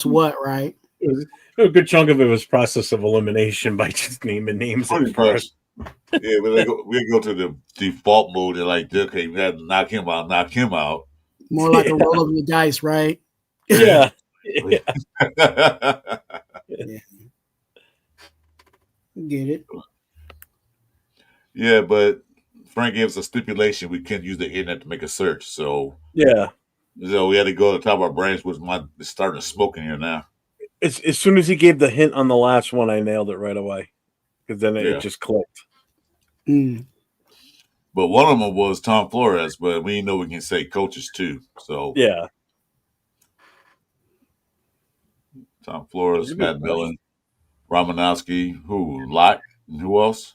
what, right? A good chunk of it was process of elimination by just naming names Pretty at first. Yeah, we go to the default mode and like, okay, we had to knock him out. More like a roll of the dice, right? Yeah. Yeah. Get it? Yeah, but Frank gave us a stipulation we couldn't use the internet to make a search, so Yeah. So we had to go to the top of our brains, which it's starting to smoke in here now. As soon as he gave the hint on the last one, I nailed it right away. Because then it just clicked. Mm. But one of them was Tom Flores, but we know we can say coaches too. So yeah. Tom Flores, Matt Millen, Romanowski, Lott, and who else?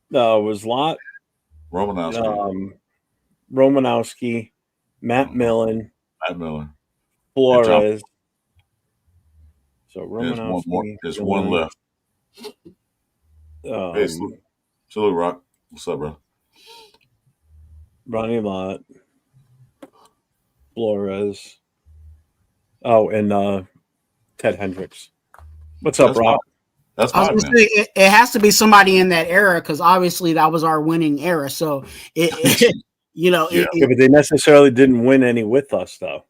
No, it was Lott, Romanowski, Matt Millen, Flores. So Romanowski. There's one left. Hey, Salute Rock. What's up, bro? Ronnie Lott, Flores. Oh, and Ted Hendricks. What's up, Rock? That's I was gonna say, it has to be somebody in that era because obviously that was our winning era. So you know, but they necessarily didn't win any with us, though.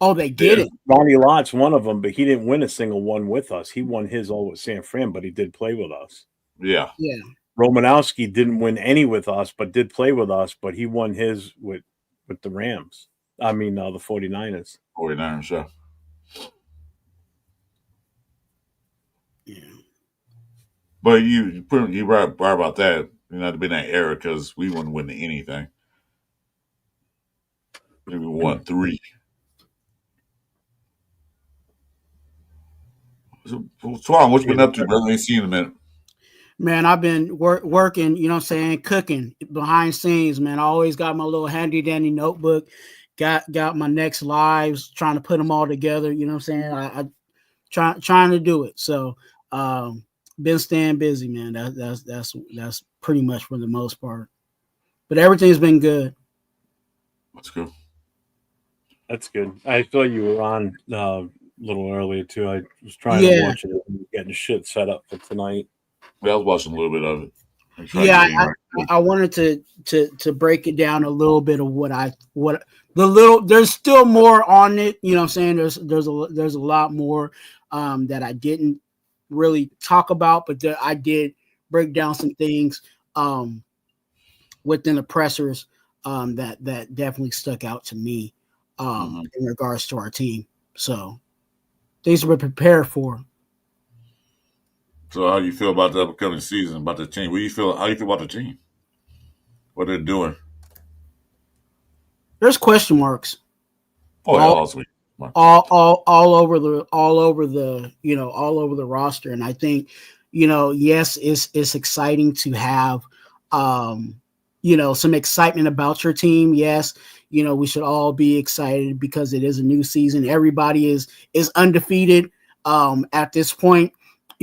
Oh, they didn't. Ronnie Lott's one of them, but he didn't win a single one with us. He won his all with San Fran, but he did play with us. Yeah. Romanowski didn't win any with us, but did play with us, but he won his with the Rams. I mean, the 49ers. 49ers, yeah. Yeah. But you right about that. You know, to be in that era because we wouldn't win anything. Maybe we won 3. So, Twuan, what you been up to, brother? I ain't seen you in a minute. Man, I've been working, you know what I'm saying, cooking behind scenes, man. I always got my little handy dandy notebook, got my next lives, trying to put them all together, you know what I'm saying? Trying to do it. So been staying busy, man. That's pretty much for the most part. But everything's been good. That's good. That's good. I thought you were on a little earlier too. I was trying to watch it and getting shit set up for tonight. Yeah, I was watching a little bit of it. Yeah, I wanted to break it down a little bit of there's still more on it, you know what I'm saying? There's a lot more that I didn't really talk about, but I did break down some things within the pressers that definitely stuck out to me in regards to our team. So things we're prepared for. So how do you feel about the upcoming season, about the team? How do you feel about the team? What they're doing? There's question marks. Oh, all over the roster. And I think, yes, it's exciting to have some excitement about your team. Yes, we should all be excited because it is a new season. Everybody is undefeated at this point.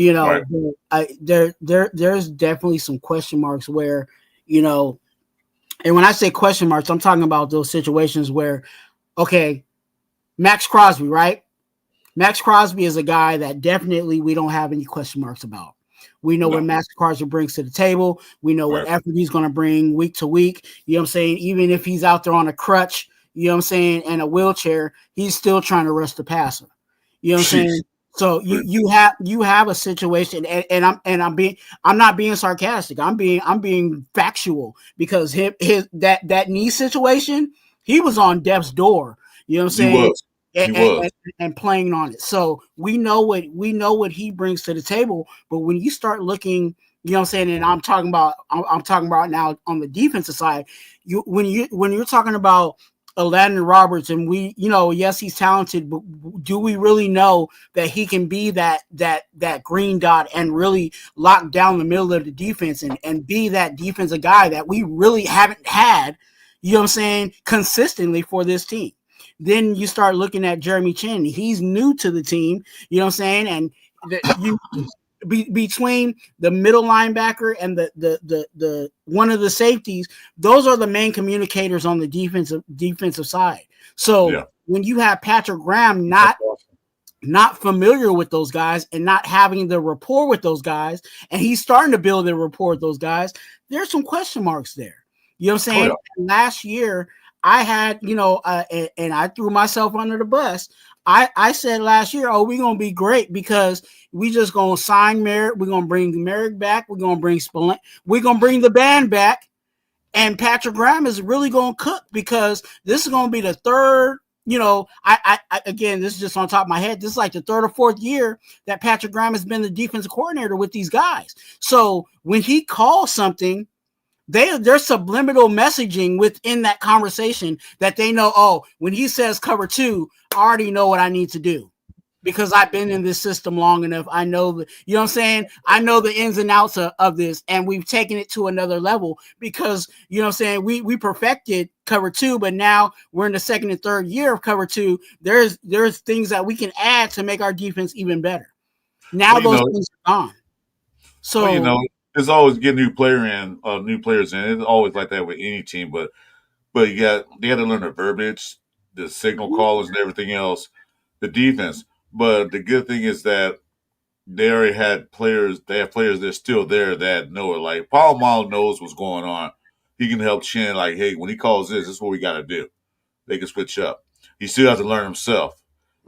Right. There's definitely some question marks where, and when I say question marks, I'm talking about those situations where, okay, Max Crosby, right? Max Crosby is a guy that definitely we don't have any question marks about. We know what Max Crosby brings to the table. We know what effort he's going to bring week to week. You know what I'm saying? Even if he's out there on a crutch, you know what I'm saying, and a wheelchair, he's still trying to rush the passer. You know what I'm saying? So you have a situation, and I'm not being sarcastic. I'm being factual because that knee situation, he was on death's door. You know what I'm saying? And playing on it. So we know what he brings to the table. But when you start looking, you know what I'm saying, and I'm talking about now on the defensive side, when you're talking about Landon Roberts, and yes, he's talented, but do we really know that he can be that green dot and really lock down the middle of the defense and be that defensive guy that we really haven't had, you know what I'm saying, consistently for this team? Then you start looking at Jeremy Chin. He's new to the team, you know what I'm saying, and between the middle linebacker and the one of the safeties, those are the main communicators on the defensive side. So when you have Patrick Graham not not familiar with those guys and not having the rapport with those guys, and he's starting to build a rapport with those guys, there's some question marks there. You know what I'm saying? Last year, I had, and I threw myself under the bus. I said last year, oh, we're going to be great because we just going to sign Merrick. We're going to bring Merrick back. We're going to bring Spillane. We're going to bring the band back. And Patrick Graham is really going to cook because this is going to be the third, I again, this is just on top of my head. This is like the third or fourth year that Patrick Graham has been the defensive coordinator with these guys. So when he calls something, there's subliminal messaging within that conversation that they know, oh, when he says cover 2, I already know what I need to do because I've been in this system long enough. I know you know what I'm saying? I know the ins and outs of this, and we've taken it to another level because, you know what I'm saying, we perfected cover 2, but now we're in the second and third year of cover 2. There's things that we can add to make our defense even better. Now those things are gone. So it's always get new players in. It's always like that with any team, but they got to learn the verbiage, the signal callers, and everything else, the defense. But the good thing is that they already had players. They have players that are still there that know it. Like Paul Mall knows what's going on. He can help Chin. Like, hey, when he calls this is what we got to do. They can switch up. He still has to learn himself.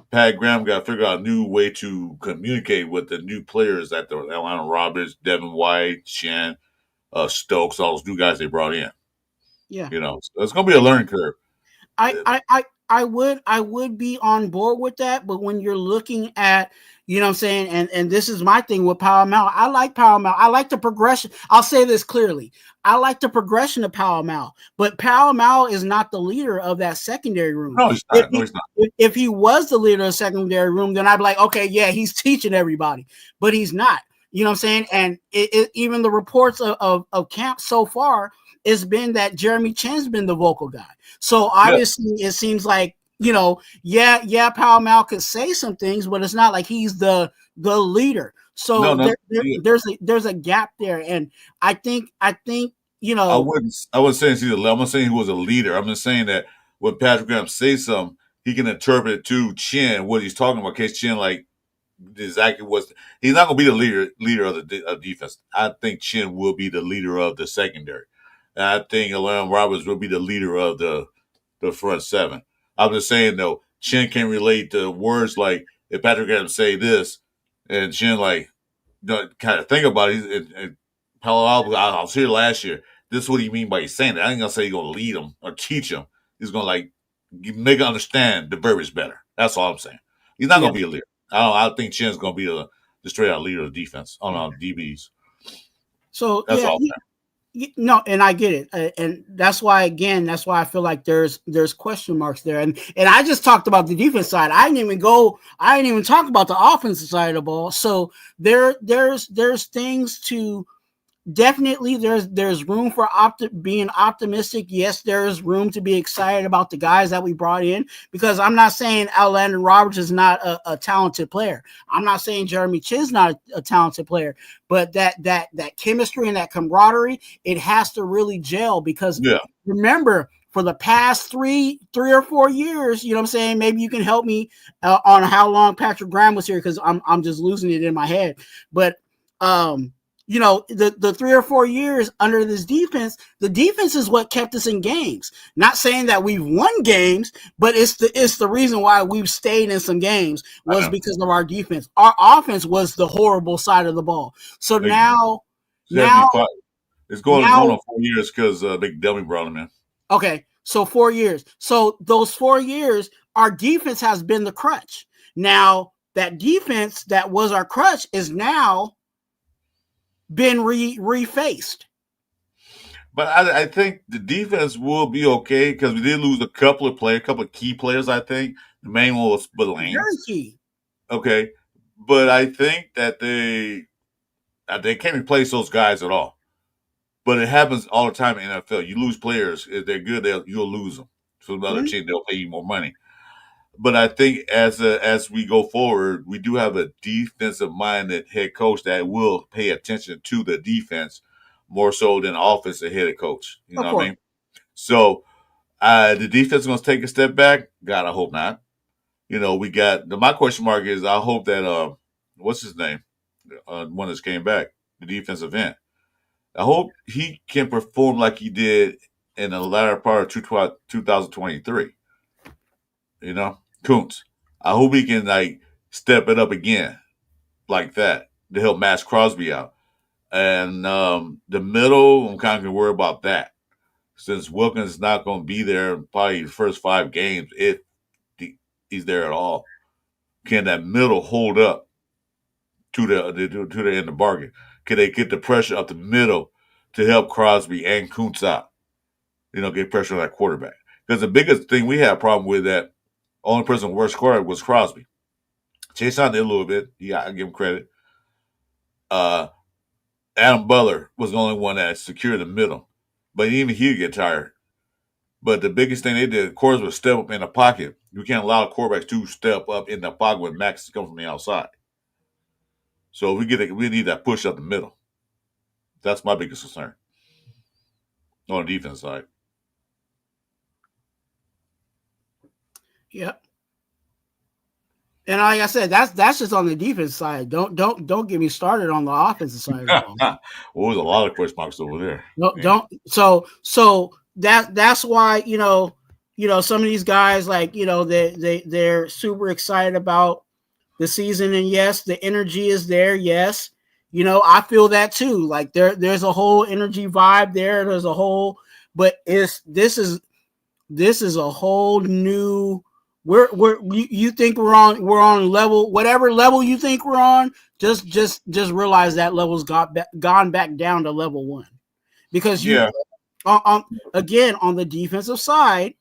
Pat Graham got to figure out a new way to communicate with the new players at the Atlanta Roberts, Devin White, Chin, Stokes, all those new guys they brought in. Yeah, so it's going to be a learning curve. I would be on board with that, but when you're looking at, you know what I'm saying, and this is my thing with Powell Mal. I like Powell Mal. I like the progression. I'll say this clearly. I like the progression of Powell Mal, but Powell Mal is not the leader of that secondary room. No, he's not. If he was the leader of the secondary room, then I'd be like, okay, yeah, he's teaching everybody, but he's not. You know what I'm saying? And even the reports of camp so far, it's been that Jeremy Chin's been the vocal guy. So obviously it seems like, Powell Mal could say some things, but it's not like he's the leader. So there's a gap there. And I think, I wouldn't say he's I'm not saying he was a leader. I'm just saying that when Patrick Graham says something, he can interpret it to Chin what he's talking about. In case Chin exactly he's not going to be the leader of the defense. I think Chin will be the leader of the secondary. And I think Alan Roberts will be the leader of the front seven. I'm just saying though, Chin can relate to words like if Patrick Graham say this, and Chin kind of think about it. And Palo Alto, I was here last year. This is what you mean by saying that. I ain't gonna say you're gonna lead him or teach him. He's gonna make him understand the verbiage better. That's all I'm saying. He's not gonna be a leader. I think Chin's gonna be the straight out leader of defense on DBs. So that's all. No, and I get it, and that's why I feel like there's question marks there, and I just talked about the defense side. I didn't even talk about the offensive side of the ball. So there's things to. Definitely there's room for being optimistic. Yes, there's room to be excited about the guys that we brought in, because I'm not saying Landon Roberts is not a talented player. I'm not saying Jeremy Chin's not a talented player, but that chemistry and that camaraderie, it has to really gel, because remember, for the past three or 4 years, you know what I'm saying? Maybe you can help me on how long Patrick Graham was here, because I'm just losing it in my head. But the 3 or 4 years under this defense, the defense is what kept us in games. Not saying that we've won games, but it's the reason why we've stayed in some games was because of our defense. Our offense was the horrible side of the ball. So now it's going on 4 years because Big Dummy brought him in. Okay, so 4 years. So those 4 years, our defense has been the crutch. Now that defense that was our crutch is now been refaced. But I think the defense will be okay, because we did lose a couple of key players. I think the main one was Spillane. Very key. Okay, but I think that they can't replace those guys at all. But it happens all the time in the NFL. You lose players. If they're good, you'll lose them. So another team, they'll pay you more money. But I think as we go forward, we do have a defensive-minded head coach that will pay attention to the defense more so than the offensive head coach. You know what I mean? So the defense is going to take a step back. God, I hope not. we got my question mark is I hope that what's his name, one that's came back, the defensive end. I hope he can perform like he did in the latter part of 2023. Kuntz. I hope he can step it up again like that to help Max Crosby out. And the middle, I'm kind of worried about that. Since Wilkins is not going to be there probably the first 5 games, if he's there at all, can that middle hold up to the end of the bargain? Can they get the pressure up the middle to help Crosby and Kuntz out? Get pressure on that quarterback. Because the biggest thing we had a problem with that only person who worst quarterback was Crosby. Chase on did a little bit. Yeah, I give him credit. Adam Butler was the only one that secured the middle. But even he'd get tired. But the biggest thing they did, of course, was step up in the pocket. You can't allow quarterbacks to step up in the pocket when Max is coming from the outside. So we need that push up the middle. That's my biggest concern on the defense side. Yep. And like I said, that's just on the defense side. Don't get me started on the offensive side. Well, there's a lot of question marks over there. No, don't. So that's why some of these guys they're super excited about the season, and yes, the energy is there. Yes, I feel that too. Like there's a whole energy vibe there. There's a whole, but this is a whole new. You think we're on level, whatever level you think we're on, just realize that level's gone back down to level 1, because again, on the defensive side,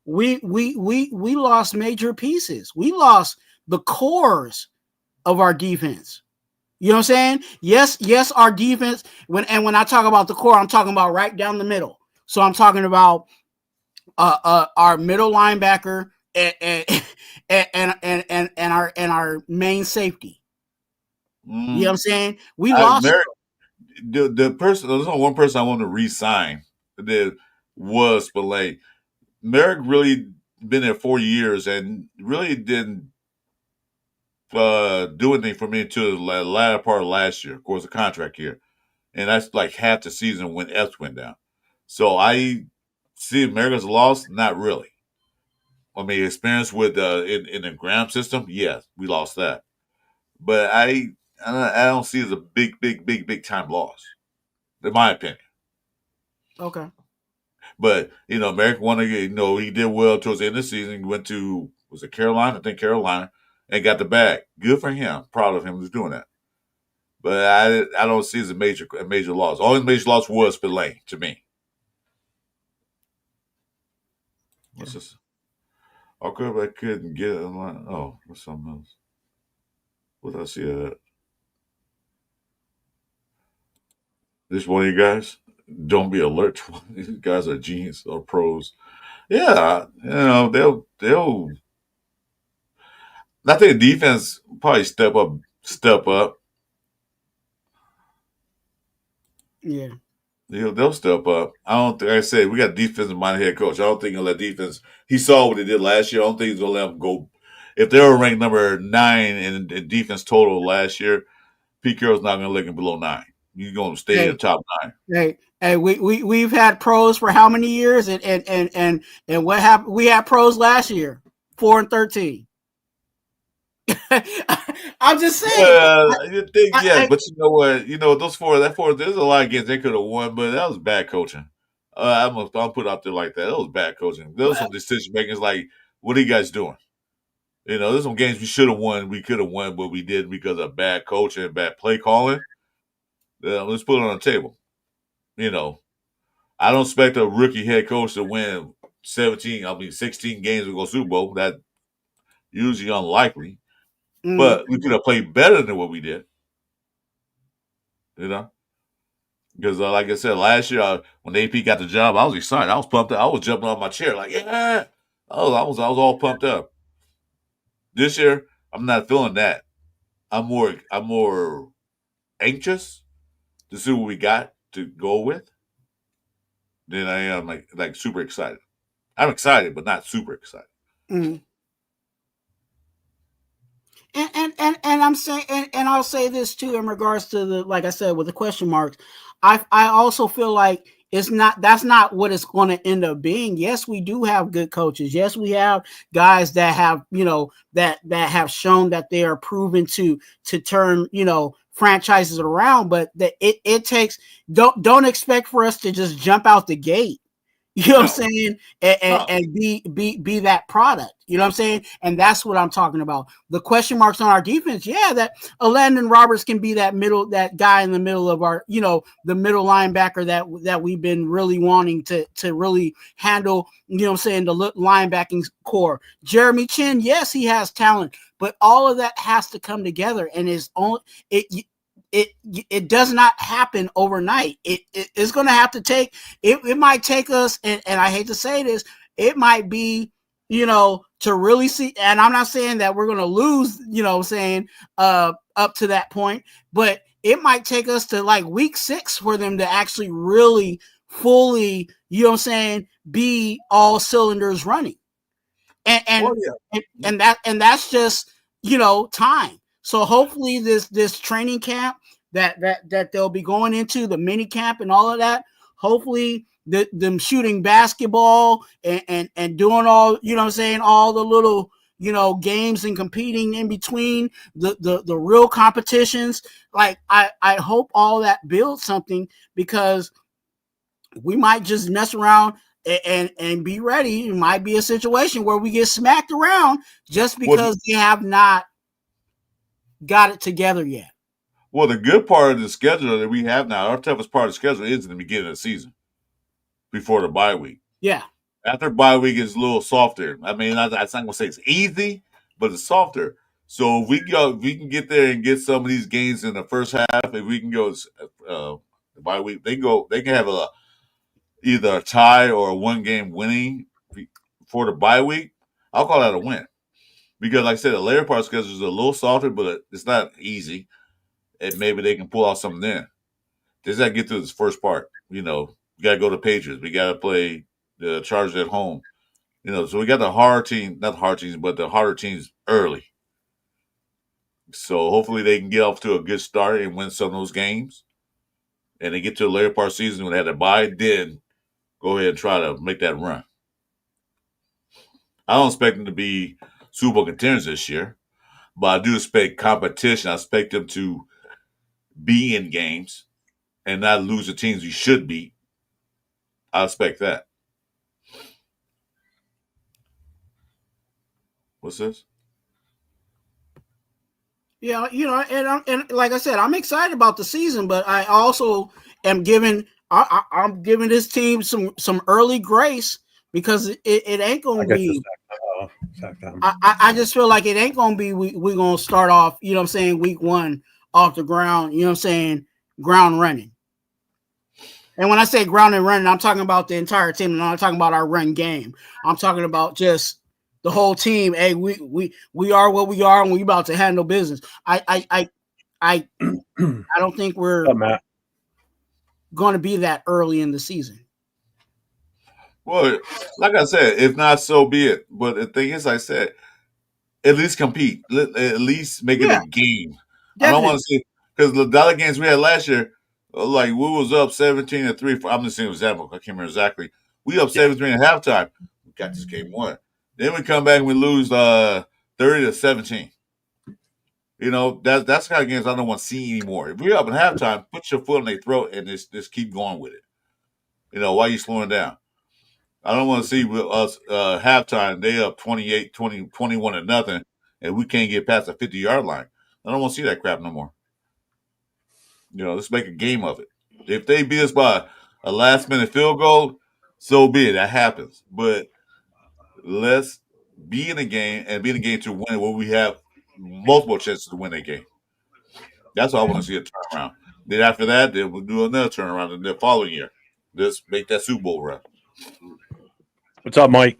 we lost major pieces. We lost the cores of our defense. You know what I'm saying? Yes, our defense. When I talk about the core, I'm talking about right down the middle. So I'm talking about our middle linebacker and our main safety. You know what I'm saying? We lost. The person, there's only one person I want to re-sign that was Spillane. Merrick really been there 4 years and really didn't do anything for me until the latter part of last year. Of course, the contract year, and that's like half the season when Epps went down. So I see America's lost. Not really. I mean, experience with in the Graham system, yes, we lost that. But I don't see it as a big time loss, in my opinion. Okay. But Merrick wanted, he did well towards the end of the season. He went to, was it Carolina? I think Carolina, and got the bag. Good for him. Proud of him who's doing that. But I don't see it as a major loss. Only major loss was Spillane to me. What's this? Okay, but I couldn't get it. Oh, what's something else? What did I see that? This one of you guys? Don't be alert. These guys are genius or pros. Yeah, they'll. I think defense probably step up. Yeah. They'll step up. I don't think, like I said, we got defensive minded head coach. I don't think he'll let defense. He saw what he did last year. I don't think he's gonna let them go. If they were ranked number 9 in defense total last year, Pete Carroll's not gonna let him below 9. He's gonna stay in the top 9. Hey, we've had pros for how many years, and what happened? We had pros last year, 4-13. I'm just saying. You think but you know what? Those four. There's a lot of games they could have won, but that was bad coaching. I'll put it out there like that. That was bad coaching. There was some decision makers like, what are you guys doing? There's some games we should have won, we could have won, but we didn't because of bad coaching and bad play calling. Let's put it on the table. I don't expect a rookie head coach to win 16 games and go Super Bowl. That's usually unlikely. But we could have played better than what we did. Because like I said, last year when AP got the job, I was excited. I was pumped up. I was jumping on my chair like, yeah. I was all pumped up. This year, I'm not feeling that. I'm more anxious to see what we got to go with than I am like super excited. I'm excited, but not super excited. I'm saying, and I'll say this too in regards to the, like I said, with the question marks, I also feel like that's not what it's going to end up being. Yes, we do have good coaches. Yes, we have guys that have, that have shown that they are proven to turn, franchises around, but that it takes, don't expect for us to just jump out the gate. You know what I'm saying? And be that product. You know what I'm saying? And that's what I'm talking about. The question marks on our defense, that Landon Roberts can be that guy in the middle of our, the middle linebacker that we've been really wanting to really handle, the linebacking core. Jeremy Chin, yes, he has talent, but all of that has to come together, and it does not happen overnight. It's going to have to take, it might take us, and I hate to say this, it might be, to really see, and I'm not saying that we're going to lose, up to that point, but it might take us to like week 6 for them to actually really fully, be all cylinders running. And that's just, time. So hopefully this training camp that they'll be going into, the mini camp and all of that, hopefully them shooting basketball and doing all, all the little, games and competing in between the real competitions. Like I hope all that builds something, because we might just mess around and be ready. It might be a situation where we get smacked around just because they have not got it together yet. Well, the good part of the schedule that we have now, our toughest part of the schedule is in the beginning of the season, before the bye week. Yeah. After bye week, it's a little softer. I mean, I'm not going to say it's easy, but it's softer. So if we can get there and get some of these games in the first half. If we can go the bye week, they can have either a tie or a 1-game winning for the bye week. I'll call that a win, because, like I said, the later part of the schedule is a little softer, but it's not easy. And maybe they can pull out something there. Just got to get through this first part. We got to go to Patriots. We got to play the Chargers at home. So we got the hard team, not the hard teams, but the harder teams early. So hopefully they can get off to a good start and win some of those games. And they get to the later part of the season when they had to bye, then go ahead and try to make that run. I don't expect them to be Super Bowl contenders this year, but I do expect competition. I expect them to be in games and not lose the teams we should beat. I expect that. What's this? Yeah, and like I said, I'm excited about the season, but I also am giving I'm giving this team some early grace, because it ain't gonna be. I just feel like it ain't gonna be. We're gonna start off, week 1 off the ground, ground running. And when I say ground and running, I'm talking about the entire team, and I'm not talking about our run game. I'm talking about just the whole team. Hey, we are what we are, and we about to handle business. I don't think we're going to be that early in the season. Well, like I said, if not, so be it. But the thing is, I said, at least compete. At least make it a game. Definitely. I don't want to see, because the dollar games we had last year, like we was up 17-3. I'm just saying an example. I can't remember exactly. We up 17 at halftime. We got this game won. Then we come back and we lose 30-17. That's the kind of games I don't want to see anymore. If we're up in halftime, put your foot on their throat and just keep going with it. Why are you slowing down? I don't want to see us halftime, they up 28, 20, 21-0, and we can't get past the 50-yard line. I don't want to see that crap no more. Let's make a game of it. If they beat us by a last-minute field goal, so be it. That happens. But let's be in a game and be in a game to win where we have multiple chances to win a game. That's all I want to see, a turnaround. Then after that, then we'll do another turnaround in the following year. Let's make that Super Bowl run. What's up, Mike?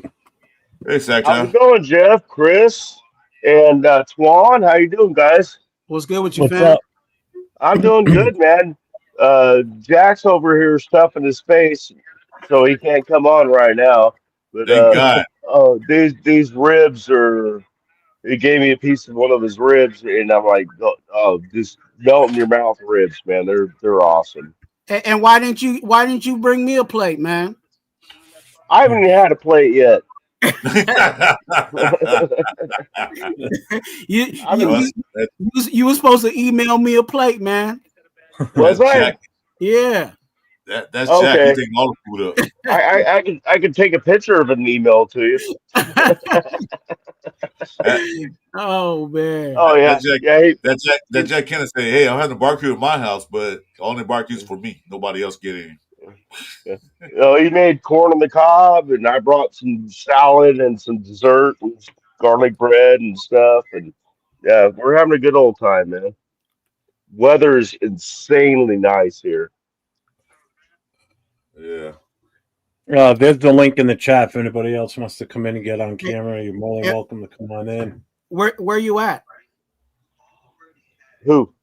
Hey, Sack. How's it going, Jeff, Chris, and Twuan? How you doing, guys? What's good with you, What's fam? up? I'm doing good, man. Jack's over here stuffing his face, so he can't come on right now. But thank God. these ribs are he gave me a piece of one of his ribs, and I'm like, oh, just melt in your mouth ribs, man. They're awesome. And why didn't you bring me a plate, man? I haven't even had a plate yet. you, I'm, you you you were supposed to email me a plate, man. was that's I? Jack. Yeah. That's Jack. He Okay. taking all the food up. I can take a picture of an email to you. That, Oh man. Oh that yeah, Jack. yeah. That Jack Kenneth say, "Hey, I'll have the barbecue at my house, but only barbecues for me. Nobody else get any." Yeah. He made corn on the cob, and I brought some salad and some dessert and garlic bread and stuff. And yeah, we're having a good old time, man. Weather is insanely nice here. Yeah. There's the link in the chat. If anybody else wants to come in and get on camera, you're more than Yeah. welcome to come on in. Where you at? Who?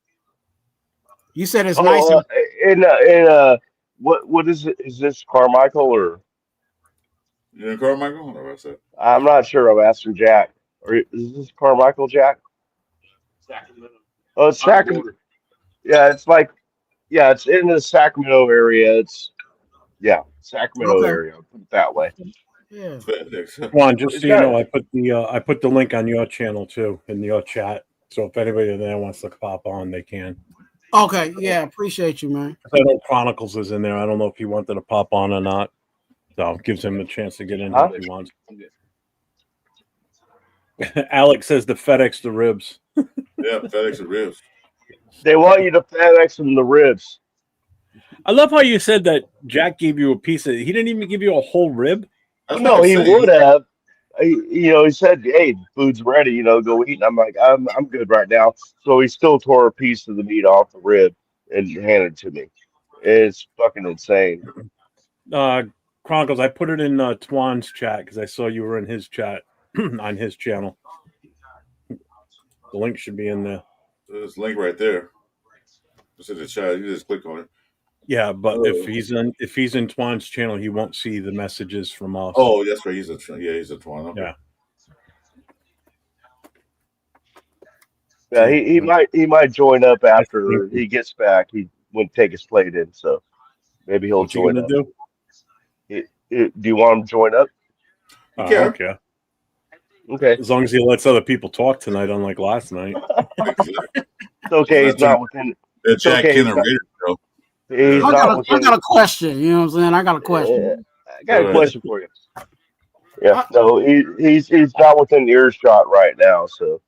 You said it's nice. Oh, what is it? Is this Carmichael or You in Carmichael? Or what's that? I'm not sure. I'm asking Jack. Or is this Carmichael, Jack? Oh, it's Sacramento. Yeah, it's like it's in the Sacramento area. Sacramento Okay. area. I'll put it that way. Yeah. Juan, just It's so you got know, I put the link on your channel too in your chat. So if anybody there wants to pop on, they can. Okay. Yeah. Appreciate you, man. I know Chronicles is in there. I don't know if he wanted to pop on or not. So it gives him a chance to get in here if he wants. Alex says the FedEx the ribs. Yeah, FedEx and ribs. They want you to FedEx them the ribs. I love how you said that Jack gave you a piece of. He didn't even give you a whole rib. That's No, what I'm he saying. would have. He said, "Hey, food's ready. Go eat." And I'm like, I'm good right now." So he still tore a piece of the meat off the rib and handed it to me. It's fucking insane. Chronicles, I put it in Twan's chat because I saw you were in his chat on his channel. The link should be in there. There's a link right there. It's in the chat. You just click on it. Yeah, but if he's in Twan's channel, he won't see the messages from us. Oh, that's right. He's a Twuan. Okay. Yeah. Yeah, he might join up after he gets back. He wouldn't take his plate in, so maybe he'll What's he join gonna up. do? Do you want him to join up? I don't care. Okay. As long as he lets other people talk tonight, unlike last night. It's okay. He's not within. It's okay. Jack Kenneth Raider show. He's I not within. got a question. You know what I'm saying? I got a question. I got a question for you. Yeah. No, he's not within earshot right now. So.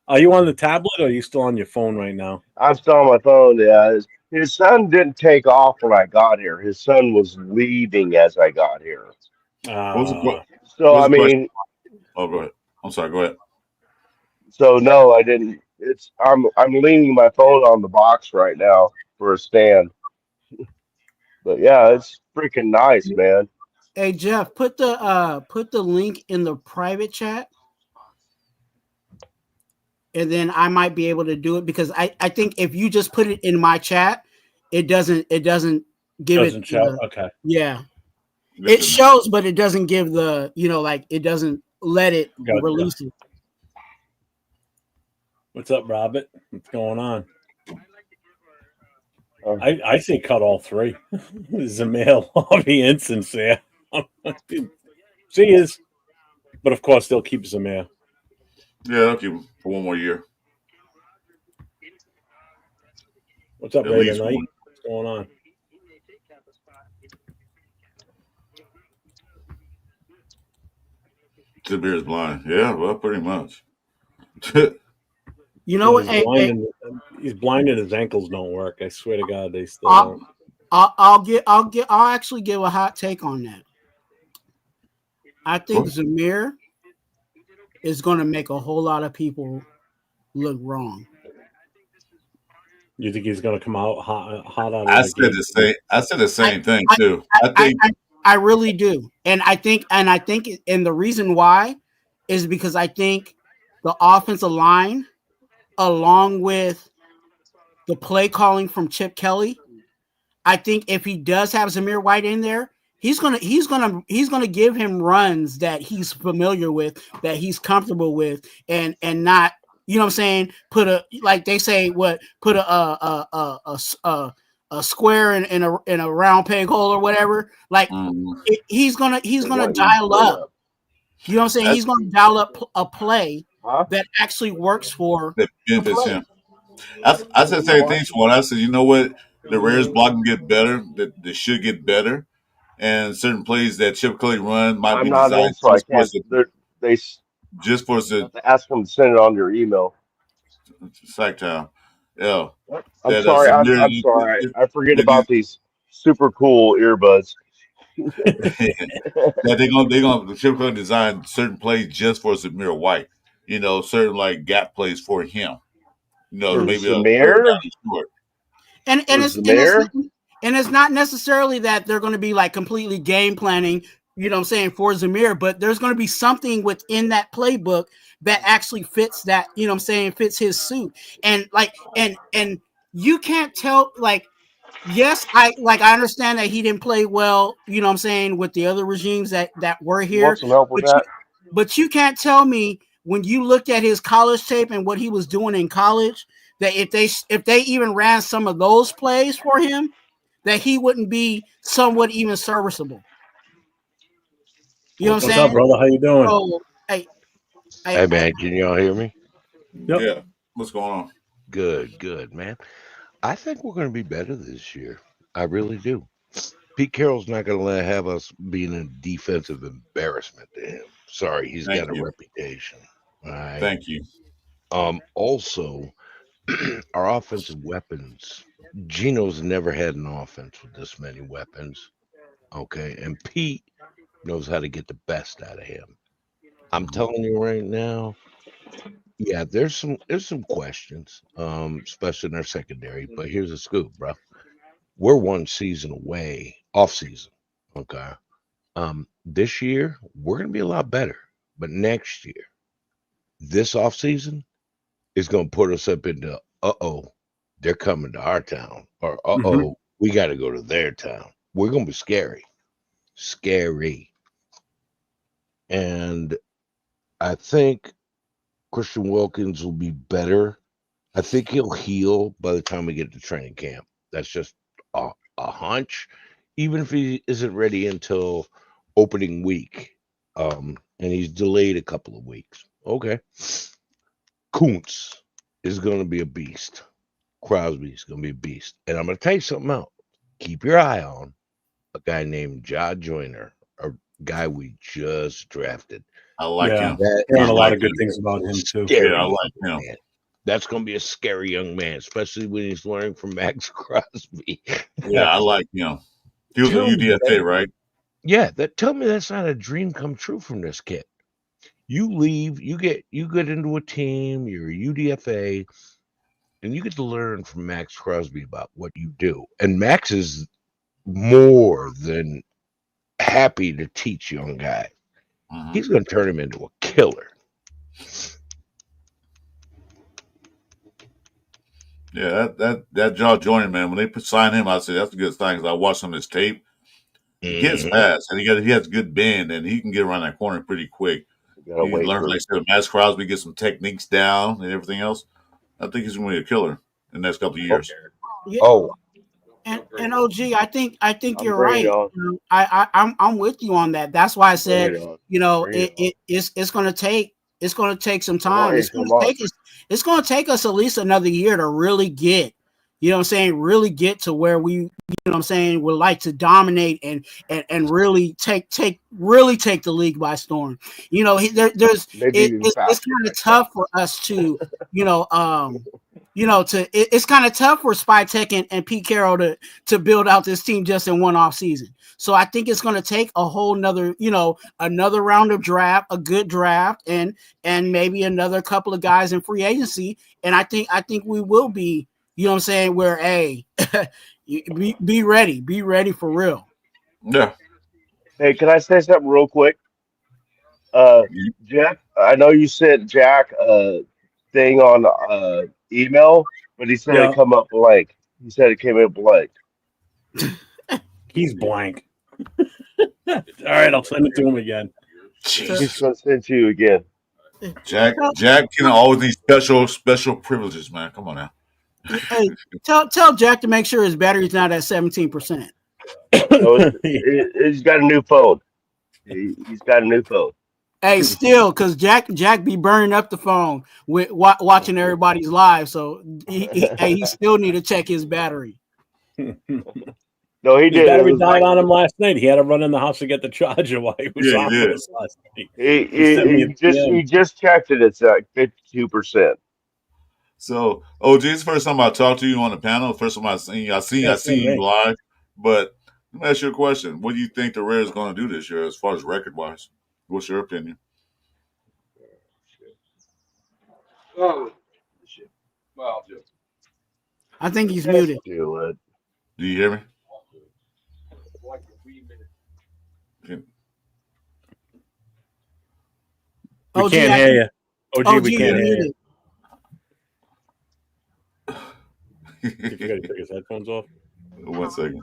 Are you on the tablet or are you still on your phone right now? I'm still on my phone. Yeah. His son didn't take off when I got here. His son was leaving as I got here. So I mean. Oh, go ahead. I'm sorry. Go ahead. So no, I didn't. I'm leaning my phone on the box right now for a stand. But yeah, it's freaking nice, man. Hey Jeff, put the link in the private chat, and then I might be able to do it because I think if you just put it in my chat, it doesn't give it. Show. Okay. Yeah, it shows, but it doesn't give the it doesn't let it release it. What's up, Robert? What's going on? I say cut all three. Zamil, Harvey, and Sincere. She is. But of course, they'll keep Zamir. Yeah, they'll keep him for one more year. What's up, Raider Knight? What's going on? Zamir is blind. Yeah, well, pretty much. You know what? He's blind and his ankles don't work. I swear to God, they still don't. I'll actually give a hot take on that. I think Zamir is going to make a whole lot of people look wrong. You think he's going to come out hot out? I said the same thing too. I really do, and the reason why is because I think the offensive line, along with the play calling from Chip Kelly, I think if he does have Zamir White in there, he's gonna give him runs that he's familiar with, that he's comfortable with, and not, you know what I'm saying, put a, like they say, put a square in a round peg hole or whatever. Like he's gonna dial up. You know what I'm saying? He's gonna dial up a play that actually works for that benefits him. I said the same thing to one. I said, you know what? The Raiders blocking get better. That they should get better. And certain plays that Chip Kelly run might I'm be not in, designed so I can't. They just for the have to ask them to send it on your email. sack time. Yeah. I'm sorry. I'm sorry. I forget about these super cool earbuds. That they're gonna Chip Kelly design certain plays just for Zamir White. You know, certain like gap plays for him. You know, For maybe Zamir? And it's not necessarily that they're going to be like completely game planning, you know what I'm saying, for Zamir, but there's going to be something within that playbook that actually fits that, you know what I'm saying, fits his suit. And like, and you can't tell, like, yes, I understand that he didn't play well, you know what I'm saying, with the other regimes that were here. You want some help with that? But you can't tell me, when you looked at his college tape and what he was doing in college, that if they even ran some of those plays for him, that he wouldn't be somewhat even serviceable. You know what I'm saying? What's up, brother? How you doing? So, hey man, can y'all hear me? Yep. Yeah. What's going on? Good, man. I think we're going to be better this year. I really do. Pete Carroll's not going to have us being a defensive embarrassment to him. Sorry, he's got a reputation. All right. Thank you. Also, our offensive weapons. Geno's never had an offense with this many weapons. Okay, and Pete knows how to get the best out of him. I'm telling you right now. Yeah, there's some questions, especially in our secondary. But here's a scoop, bro. We're one season away, off season. Okay. This year we're gonna be a lot better, but next year, this off season is gonna put us up into they're coming to our town, or we got to go to their town. We're gonna be scary, and I think Christian Wilkins will be better. I think he'll heal by the time we get to training camp. That's just a hunch, even if he isn't ready until opening week. And he's delayed a couple of weeks. Okay. Kuntz is going to be a beast. Crosby's going to be a beast. And I'm going to tell you something else. Keep your eye on a guy named Ja Joyner, a guy we just drafted. I like him. Hearing a lot of good things about him too. Yeah, I like him. Man. That's going to be a scary young man, especially when he's learning from Max Crosby. Yeah, I like him. He was a UDFA, right? Yeah, tell me that's not a dream come true from this kid. You leave, you get into a team, you're a UDFA, and you get to learn from Max Crosby about what you do. And Max is more than happy to teach young guys. He's going to turn him into a killer. Yeah, that Ja Joyner, man, when they sign him, I said that's a good sign because I watched some of his tape. He gets fast, and he has good bend, and he can get around that corner pretty quick. He learns, like I said, Max Crosby, get some techniques down and everything else. I think he's going to be a killer in the next couple of years. Yeah. And OG, I think you're right. I'm with you on that. That's why I said, you know, it's going to take some time. It's going to take us at least another year to really get, you know what I'm saying, really get to where we, you know what I'm saying, would like to dominate and really take the league by storm. You know, it's kind of tough for us to, it's kind of tough for Spy Tech and Pete Carroll to build out this team just in one off season. So I think it's going to take a whole nother, another round of draft, a good draft, and maybe another couple of guys in free agency. And I think we will be, you know what I'm saying, where, hey, be ready for real. Yeah. Hey, can I say something real quick? Jeff, I know you sent Jack a thing on email, but he said it come up blank. He said it came in blank. He's blank. All right, I'll send it to him again. He's going to send to you again. Jack can always need special privileges, man. Come on now. Hey, tell Jack to make sure his battery's not at 17%. No, he's got a new phone. He's got a new phone. Hey, still, because Jack be burning up the phone with watching everybody's live, so he still need to check his battery. No, he His did. battery died on him last night. He had to run in the house to get the charger while he was off with us last night. He just checked it. It's at 52%. So, OG, it's the first time I talked to you on the panel. First time I seen you. I seen you live. But let me ask you a question. What do you think the Raiders going to do this year as far as record wise? What's your opinion? I think he's muted. Do you hear me? We can't hear you. OG, we can't hear you. You got to take his headphones off. 1 second.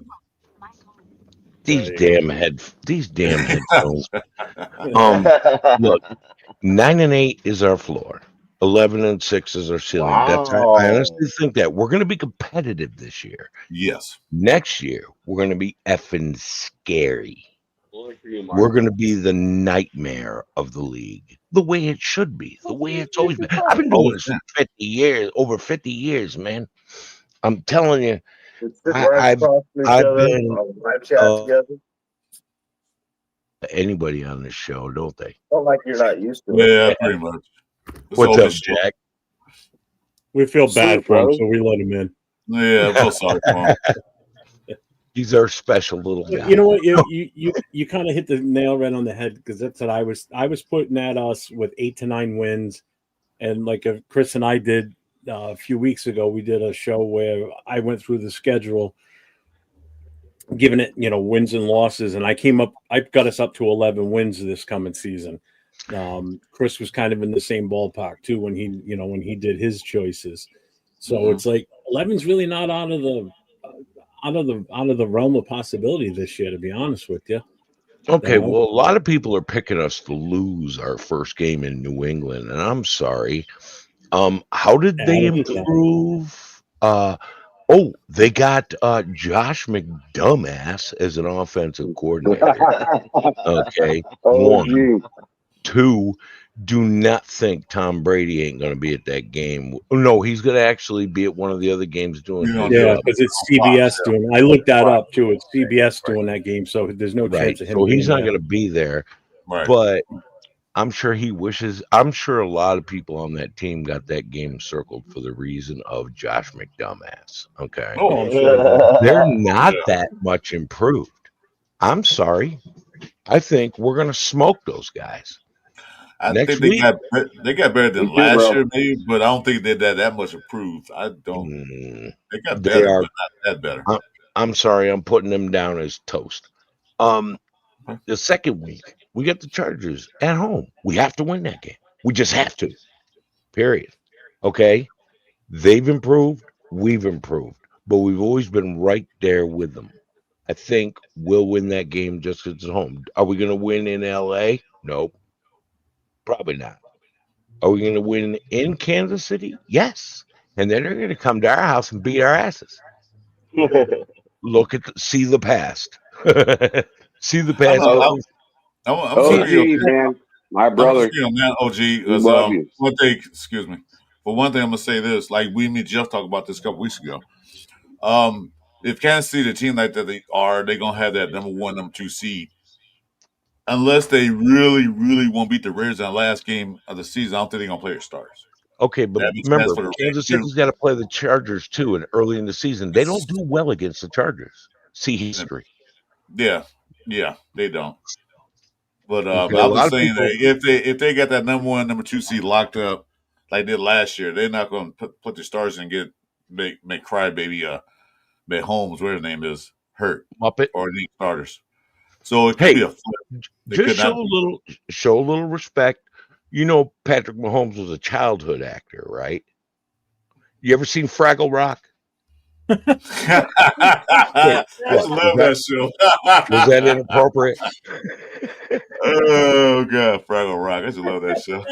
These damn headphones. Look, 9-8 is our floor. 11-6 is our ceiling. Wow. I honestly think that we're going to be competitive this year. Yes. Next year, we're going to be effing scary. We're going to be the nightmare of the league, the way it should be, the way it's always been. I've been doing this for 50 years, over 50 years, man. I'm telling you, I've been anybody on this show, don't they? Not like you're not used to it. Yeah, pretty much. What's up, Jack? We feel bad for him, so we let him in. Yeah, I feel sorry for him. He's our special little guy. You know what? You kind of hit the nail right on the head, because that's what I was putting at us with 8 to 9 wins, and like Chris and I did a few weeks ago, we did a show where I went through the schedule, giving it wins and losses, and I got us up to 11 wins this coming season. Chris was kind of in the same ballpark too when he did his choices. So It's like 11's really not out of the realm of possibility this year, to be honest with you. Okay, well, a lot of people are picking us to lose our first game in New England, and I'm sorry. How did they improve? They got Josh McDumbass as an offensive coordinator. Okay, one. 2, do not think Tom Brady ain't going to be at that game. No, he's going to actually be at one of the other games doing. Yeah, because it's CBS doing. I looked that up too. It's CBS doing that game, so there's no chance of him. So he's not going to be there. Right. But I'm sure he wishes. I'm sure a lot of people on that team got that game circled for the reason of Josh McDumbass. Okay, I'm sure. They're not that much improved. I'm sorry. I think we're going to smoke those guys. I think they got better than last year, maybe, but I don't think they're that much improved. I don't. They got better, but not that better. I'm sorry, I'm putting them down as toast. The second week, we got the Chargers at home. We have to win that game. We just have to. Period. Okay? They've improved. We've improved. But we've always been right there with them. I think we'll win that game just because it's home. Are we going to win in L.A.? Nope. Probably not. Are we going to win in Kansas City? Yes. And then they're going to come to our house and beat our asses. See the past. See the past. OG, man. My brother. OG. Love you. One thing, excuse me. For one thing, I'm going to say this. Like me and Jeff talked about this a couple weeks ago. If Kansas City, the team like that they're going to have that number 1, number 2 seed. Unless they really, really won't beat the Raiders in the last game of the season, I don't think they're going to play their starters. Okay, but remember, Kansas City's got to play the Chargers, too, and early in the season. They don't do well against the Chargers. See history. Yeah, they don't. But I'm just saying that if they got that number 1, number 2 seed locked up like they did last year, they're not going to put their stars and make crybaby Holmes, whatever his name is, hurt. Muppet. Or need starters. So it could be a flip. Just show a little respect. You know, Patrick Mahomes was a childhood actor, right? You ever seen Fraggle Rock? I love that show. Was that inappropriate? Oh God, Fraggle Rock! I just love that show.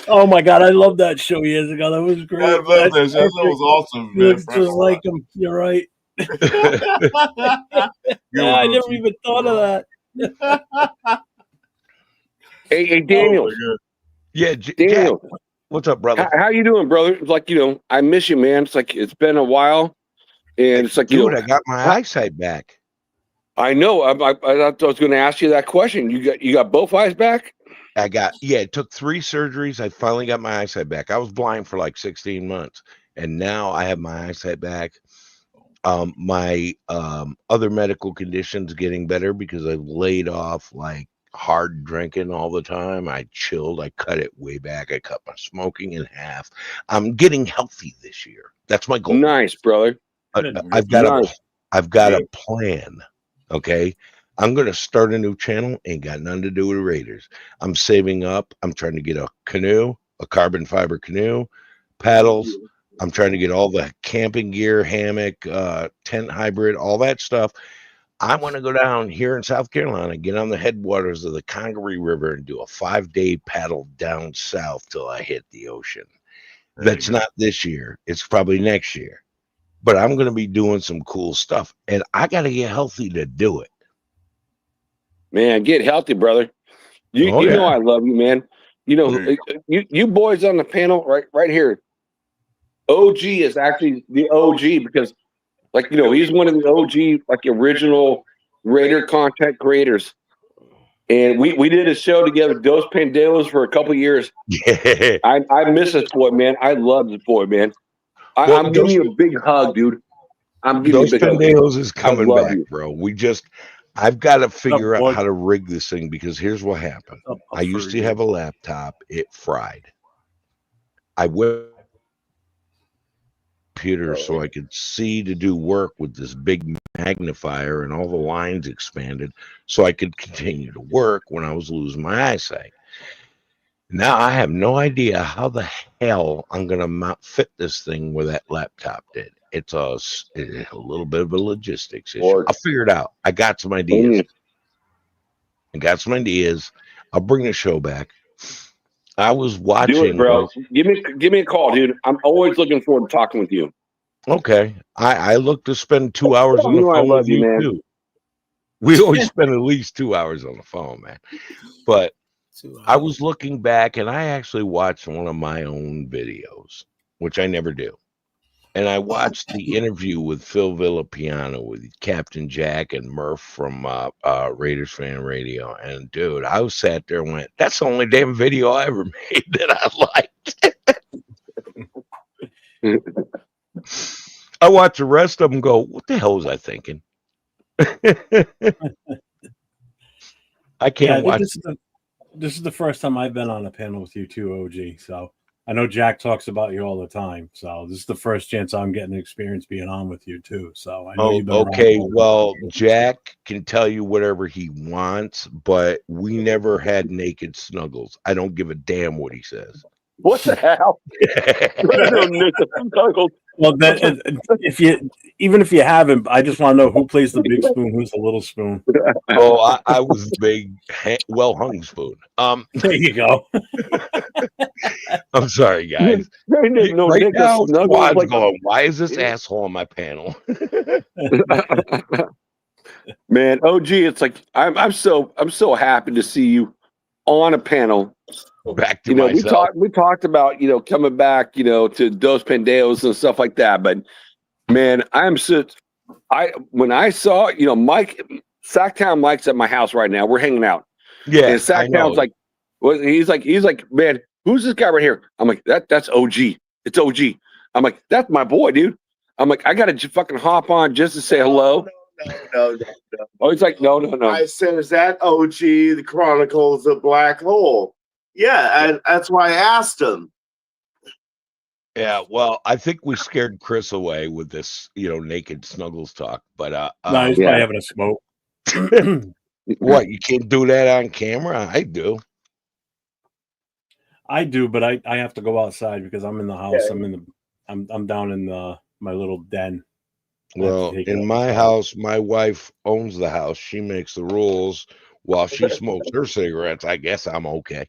Oh my God, I loved that show years ago. That was great. I love that show. That was awesome, man. Just like him. You're right. Yeah, I never even thought of that. Hey, Daniel. Oh, yeah, Daniel. Jack, what's up, brother? How you doing, brother? It's like, I miss you, man. It's like it's been a while, and it's like, dude, I got my eyesight back. I know. I was going to ask you that question. You got both eyes back? It took 3 surgeries. I finally got my eyesight back. I was blind for like 16 months, and now I have my eyesight back. My other medical conditions getting better because I've laid off like hard drinking all the time. I chilled. I cut it way back. I cut my smoking in half. I'm getting healthy this year. That's my goal. Nice, brother. I've got a plan. Okay. I'm going to start a new channel. Ain't got nothing to do with Raiders. I'm saving up. I'm trying to get a canoe, a carbon fiber canoe, paddles. I'm trying to get all the camping gear, hammock, tent hybrid, all that stuff. I want to go down here in South Carolina, get on the headwaters of the Congaree River and do a 5-day paddle down south till I hit the ocean. That's not this year. It's probably next year. But I'm going to be doing some cool stuff. And I got to get healthy to do it. Man, get healthy, brother. You know I love you, man. You boys on the panel right here. OG is actually the OG because, he's one of the OG, original Raider content creators. And we did a show together, Dos Pendeos, for a couple of years. Yeah. I miss this boy, man. I love this boy, man. I'm giving you a big hug, dude. I'm giving you a big hug. Dos Pendeos is coming back, you. bro. I've got to figure out how to rig this thing because here's what happened. I used to have a laptop. It fried. I went computer so I could see to do work with this big magnifier and all the lines expanded so I could continue to work when I was losing my eyesight. Now I have no idea how the hell I'm going to fit this thing where that laptop did. It's a little bit of a logistics issue. I'll figure it out. I got some ideas. I'll bring the show back. I was watching. Do it, bro. Give me a call, dude. I'm always looking forward to talking with you. Okay. I look to spend 2 hours on the phone. I love you, man. Too. We always spend at least 2 hours on the phone, man. But I was looking back and I actually watched one of my own videos, which I never do. And I watched the interview with Phil Villapiano with Captain Jack and Murph from Raiders Fan Radio. And dude, I was sat there and went, that's the only damn video I ever made that I liked. I watched the rest of them go, what the hell was I thinking? I can't watch. This is the first time I've been on a panel with you too, OG. So I know Jack talks about you all the time, so this is the first chance I'm getting to experience being on with you too. So I know you've been okay. Well, Jack can tell you whatever he wants, but we never had naked snuggles. I don't give a damn what he says. What the hell? Well, even if you haven't, I just want to know who plays the big spoon, who's the little spoon. Oh, I was the big, well-hung spoon. There you go. I'm sorry, guys. Right now, Squad's going, why is this asshole on my panel? Man, OG, it's like I'm so happy to see you on a panel. Back to myself. We talked about coming back to Dos Pendeos and stuff like that, but man, when I saw Mike Sacktown Mike's at my house right now. We're hanging out. Yeah, and Sacktown's like, he's like, man, who's this guy right here? I'm like, that's OG. It's OG. I'm like, that's my boy, dude. I'm like, I gotta fucking hop on just to say hello. No. Oh, he's like, no. I said, is that OG, the Chronicles of Black Hole? Yeah, and that's why I asked him. Yeah, well, I think we scared Chris away with this, naked snuggles talk. But no, he's probably having a smoke. What? You can't do that on camera? I do. I do, but I have to go outside because I'm in the house. Yeah. I'm in the I'm down in my little den. Well, in my house, my wife owns the house. She makes the rules while she smokes her cigarettes. I guess I'm okay.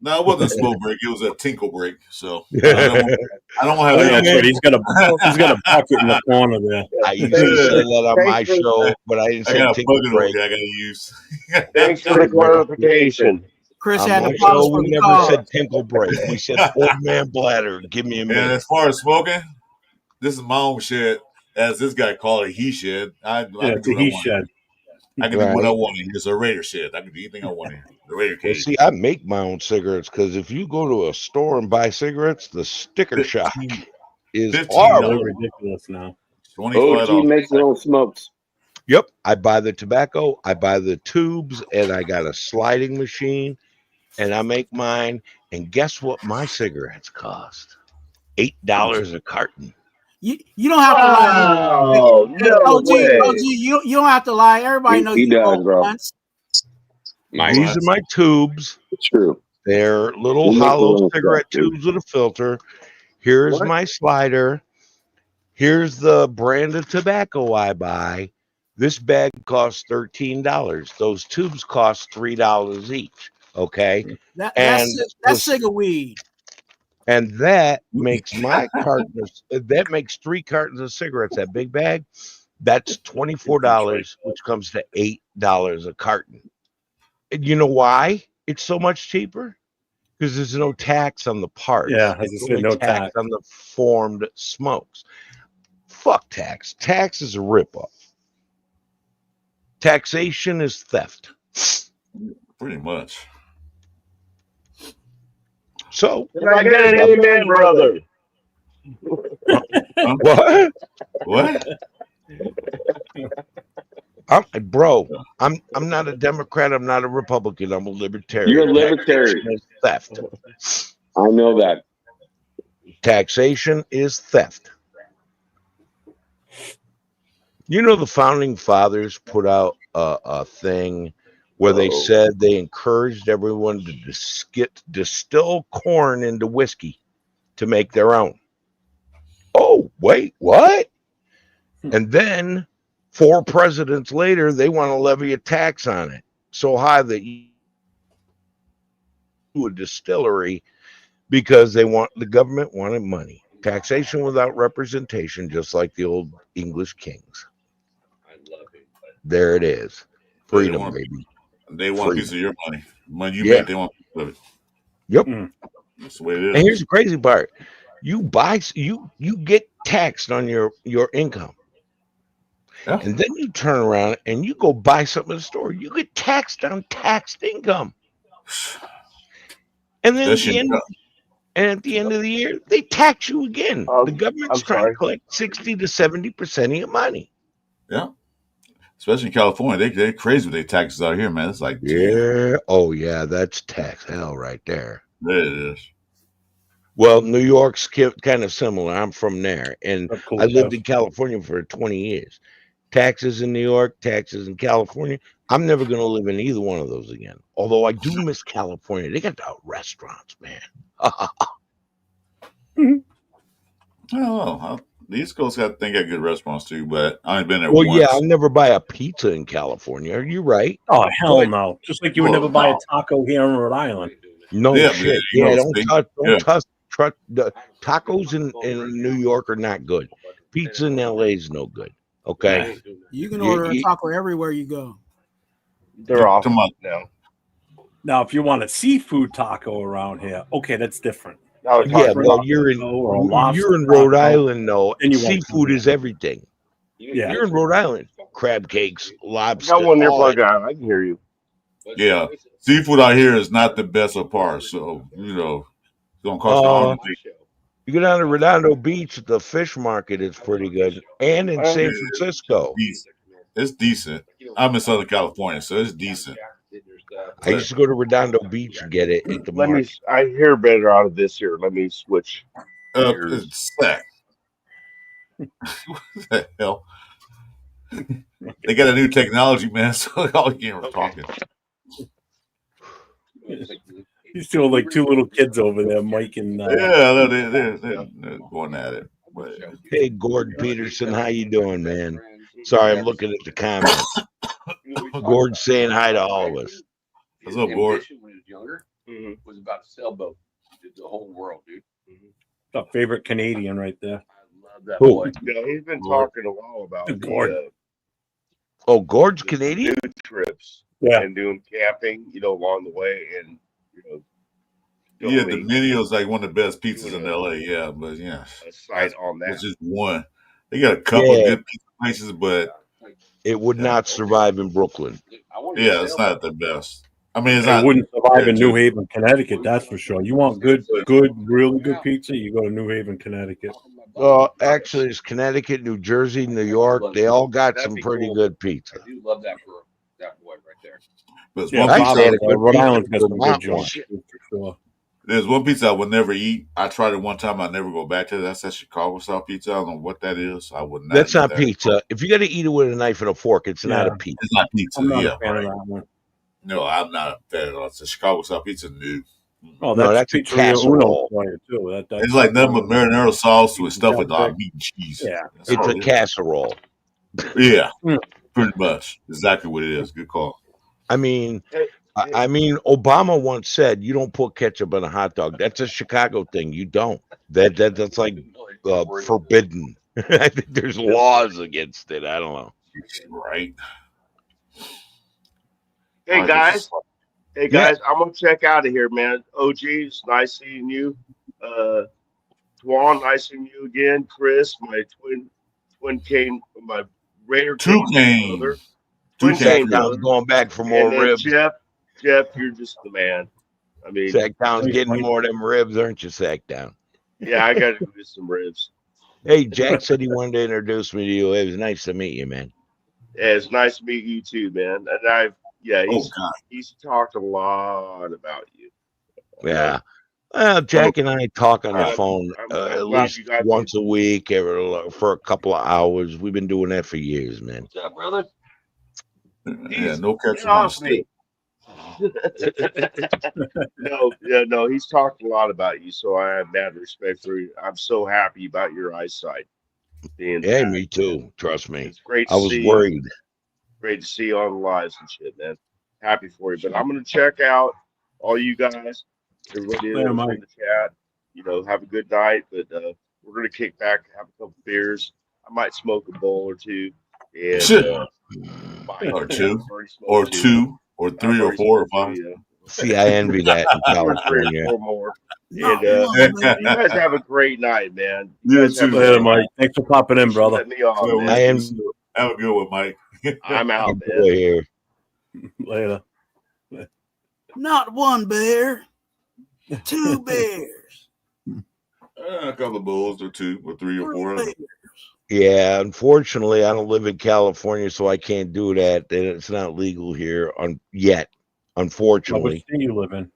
No, it wasn't a smoke break. It was a tinkle break. So I don't want to have He's got a bucket in the corner there. I used to say that on my show, but I didn't say tinkle break. I got to use. Thanks for the clarification. Chris on had my the show, for we the never car. said tinkle break. We said old man bladder. Give me a minute. And as far as smoking, this is my own shit. As this guy called it, he shed. I can do what I want. I can do what I want. It's a Raider shed. I can do anything I want. The Raider cage. See, I make my own cigarettes because if you go to a store and buy cigarettes, the sticker shock is horrible. Ridiculous now. OG makes his own smokes. Yep, I buy the tobacco, I buy the tubes, and I got a sliding machine, and I make mine. And guess what my cigarettes cost? $8 a carton. You don't have to lie. Oh, no way. OG, you don't have to lie. Everybody knows he you does, bro. Once. These are my tubes. It's true. They're little hollow cigarette tubes with a filter. Here's my slider. Here's the brand of tobacco I buy. This bag costs $13. Those tubes cost $3 each. Okay. That's cigar weed. And that makes my carton. That makes 3 cartons of cigarettes. That big bag, that's $24, which comes to $8 a carton. And you know why it's so much cheaper? Because there's no tax on the parts. Yeah, there's no tax on the formed smokes. Fuck tax. Tax is a ripoff. Taxation is theft. Pretty much. So, can I get an amen, brother? What? I'm not a Democrat. I'm not a Republican. I'm a libertarian. You're a libertarian. Taxation is theft. I know that. Taxation is theft. You know, the founding fathers put out a thing where they said they encouraged everyone to distill corn into whiskey to make their own. Oh, wait, what? And then 4 presidents later, they want to levy a tax on it so high that you do a distillery because the government wanted money. Taxation without representation, just like the old English kings. I love it. There it is. Freedom, baby. They want a piece of your money. Money you make, they want a piece of it. Yep. That's the way it is. And here's the crazy part. You get taxed on your income. Yeah. And then you turn around and you go buy something at the store. You get taxed on taxed income. And then at the end of the year, they tax you again. The government's trying to collect 60 to 70% of your money. Yeah. Especially in California. They're crazy with their taxes out here, man. It's like, yeah. Oh, yeah. That's tax hell right there. There it is. Well, New York's kind of similar. I'm from there. And I lived in California for 20 years. Taxes in New York, taxes in California. I'm never going to live in either one of those again. Although I do miss California. They got the restaurants, man. Oh, the East Coast got good restaurants too, but I ain't been there once. Yeah, I'll never buy a pizza in California. Are you right? Oh, hell no. Just like you would never buy a taco here in Rhode Island. No shit. Yeah, don't touch tacos in New York are not good. Pizza in LA is no good. Okay. You can order a taco everywhere you go. They're off now. Now, if you want a seafood taco around here, okay, that's different. Yeah, well, you're in Rhode Island, though, and seafood is everything. Yeah, you're in Rhode Island. Crab cakes, lobster. Got one earplug on. I can hear you. Yeah, seafood out here is not the best of parts, so it's gonna cost you. You go down to Redondo Beach, the fish market is pretty good, and in San Francisco, it's decent. I'm in Southern California, so it's decent. I used to go to Redondo Beach and get it at the market. I hear better out of this here. Let me switch. It's sick. What the hell? They got a new technology, man, so all you are talking. He's doing like two little kids over there, Mike and they're going at it. But, hey, Gord Peterson, how you doing, man? Sorry, I'm looking at the comments. Gord's saying hi to all of us. What's up, Gord? When he was younger, was about a sailboat. Did the whole world, dude. Our favorite Canadian right there. I love that Who? boy. Yeah, he's been talking a while about Gord. Oh, Gord's Canadian? New trips and doing camping, along the way, and yeah, the Minio's like one of the best pizzas in LA. Yeah, but a site on that. It's just one. They got a couple of good pizza places, but it would not survive in Brooklyn. Yeah, it's not the best. I mean, it wouldn't survive in New Haven, Connecticut. That's for sure. You want really good pizza, you go to New Haven, Connecticut. Actually, it's Connecticut, New Jersey, New York. They all got some pretty good pizza. I do love that for that boy right there. But Rhode Island's got some good joints for sure. There's one pizza I would never eat. I tried it one time. I never go back to it. That's that Chicago style pizza. I don't know what that is. I would not. That's not pizza. If you got to eat it with a knife and a fork, it's not a pizza. It's not pizza. I'm not a fan of that one. No, I'm not a fan at all. It's a Chicago style pizza. New. Oh, that's a casserole. Too. It's like nothing but marinara sauce with stuff with meat and cheese. Yeah, it's a casserole. Yeah, pretty much. Exactly what it is. Good call. I mean, Obama once said, "You don't put ketchup on a hot dog." That's a Chicago thing. You don't. That's like forbidden. I think there's laws against it. I don't know. Right. Hey guys, I'm gonna check out of here, man. OG, it's nice seeing you. Twuan, nice seeing you again. Chris, my twin cane, my Raider Twuan brother. Twin cane going back for more ribs. Jeff, you're just the man. I mean, Sackdown's getting more of them ribs, aren't you, Sackdown? Yeah, I got to get some ribs. Hey, Jack said he wanted to introduce me to you. It was nice to meet you, man. Yeah, it's nice to meet you too, man. And he's talked a lot about you. Yeah. Well, Jack and I talk on the phone at least once a week for a couple of hours. We've been doing that for years, man. What's up, brother? Yeah, no ketchup on stick. No, he's talked a lot about you, so I have mad respect for you. I'm so happy about your eyesight. Yeah, me too. Trust me. It's great. I was worried. Great to see you on the lives and shit, man. Happy for you. But I'm gonna check out all you guys. Everybody in the chat. Have a good night. But we're gonna kick back, have a couple beers. I might smoke a bowl or two. And or two. Or two. Or three or four or five. See, I envy that in California. 3 or 4 more. And you guys have a great night, man. You too, Mike. Thanks for popping in, brother. Let me off, man. Have a good one, Mike. I'm out, man. Here. Later. Not one bear, 2 bears. A couple of bulls or 2 or 3 or 4. Yeah, unfortunately, I don't live in California, so I can't do that. It's not legal here yet. Unfortunately, what state you live in?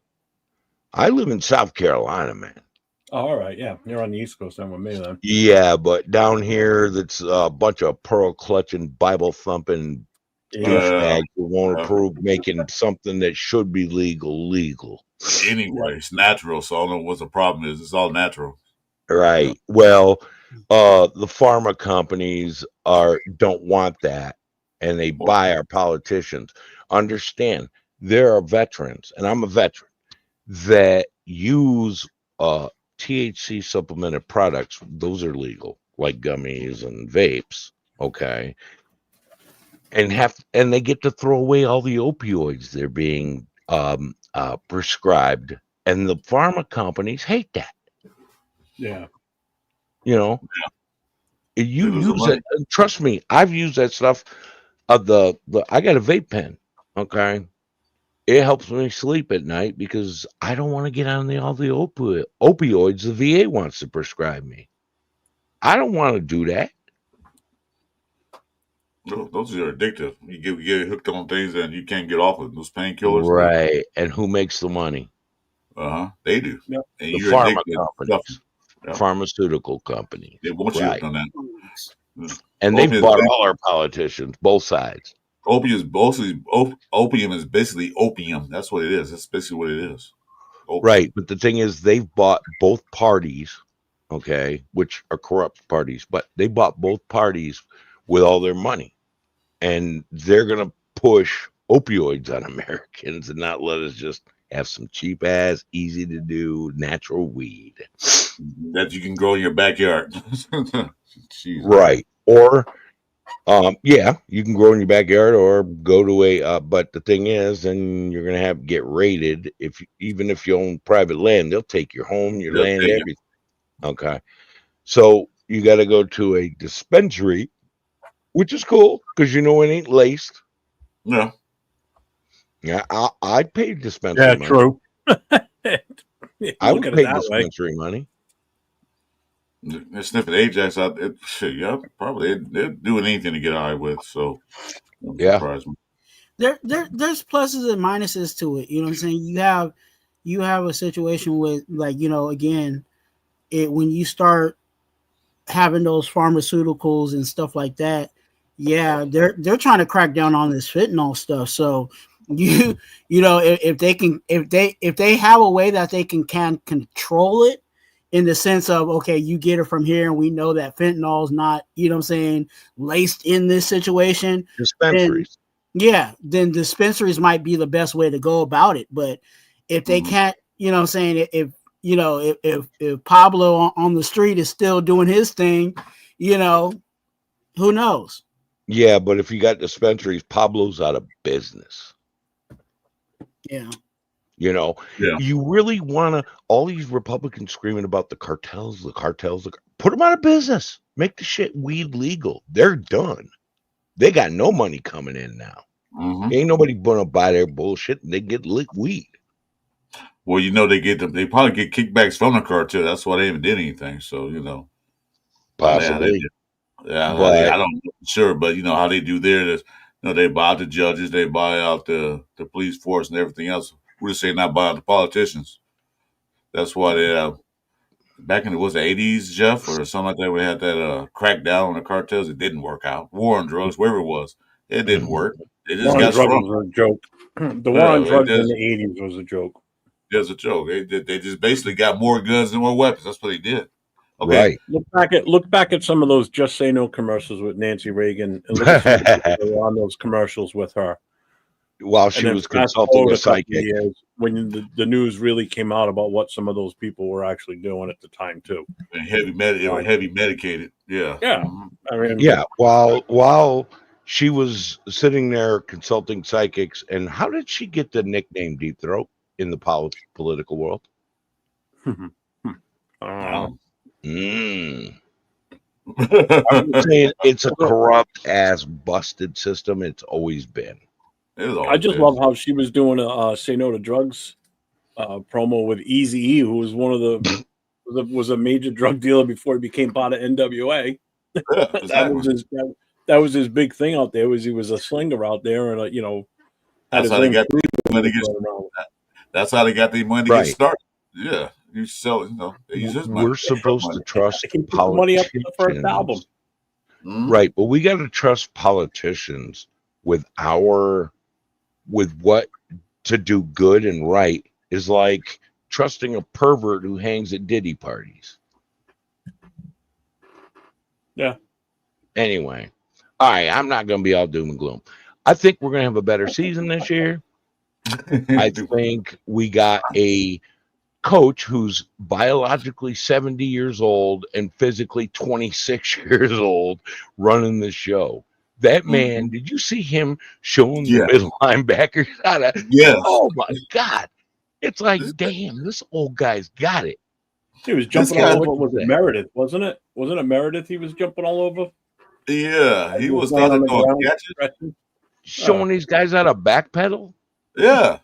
I live in South Carolina, man. Oh, all right, yeah, you're on the East Coast. I'm with me then. Yeah, but down here, that's a bunch of pearl clutching, Bible thumping douchebags who won't approve making something that should be legal. Anyway, it's natural, so I don't know what the problem is. It's all natural. Right. Well, the pharma companies don't want that, and they buy our politicians. Understand, there are veterans, and I'm a veteran, that use THC supplemented products. Those are legal, like gummies and vapes. Okay. And they get to throw away all the opioids they're being prescribed, and the pharma companies hate that. Yeah. You use it. Trust me, I've used that stuff. I got a vape pen. Okay, it helps me sleep at night because I don't want to get on all the opioids the VA wants to prescribe me. I don't want to do that. No, those are addictive. You get hooked on things and you can't get off of those painkillers. Right. And who makes the money? They do. Yep. And the pharma companies. Pharmaceutical companies. They want you on that. And they've bought all our politicians, both sides. Opium is basically opium. That's what it is. That's basically what it is. Right, but the thing is, they've bought both parties, okay, which are corrupt parties, but they bought both parties with all their money, and they're gonna push opioids on Americans and not let us just have some cheap ass, easy to do natural weed that you can grow in your backyard. Right, or yeah, you can grow in your backyard or go to a. But the thing is, then you're gonna have to get raided. Even if you own private land, they'll take your home, your land, everything. Okay, so you got to go to a dispensary, which is cool because it ain't laced. Yeah, yeah, I'd pay dispensary. Yeah, money. true. I would pay dispensary money. They're sniffing Ajax out. Yeah, probably they're doing anything to get high with. So, yeah, surprise me. There's pluses and minuses to it. You know what I'm saying? You have a situation with, like, again, when you start having those pharmaceuticals and stuff like that, yeah, they're trying to crack down on this fentanyl stuff. So if they have a way that they can control it, in the sense of, okay, you get it from here and we know that fentanyl is not, laced in this situation. Dispensaries. Then dispensaries might be the best way to go about it. But if they can't, if Pablo on the street is still doing his thing, who knows? Yeah, but if you got dispensaries, Pablo's out of business. Yeah. You really want to, all these Republicans screaming about the cartels, put them out of business. Make the shit weed legal. They're done. They got no money coming in now. Ain't nobody gonna buy their bullshit, and they get lit weed. Well, they probably get kickbacks from the cartel. That's why they haven't did anything. So, possibly. I don't know for sure, but how they do there. They buy out the judges, they buy out the police force and everything else. We're just saying not buy out the politicians. That's why they back in the 80s, Jeff, or something like that, we had that crackdown on the cartels. It didn't work out. War on drugs, wherever it was, it didn't work. It just got strong. Was a joke. The war on drugs in the 80s was a joke. It was a joke. They just basically got more guns and more weapons. That's what they did. Okay. Right. Look back at some of those "Just Say No" commercials with Nancy Reagan, and look at some of the people that were on those commercials with her while she was consulting a psychic. When the news really came out about what some of those people were actually doing at the time too. And heavy medicated. Yeah. Yeah. I mean, yeah. While she was sitting there consulting psychics, and how did she get the nickname Deep Throat in the political world? I'm saying it's a corrupt ass busted system. It's always been. I just love how she was doing a "Say No to Drugs" promo with Eazy-E, who was one of was a major drug dealer before he became part of NWA. Yeah, exactly. that was his big thing out there. He was a slinger out there, and that's how they got the money to get. That's how they got the money to get started. Yeah, you sell it. They use his money. We're supposed to trust politicians. Money up to the first album, right? But we got to trust politicians with what to do good and right is like trusting a pervert who hangs at Diddy parties. Yeah. Anyway, all right, I'm not going to be all doom and gloom. I think we're going to have a better season this year. I think we got a coach who's biologically 70 years old and physically 26 years old running the show. That man, did you see him showing the middle linebackers how to? Yes. Oh my God! It's like, damn, this old guy's got it. He was jumping all over. Was it Meredith? Wasn't it? Wasn't it Meredith? He was jumping all over. Yeah, he was on the catches, showing these guys how to backpedal. Yeah,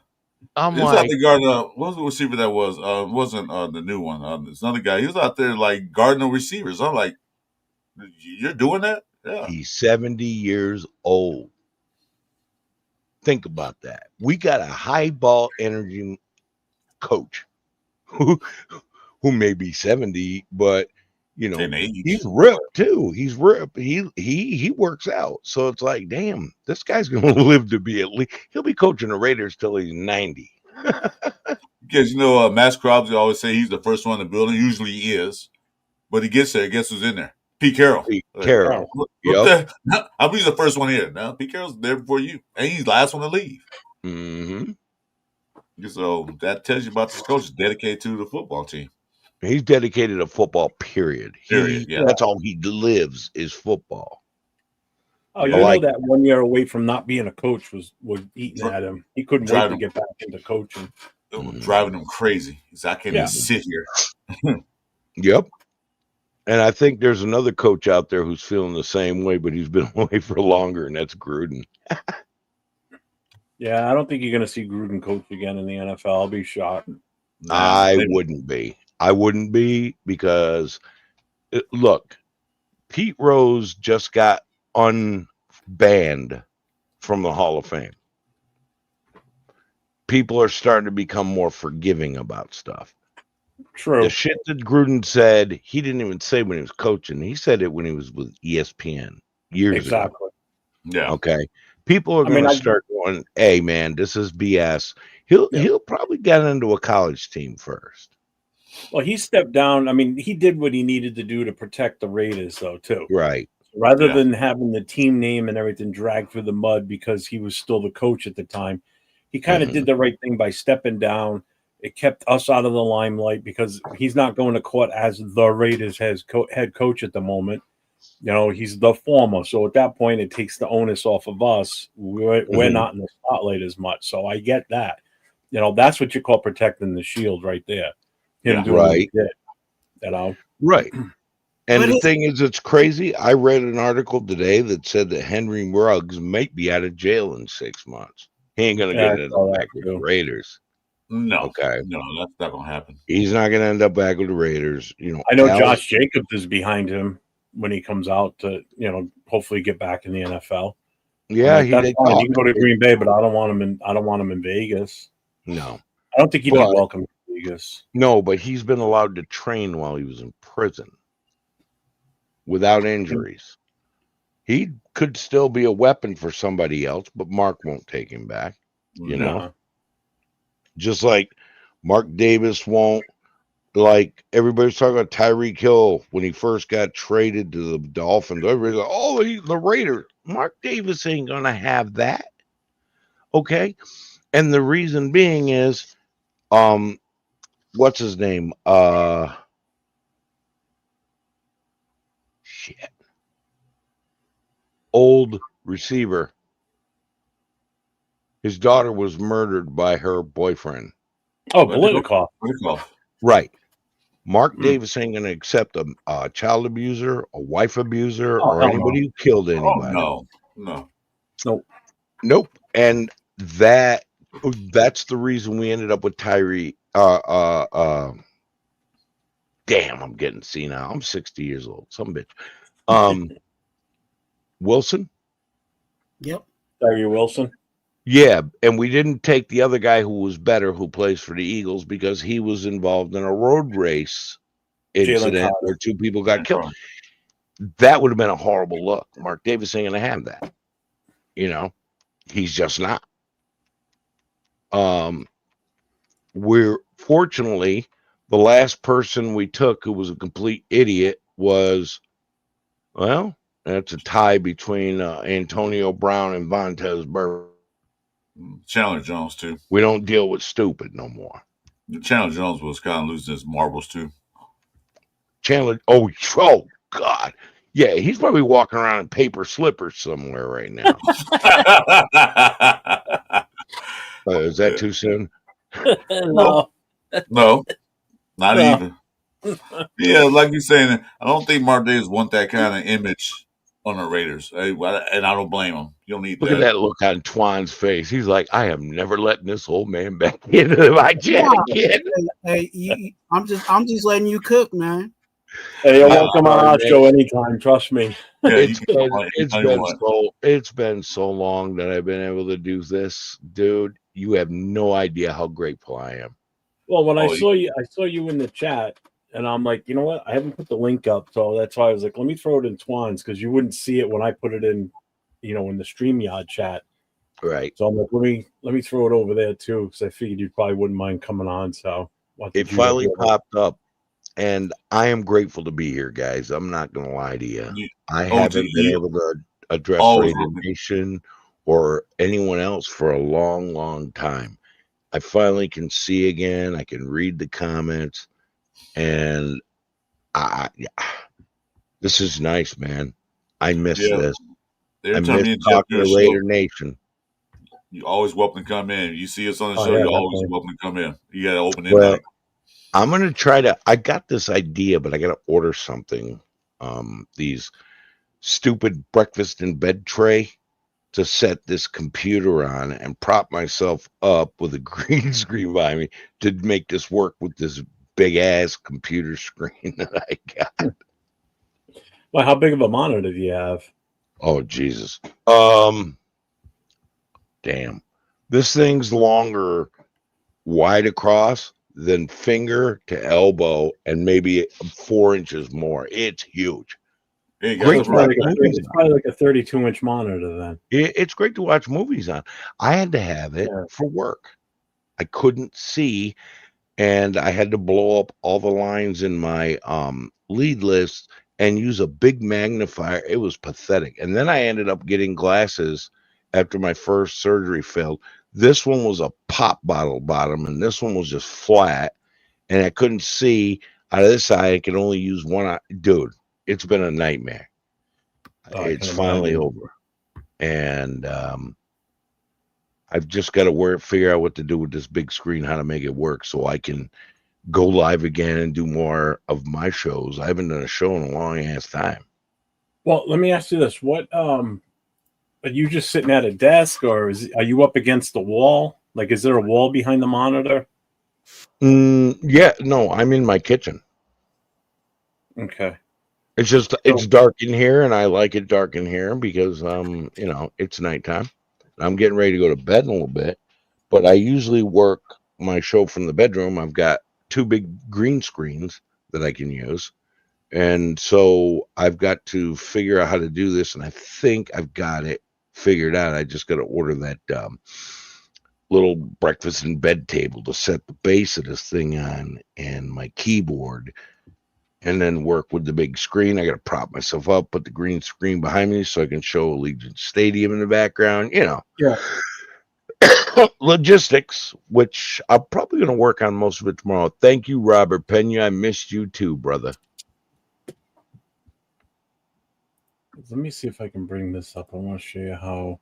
I'm he was out there guarding. What was the receiver that was? Wasn't the new one? This another guy. He was out there like guarding the receivers. I'm like, you're doing that? Yeah. He's 70 years old. Think about that. We got a high ball energy coach who may be 70, but he's ripped too. He's ripped. He works out. So it's like, damn, this guy's gonna live to be at least he'll be coaching the Raiders till he's 90. Because Max Crosby always say he's the first one in the building. Usually he is, but he gets there. Guess who's in there? Pete Carroll. Pete Carroll. Yep. I'll be the first one here. Now Pete Carroll's there before you, and he's the last one to leave. Mm-hmm. So that tells you about this coach is dedicated to the football team. He's dedicated to football. Period. Yeah. That's all he lives is football. Oh, you know that 1 year away from not being a coach was eating at him. He couldn't wait to get back into coaching. It was driving him crazy. He's I can't even sit here. Yep. And I think there's another coach out there who's feeling the same way, but he's been away for longer, and that's Gruden. Yeah, I don't think you're going to see Gruden coach again in the NFL. I'll be shocked. I wouldn't be. I wouldn't be because, look, Pete Rose just got unbanned from the Hall of Fame. People are starting to become more forgiving about stuff. True. The shit that Gruden said, he didn't even say when he was coaching. He said it when he was with ESPN years ago. Yeah. Okay. People are going to start going, hey, man, this is BS. He'll probably get into a college team first. Well, he stepped down. I mean, he did what he needed to do to protect the Raiders, though, too. Right. Rather than having the team name and everything dragged through the mud because he was still the coach at the time, he kind of did the right thing by stepping down. It kept us out of the limelight because he's not going to court as the Raiders head coach at the moment. He's the former. So at that point, it takes the onus off of us. We're not in the spotlight as much. So I get that. That's what you call protecting the shield right there. Him doing what he did. Right. And the thing is, it's crazy. I read an article today that said that Henry Ruggs might be out of jail in 6 months. He ain't going to get back with the Raiders. No. Okay. No, that's not going to happen. He's not going to end up back with the Raiders. I know Josh Jacobs is behind him when he comes out to, hopefully get back in the NFL. Yeah, he can go to Green Bay, but I don't want him in Vegas. No. I don't think he'd be welcome in Vegas. No, but he's been allowed to train while he was in prison without injuries. He could still be a weapon for somebody else, but Mark won't take him back. Just like Mark Davis won't. Like everybody's talking about Tyreek Hill when he first got traded to the Dolphins. Everybody's like, "Oh, he's the Raiders." Mark Davis ain't gonna have that. Okay, and the reason being is, what's his name? Shit. Old receiver. His daughter was murdered by her boyfriend. Oh, Political. Right. Mark Davis ain't going to accept a child abuser, a wife abuser, or anybody who killed anybody. Nope. And that's the reason we ended up with Tyree. Damn, I'm getting senile. I'm 60 years old. Some bitch. Wilson. Yep. Tyree Wilson. Yeah, and we didn't take the other guy who was better, who plays for the Eagles, because he was involved in a road race incident where 2 people got killed. That would have been a horrible look. Mark Davis ain't going to have that. He's just not. We're fortunately, the last person we took who was a complete idiot was, well, that's a tie between Antonio Brown and Vontaze Burfict. Chandler Jones too. We don't deal with stupid no more. Chandler Jones was kind of losing his marbles too. Chandler, oh God, yeah, he's probably walking around in paper slippers somewhere right now. Is that too soon? No, not even. Yeah, like you're saying, I don't think Mark Davis want that kind of image on the Raiders, and I don't blame him. You don't need Look at that look on Twan's face. He's like, I am never letting this old man back into my jet again. Hey, I'm just letting you cook, man. Hey, you're welcome on our show anytime. Trust me. Yeah, it's been so long that I've been able to do this, dude. You have no idea how grateful I am. When I saw you in the chat. And I'm like, you know what? I haven't put the link up, so that's why I was like, let me throw it in Twan's because you wouldn't see it when I put it in, in the StreamYard chat. Right. So I'm like, let me throw it over there too, because I figured you probably wouldn't mind coming on. So it finally popped up, and I am grateful to be here, guys. I'm not gonna lie to you. I haven't been able to address Raider Nation or anyone else for a long, long time. I finally can see again. I can read the comments, and this is nice, man. I miss this. I miss talking to Raider Nation. You're always welcome to come in. You see us on the show, you're always welcome to come in. You got to open it. Well, I'm going to try to, I got this idea, but I got to order something. These stupid breakfast in bed tray to set this computer on and prop myself up with a green screen behind me to make this work with this big ass computer screen that I got. Well, how big of a monitor do you have? Oh, Jesus. Damn. This thing's longer wide across than finger to elbow and maybe 4 inches more. It's huge. Hey, it's probably like a 32-inch monitor then. It's great to watch movies on. I had to have it for work. I couldn't see, and I had to blow up all the lines in my lead list and use a big magnifier. It was pathetic. And then I ended up getting glasses after my first surgery failed. This one was a pop bottle bottom, and this one was just flat, and I couldn't see out of this eye. I could only use one eye. Dude, it's been a nightmare. It's finally over. And I've just got to figure out what to do with this big screen, how to make it work so I can go live again and do more of my shows. I haven't done a show in a long ass time. Well, let me ask you this. What are you just sitting at a desk, or are you up against the wall? Like, is there a wall behind the monitor? Yeah, no, I'm in my kitchen. Okay. It's just it's dark in here, and I like it dark in here because you know, it's nighttime. I'm getting ready to go to bed in a little bit, but I usually work my show from the bedroom. I've got 2 big green screens that I can use. And so I've got to figure out how to do this, and I think I've got it figured out. I just got to order that little breakfast in bed table to set the base of this thing on, and my keyboard, and then work with the big screen. I got to prop myself up, put the green screen behind me so I can show Allegiant Stadium in the background, you know. Yeah. Logistics, which I'm probably going to work on most of it tomorrow. Thank you, Robert Pena. I missed you too, brother. Let me see if I can bring this up. I want to show you how.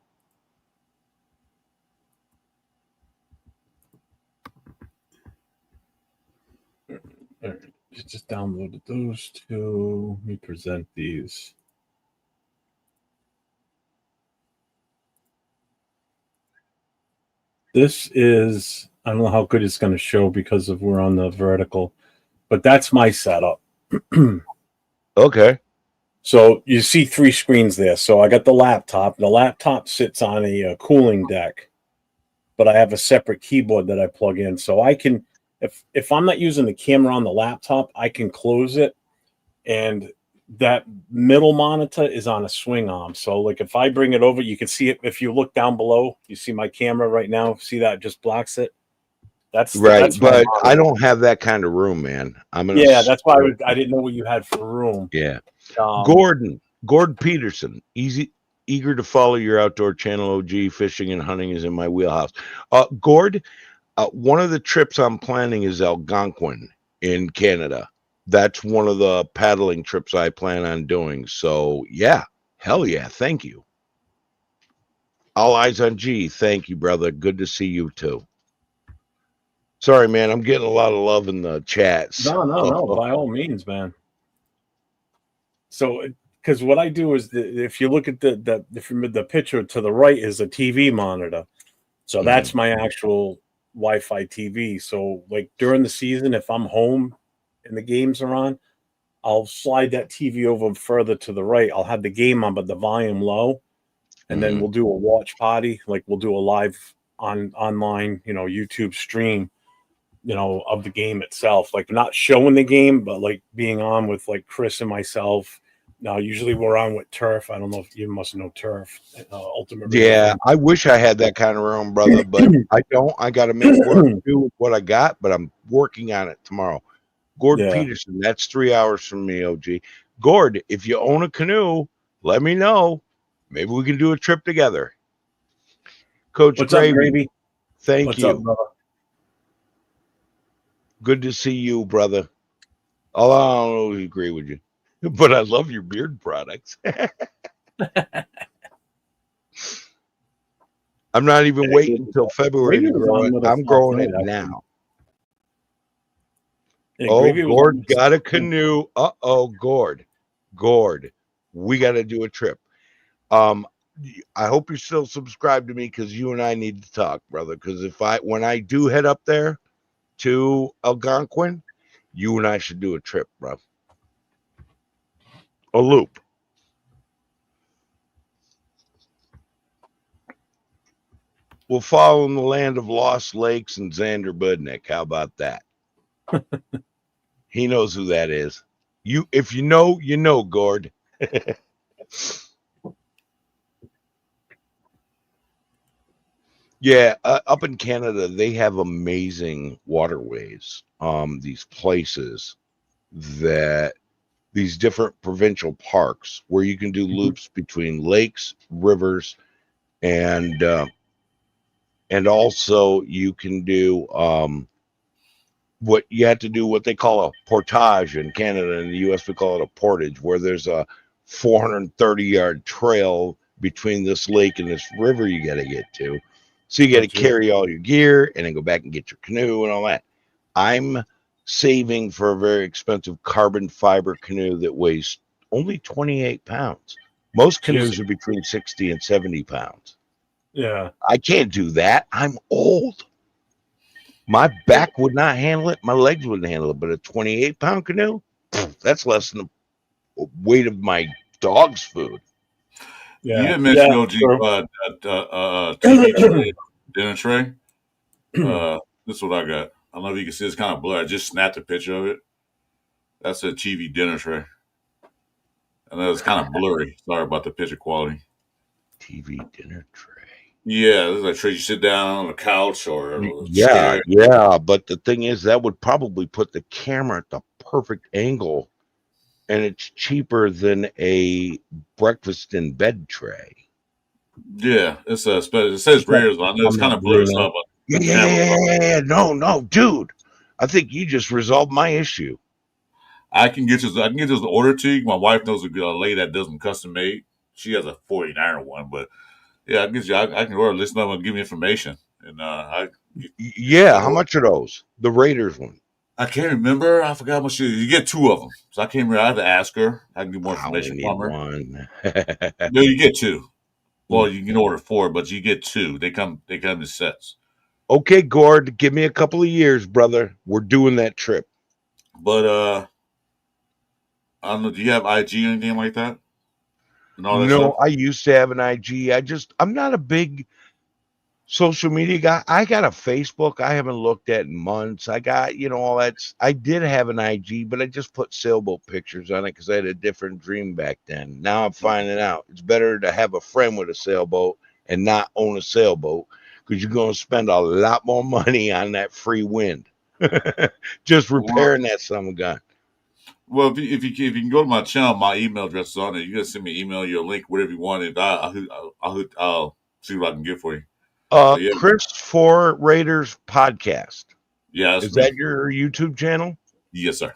Just downloaded those 2. Let me present these. This is, I don't know how good it's going to show because of we're on the vertical, but that's my setup. Okay. So you see 3 screens there. So I got the laptop. The laptop sits on a cooling deck, but I have a separate keyboard that I plug in. So I can, if I'm not using the camera on the laptop, I can close it, and that middle monitor is on a swing arm. So like if I bring it over, you can see it. If you look down below, you see my camera right now. See that it just blocks it. That's right. That's but I don't have that kind of room, man. That's why I didn't know what you had for room. Yeah. Gordon Peterson, eager to follow your outdoor channel. OG fishing and hunting is in my wheelhouse. Gord, one of the trips I'm planning is Algonquin in Canada. That's one of the paddling trips I plan on doing. So yeah, hell yeah. Thank you. All eyes on G. Thank you, brother. Good to see you too. Sorry, man. I'm getting a lot of love in the chats. No. By all means, man. So, because what I do is, if you look at the picture to the right is a TV monitor. So that's my actual Wi-Fi TV. So, like during the season, if I'm home and the games are on, I'll slide that TV over further to the right. I'll have the game on, but the volume low, and then we'll do a watch party. Like we'll do a live online, you know, YouTube stream, you know, of the game itself. Like not showing the game, but like being on with like Chris and myself, No, usually we're on with turf. I don't know if you must know turf. Ultimate. Yeah, I wish I had that kind of room, brother, but I don't. I got to make work do with what I got, but I'm working on it tomorrow. Gord Peterson, that's 3 hours from me, OG. Gord, if you own a canoe, let me know. Maybe we can do a trip together. Coach What's Gravy, up, Gravy? thank What's you. Up, brother? Good to see you, brother. Although I don't always agree with you, but I love your beard products. I'm not even waiting until February to grow it. I'm growing it now. Oh, Gord got a canoe. Uh-oh, Gord. We got to do a trip. I hope you're still subscribed to me because you and I need to talk, brother. Because when I do head up there to Algonquin, you and I should do a trip, bro. A loop. We'll follow in the land of Lost Lakes and Xander Budnick. How about that? He knows who that is. If you know, Gord. Yeah, up in Canada, they have amazing waterways. These places these different provincial parks where you can do loops between lakes, rivers, and also you can do what you have to do what they call a portage in Canada. In the US we call it a portage, where there's a 430-yard trail between this lake and this river you got to get to. So you got to carry all your gear and then go back and get your canoe and all that. I'm saving for a very expensive carbon fiber canoe that weighs only 28 pounds. Most canoes are between 60 and 70 pounds. Yeah. I can't do that. I'm old. My back would not handle it. My legs wouldn't handle it. But a 28-pound canoe, that's less than the weight of my dog's food. Yeah. You didn't mention OG TV tray, dinner tray. This is what I got. I don't know if you can see. It's kind of blurry. I just snapped a picture of it. That's a TV dinner tray. And it's kind of blurry. Sorry about the picture quality. TV dinner tray. Yeah, this is a tray you sit down on a couch or a chair. chair. Yeah, but the thing is, that would probably put the camera at the perfect angle, and it's cheaper than a breakfast in bed tray. Yeah, it's a special. It says Raiders, but I know it's kind of blurry stuff. Yeah. No, dude. I think you just resolved my issue. I can get you the order to you. My wife knows a lady that does them custom made. She has a 49er one, but yeah, I can get you. I can order. Listen up and give me information. And how much are those? The Raiders one. I can't remember. I forgot how much you get 2 of them. So I can't remember. I have to ask her. I can get more information from her. One. No, you get 2. Well, you can order 4, but you get 2. They come in sets. Okay, Gord, give me a couple of years, brother. We're doing that trip. But I don't know. Do you have IG or anything like that? No, I used to have an IG. I'm not a big social media guy. I got a Facebook I haven't looked at in months. I got, all that. I did have an IG, but I just put sailboat pictures on it because I had a different dream back then. Now I'm finding out it's better to have a friend with a sailboat and not own a sailboat, because you're going to spend a lot more money on that free wind. Just repairing that son gun. Well, if you can go to my channel, my email address is on there. You can send me an email, your link, whatever you want, and I'll see what I can get for you. Chris for Raiders podcast. Yeah, is that your YouTube channel? Yes, sir.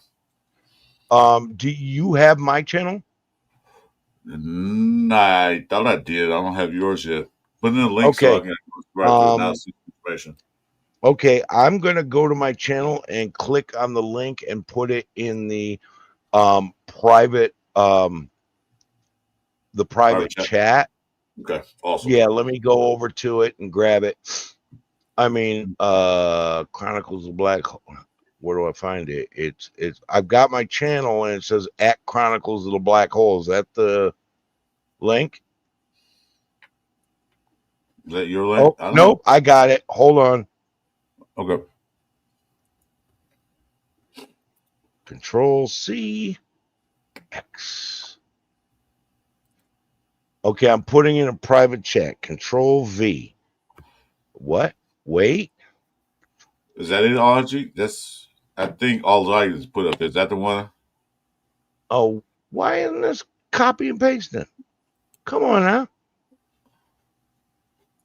Do you have my channel? I thought I did. I don't have yours yet. Put in a link so I can go right to information. Okay, I'm gonna go to my channel and click on the link and put it in the private chat. Okay, awesome. Yeah, let me go over to it and grab it. I mean, Chronicles of Black Hole. Where do I find it? It's I've got my channel and it says at Chronicles of the Black Hole. Is that the link? Is that your link? Oh, nope, I got it. Hold on. Okay. Control C X. Okay, I'm putting in a private chat. Control V. What? Wait. Is that it, RG? That's, I think all I is put up. Is that the one? Oh, why isn't this copy and pasting? Come on now.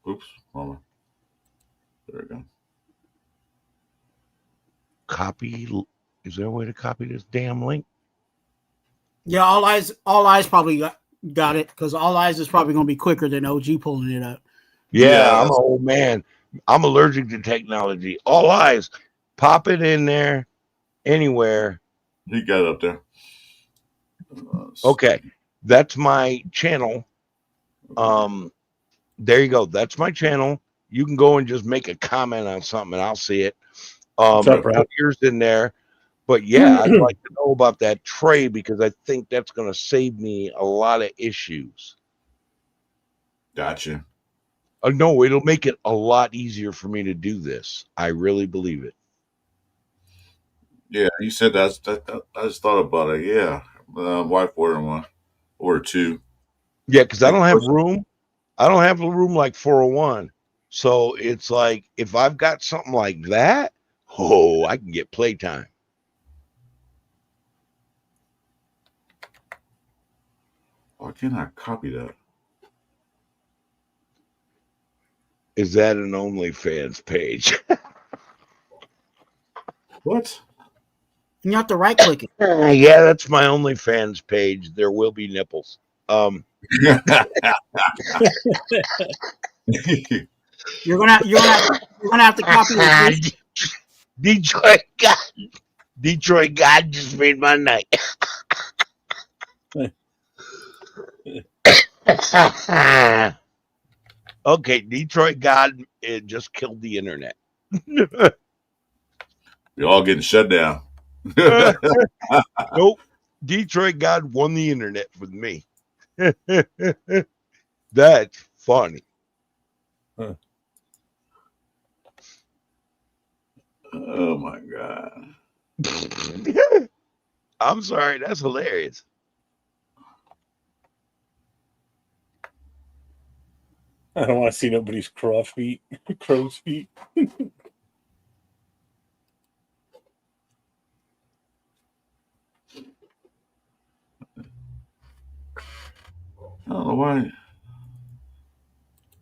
Oops, mama. There we go. Copy. Is there a way to copy this damn link? Yeah, all eyes probably got it, because all eyes is probably going to be quicker than OG pulling it up. Yeah, I'm an old man. I'm allergic to technology. All eyes. Pop it in there anywhere. He got it up there. Okay. That's my channel. There you go. That's my channel. You can go and just make a comment on something and I'll see it. Put yours in there. But yeah, I'd like to know about that tray because I think that's going to save me a lot of issues. Gotcha. No, it'll make it a lot easier for me to do this. I really believe it. Yeah, you said that. I just thought about it. Yeah, wife ordered one or two. Yeah, because I don't have room. I don't have a room like 401. So it's like if I've got something like that, oh, I can get playtime. Why can't I copy that? Is that an OnlyFans page? What? You have to right click it. Yeah, that's my OnlyFans page. There will be nipples. You're gonna have to copy it. Detroit God just made my night. Okay, Detroit God, it just killed the internet. We're all getting shut down. Nope. Detroit God won the internet with me. That's funny. Huh. Oh my God. I'm sorry, that's hilarious. I don't want to see nobody's crow's feet. I don't know why.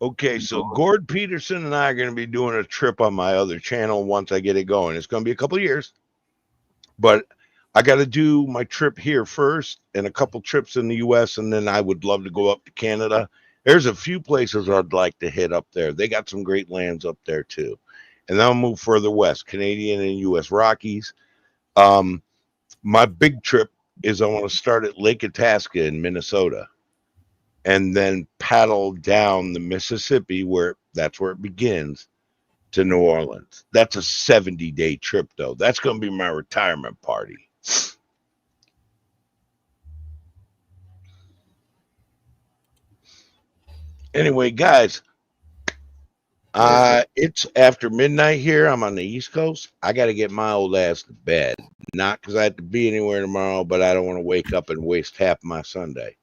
Okay, so Gord Peterson and I are going to be doing a trip on my other channel once I get it going. It's going to be a couple of years, but I got to do my trip here first and a couple trips in the U.S., and then I would love to go up to Canada. There's a few places I'd like to hit up there. They got some great lands up there too. And then I'll move further west, Canadian and U.S. Rockies. My big trip is I want to start at Lake Itasca in Minnesota and then paddle down the Mississippi that's where it begins to New Orleans. That's a 70-day trip though. That's going to be my retirement party. Anyway, guys, it's after midnight here. I'm on the East Coast. I got to get my old ass to bed. Not because I have to be anywhere tomorrow, but I don't want to wake up and waste half my Sunday.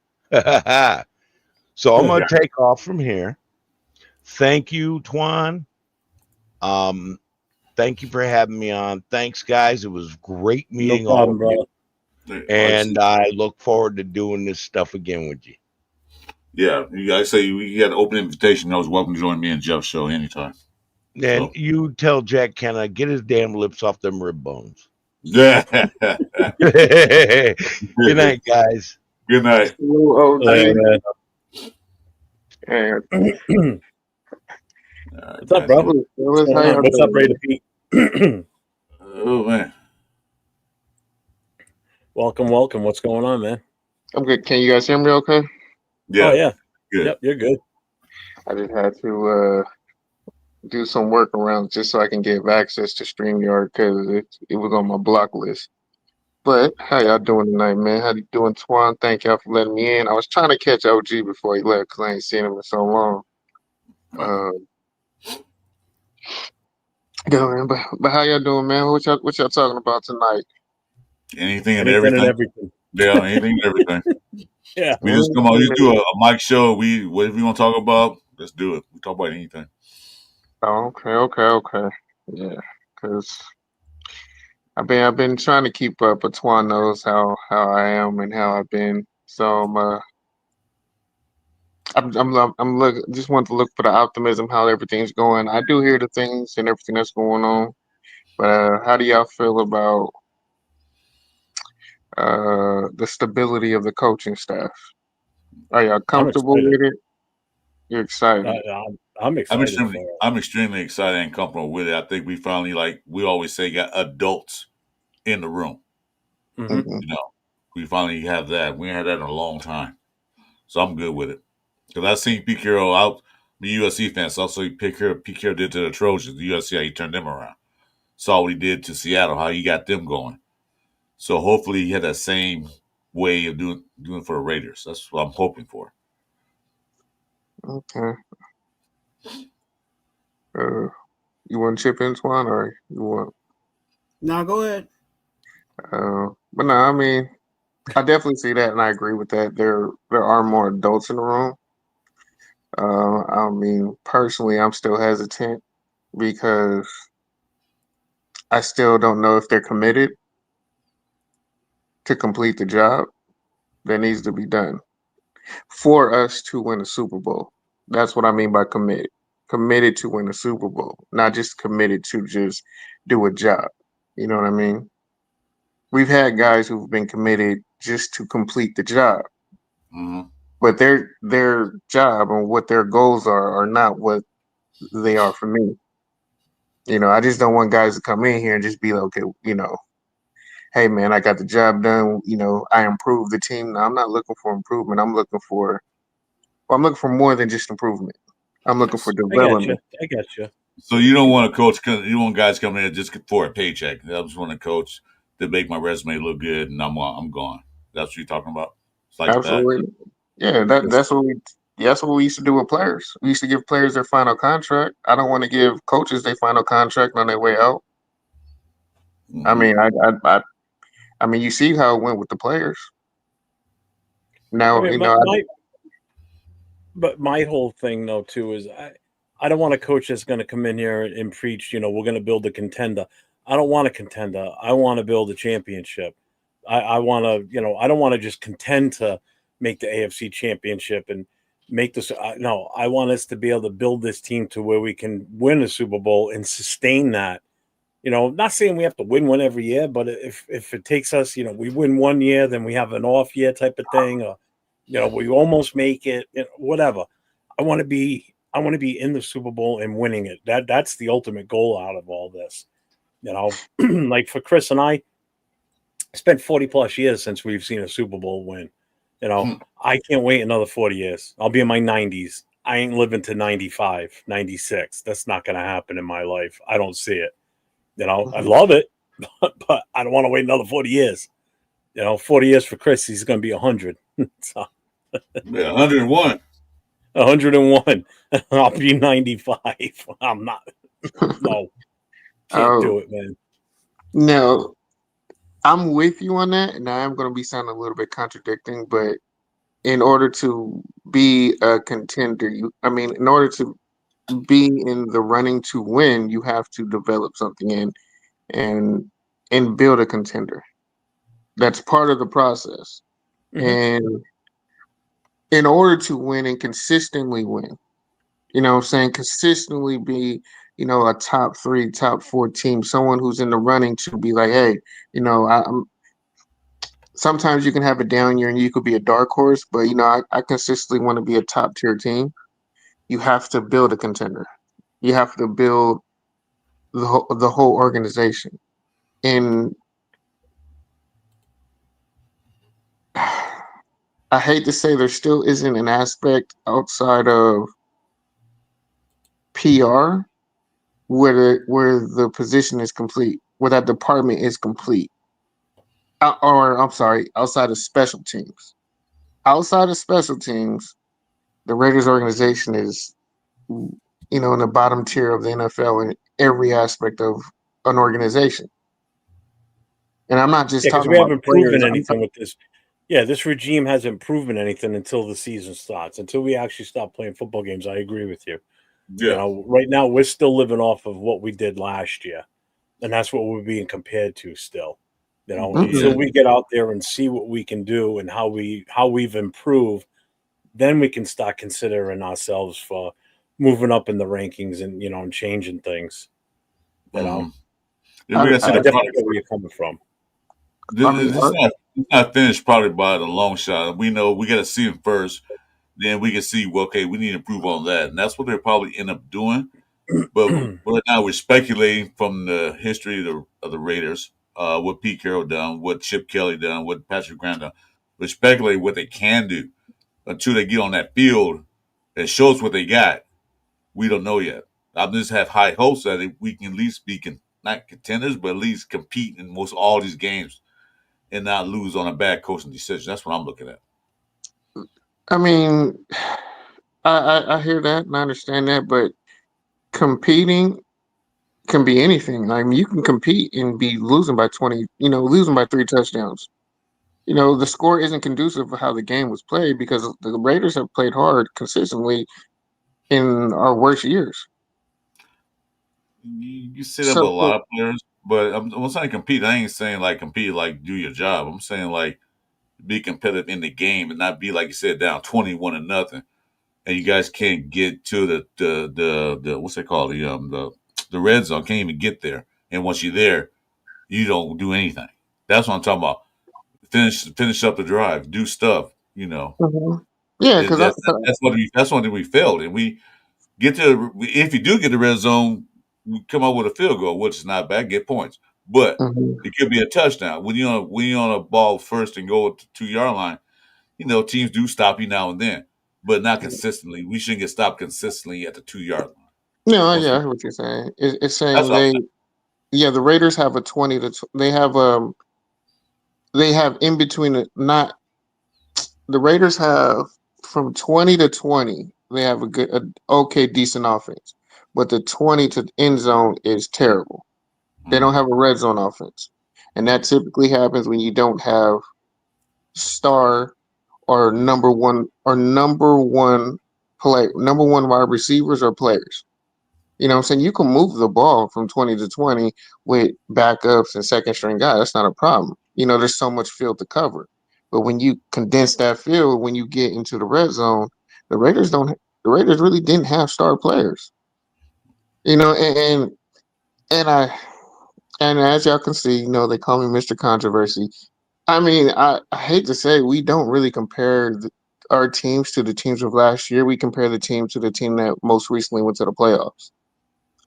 So I'm going to take off from here. Thank you, Twuan. Thank you for having me on. Thanks, guys. It was great meeting all of you. And I look forward to doing this stuff again with you. Yeah, you guys say you got an open invitation. I was welcome to join me and Jeff's show anytime. And you tell Jack, can I get his damn lips off them rib bones? Yeah. Good night, guys. Good night. What's up, bro? What's up, Raider Pete? Oh man. Welcome. What's going on, man? I'm good. Can you guys hear me okay? Yeah. Oh, yeah. Good. Yep, you're good. I just had to do some workarounds just so I can get access to StreamYard because it was on my block list. But how y'all doing tonight, man? How you doing, Twuan? Thank y'all for letting me in. I was trying to catch OG before he left because I ain't seen him in so long. But how y'all doing, man? What y'all talking about tonight? Anything and everything. Yeah, anything and everything. Yeah. We just come on, we do a mic show. Whatever you want to talk about, let's do it. We talk about anything. Oh, okay. Yeah, because I've been trying to keep up, but Twan knows how I am and how I've been. So I'm look just want to look for the optimism, how everything's going. I do hear the things and everything that's going on, but how do y'all feel about the stability of the coaching staff? Are y'all I'm comfortable excited. with it? You're excited. I'm excited for it. I'm extremely excited and comfortable with it. I think we finally, like we always say, got adults in the room. Mm-hmm. You know, we finally have that. We ain't had that in a long time, so I'm good with it. Because I've seen Pete Carroll out. The USC fans saw what Pete Carroll did to the Trojans. The USC, how he turned them around. Saw what he did to Seattle, how he got them going. So hopefully he had that same way of doing for the Raiders. That's what I'm hoping for. Okay. You want to chip in, Twan, or you want? No, go ahead. But no, I mean, I definitely see that, and I agree with that. There are more adults in the room. I mean, personally, I'm still hesitant because I still don't know if they're committed to complete the job that needs to be done for us to win a Super Bowl. That's what I mean by committed. Committed to win a Super Bowl, not just committed to just do a job. You know what I mean? We've had guys who've been committed just to complete the job, but their job and what their goals are not what they are for me. You know, I just don't want guys to come in here and just be like, okay, hey man, I got the job done. I improved the team. No, I'm not looking for improvement. I'm looking for more than just improvement. I'm looking for development. I got you. So you don't want a coach? You want guys coming in just for a paycheck? I just want a coach to make my resume look good, and I'm gone. That's what you're talking about. It's like Absolutely. Yeah, that's what we used to do with players. We used to give players their final contract. I don't want to give coaches their final contract on their way out. I mean, I mean, you see how it went with the players. Now, but my whole thing though too is I don't want a coach that's going to come in here and preach, we're going to build a contender. I don't want a contender. I want to build a championship. I want to, I don't want to just contend to make the AFC championship and make this. No, I want us to be able to build this team to where we can win a Super Bowl and sustain that. Not saying we have to win one every year, but if it takes us, we win one year, then we have an off year type of thing, or we almost make it, whatever. I want to be in the Super Bowl and winning it. That's the ultimate goal out of all this. Like for Chris and I, it's been 40 plus years since we've seen a Super Bowl win. I can't wait another 40 years. I'll be in my 90s. I ain't living to 95, 96. That's not going to happen in my life. I don't see it. I love it, but I don't want to wait another 40 years. 40 years for Chris, he's going to be 100. So, yeah, 101. 101. I'll be 95. I'm not. No, can't do it, man. No, I'm with you on that, and I am going to be sounding a little bit contradicting, but in order to be a contender, in order to be in the running to win, you have to develop something and build a contender. That's part of the process. Mm-hmm. And in order to win and consistently win, consistently be, a top 3, top 4 team, someone who's in the running to be like, hey, sometimes you can have a down year and you could be a dark horse, but I consistently want to be a top tier team. You have to build a contender. You have to build the whole organization. And I hate to say there still isn't an aspect outside of PR where the position is complete, where that department is complete. Outside of special teams. Outside of special teams, the Raiders organization is, in the bottom tier of the NFL in every aspect of an organization. And I'm not just talking we about haven't players. proven anything with this. Yeah, this regime hasn't proven anything until the season starts. Until we actually stop playing football games, I agree with you. Yeah. You know, right now we're still living off of what we did last year, and that's what we're being compared to still. You know, until we get out there and see what we can do and how we've improved, then we can start considering ourselves for moving up in the rankings and and changing things. You know, yeah, we got to see I the definitely product. get where you're coming from. It's not finished probably by the long shot. We know we got to see it first. Then we can see, well, okay, we need to improve on that. And that's what they'll probably end up doing. But right now we're speculating from the history of the Raiders, what Pete Carroll done, what Chip Kelly done, what Patrick Graham done. We're speculating what they can do until they get on that field and show us what they got. We don't know yet. I just have high hopes that we can at least be not contenders, but at least compete in most all these games and not lose on a bad coaching decision. That's what I'm looking at. I mean, I hear that and I understand that, but competing can be anything. I mean, you can compete and be losing by 20, losing by 3 touchdowns. The score isn't conducive of how the game was played because the Raiders have played hard consistently in our worst years. You say that about a lot of players, but I'm saying compete. I ain't saying like compete like do your job. I'm saying like be competitive in the game and not be like you said down 21-0, and you guys can't get to the what's it called the red zone. Can't even get there, and once you're there, you don't do anything. That's what I'm talking about. Finish up the drive, do stuff. Mm-hmm. Yeah, because that's one thing we failed, and we get to if you do get the red zone, we come up with a field goal, which is not bad, get points, but it could be a touchdown when you're on a ball first and go to 2-yard line. Teams do stop you now and then, but not consistently. We shouldn't get stopped consistently at the 2-yard line. No, yeah, I hear what you're saying. It's saying the Raiders have a 20 to they have in between the Raiders have from 20 to 20. They have a decent offense, but the 20 to end zone is terrible. They don't have a red zone offense, and that typically happens when you don't have star or number one wide receivers or players. You know what I'm saying? You can move the ball from 20 to 20 with backups and second string guys. That's not a problem. There's so much field to cover. But when you condense that field, when you get into the red zone, the Raiders really didn't have star players. And as y'all can see, they call me Mr. Controversy. I mean, I hate to say we don't really compare our teams to the teams of last year. We compare the team to the team that most recently went to the playoffs.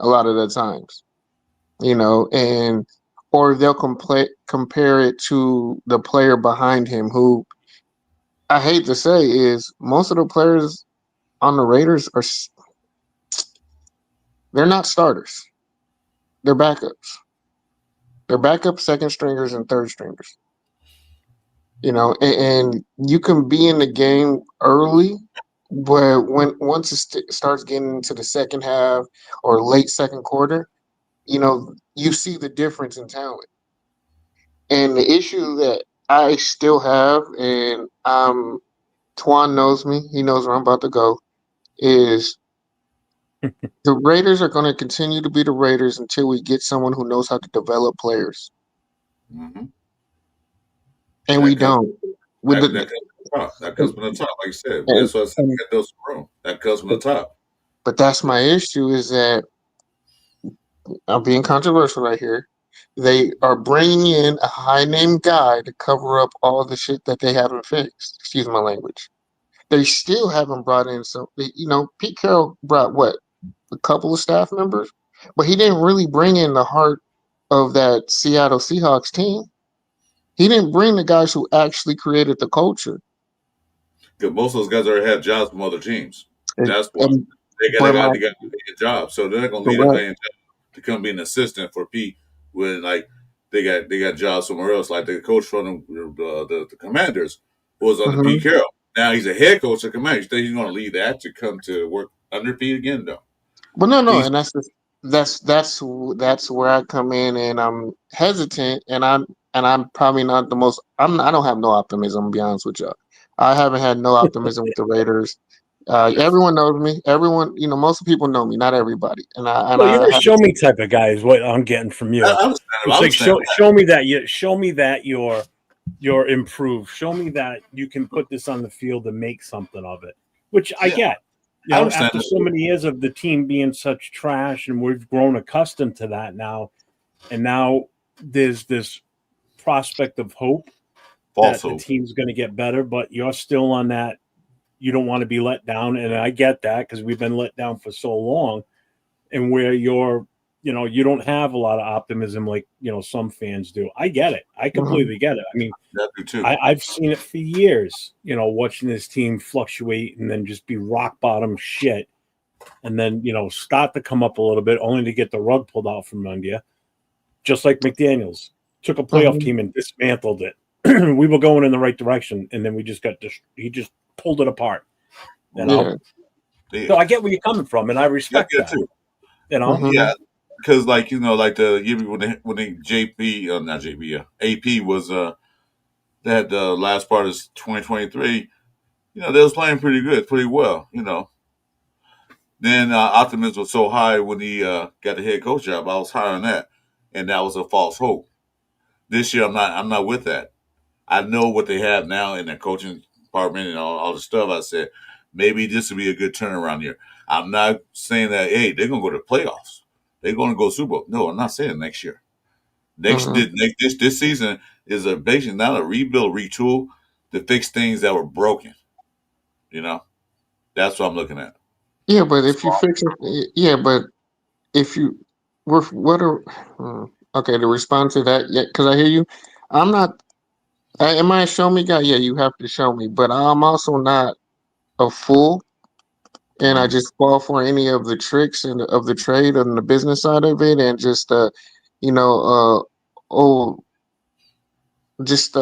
A lot of the times, or they'll compare it to the player behind him, who I hate to say is most of the players on the Raiders they're not starters. They're backups. They're backup second stringers and third stringers. And you can be in the game early, but once it starts getting into the second half or late second quarter, you see the difference in talent. And the issue that I still have, and Twuan knows me, he knows where I'm about to go, is the Raiders are going to continue to be the Raiders until we get someone who knows how to develop players. Mm-hmm. And we don't. That comes from the top, like you said. That's what I said. Get those room. That comes from the top. But that's my issue is that I'm being controversial right here. They are bringing in a high-name guy to cover up all the shit that they haven't fixed. Excuse my language. They still haven't brought in Pete Carroll brought what? A couple of staff members? But he didn't really bring in the heart of that Seattle Seahawks team. He didn't bring the guys who actually created the culture. Because most of those guys already have jobs from other teams. That's why. They got a job. So they're not going to leave a paying job to come be an assistant for Pete when, they got jobs somewhere else. Like the coach from the Commanders was under Pete Carroll. Now he's a head coach of Commanders. You think he's going to leave that to come to work under Pete again? No. But no, and that's where I come in, and I'm hesitant, and and I'm probably not the most. I don't have no optimism. To be honest with y'all, I haven't had no optimism with the Raiders. Everyone knows me. Everyone, most people know me. Not everybody. And you're a show me type of guy is what I'm getting from you. It's like show me that you're improved. Show me that you can put this on the field and make something of it, which I get. After so many years of the team being such trash, and we've grown accustomed to that now, and now there's this prospect of hope that the team's going to get better, but you're still on that. You don't want to be let down, and I get that because we've been let down for so long, and where you don't have a lot of optimism like some fans do. I get it. I completely get it. I mean, I've seen it for years. Watching this team fluctuate and then just be rock bottom shit, and then start to come up a little bit, only to get the rug pulled out from under you. Just like McDaniels took a playoff team and dismantled it. We were going in the right direction, and then we just he just pulled it apart. So I get where you're coming from, and I respect that too. Yeah, because like the year when AP was they had the last part of 2023. They was playing pretty good, pretty well. Then optimism was so high when he got the head coach job. I was high on that, and that was a false hope. This year, I'm not with that. I know what they have now in their coaching department and all the stuff. I said maybe this would be a good turnaround year. I'm not saying that they're going to go to playoffs. They're going to go Super Bowl. No, I'm not saying next year. This season is basically not a rebuild, retool to fix things that were broken. That's what I'm looking at. Yeah, but if you fix it, but if you, okay, to respond to that, because I hear you, I'm not. Am I a show me guy? Yeah, you have to show me, but I'm also not a fool, and I just fall for any of the tricks and of the trade and the business side of it, and just just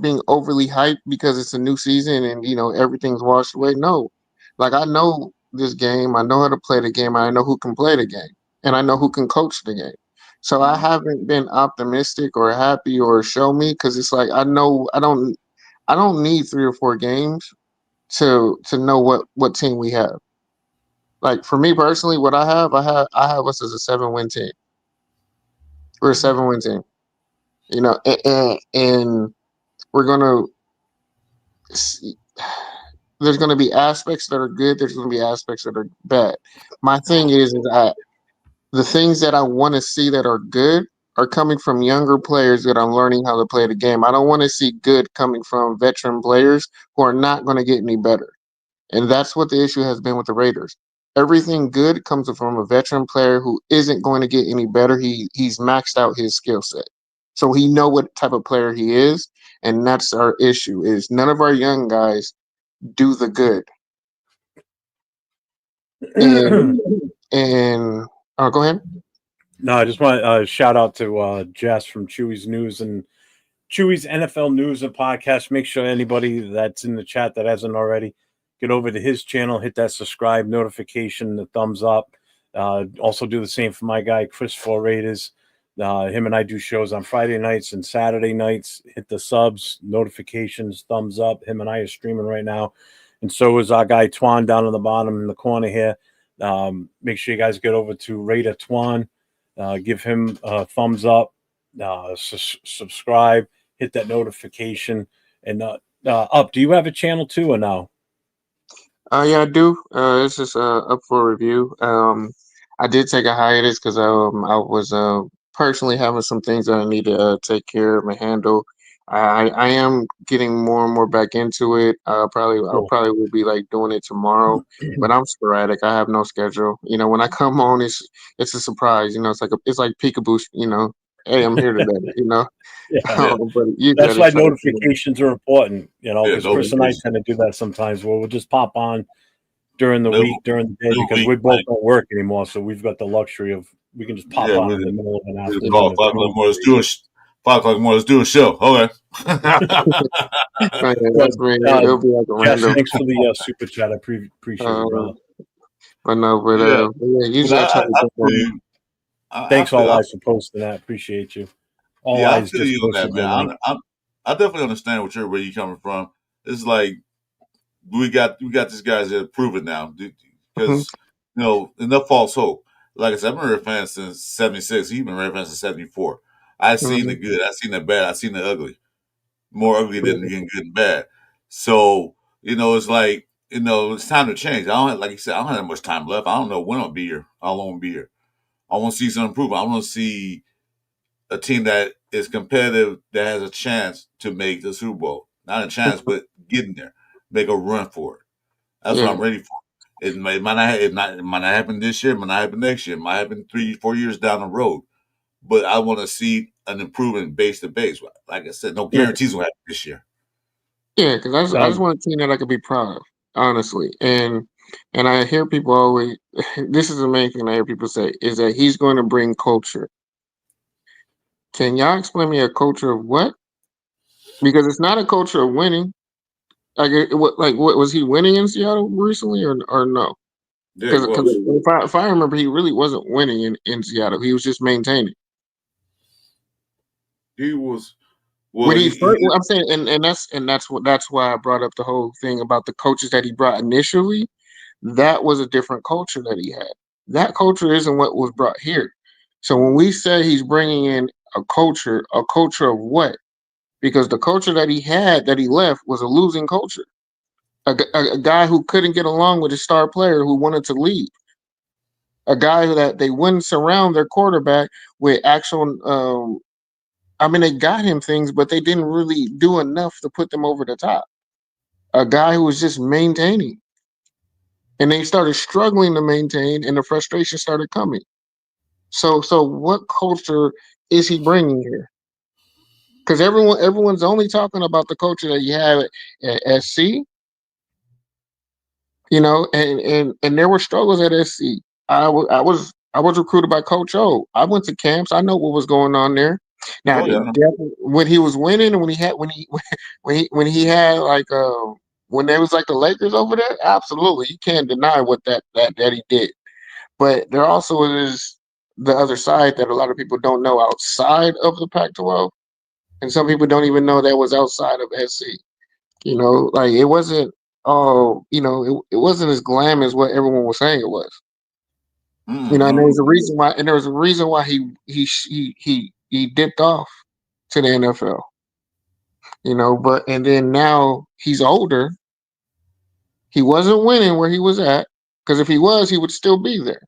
being overly hyped because it's a new season and everything's washed away. No, like I know this game, I know how to play the game, I know who can play the game, and I know who can coach the game. So I haven't been optimistic or happy or show me because it's like I know I don't need 3 or 4 games to know what team we have. Like for me personally, what I have us as a 7-win team. We're a 7-win team. And we're gonna see, there's gonna be aspects that are good. There's gonna be aspects that are bad. My thing is the things that I want to see that are good are coming from younger players that I'm learning how to play the game. I don't want to see good coming from veteran players who are not going to get any better. And that's what the issue has been with the Raiders. Everything good comes from a veteran player who isn't going to get any better. He's maxed out his skill set. So he know what type of player he is, and that's our issue is none of our young guys do the good. And go ahead. No, I just want to shout out to Jess from Chewy's News and Chewy's NFL News and Podcast. Make sure anybody that's in the chat that hasn't already, get over to his channel, hit that subscribe notification, the thumbs up. Also do the same for my guy, Chris for Raiders. Him and I do shows on Friday nights and Saturday nights. Hit the subs, notifications, thumbs up. Him and I are streaming right now. And so is our guy Twuan down in the bottom in the corner here. Make sure you guys get over to Raider Twuan. Give him a thumbs up, subscribe, hit that notification, and up. Do you have a channel too or no? Yeah, I do. It's just up for review. I did take a hiatus because I was personally having some things that I need to take care of and handle. I am getting more and more back into it. I probably will be like doing it tomorrow, but I'm sporadic. I have no schedule. When I come on, it's a surprise. It's like peekaboo. Hey, I'm here today. Yeah. But that's why notifications are important. Because Chris and I tend to do that sometimes. Where we'll just pop on during the week, during the day, because we both don't work anymore. So we've got the luxury of we can just pop on in the middle of an afternoon. 5 o'clock more. Let's do a show. Okay. It'll be like a random. Thanks for the super chat. I appreciate it, brother. Usually I try to thanks all guys for posting that. Appreciate you. All Yeah, I eyes feel just you on that, posted your link. man. I definitely understand where you're coming from. It's like we got these guys that are proven now Mm-hmm. because enough false hope. Like I said, I've been a Raider fan since '76. He's been a Raider fan since '74. I've seen the good, I've seen the bad, I've seen the ugly. More ugly than getting good and bad. So it's like it's time to change. I don't have, like you said, I don't have that much time left. I don't know when I'll be here. How long I'll be here. I want to see some improvement. I want to see a team that is competitive, that has a chance to make the Super Bowl. Not a chance, but getting there, make a run for it. That's what Yeah. I'm ready for. It might not happen this year. It might not happen next year. It might happen 3-4 years down the road. But I want to see an improvement base to base. Like I said, no guarantees will happen this year. Yeah, because I just want a team that I could be proud of, honestly. And I hear people always. This is the main thing I hear people say is that he's going to bring culture. Can y'all explain me a culture of what? Because it's not a culture of winning. What was he winning in Seattle recently or no? Yeah, he Because was. if I remember, he really wasn't winning in Seattle. He was just maintaining. He was. When he first, I'm saying, and that's why I brought up the whole thing about the coaches that he brought initially. That was a different culture that he had. That culture isn't what was brought here. So when we say he's bringing in a culture of what? Because the culture that he had that he left was a losing culture. A guy who couldn't get along with his star player who wanted to leave. A guy that they wouldn't surround their quarterback with actual. I mean, they got him things, but they didn't really do enough to put them over the top. A guy who was just maintaining. And they started struggling to maintain, and the frustration started coming. So what culture is he bringing here? Because everyone's only talking about the culture that you have at SC, and there were struggles at SC. I was recruited by Coach O. I went to camps. I know what was going on there. Now, when he was winning, and when he had like when there was like the Lakers over there, absolutely, you can't deny what that he did. But there also is the other side that a lot of people don't know outside of the Pac-12, and some people don't even know that was outside of SC. Like it wasn't. Oh, it wasn't as glam as what everyone was saying it was. And there was a reason why. And there was a reason why he dipped off to the NFL. But and then now he's older. He wasn't winning where he was at, because if he was, he would still be there.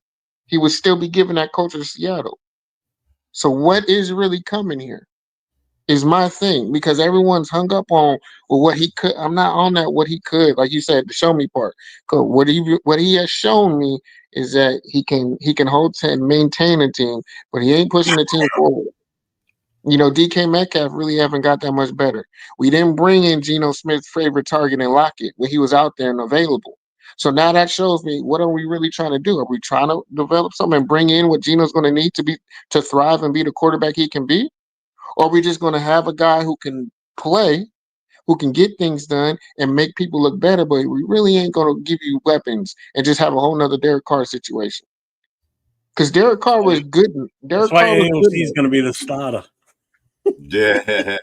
He would still be giving that culture to Seattle. So what is really coming here is my thing, because everyone's hung up on what he could. I'm not on that what he could, like you said, the show me part. Because what he has shown me is that he can hold and maintain a team, but he ain't pushing the team forward. DK Metcalf really haven't got that much better. We didn't bring in Geno Smith's favorite target and Lockett when he was out there and available. So now that shows me, what are we really trying to do? Are we trying to develop something and bring in what Geno's going to need to thrive and be the quarterback he can be? Or are we just going to have a guy who can play, who can get things done and make people look better, but we really ain't going to give you weapons and just have a whole nother Derek Carr situation? Because Derek Carr was good. That's why AOC is going to be the starter. Yeah.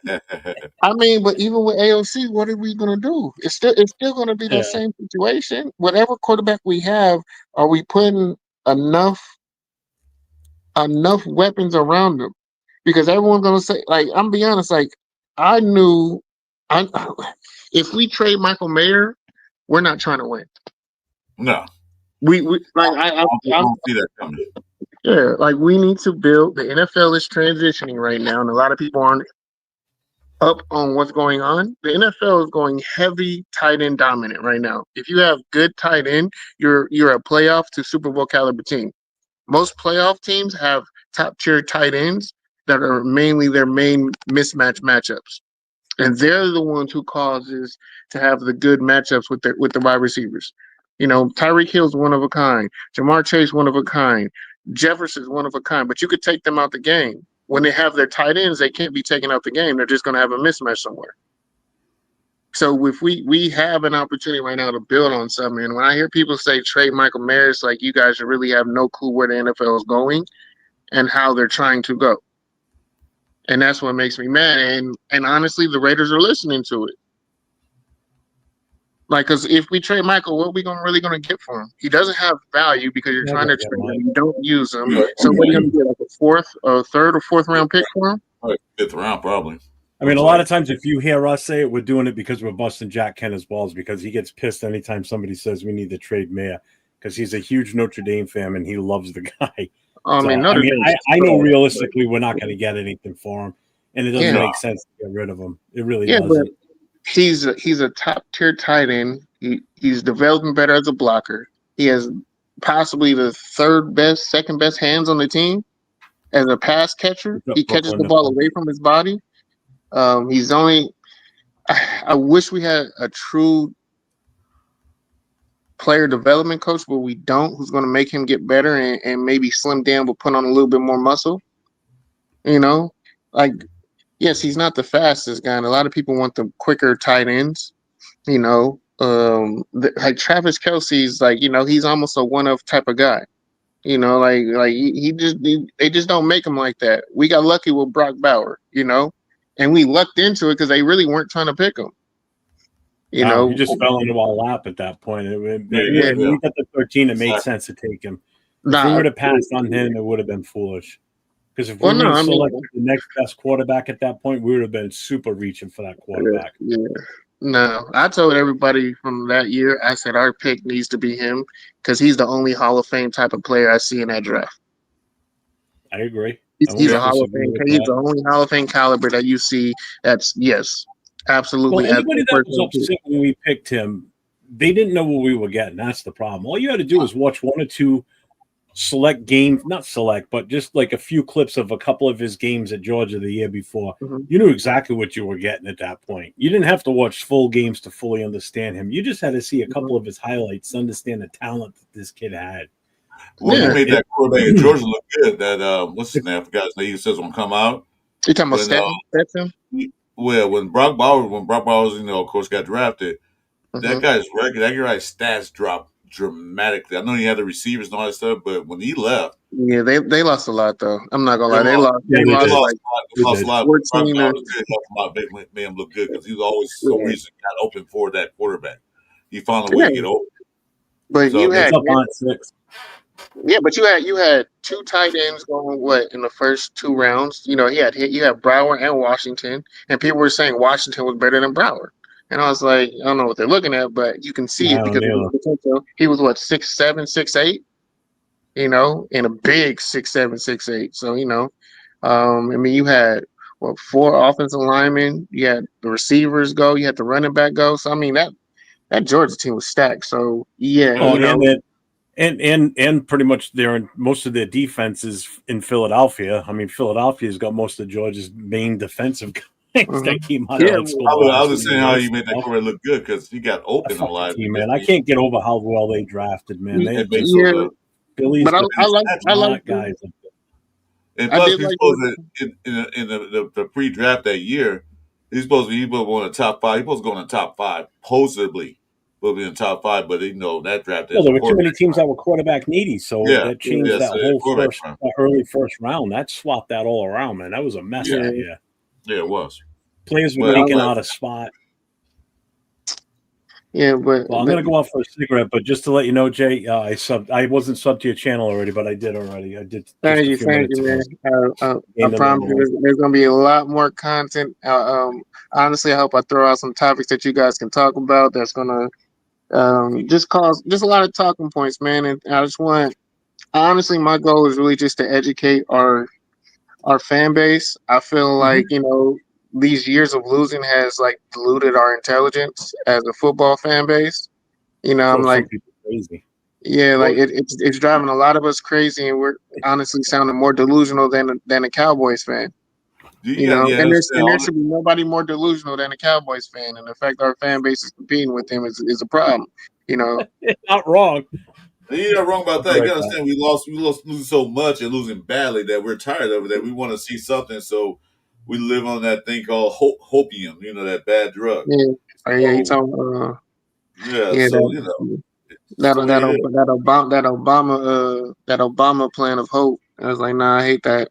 I mean, but even with AOC, what are we going to do? It's still going to be the same situation. Whatever quarterback we have, are we putting enough weapons around them? Because everyone's going to say, like, I'm be honest, like, I knew if we trade Michael Mayer, we're not trying to win. No. We like I don't see that coming. Yeah, like we need to build. The NFL is transitioning right now, and a lot of people aren't up on what's going on. The NFL is going heavy tight end dominant right now. If you have good tight end, you're a playoff to Super Bowl caliber team. Most playoff teams have top tier tight ends that are mainly their main mismatch matchups, and they're the ones who causes to have the good matchups with the wide receivers. Tyreek Hill's one of a kind. Jamar Chase one of a kind. Jefferson's one of a kind. But you could take them out the game. When they have their tight ends, they can't be taken out the game. They're just going to have a mismatch somewhere. So if we have an opportunity right now to build on something, and when I hear people say trade Michael Mayer, it's like you guys really have no clue where the NFL is going and how they're trying to go. And that's what makes me mad. And honestly, the Raiders are listening to it. Like, because if we trade Michael, what are we really gonna get for him? He doesn't have value because you're trying to trade him. You don't use him. So what are you gonna get? Like a third or fourth round pick for him? Fifth round, probably. I mean, a lot of times if you hear us say it, we're doing it because we're busting Jack Kenner's balls because he gets pissed anytime somebody says we need to trade Mayer because he's a huge Notre Dame fan and he loves the guy. I know realistically we're not going to get anything for him, and it doesn't make sense to get rid of him. It really doesn't. But he's a top tier tight end. He's developing better as a blocker. He has possibly the second best hands on the team as a pass catcher. He catches the ball away from his body. He's only. I wish we had a true player development coach, but we don't. Who's going to make him get better and maybe slim down, but put on a little bit more muscle? You know, like. Yes, he's not the fastest guy, and a lot of people want the quicker tight ends. You know, like Travis Kelce's, like, you know, he's almost a one-of type of guy. You know, like they just don't make him like that. We got lucky with Brock Bauer, you know, and we lucked into it because they really weren't trying to pick him. You know, he just fell into our lap at that point. When we got the 13, it made sense to take him. If we would have passed on him, it would have been foolish. Because if we would have selected the next best quarterback at that point, we would have been super reaching for that quarterback. Yeah. No, I told everybody from that year, I said our pick needs to be him because he's the only Hall of Fame type of player I see in that draft. I agree. He's a Hall of Fame. He's the only Hall of Fame caliber that you see. That's absolutely. Well, anybody that was upset when we picked him, they didn't know what we were getting. That's the problem. All you had to do was watch one or two. But just like a few clips of a couple of his games at Georgia the year before. You knew exactly what you were getting at that point. You didn't have to watch full games to fully understand him. You just had to see a couple of his highlights to understand the talent that this kid had. Well, you made that quarterback in Georgia look good. That what's his name? I forgot his name. He says gonna come out. You talking about Stetson? Well, when Brock Bauer was, of course, got drafted, that guy's stats dropped dramatically. I know he had the receivers and all that stuff, but when he left, they lost a lot though. I'm not gonna lie, they lost a lot. 14 made him look good because he was always some reason got open for that quarterback. He found a way to get open. But you had you had two tight ends going in the first two rounds. You know, you had Brower and Washington, and people were saying Washington was better than Brower. And I was like, I don't know what they're looking at, but you can see it because of the potential. He was 6'7", 6'8", you know, and a big 6'7", 6'8". So, you know, I mean, you had 4 offensive linemen, you had the receivers go, you had the running back go. So I mean that Georgia team was stacked. So and pretty much most of their defenses in Philadelphia. I mean, Philadelphia's got most of Georgia's main defensive guys. I was just saying how you made that quarterback look good because he got open a lot. Man, I can't get over how well they drafted, man. Billy's I like guys. And plus, he's supposed to in the pre-draft that year, he's supposed to go in the top 5. He's supposed to go in the top 5, supposedly. Will be in the top 5, but that draft. Well, there were too many teams that were quarterback needy, so that changed that whole early first round. That swapped that all around, man. That was a mess that year. Yeah, it was. Players were taking out a spot. Yeah, but I'm going to go off for a cigarette, but just to let you know, Jay, I wasn't subbed to your channel already, but I did already. I did. Thank you, man. I promise there's going to be a lot more content. Honestly, I hope I throw out some topics that you guys can talk about. That's going to just cause just a lot of talking points, man. And I just honestly, my goal is really just to educate our fan base. I feel like, these years of losing has diluted our intelligence as a football fan base. I'm like, crazy. Yeah, it's driving a lot of us crazy, and we're honestly sounding more delusional than a Cowboys fan. And there should be nobody more delusional than a Cowboys fan, and the fact our fan base is competing with them is a problem. Not wrong. You're not wrong about that. You gotta understand, we lost losing so much and losing badly that we're tired of it. That we want to see something, so we live on that thing called hopium. That bad drug. Yeah, you talking? That Obama plan of hope. I was like, nah, I hate that.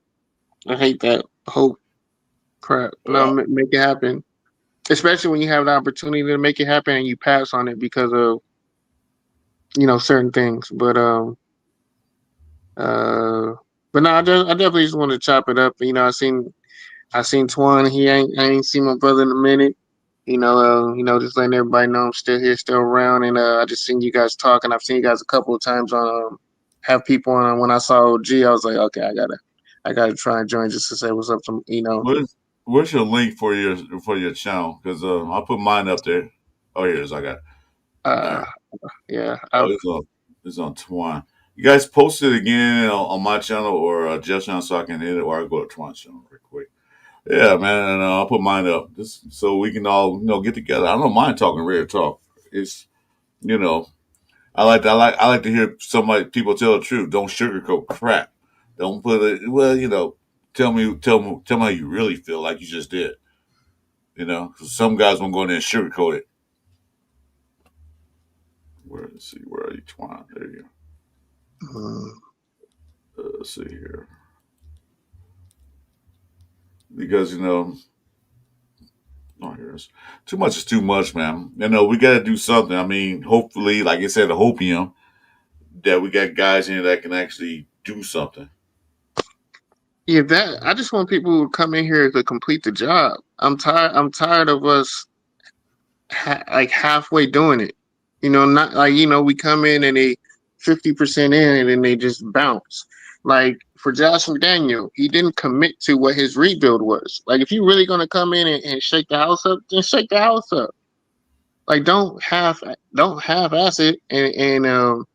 I hate that hope. Crap. No, make it happen. Especially when you have the opportunity to make it happen and you pass on it because of certain things. But no, I definitely just want to chop it up. I seen Twuan. I ain't seen my brother in a minute. Just letting everybody know I'm still here, still around, and I just seen you guys talking. I've seen you guys a couple of times on have people on. When I saw OG, I was like, okay, I gotta try and join just to say what's up to Where's your link for your channel? Because I'll put mine up there. Oh, here it is. I got it. Right. Yeah. It's on Twuan. You guys post it again on my channel or Jeff's channel so I can hit it, or I'll go to Twuan's channel real quick. Yeah, man, and I'll put mine up just so we can all get together. I don't mind talking Raider talk. It's I like to hear people tell the truth. Don't sugarcoat crap. Don't put it. Well, tell me how you really feel, like you just did. Some guys won't go in there and sugarcoat it. Let's see, where are you, Twuan? There you go. Let's see here. Because oh, here's too much is too much, man. We got to do something. I mean, hopefully, like I said, the hopium that we got guys in here that can actually do something. Yeah, I just want people to come in here to complete the job. I'm tired of us halfway doing it. Not like we come in and they 50% in and then they just bounce. Like for Josh McDaniel, he didn't commit to what his rebuild was. Like if you're really gonna come in and shake the house up, then shake the house up. Like don't half ass it and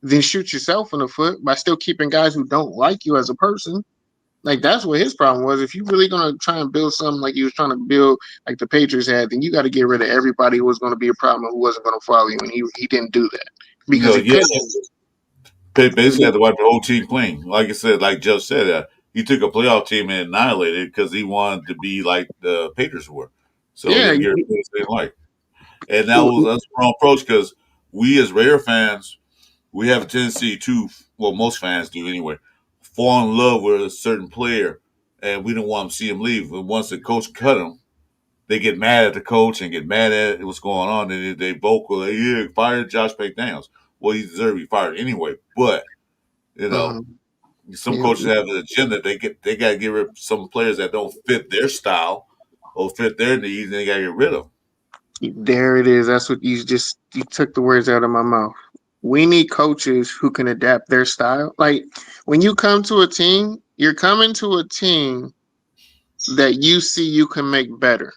then shoot yourself in the foot by still keeping guys who don't like you as a person. Like that's what his problem was. If you really gonna try and build something like he was trying to build, like the Patriots had, then you got to get rid of everybody who was going to be a problem and who wasn't going to follow you. And he didn't do that because he couldn't. Basically, had to wipe the whole team clean. Like I said, like Joe said, he took a playoff team and annihilated it because he wanted to be like the Patriots were. So yeah, he didn't like. And that's the wrong approach because we as Raider fans, we have a tendency to, well, most fans do anyway, fall in love with a certain player, and we don't want to see him leave. And once the coach cut him, they get mad at the coach and get mad at what's going on, and they vocal, like, yeah, fire Josh McDaniels. Well, he deserved to be fired anyway. But some coaches have an agenda. They got to get rid of some players that don't fit their style or fit their needs, and they got to get rid of them. There it is. That's what you took the words out of my mouth. We need coaches who can adapt their style. Like when you come to a team, you're coming to a team that you see you can make better.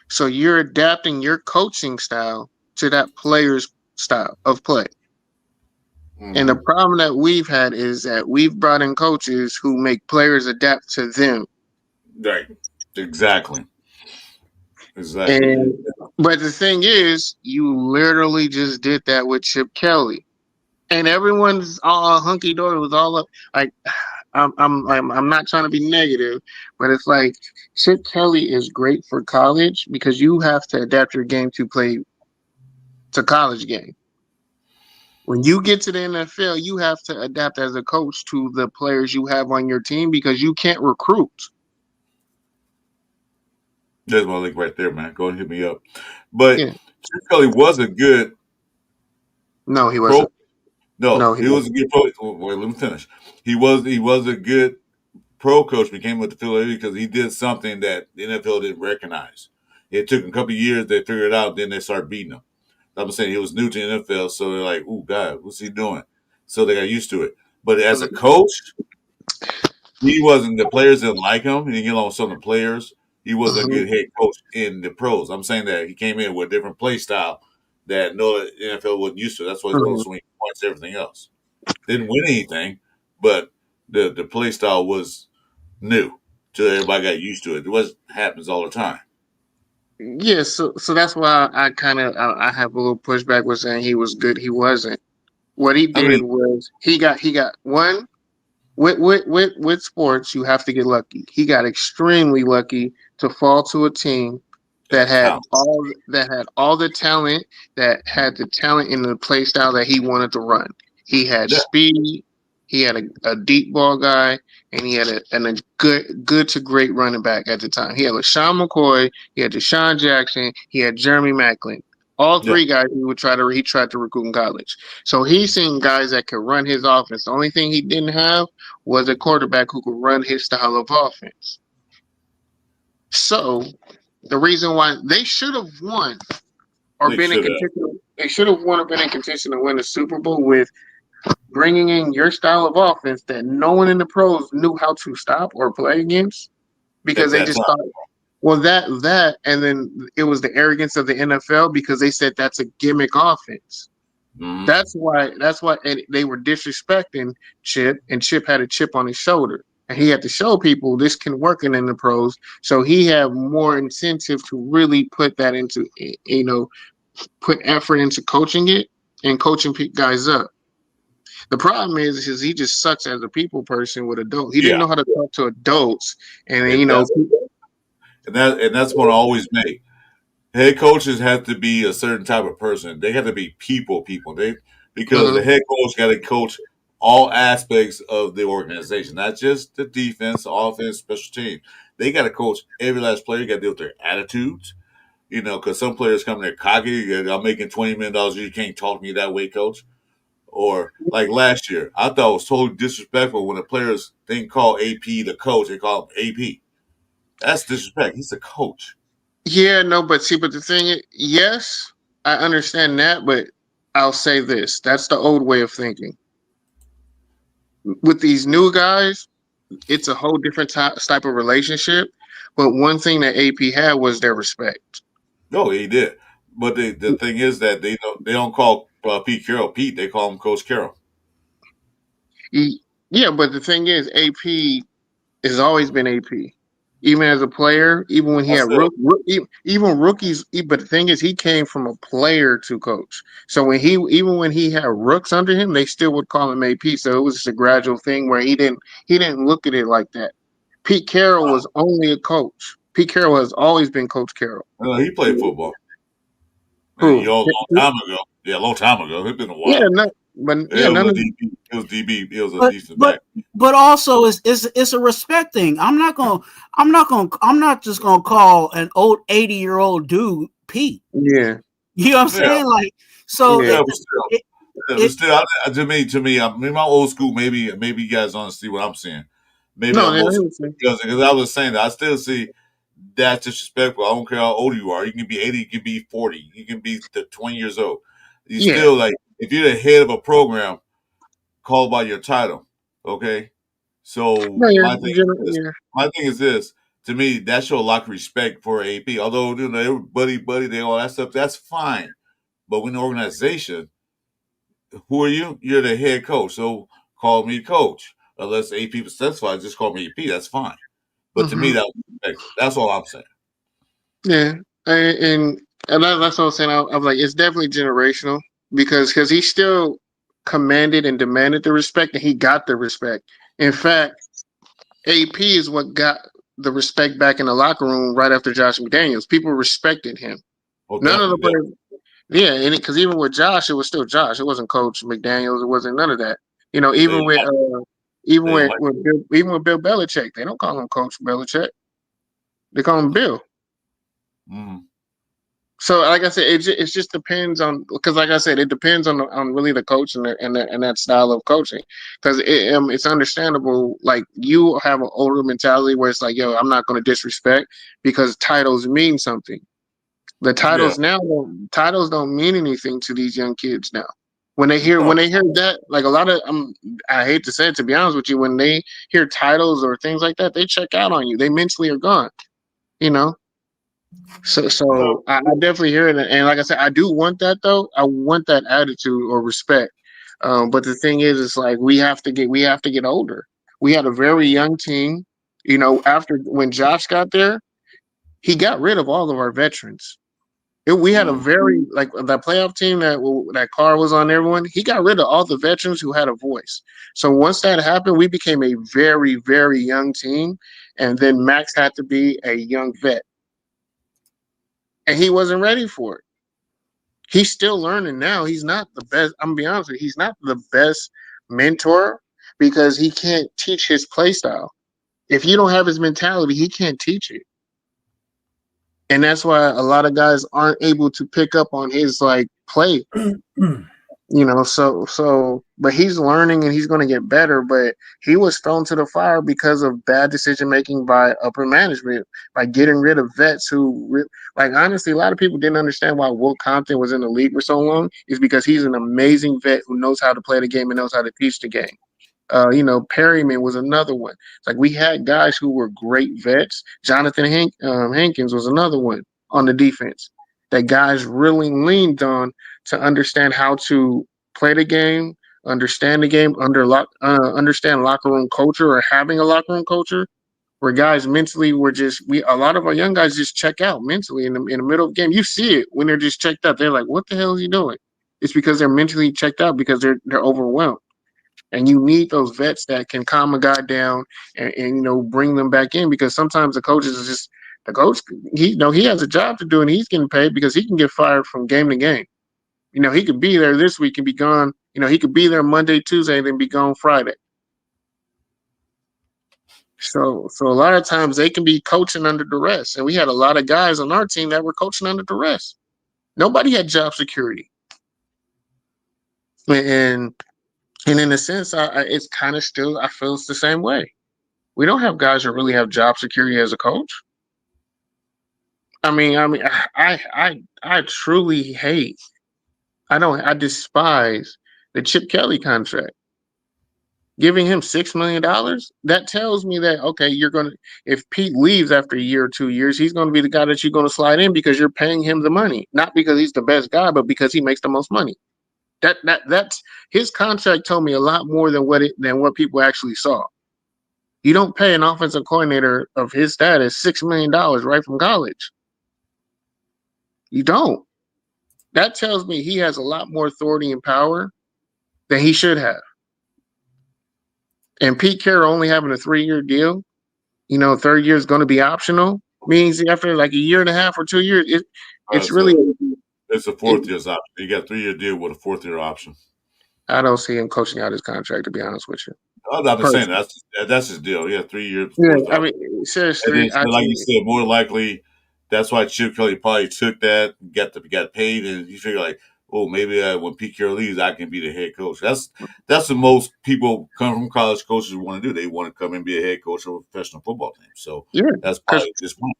So you're adapting your coaching style to that player's style of play. And the problem that we've had is that we've brought in coaches who make players adapt to them. Right. Exactly. But the thing is, you literally just did that with Chip Kelly. And everyone's all hunky dory. It was all up. Like I'm not trying to be negative, but it's like Chip Kelly is great for college because you have to adapt your game to play to college game. When you get to the NFL, you have to adapt as a coach to the players you have on your team because you can't recruit. There's my link right there, man. Go and hit me up. But Chip Kelly was a good. No, he wasn't. No, he was a good pro. Wait, let me finish. He was a good pro coach. Became with the Philadelphia because he did something that the NFL didn't recognize. It took him a couple of years. They figured it out. Then they started beating him. I'm saying he was new to the NFL, so they're like, "Oh God, what's he doing?" So they got used to it. But as a coach, he wasn't. The players didn't like him. He didn't get along with some of the players. He wasn't a good head coach in the pros. I'm saying that he came in with a different play style that the NFL wasn't used to. That's why he's going to swing points, everything else. Didn't win anything, but the play style was new, so everybody got used to it. It was happens all the time. Yeah, so that's why I have a little pushback with saying he was good. He wasn't. What he did was he got one with sports. You have to get lucky. He got extremely lucky to fall to a team that had all the talent, that had the talent in the play style that he wanted to run. He had speed. He had a deep ball guy, and he had a good to great running back at the time. He had LaShawn McCoy, he had Deshaun Jackson, he had Jeremy Maclin. All three guys he tried to recruit in college. So he's seen guys that could run his offense. The only thing he didn't have was a quarterback who could run his style of offense. So the reason why they should have won or been in contention, they should have won or been in contention to win the Super Bowl with bringing in your style of offense that no one in the pros knew how to stop or play against because they just thought, well, that, and then it was the arrogance of the NFL because they said that's a gimmick offense. Mm-hmm. That's why and they were disrespecting Chip, and Chip had a chip on his shoulder, and he had to show people this can work in the pros. So he had more incentive to really put that into, put effort into coaching it and coaching guys up. The problem is he just sucks as a people person with adults. He didn't know how to talk to adults, and that's what I always make. Head coaches have to be a certain type of person. They have to be people. Because the head coach got to coach all aspects of the organization, not just the defense, offense, special team. They got to coach every last player. You got to deal with their attitudes. Because some players come there cocky. I'm making $20 million. You can't talk to me that way, coach. Or like last year, I thought it was totally disrespectful when the players didn't call AP the coach; they call him AP. That's disrespect. He's the coach. Yeah, no, but the thing is, yes, I understand that, but I'll say this: that's the old way of thinking. With these new guys, it's a whole different type of relationship. But one thing that AP had was their respect. No, he did. But the thing is that they don't call Pete Carroll Pete. They call him Coach Carroll. Yeah, but the thing is, AP has always been AP. Even as a player, even when he had even rookies. But the thing is, he came from a player to coach. So when he had rooks under him, they still would call him AP. So it was just a gradual thing where he didn't look at it like that. Pete Carroll was only a coach. Pete Carroll has always been Coach Carroll. He played football. A long time ago. Yeah, a long time ago. It's been a while. Yeah, it was DB. It was a decent back. But also, it's a respect thing. I'm not just gonna call an old 80-year-old dude Pete. Yeah, you know what I'm saying? Like, so yeah, but still, to me, I mean, my old school. Maybe you guys don't see what I'm saying. Maybe because I was saying that I still see that's disrespectful. I don't care how old you are. You can be 80, you can be 40, you can be 20 years old. You still, like, if you're the head of a program, call by your title. Okay? So my thing is this. To me, that shows a lot of respect for AP. Although, they were buddy, they all that stuff, that's fine. But when the organization, who are you? You're the head coach. So call me coach. Unless AP specifies, just call me AP. That's fine. But to me, that's all I'm saying. Yeah, and that's what I'm saying. I'm like, it's definitely generational because he still commanded and demanded the respect, and he got the respect. In fact, AP is what got the respect back in the locker room right after Josh McDaniels. People respected him. None of the players. Yeah, and because even with Josh, it was still Josh. It wasn't Coach McDaniels. It wasn't none of that. Even with Bill Belichick, they don't call him Coach Belichick. They call him Bill. Mm. So, like I said, it just depends on, because, like I said, it depends on really the coach and that style of coaching. Because it's understandable, like, you have an older mentality where it's like, yo, I'm not going to disrespect because titles mean something. The titles titles don't mean anything to these young kids now. When they hear that, like a lot of, I hate to say it, to be honest with you, when they hear titles or things like that, they check out on you. They mentally are gone, So I definitely hear it, and like I said, I do want that though. I want that attitude or respect. But the thing is, it's like we have to get older. We had a very young team. After when Josh got there, he got rid of all of our veterans. We had a very, like, that playoff team that Carr was on, everyone. He got rid of all the veterans who had a voice. So once that happened, we became a very, very young team, and then Max had to be a young vet. And he wasn't ready for it. He's still learning now. He's not the best. I'm gonna be honest with you. He's not the best mentor, because he can't teach his play style. If you don't have his mentality, he can't teach it. And that's why a lot of guys aren't able to pick up on his like play. But he's learning and he's going to get better. But he was thrown to the fire because of bad decision making by upper management, by getting rid of vets who, like, honestly, a lot of people didn't understand why Will Compton was in the league for so long. Is because he's an amazing vet who knows how to play the game and knows how to teach the game. Perryman was another one. It's like we had guys who were great vets. Jonathan Hankins was another one on the defense that guys really leaned on to understand how to play the game, understand the game, understand locker room culture or having a locker room culture where guys mentally were a lot of our young guys just check out mentally in the middle of the game. You see it when they're just checked out. They're like, what the hell is he doing? It's because they're mentally checked out because they're overwhelmed. And you need those vets that can calm a guy down and bring them back in, because sometimes the coaches is just the coach. He has a job to do and he's getting paid because he can get fired from game to game. He could be there this week and be gone. He could be there Monday, Tuesday, and then be gone Friday. So a lot of times they can be coaching under duress, and we had a lot of guys on our team that were coaching under duress. Nobody had job security, and in a sense, it's kind of still, I feel it's the same way. We don't have guys that really have job security as a coach. I truly hate. I despise the Chip Kelly contract. Giving him $6 million, that tells me that, okay, if Pete leaves after a year or 2 years, he's going to be the guy that you're going to slide in because you're paying him the money, not because he's the best guy, but because he makes the most money. That's his contract told me a lot more than what people actually saw. You don't pay an offensive coordinator of his status $6 million right from college. You don't. That tells me he has a lot more authority and power than he should have. And Pete Carroll only having a 3-year deal, third year is going to be optional, means after like a year and a half or 2 years, it's a 4th year's option. You got a 3-year deal with a 4th year option. I don't see him coaching out his contract, to be honest with you. I'm not saying that's his deal. Yeah, 3 years. Yeah, seriously. Like you said, more likely, that's why Chip Kelly probably took that, got paid, and he figured like, oh, maybe when Pete Carroll leaves, I can be the head coach. That's the most people come from college coaches want to do. They want to come and be a head coach of a professional football team. So that's probably his point.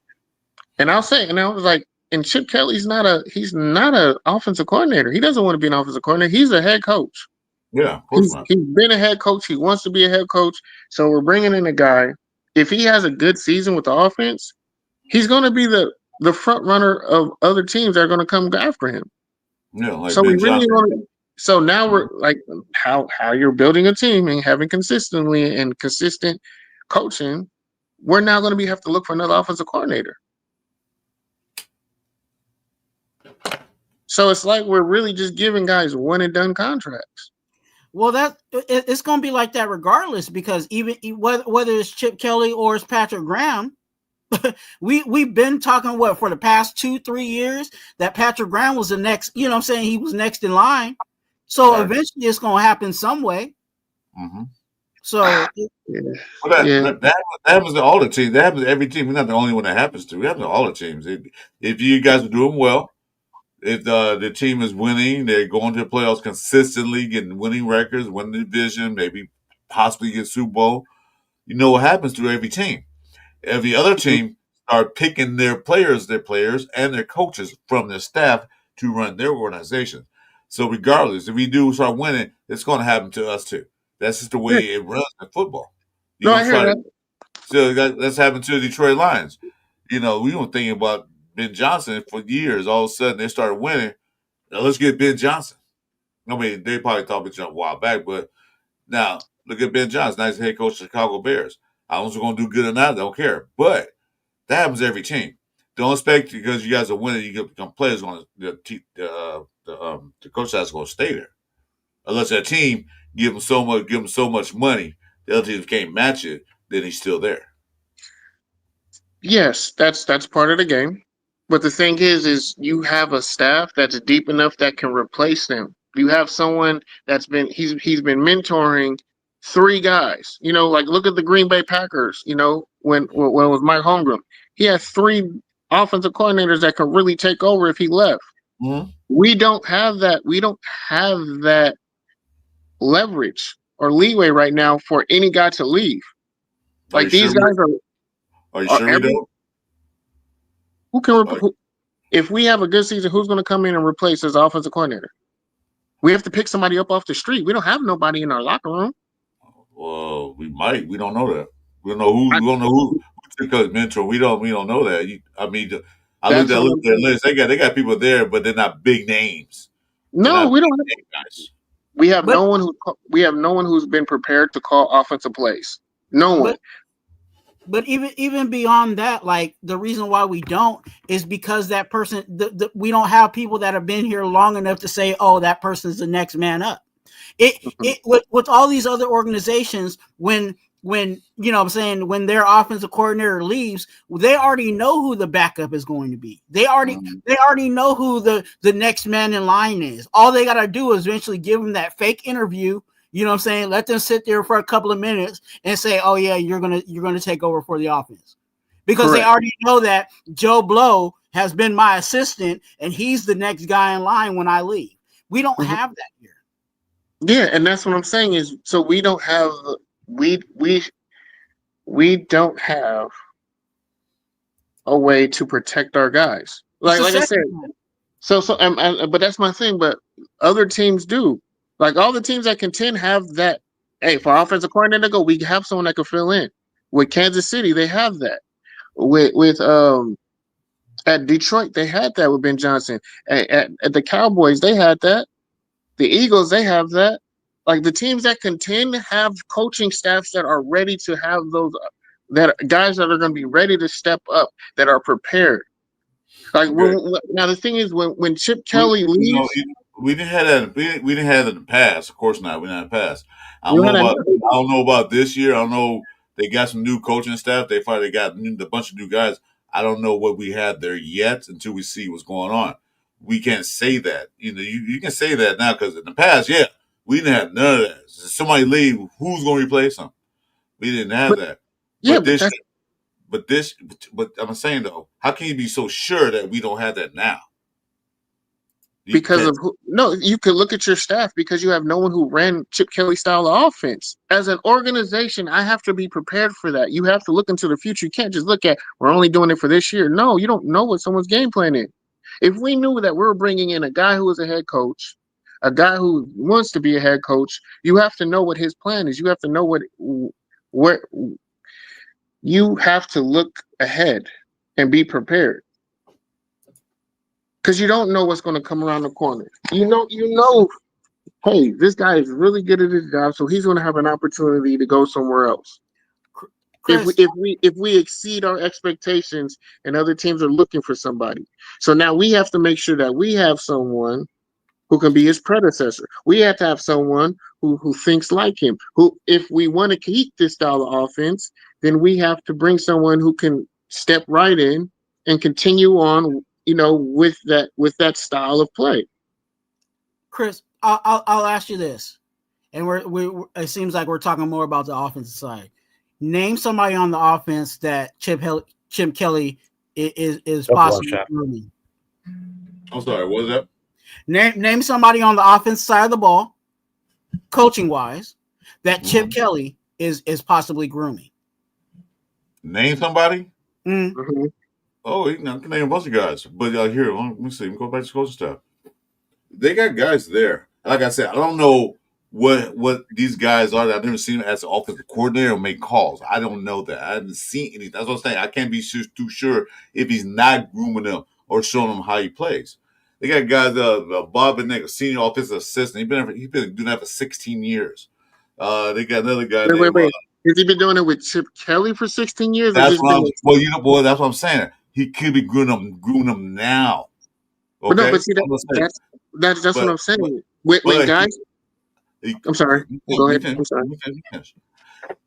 And I'll say, and I was like, and Chip Kelly's not an offensive coordinator. He doesn't want to be an offensive coordinator. He's a head coach. Yeah, of course not. He's been a head coach. He wants to be a head coach. So we're bringing in a guy. If he has a good season with the offense, he's going to be the front runner of other teams that are going to come after him. Yeah, like so Ben we really Johnson. want. So now we're like how you're building a team and having consistent coaching. We're now going to have to look for another offensive coordinator. So it's like we're really just giving guys one and done contracts. Well, it's going to be like that regardless, because even whether it's Chip Kelly or it's Patrick Graham, we've been talking for the past 2-3 years that Patrick Graham was the next. He was next in line. So eventually, it's going to happen some way. Mm-hmm. So that happens to all the teams. That happens to every team. We're not the only one that happens to. It happens to all the teams. If you guys are doing well, if the team is winning, they're going to the playoffs consistently, getting winning records, winning the division, maybe possibly get Super Bowl. You know what happens to every team. Every other team start picking their players and their coaches from their staff to run their organization. So regardless, if we do start winning, it's going to happen to us too. That's just the way it runs in football. I hear that. So that's happened to the Detroit Lions. We were thinking about Ben Johnson for years. All of a sudden, they started winning. Now let's get Ben Johnson. I mean, they probably thought Ben Johnson a while back, but now look at Ben Johnson. Now he's the head coach of the Chicago Bears. I don't know if going to do good or not. I don't care. But that happens to every team. Don't expect because you guys are winning, you become players on the coach that's going to stay there. Unless that team give him so much money, the other teams can't match it, then he's still there. Yes, that's part of the game. But the thing is you have a staff that's deep enough that can replace them. You have someone that's been he's been mentoring 3 guys. Like look at the Green Bay Packers. When it was Mike Holmgren, he had 3 offensive coordinators that could really take over if he left. Mm-hmm. We don't have that. We don't have that leverage or leeway right now for any guy to leave. Like these guys are. Are you sure we don't? Who can? If we have a good season, who's going to come in and replace his offensive coordinator? We have to pick somebody up off the street. We don't have nobody in our locker room. Well, we might. We don't know that. We don't know who. We don't know who took his mentor. We don't know that. I looked at their list. They got people there, but they're not big names. No, we don't. Guys. We have no one who's been prepared to call offensive plays. No one. But even beyond that, like the reason why we don't is because that person, we don't have people that have been here long enough to say, oh, that person's the next man up. With all these other organizations, when you know what I'm saying, when their offensive coordinator leaves, they already know who the backup is going to be. They already know who the next man in line is. All they got to do is eventually give them that fake interview. You know what I'm saying? Let them sit there for a couple of minutes and say, "Oh yeah, you're gonna take over for the offense," because Correct. They already know that Joe Blow has been my assistant and he's the next guy in line when I leave. We don't have that here. Yeah, and that's what I'm saying is, so we don't have we don't have a way to protect our guys. Like I said, but that's my thing. But other teams do. Like all the teams that contend have that. Hey, for offensive coordinator to go, we have someone that can fill in. With Kansas City, they have that. With at Detroit, they had that with Ben Johnson. At the Cowboys, they had that. The Eagles, they have that. Like the teams that contend have coaching staffs that are ready to have those that guys that are going to be ready to step up, that are prepared. Like now, the thing is, when Chip Kelly leaves. We didn't have that. We didn't have it in the past. Of course not. We didn't have the past. I don't know about this year. I don't know. They got some new coaching staff. They finally got a bunch of new guys. I don't know what we had there yet until we see what's going on. We can't say that. You can say that now because in the past, yeah, we didn't have none of that. If somebody leave, who's going to replace them? We didn't have that. Yeah, but I'm saying though, how can you be so sure that we don't have that now? Because of you could look at your staff because you have no one who ran Chip Kelly style of offense. As an organization, I have to be prepared for that. You have to look into the future. You can't just look at we're only doing it for this year. No, you don't know what someone's game plan is. If we knew that we're bringing in a guy who is a head coach, a guy who wants to be a head coach, you have to know what his plan is. You have to know where you have to look ahead and be prepared. Because you don't know what's going to come around the corner. You know, hey, this guy is really good at his job, so he's going to have an opportunity to go somewhere else. Chris, if we exceed our expectations and other teams are looking for somebody. So now we have to make sure that we have someone who can be his predecessor. We have to have someone who thinks like him. Who, if we want to keep this style of offense, then we have to bring someone who can step right in and continue on, with that style of play. Chris, I'll ask you this, and it seems like we're talking more about the offensive side. Name somebody on the offense that Chip Kelly is possibly grooming. I'm sorry, what was that? Name somebody on the offensive side of the ball, coaching wise, that Chip Kelly is possibly grooming. Name somebody. Mm-hmm. Oh, I can name a bunch of guys. But here, let me see. Let me go back to coaching staff. They got guys there. Like I said, I don't know what these guys are. I've never seen them as an offensive coordinator or make calls. I don't know that. I haven't seen anything. That's what I'm saying. I can't be too sure if he's not grooming them or showing them how he plays. They got guys, Bob Benek, a senior offensive assistant. He's been doing that for 16 years. They got another guy. Wait. Has he been doing it with Chip Kelly for 16 years? That's what I'm saying. He could be grooming them now. Okay? But no, but see, that's what I'm saying. When guys, I'm sorry. Go ahead. I'm sorry.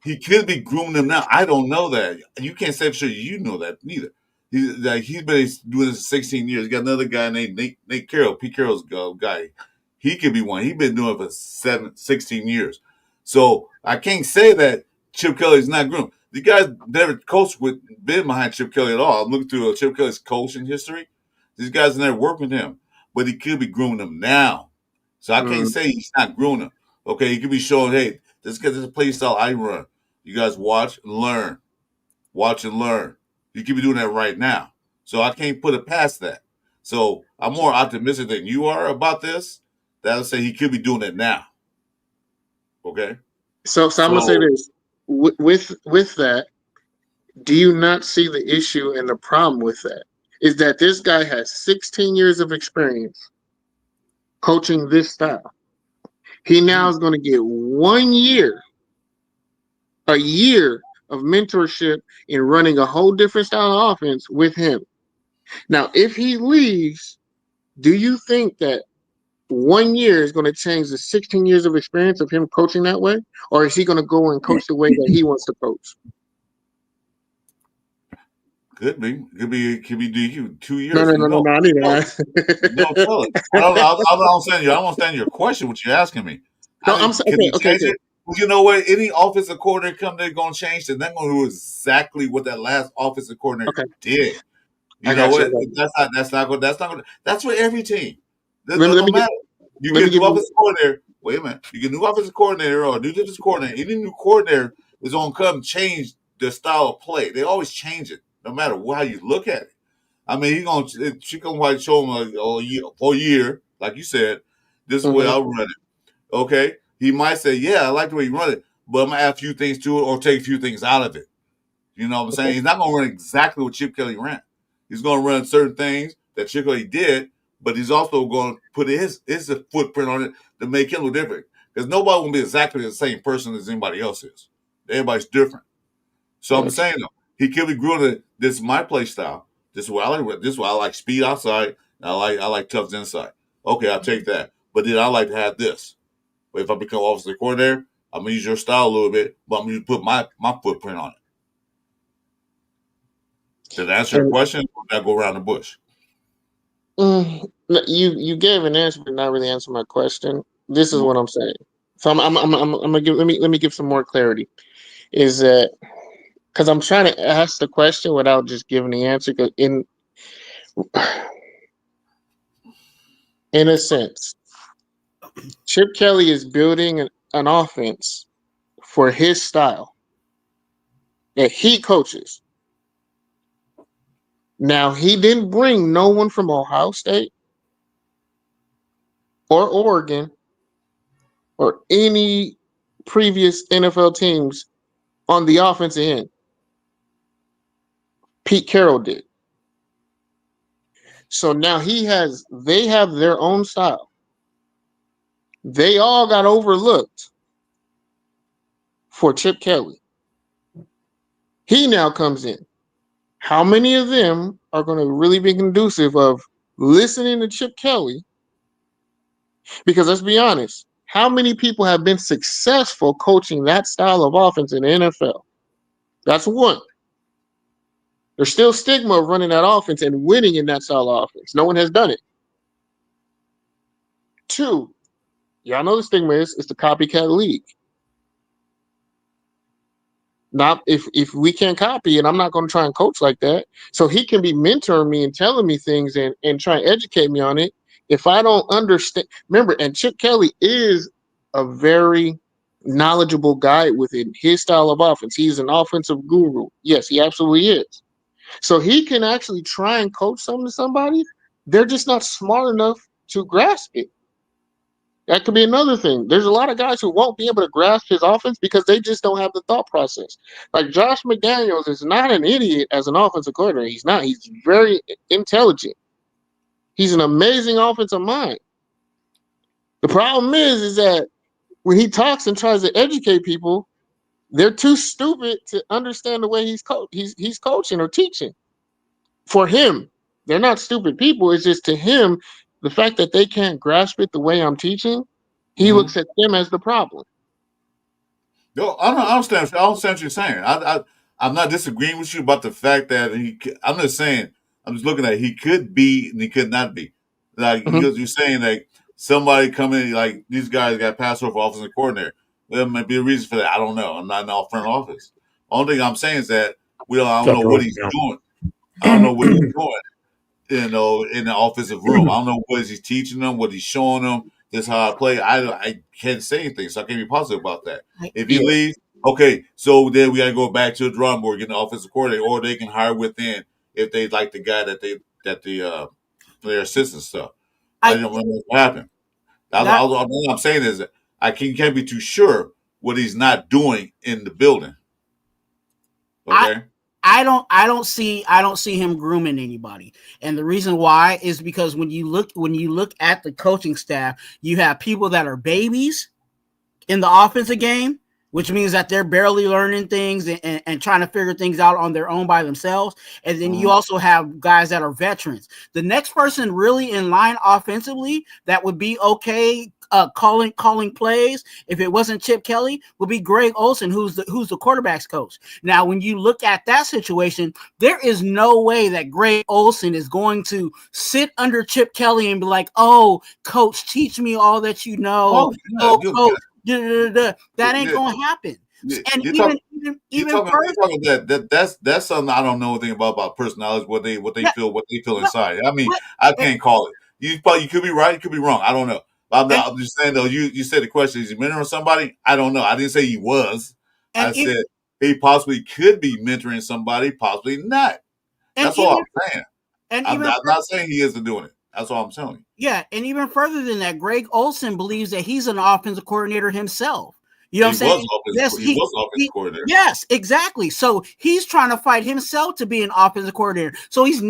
He could be grooming them now. I don't know that. You can't say for sure you know that neither. He's been doing this for 16 years. Got another guy named Nate Carroll. Pete Carroll's guy. He could be one. He's been doing it for 16 years. So I can't say that Chip Kelly's not groomed. The guys never coached with been behind Chip Kelly at all. I'm looking through Chip Kelly's coaching history. These guys never worked with him, but he could be grooming them now. So I can't say he's not grooming them. Okay, he could be showing, hey, this is a play style I run. You guys watch and learn. Watch and learn. You could be doing that right now. So I can't put it past that. So I'm more optimistic than you are about this. That'll say he could be doing it now. Okay. So I'm gonna say this with that. Do you not see the issue and the problem with that? Is that this guy has 16 years of experience coaching this style. He now is going to get 1 year, a year of mentorship in running a whole different style of offense with him. Now, if he leaves, do you think that 1 year is going to change the 16 years of experience of him coaching that way? Or is he going to go and coach the way that he wants to coach? Could be 2 years. No. I need to ask. No, tell it. I don't understand your question. What you're asking me? No, I'm saying okay. Well, you know what? Any offensive coordinator come, they're going to change it. They're going to do exactly what that last offensive coordinator did. You know what? That's not good. That's for every team. No matter. You get a new offensive coordinator. Wait a minute. You get a new offensive coordinator or a new defensive coordinator. Any new coordinator is going to come change their style of play. They always change it, no matter how you look at it. I mean, she's going to show him a year, like you said. This is the way I'll run it. Okay. He might say, yeah, I like the way you run it, but I'm going to add a few things to it or take a few things out of it. You know what I'm saying? He's not going to run exactly what Chip Kelly ran. He's going to run certain things that Chip Kelly did, but he's also going to put his footprint on it to make him look different. Because nobody will be exactly the same person as anybody else is. Everybody's different. So I'm saying, though, he could be growing. This is my play style. This is what I like. This is why I like speed outside. And I like toughness inside. Okay, I'll take that. But then I like to have this. But if I become offensive coordinator, I'm gonna use your style a little bit, but I'm gonna put my footprint on it. Did I answer your question, or did I go around the bush? You gave an answer, but not really answer my question. This is what I'm saying. So I'm gonna give. Let me give some more clarity. Is that because I'm trying to ask the question without just giving the answer? Because in a sense, Chip Kelly is building an offense for his style that he coaches. Now, he didn't bring no one from Ohio State or Oregon or any previous NFL teams on the offensive end. Pete Carroll did. So now they have their own style. They all got overlooked for Chip Kelly. He now comes in. How many of them are going to really be conducive of listening to Chip Kelly? Because let's be honest, how many people have been successful coaching that style of offense in the NFL? That's one. There's still stigma of running that offense and winning in that style of offense. No one has done it. Two, y'all know the stigma is it's the copycat league. Not if we can't copy it, I'm not going to try and coach like that. So he can be mentoring me and telling me things and try and educate me on it. If I don't understand, remember, and Chip Kelly is a very knowledgeable guy within his style of offense. He's an offensive guru. Yes, he absolutely is. So he can actually try and coach something to somebody. They're just not smart enough to grasp it. That could be another thing. There's a lot of guys who won't be able to grasp his offense because they just don't have the thought process. Like Josh McDaniels is not an idiot as an offensive coordinator. He's not. He's very intelligent. He's an amazing offensive mind. The problem is that when he talks and tries to educate people, they're too stupid to understand the way he's coaching or teaching. For him, they're not stupid people. It's just to him, the fact that they can't grasp it the way I'm teaching, he looks at them as the problem. No, I understand what you're saying. I'm not disagreeing with you about the fact that I'm just saying, I'm just looking at he could be and he could not be. Like you're saying, like somebody coming, like these guys got passed over for offensive coordinator. There may be a reason for that. I don't know. I'm not in our front office. Only thing I'm saying is that I don't know what he's doing. I don't know what he's doing. In the offensive room, I don't know what he's teaching them, what he's showing them. This is how I play. I can't say anything, so I can't be positive about that. If he leaves, okay, so then we got to go back to the drawing board, get an offensive coordinator, or they can hire within if they like the guy that their assistant stuff. I don't know what happened. All I'm saying is that can't be too sure what he's not doing in the building. Okay. I don't see him grooming anybody. And the reason why is because when you look at the coaching staff, you have people that are babies in the offensive game, which means that they're barely learning things and trying to figure things out on their own by themselves. And then you also have guys that are veterans. The next person really in line offensively that would be okay calling plays if it wasn't Chip Kelly would be Greg Olsen, who's the quarterback's coach. Now, when you look at that situation, there is no way that Greg Olsen is going to sit under Chip Kelly and be like, "Oh, coach, teach me all that you know." Coach. That ain't gonna happen. And even further, that's something I don't know anything about personalities, what they feel inside. I mean, I can't call it. You could be right, you could be wrong. I don't know. I'm just saying though. You said the question: is he mentoring somebody? I don't know. I didn't say he was. I said he possibly could be mentoring somebody, possibly not. That's all I'm saying. I'm not saying he isn't doing it. That's all I'm telling you. Yeah, and even further than that, Greg Olsen believes that he's an offensive coordinator himself. You know what I'm saying? He was offensive coordinator. Yes, exactly. So he's trying to fight himself to be an offensive coordinator. So he's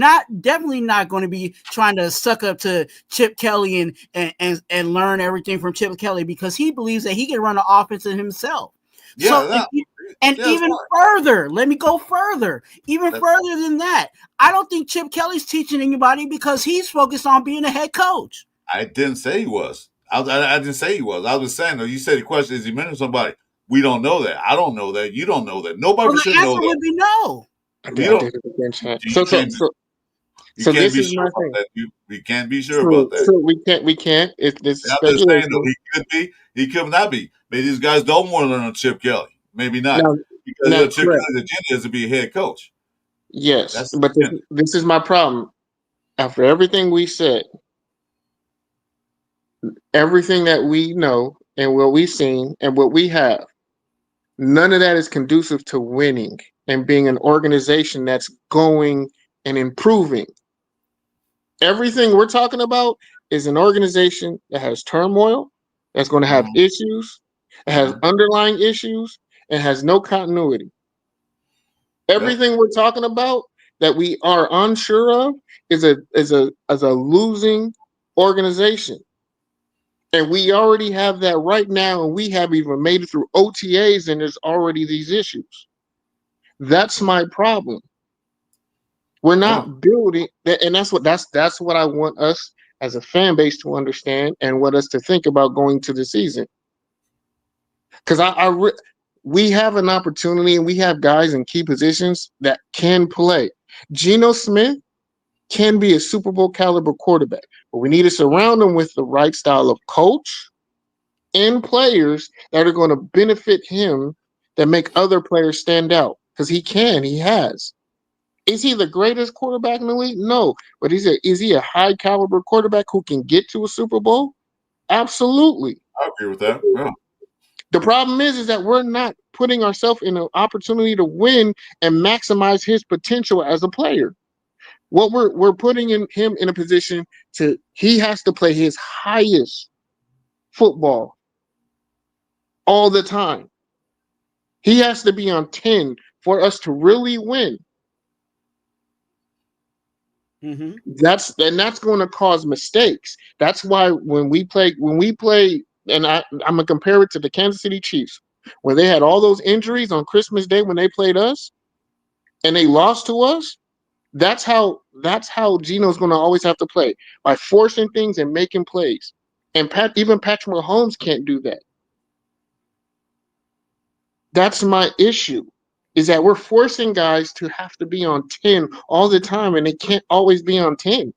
definitely not going to be trying to suck up to Chip Kelly and learn everything from Chip Kelly because he believes that he can run an offense himself. Yeah, even further, let me go further. Even further than that, I don't think Chip Kelly's teaching anybody because he's focused on being a head coach. I didn't say he was. I didn't say he was. I was saying, though, you said the question, is he mentoring somebody? We don't know that. I don't know that. You don't know that. Nobody should know that. The answer would be no. You can't be sure about that. We can't be sure about that. So we can't. It's speculation. Saying, he could be. He could not be. Maybe these guys don't want to learn on Chip Kelly. Maybe not. Because Chip Kelly's agenda is to be a head coach. Yes, but this is my problem. After everything we said, everything that we know and what we've seen and what we have, none of that is conducive to winning and being an organization that's going and improving. Everything we're talking about is an organization that has turmoil, that's going to have issues, it has underlying issues, and has no continuity. Everything we're talking about that we are unsure of is a losing organization. And we already have that right now, and we have even made it through OTAs, and there's already these issues. That's my problem. We're not building, and that's what I want us as a fan base to understand and want us to think about going to the season. Because we have an opportunity, and we have guys in key positions that can play. Geno Smith can be a Super Bowl caliber quarterback, but we need to surround him with the right style of coach and players that are going to benefit him, that make other players stand out. Because he has. Is he the greatest quarterback in the league? No, but is he a high caliber quarterback who can get to a Super Bowl? Absolutely. I agree with that. Yeah. The problem is that we're not putting ourselves in an opportunity to win and maximize his potential as a player. What we're putting him in a position he has to play his highest football all the time. He has to be on 10 for us to really win. Mm-hmm. That's going to cause mistakes. That's why when we play, and I'm gonna compare it to the Kansas City Chiefs, when they had all those injuries on Christmas Day when they played us, and they lost to us. That's how Geno's going to always have to play, by forcing things and making plays. And even Patrick Mahomes can't do that. That's my issue, is that we're forcing guys to have to be on 10 all the time, and they can't always be on 10.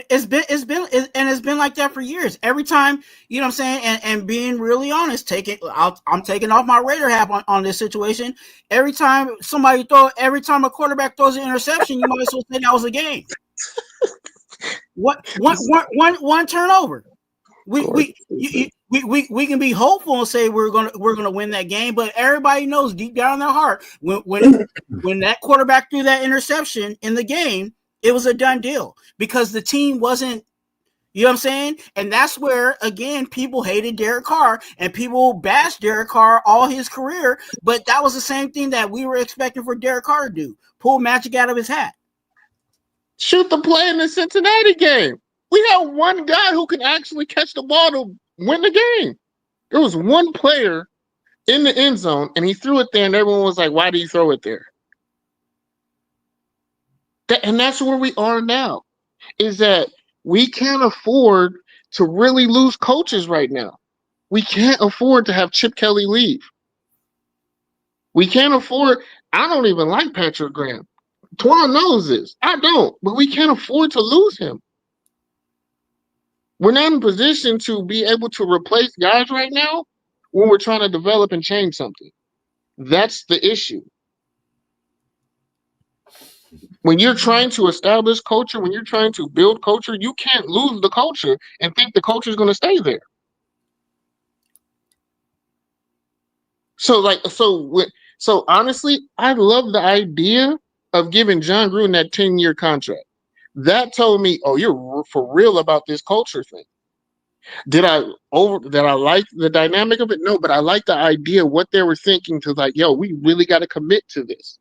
It's been like that for years. Every time, you know what I'm saying, and being really honest, I'm taking off my Raider hat on this situation. Every time a quarterback throws an interception, you might as well say that was a game. One turnover. We can be hopeful and say we're gonna win that game, but everybody knows deep down in their heart when that quarterback threw that interception in the game, it was a done deal because the team wasn't, you know what I'm saying? And that's where, again, people hated Derek Carr and people bashed Derek Carr all his career, but that was the same thing that we were expecting for Derek Carr to do, pull magic out of his hat. Shoot the play in the Cincinnati game. We had one guy who can actually catch the ball to win the game. There was one player in the end zone, and he threw it there, and everyone was like, why did he throw it there? And that's where we are now, is that we can't afford to really lose coaches right now. We can't afford to have Chip Kelly leave. We can't afford – I don't even like Patrick Graham. Twuan knows this. I don't, but we can't afford to lose him. We're not in position to be able to replace guys right now when we're trying to develop and change something. That's the issue. When you're trying to establish culture, when you're trying to build culture, you can't lose the culture and think the culture is going to stay there. So honestly, I love the idea of giving John Gruden that 10-year contract. That told me, oh, you're for real about this culture thing. Did I like the dynamic of it? No, but I like the idea, what they were thinking to like, yo, we really got to commit to this.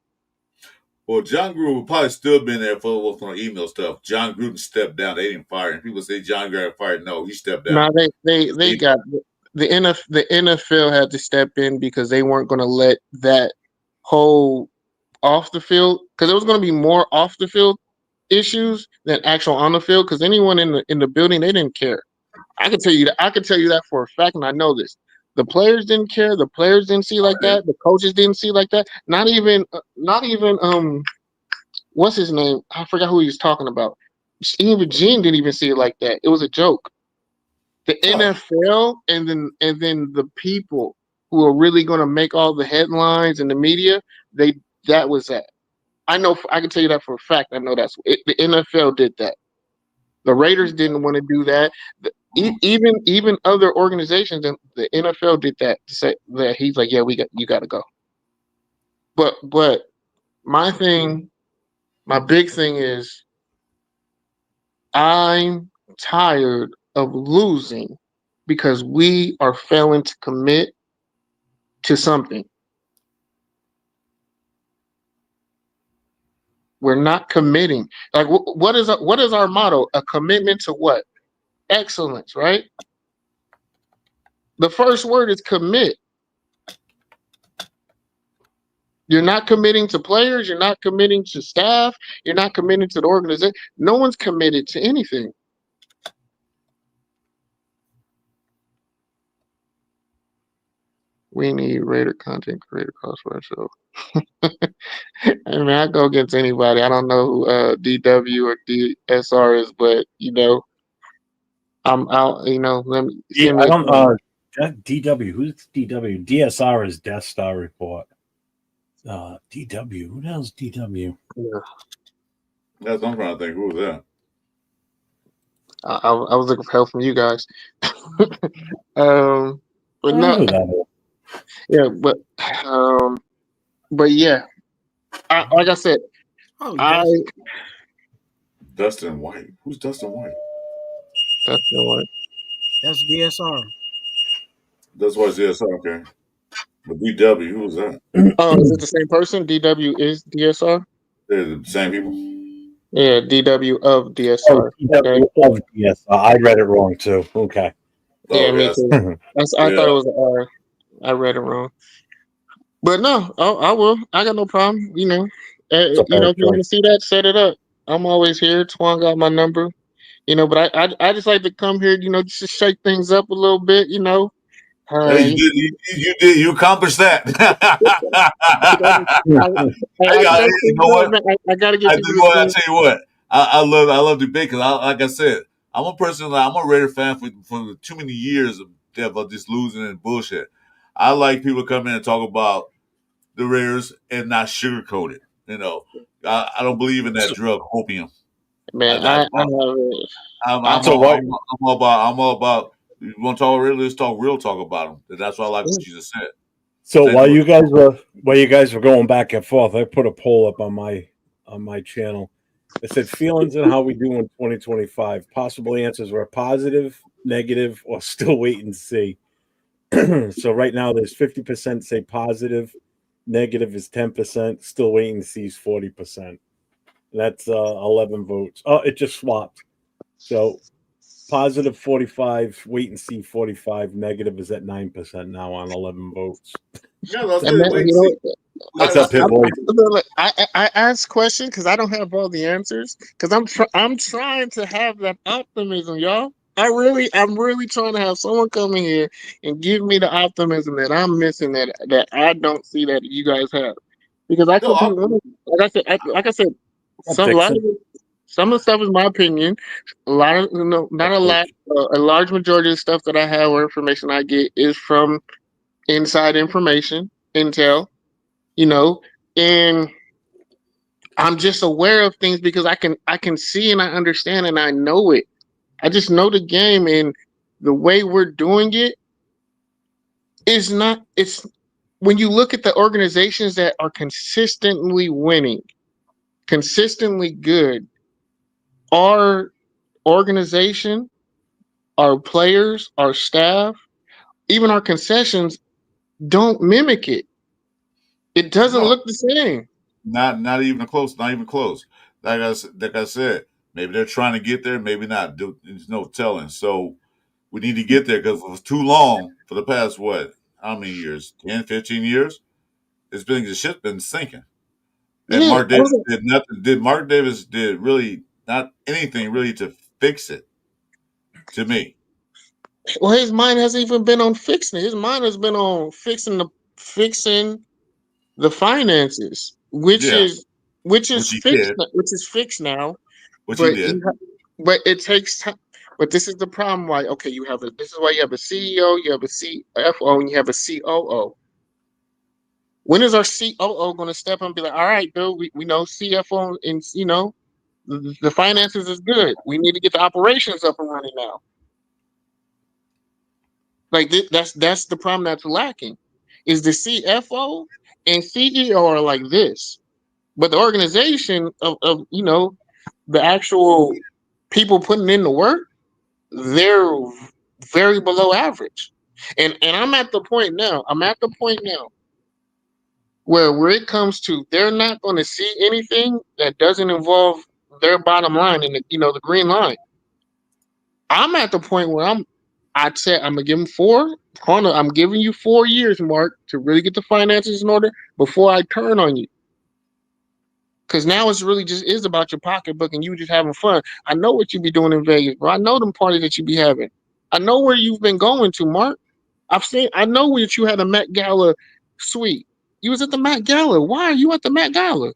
Well, John Gruden would probably still been there for the email stuff. John Gruden stepped down. They didn't fire him. People say John Gruden fired. No, he stepped down. No, they got the NFL had to step in because they weren't going to let that whole off the field, because there was going to be more off the field issues than actual on the field, because anyone in the building, they didn't care. I can tell you that for a fact, and I know this. The players didn't care. The players didn't see like that. The coaches didn't see like that. Not even what's his name? I forgot who he was talking about. Even Gene didn't even see it like that. It was a joke. The NFL and then the people who are really going to make all the headlines and the media, that was that. I know. I can tell you that for a fact. I know that's it. The NFL did that. The Raiders didn't want to do that. Even other organizations, the NFL did that to say that he's like, yeah, you got to go. But my big thing is, I'm tired of losing because we are failing to commit to something. We're not committing. Like, what is our motto? A commitment to what? Excellence, right? The first word is commit. You're not committing to players. You're not committing to staff. You're not committing to the organization. No one's committed to anything. We need Raider content creator cost for our show. I mean, I go against anybody. I don't know who DW or DSR is, but I'm out. Let me. I don't. DW. Who's DW? DSR is Death Star Report. DW. Who the hell's DW? Yeah. That's what I'm trying to think. Who was that? I was looking for help from you guys. But no. Yeah, but yeah. Like I said, Dustin White. Who's Dustin White? Dustin White. That's DSR. That's why it's DSR. Okay. But DW, who was that? Oh, is it the same person? DW is DSR? They're the same people. Yeah, DW of DSR. Oh, DW of DSR. I read it wrong too. Okay. Yeah, me too. I thought it was an R. I read it wrong. But no, I will. I got no problem. If you want to see that, set it up. I'm always here. Twuan got my number. But I just like to come here, just to shake things up a little bit, Hey, you did. You accomplished that. I gotta get. I tell you what. I love debate because like I said, I'm a person I'm a Raider fan for too many years of just losing and bullshit. I like people to come in and talk about the Raiders and not sugarcoat it. You know, I don't believe in that drug opium. Man, I'm all about. You want to talk real? Let's talk real talk about them. That's why I like what you just said. So while you guys were going back and forth, I put a poll up on my channel. It said feelings and how we do in 2025. Possible answers were positive, negative, or still wait and see. So right now there's 50% say positive, negative is 10%, still waiting to see is 40%. That's 11 votes. Oh, it just swapped. So positive 45, wait and see 45, negative is at 9% now on 11 votes. Yeah, let's wait and see. What's up, Pit Boy? I ask questions because I don't have all the answers. Because I'm trying to have that optimism, y'all. I'm really trying to have someone come in here and give me the optimism that I'm missing, that I don't see that you guys have. Because I could be wrong. Like I said, some of the stuff is my opinion. A lot of not a lot. A large majority of the stuff that I have or information I get is from inside information, intel. And I'm just aware of things because I can see and I understand and I know it. I just know the game, and the way we're doing it is not. It's when you look at the organizations that are consistently winning, consistently good, our organization, our players, our staff, even our concessions don't mimic it. It doesn't look the same. Not even close. Not even close. Like I said, maybe they're trying to get there. Maybe not. There's no telling. So we need to get there because for too long, for the past how many years? 10, 15 years? The ship's been sinking. And Mark Davis did nothing. Mark Davis did really not anything really to fix it. To me. Well, his mind hasn't even been on fixing it. His mind has been on fixing the finances, which is fixed now. Which he did. But it takes time. But this is the problem. Why? Okay, this is why you have a CEO, you have a CFO, and you have a COO. When is our COO going to step up and be like, all right, Bill, we know CFO and the finances is good. We need to get the operations up and running now. Like that's the problem that's lacking. Is the CFO and CEO are like this, but the organization of the actual people putting in the work, they're very below average. And I'm at the point now. Where it comes to they're not going to see anything that doesn't involve their bottom line and the green line. I'm at the point where I'd say I'm gonna give them 4. I'm giving you 4 years, Mark, to really get the finances in order before I turn on you. Because now it's really just is about your pocketbook and you just having fun. I know what you be doing in Vegas, bro. I know them parties that you be having. I know where you've been going to, Mark. I know that you had a Met Gala suite. You was at the Met Gala. Why are you at the Met Gala?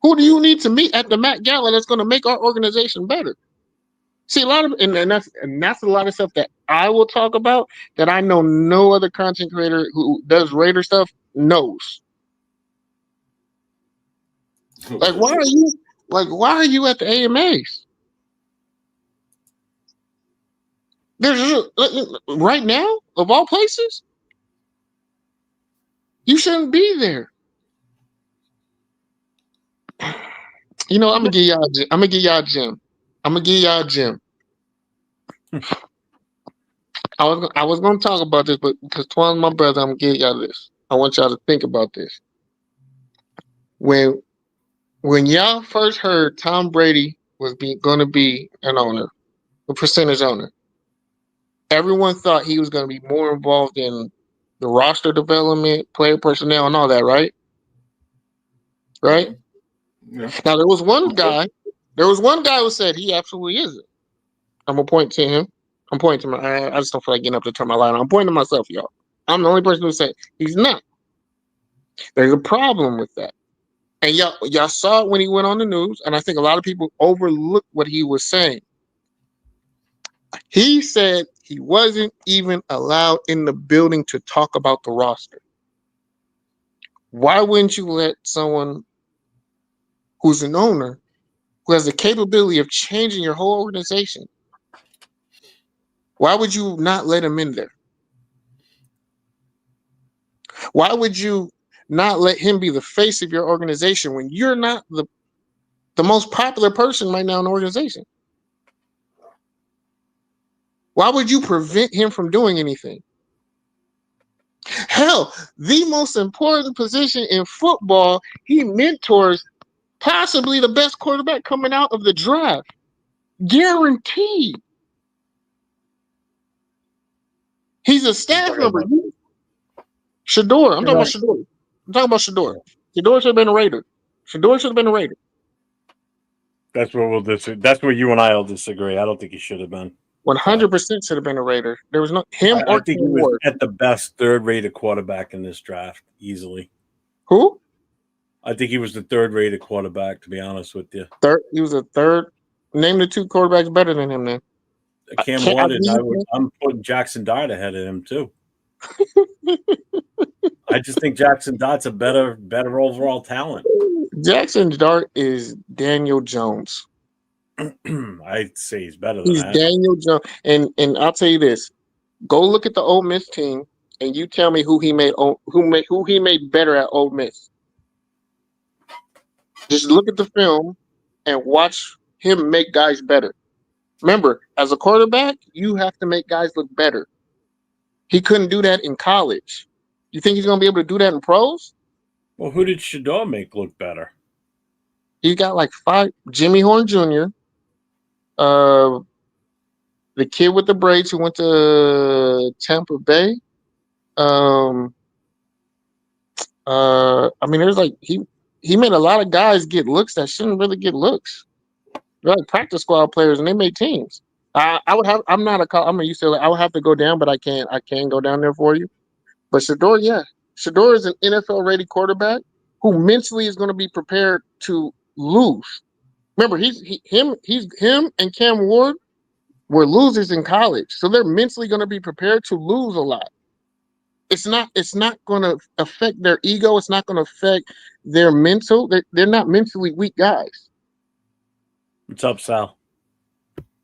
Who do you need to meet at the Met Gala that's going to make our organization better? See, a lot of and that's a lot of stuff that I will talk about that I know no other content creator who does Raider stuff knows. Like, why are you at the AMAs? There's right now, of all places, you shouldn't be there. I'm gonna give y'all a gym. I was gonna talk about this, but because Twan's my brother, I'm gonna give y'all this. I want y'all to think about this. When y'all first heard Tom Brady was going to be an owner, a percentage owner, everyone thought he was going to be more involved in the roster development, player personnel, and all that, right? Right? Yeah. Now there was one guy who said he absolutely isn't. I'm gonna point to him. I'm pointing to I just don't feel like getting up to turn my light on. I'm pointing to myself, y'all. I'm the only person who said he's not. There's a problem with that. And y'all saw it when he went on the news, and I think a lot of people overlooked what he was saying. He said he wasn't even allowed in the building to talk about the roster. Why wouldn't you let someone who's an owner, who has the capability of changing your whole organization, why would you not let him in there? Why would you not let him be the face of your organization when you're not the most popular person right now in the organization? Why would you prevent him from doing anything? Hell, the most important position in football, he mentors possibly the best quarterback coming out of the draft. Guaranteed. He's a staff member. Shador. I'm talking about Shador. Shador should have been a Raider. Shador should have been a Raider. That's where we'll disagree. That's where you and I will disagree. I don't think he should have been. 100% should have been a Raider. There was no him or I think he was at the best third-rated quarterback in this draft, easily. Who? I think he was the third-rated quarterback, to be honest with you. He was a third. Name the two quarterbacks better than him, then. Cam Ward, I'm putting Jackson Dart ahead of him too. I just think Jackson Dart's a better overall talent. Jackson Dart is Daniel Jones. I'd say he's better than that. He's Daniel Jones, and I'll tell you this: go look at the Ole Miss team, and you tell me who he made better at Ole Miss. Just look at the film and watch him make guys better. Remember, as a quarterback, you have to make guys look better. He couldn't do that in college. You think he's going to be able to do that in pros? Well, who did Shador make look better? He got like 5. Jimmy Horn Jr., the kid with the braids who went to Tampa Bay. I mean, there's like he made a lot of guys get looks that shouldn't really get looks. They're like practice squad players, and they made teams. I'm a UCLA. I would have to go down, but I can go down there for you. But Shador, yeah, Shador is an NFL-ready quarterback who mentally is going to be prepared to lose. Remember, him and Cam Ward were losers in college, so they're mentally going to be prepared to lose a lot. It's not going to affect their ego. It's not going to affect their mental. They're not mentally weak guys. What's up, Sal?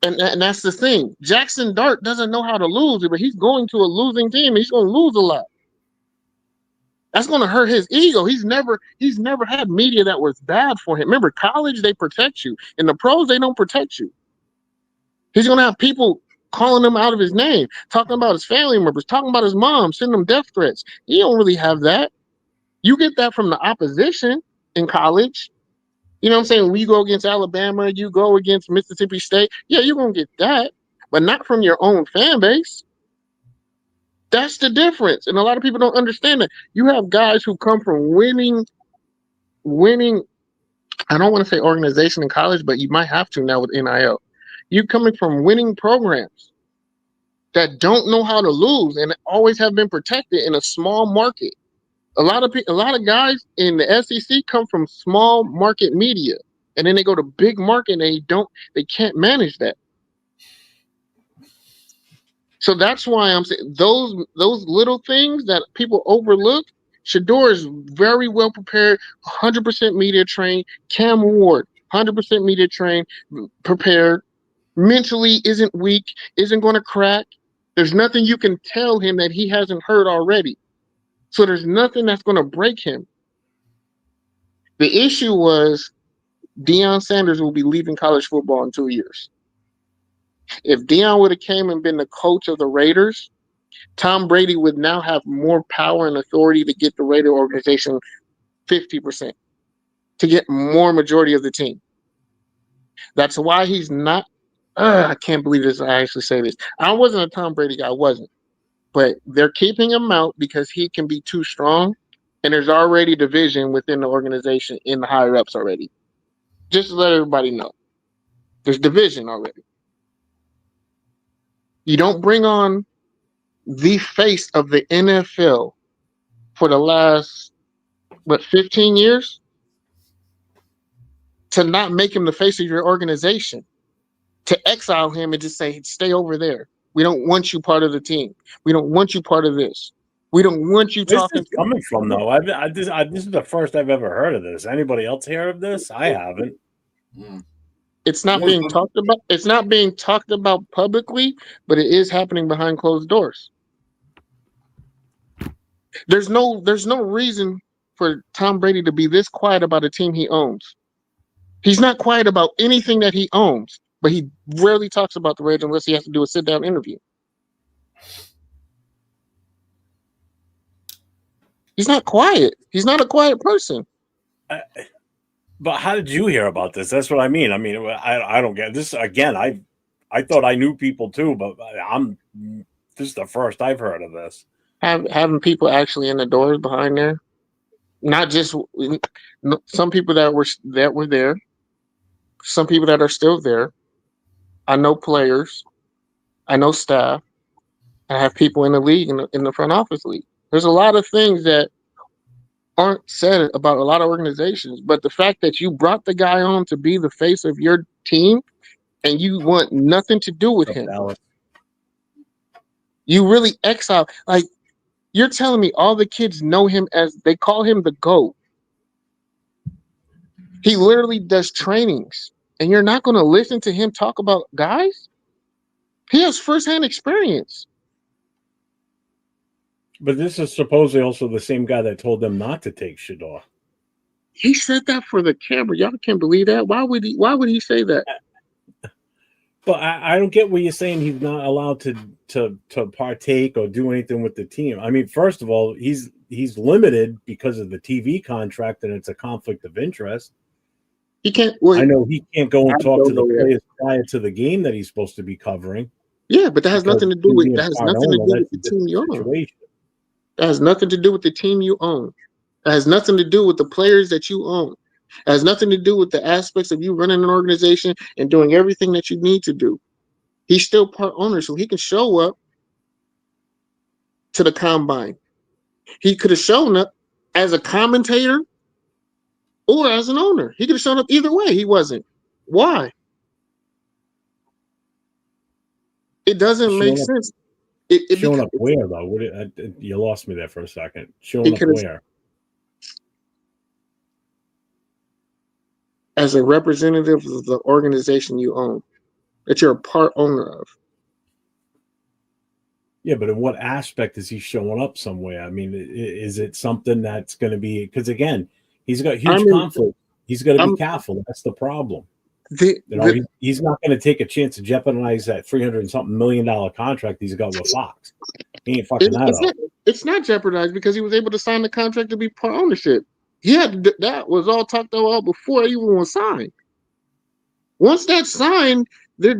And that's the thing. Jackson Dart doesn't know how to lose, but he's going to a losing team. And he's going to lose a lot. That's going to hurt his ego. He's never had media that was bad for him. Remember, college, they protect you. In the pros, they don't protect you. He's going to have people calling him out of his name, talking about his family members, talking about his mom, sending him death threats. You don't really have that. You get that from the opposition in college. You know what I'm saying? When you go against Alabama, you go against Mississippi State. Yeah, you're going to get that, but not from your own fan base. That's the difference. And a lot of people don't understand that. You have guys who come from winning, I don't want to say organization in college, but you might have to now with NIL. You coming from winning programs that don't know how to lose and always have been protected in a small market. A lot of guys in the SEC come from small market media, and then they go to big market and they can't manage that. So that's why I'm saying those little things that people overlook. Shador is very well prepared, 100% media trained. Cam Ward, 100% media trained, prepared. Mentally isn't weak, isn't going to crack. There's nothing you can tell him that he hasn't heard already. So there's nothing that's going to break him. The issue was Deion Sanders will be leaving college football in 2 years. If Deion would have came and been the coach of the Raiders, Tom Brady would now have more power and authority to get the Raider organization 50%, to get more majority of the team. That's why he's not. I can't believe this. I actually say this. I wasn't a Tom Brady guy. I wasn't. But they're keeping him out because he can be too strong. And there's already division within the organization in the higher ups already. Just to let everybody know. There's division already. You don't bring on the face of the NFL for the last, 15 years? to not make him the face of your organization, to exile him and just say, stay over there. We don't want you part of the team. We don't want you part of this. We don't want you talking. Where's this coming from, though? This is the first I've ever heard of this. Anybody else hear of this? I haven't. It's not being talked about. It's not being talked about publicly, but it is happening behind closed doors. There's no reason for Tom Brady to be this quiet about a team he owns. He's not quiet about anything that he owns, but he rarely talks about the Raiders unless he has to do a sit-down interview. He's not quiet. He's not a quiet person. But how did you hear about this? That's what I mean. I don't get this. Again, I thought I knew people too, but this is the first I've heard of this. Having people actually in the doors behind there, not just some people that were there, some people that are still there. I know players, I know staff, I have people in the league, in the front office league. There's a lot of things that aren't said about a lot of organizations, but the fact that you brought the guy on to be the face of your team and you want nothing to do with him, you really exile. Like, you're telling me all the kids know him as, they call him the GOAT. He literally does trainings, and you're not going to listen to him talk about guys? He has firsthand experience. But this is supposedly also the same guy that told them not to take Shador. He said that for the camera. Y'all can't believe that. Why would he say that? But I don't get what you're saying. He's not allowed to partake or do anything with the team. I mean, first of all, he's limited because of the TV contract, and it's a conflict of interest. He can't. Well, I know he can't go and talk to the players prior to the game that he's supposed to be covering. Yeah, but that has nothing to do with the team you own. That has nothing to do with the team you own. That has nothing to do with the players that you own. It has nothing to do with the aspects of you running an organization and doing everything that you need to do. He's still part owner, so he can show up to the combine. He could have shown up as a commentator or as an owner. He could have shown up either way. He wasn't. Why? It doesn't make sense. Showing up where, though? You lost me there for a second. Showing up where? As a representative of the organization you own, that you're a part owner of. Yeah, but in what aspect is he showing up somewhere? I mean, is it something that's going to be, because again, he's got huge conflict. He's got to be careful. That's the problem. He's not going to take a chance to jeopardize that $300-something million contract he's got with Fox. He ain't fucking that up. It's not jeopardized because he was able to sign the contract to be part ownership. That was all talked about before it even was signed. Once that's signed, they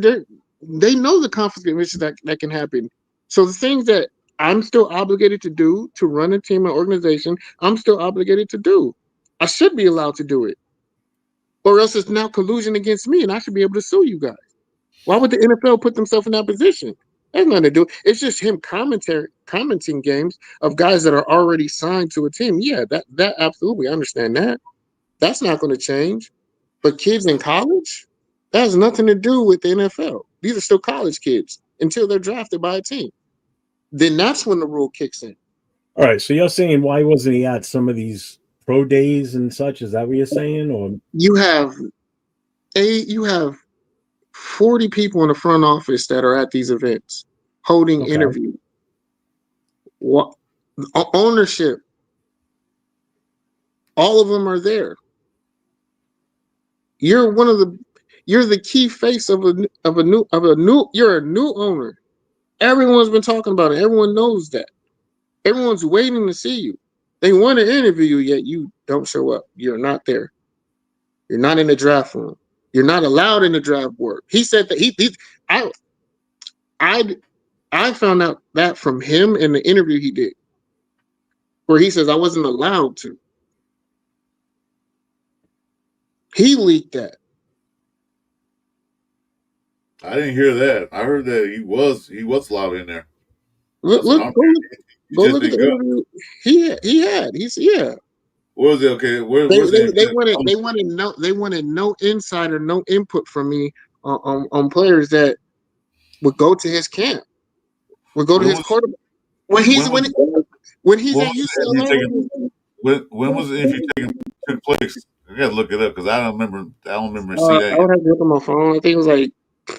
know the conflict of interest that can happen. So the things that I'm still obligated to do to run a team or organization, I'm still obligated to do. I should be allowed to do it. Or else it's now collusion against me and I should be able to sue you guys. Why would the NFL put themselves in that position? That's nothing to do. It's just him commenting games of guys that are already signed to a team. Yeah, that absolutely, I understand that. That's not going to change. But kids in college, that has nothing to do with the NFL. These are still college kids until they're drafted by a team. Then that's when the rule kicks in. All right, so you're saying why wasn't he at some of these pro days and such? Is that what you're saying? Or you have 40 people in the front office that are at these events holding interviews. What ownership? All of them are there. You're the key face of a new. You're a new owner. Everyone's been talking about it. Everyone knows that. Everyone's waiting to see you. They want to interview you, yet you don't show up. You're not there. You're not in the draft room. You're not allowed in the draft board. He said that I found out that from him in the interview he did, where he says I wasn't allowed to. He leaked that. I didn't hear that. I heard that he was allowed in there. Go look at the interview. He had. What was it? Okay, they wanted no insight or no input from me on players that would go to his camp, would go to his quarterback when he's at UCLA. When was the injury took place? I gotta look it up because I don't remember seeing that. I would have to look on my phone. I think it was like a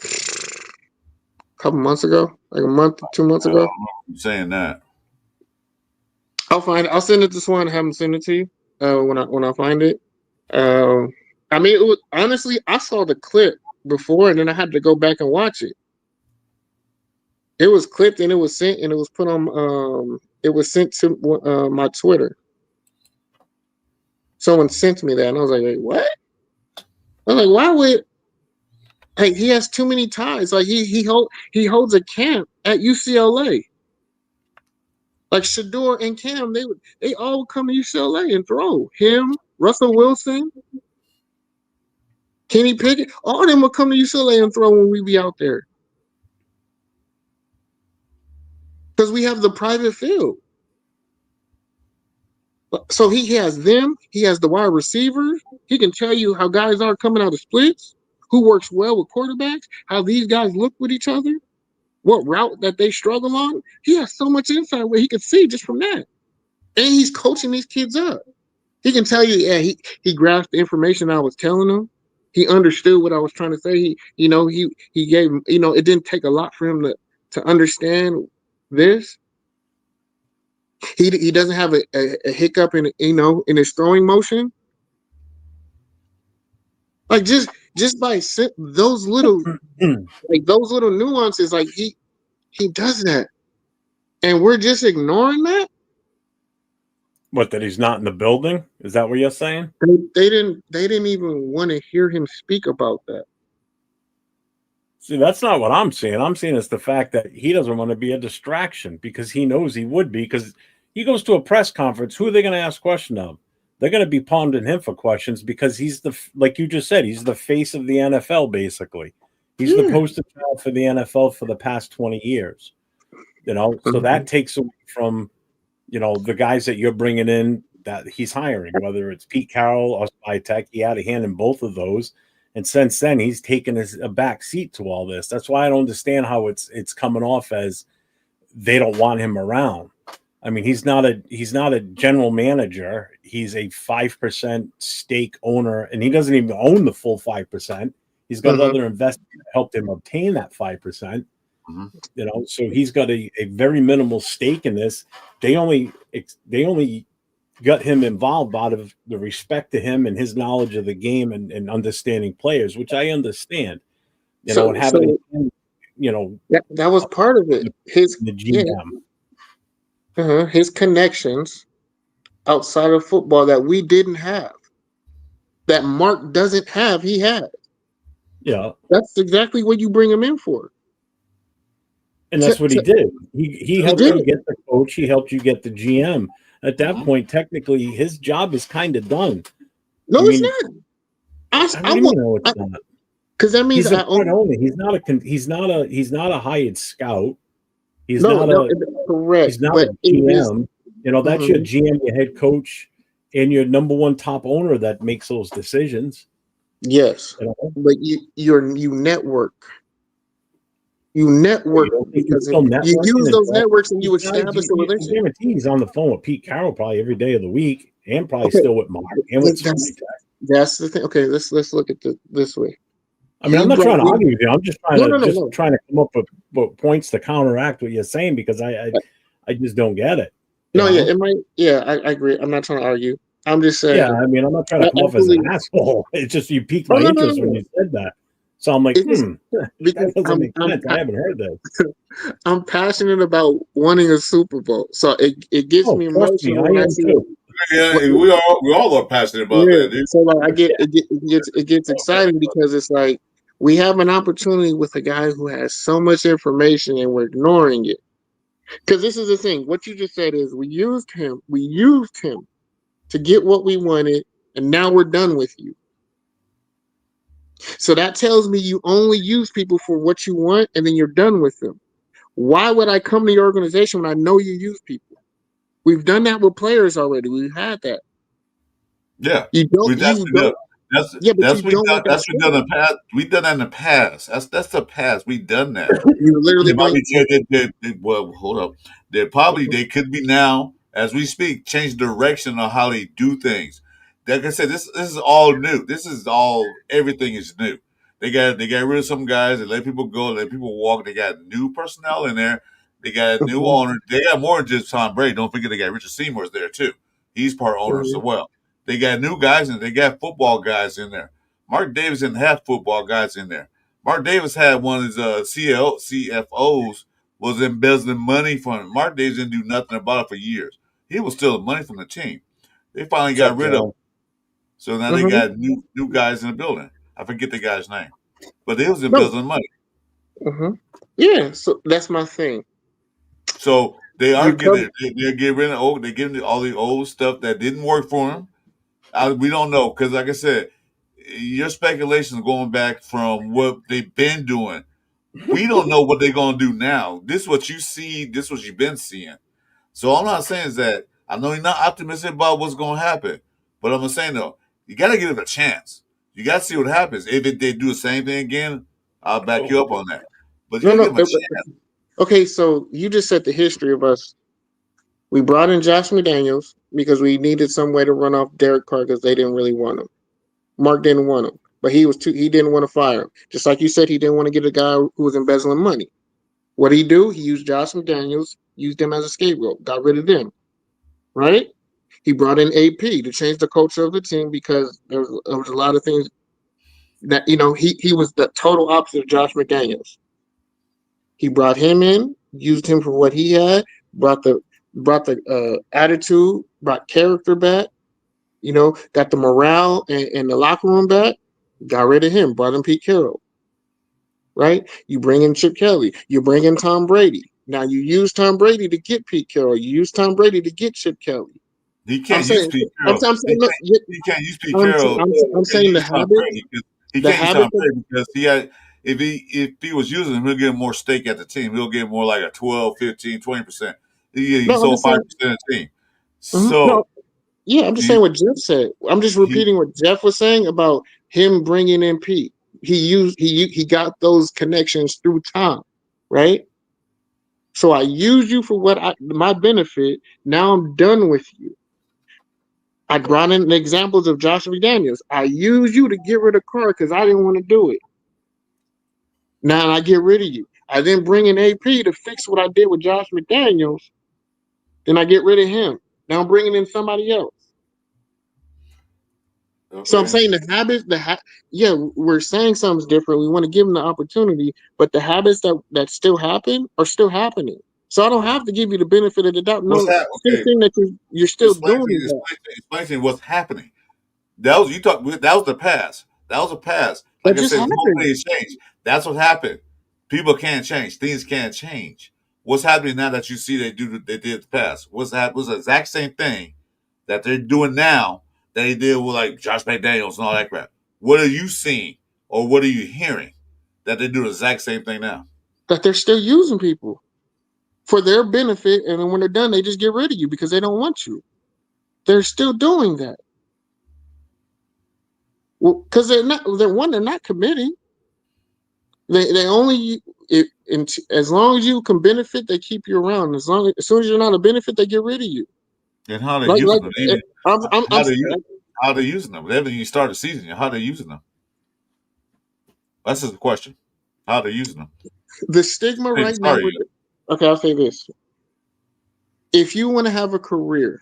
couple months ago, like a month, 2 months ago. I'm saying that. I'll find it. I'll send it to Swan. Have him send it to you when I find it. I mean, it was, honestly, I saw the clip before, and then I had to go back and watch it. It was clipped and it was sent and it was put on. It was sent to my Twitter. Someone sent me that, and I was like, "Wait, what?" I was like, "Why would?" Like, he has too many ties. Like he holds a camp at UCLA. Like Shador and Cam, they all would come to UCLA and throw. Him, Russell Wilson, Kenny Pickett, all of them would come to UCLA and throw when we be out there. Because we have the private field. So he has them. He has the wide receivers. He can tell you how guys are coming out of splits, who works well with quarterbacks, how these guys look with each other, what route that they struggle on. He has so much insight where he could see just from that. And he's coaching these kids up. He can tell you, yeah, he grasped the information I was telling him. He understood what I was trying to say. He gave, it didn't take a lot for him to understand this. He doesn't have a hiccup in his throwing motion. Like just by those little nuances, like he does that, and we're just ignoring that. What, that he's not in the building? Is that what you're saying? They didn't even want to hear him speak about that. See, that's not what I'm seeing. I'm seeing is the fact that he doesn't want to be a distraction because he knows he would be. Because he goes to a press conference, who are they going to ask questions of? They're going to be pondering him for questions because he's like you just said, he's the face of the NFL, basically. He's the poster child for the NFL for the past 20 years. So that takes away from, the guys that you're bringing in that he's hiring, whether it's Pete Carroll or Spytek. He had a hand in both of those. And since then, he's taken a back seat to all this. That's why I don't understand how it's coming off as they don't want him around. I mean, he's not a general manager. He's a 5% stake owner, and he doesn't even own the full 5%. He's got other investors that helped him obtain that 5%. So he's got a very minimal stake in this. They only got him involved out of the respect to him and his knowledge of the game and understanding players, which I understand. That was part of it. The GM. His connections outside of football that we didn't have, that Mark doesn't have, he had. Yeah, that's exactly what you bring him in for. And that's what he did. He helped you get the coach. He helped you get the GM. At that point, technically, his job is kind of done. No, it's not. I know it's not. Because that means he's a front owner. He's not a hired scout. He's not a GM. That's your GM, your head coach, and your number one top owner that makes those decisions. Yes, but you network. You network because you use those networks and you establish a relationship. I guarantee he's on the phone with Pete Carroll probably every day of the week, and probably still with Mark. And with that's the thing. Okay, let's look at this way. I mean, I'm not trying to argue with you. I'm just trying to come up with points to counteract what you're saying because I just don't get it. No, yeah, it might. Yeah, I agree. I'm not trying to argue. I'm just saying. Yeah, I mean, I'm not trying to come off as an asshole. It's just you piqued my interest when you said that. So I'm like, because that doesn't make sense. I haven't heard this. I'm passionate about winning a Super Bowl, so it gets me emotional when I see it. Yeah, we all are passionate about that. Dude. So like, it gets exciting because it's like we have an opportunity with a guy who has so much information and we're ignoring it. Because this is the thing. What you just said is we used him to get what we wanted, and now we're done with you. So that tells me you only use people for what you want, and then you're done with them. Why would I come to your organization when I know you use people? We've done that with players already. We've had that. Yeah, You don't. that's You we don't. done. That's Yeah, but that's you we don't done. want that That's we done stigma. in the past. We done that in the past. That's the past. We done that. You literally They might bring. be well, hold up. They could be now, as we speak, change direction on how they do things. Like I said, this is all new. This is all everything is new. They got rid of some guys, they let people go, let people walk. They got new personnel in there. They got a new owner. They got more than just Tom Brady. Don't forget they got Richard Seymour's there too. He's part owner as well. They got new guys and they got football guys in there. Mark Davis didn't have football guys in there. Mark Davis had one of his CFOs was embezzling money from him. Mark Davis didn't do nothing about it for years. He was stealing money from the team. They finally got rid of him. So now they got new guys in the building. I forget the guy's name. But they was embezzling money. Yeah, so that's my thing. So they are getting rid of they getting all the old stuff that didn't work for them. We don't know because, like I said, your speculation is going back from what they've been doing. We don't know what they're going to do now. This is what you see. This is what you've been seeing. So I'm not saying that I know you're not optimistic about what's going to happen, but I'm saying though, you got to give it a chance. You got to see what happens. If they do the same thing again, I'll back you up on that. But you got to give them a chance. Okay, so you just said the history of us. We brought in Josh McDaniels because we needed some way to run off Derek Carr because they didn't really want him. Mark didn't want him, but he didn't want to fire him. Just like you said, he didn't want to get a guy who was embezzling money. What did he do? He used Josh McDaniels, used them as a scapegoat, got rid of them. Right? He brought in AP to change the culture of the team because there was a lot of things that he was the total opposite of Josh McDaniels. He brought him in, used him for what he had, brought the attitude, brought character back, got the morale and the locker room back, got rid of him, brought in Pete Carroll. Right? You bring in Chip Kelly, you bring in Tom Brady. Now you use Tom Brady to get Pete Carroll, you use Tom Brady to get Chip Kelly. He can't use Pete Carroll. He can't use Pete Carroll. I'm saying the habit. He can't use Tom Brady because he had if he was using him, he'll get more stake at the team. He'll get more like a 12, 15, 20%. He sold 5% of the team. So I'm just saying what Jeff said. I'm just repeating what Jeff was saying about him bringing in Pete. He got those connections through Tom, right? So I used you for my benefit. Now I'm done with you. I brought in the examples of Josh McDaniels. I used you to get rid of Carr because I didn't want to do it. Now I get rid of you. I then bring in AP to fix what I did with Josh McDaniels. Then I get rid of him. Now I'm bringing in somebody else. Okay. So I'm saying the habits, we're saying something's different. We want to give them the opportunity, but the habits that still happen are still happening. So I don't have to give you the benefit of the doubt. No, thing that you're still doing. Explain to me what's happening. That was That was the past. That was the past. Like I said, nobody changed. That's what happened. People can't change. Things can't change. What's happening now that you see they did the past? Was the exact same thing that they're doing now that they did with like Josh McDaniels and all that crap. What are you seeing or what are you hearing that they do the exact same thing now? That they're still using people for their benefit, and then when they're done, they just get rid of you because they don't want you. They're still doing that. Well, because they're not committing. They only as long as you can benefit, they keep you around. As soon as you're not a benefit, they get rid of you. And how they using them? How they using them? They haven't even started the season yet. How they using them? That's just the question. How they using them? The stigma right now. Okay, I'll say this: if you want to have a career,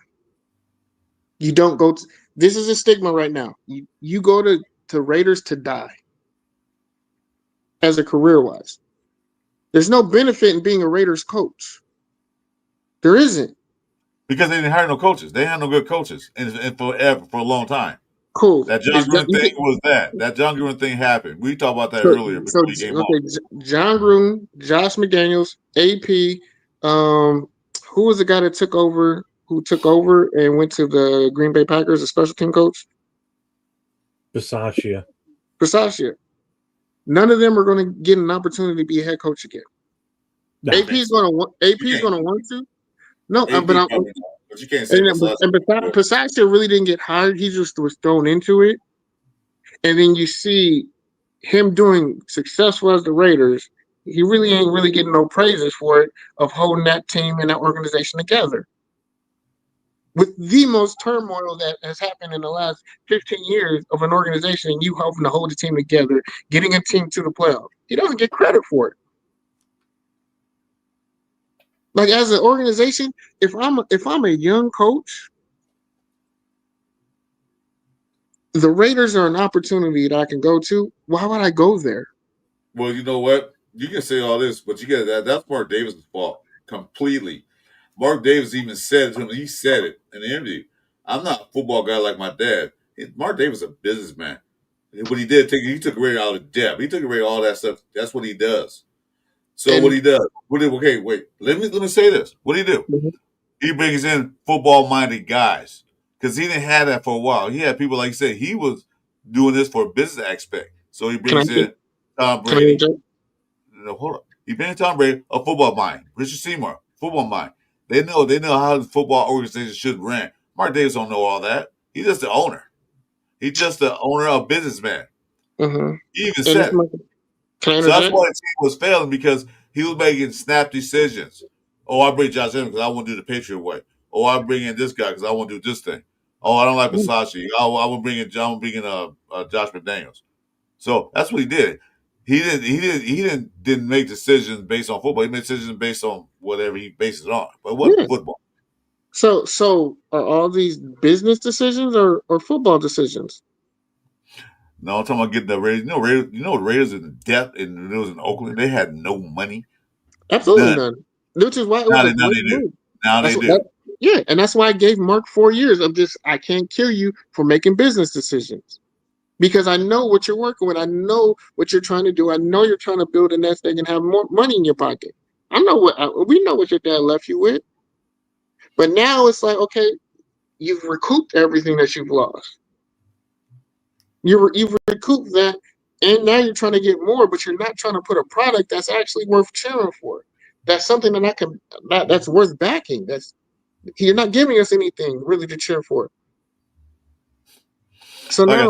you don't go. This is a stigma right now. You go to Raiders to die. As a career-wise, there's no benefit in being a Raiders coach. There isn't. Because they didn't hire no coaches. They had no good coaches for a long time. Cool. That John Gruden thing was that. That John Gruden thing happened. We talked about that earlier before he came on. John Gruden, Josh McDaniels, AP. Who was the guy that took over? Who took over and went to the Green Bay Packers, a special team coach? Bisaccia. None of them are going to get an opportunity to be a head coach again. AP's going to want to. No, but But you can't say Pisaccia really didn't get hired. He just was thrown into it. And then you see him doing successful as the Raiders. He really ain't really getting no praises for it of holding that team and that organization together. With the most turmoil that has happened in the last 15 years of an organization, you helping to hold the team together, getting a team to the playoffs. He doesn't get credit for it. Like as an organization, if I'm a young coach, the Raiders are an opportunity that I can go to. Why would I go there? Well, you know what? You can say all this, but you get that. That's Mark Davis' fault completely. Mark Davis even said it to him. He said it in the interview. I'm not a football guy like my dad. Mark Davis is a businessman. What he did, he took Raider out of depth. He took away all that stuff. That's what he does. So what he does? Okay, wait. Let me say this. What do? Mm-hmm. He brings in football-minded guys because he didn't have that for a while. He had people like you said. He was doing this for a business aspect. So he brings in Tom Brady. No, hold up. He brings Tom Brady, a football mind. Richard Seymour, football mind. They know how the football organization should run. Mark Davis don't know all that. He's just the owner. He's just the owner of businessman. Mm-hmm. He even said it. So that's why the team was failing because he was making snap decisions. Oh, I bring Josh Allen because I want to do the Patriot way. Oh, I bring in this guy because I want to do this thing. Oh, I don't like Versace. I will bring in Josh McDaniels. So that's what he did. He didn't make decisions based on football. He made decisions based on whatever he based it on. But it wasn't football. So are all these business decisions or football decisions? No, I'm talking about getting the Raiders. The Raiders in depth and it was in Oakland. They had no money. Absolutely none. Which is why it was a great move. Now they do. And that's why I gave Mark 4 years of this. I can't kill you for making business decisions. Because I know what you're working with. I know what you're trying to do. I know you're trying to build a nest egg and have more money in your pocket. We know what your dad left you with. But now it's like, okay, you've recouped everything that you've lost. You've recouped that, and now you're trying to get more, but you're not trying to put a product that's actually worth cheering for. That's something that's worth backing. You're not giving us anything really to cheer for. So like I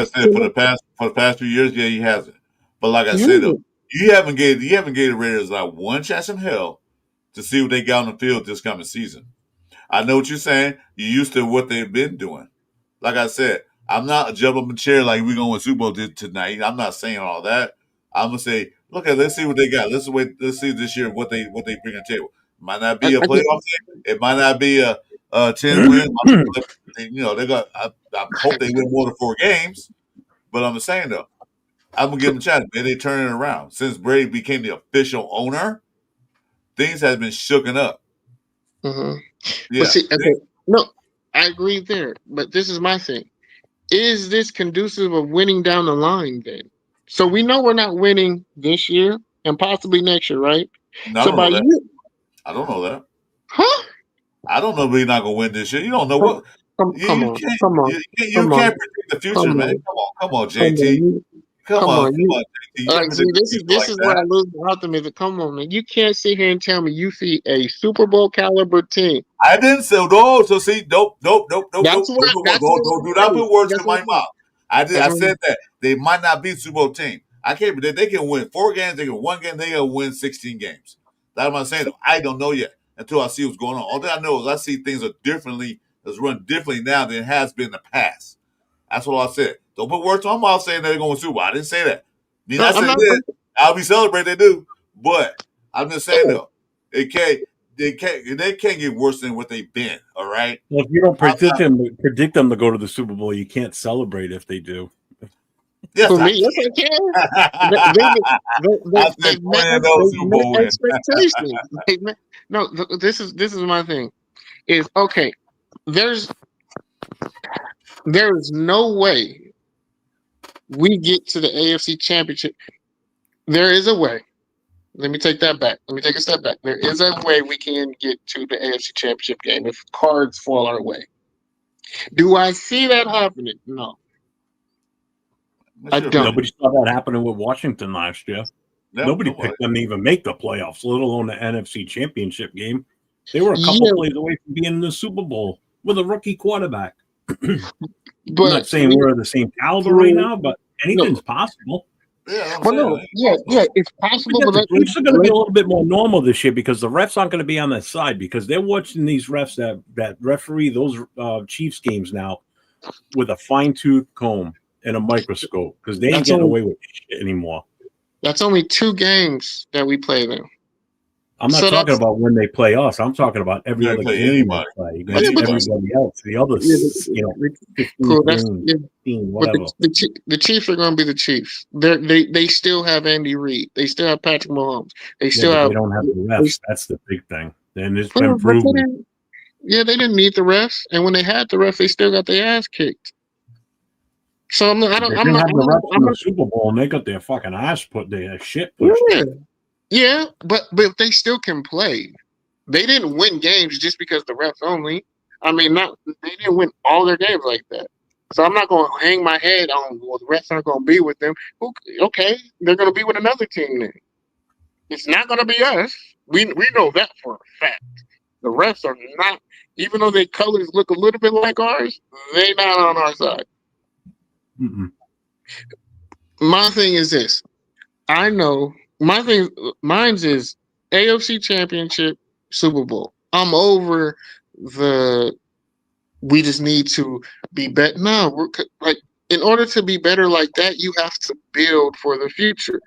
said, for the past few years, yeah, he hasn't. But like I said, though, you haven't gave the Raiders like one chance in hell to see what they got on the field this coming season. I know what you're saying. You're used to what they've been doing. Like I said, I'm not jumping up in chair like we're going to win Super Bowl tonight. I'm not saying all that. I'm gonna say, let's see what they got. Let's see this year what they bring to the table. Might not be a playoff team. It might not be a 10 win. They got. I hope they win more than 4 games. But I'm saying though, I'm gonna give them a chance. Maybe they turn it around. Since Brady became the official owner, things have been shooken up. Mm-hmm. Yeah. See, no, I agree there. But this is my thing. Is this conducive of winning down the line then? So we know we're not winning this year and possibly next year, right? No, I don't know that. I don't know that. Huh? I don't know if we're not gonna win this year. You don't know what. Come on. You can't predict the future, man. Come on, JT. Come on, JT. This is where I lose the optimism. Come on, man. You can't sit here and tell me you see a Super Bowl caliber team. I didn't say no. So see, nope. Don't do not put words in my mouth. I said that they might not be a Super Bowl team. I can't predict. They can win 4 games. They can win 1 game. They can win 16 games. That's what I'm saying. I don't know yet until I see what's going on. All that I know is I see things are differently. It's run differently now than it has been in the past. That's what I said. Don't put words on my mouth saying that they're going to Super Bowl. I didn't say that. I said that. I'll be celebrating. They do, but I'm just saying though, they can't get worse than what they've been. All right. Well, if you don't predict them to go to the Super Bowl, you can't celebrate if they do. Yes, for me, yes, I can. Expectations. No, this is my thing. Is okay. There is no way we get to the AFC Championship. There is a way. Let me take that back. Let me take a step back. There is a way we can get to the AFC Championship game if cards fall our way. Do I see that happening? No. I don't. Nobody saw that happening with Washington last year. Nobody picked them to even make the playoffs, let alone the NFC Championship game. They were a couple plays away from being in the Super Bowl with a rookie quarterback. I'm not saying we're the same caliber right now, but anything's possible. Yeah, it's possible. But the Chiefs are going to be a little bit more normal this year because the refs aren't going to be on their side because they're watching these refs that referee those Chiefs games now with a fine-tooth comb and a microscope because they ain't getting away with shit anymore. That's only 2 games that we play them. I'm not talking about when they play us. I'm talking about every other game they play against everybody else. The others, 15, 15, whatever. The Chiefs are going to be the Chiefs. They still have Andy Reid. They still have Patrick Mahomes. They don't have the refs. That's the big thing. And it's been proven. They didn't need the refs, and when they had the refs, they still got their ass kicked. So I'm not. I'm not. The refs in the Super Bowl, and they got their fucking ass their shit pushed. Yeah, but they still can play. They didn't win games just because the refs only. I mean, they didn't win all their games like that. So I'm not going to hang my head on, well, the refs aren't going to be with them. Okay, they're going to be with another team then. It's not going to be us. We know that for a fact. The refs are not, even though their colors look a little bit like ours, they're not on our side. Mm-mm. My thing is this. I know. Mine's is AFC Championship, Super Bowl. I'm over we just need to be better. No, in order to be better like that, you have to build for the future.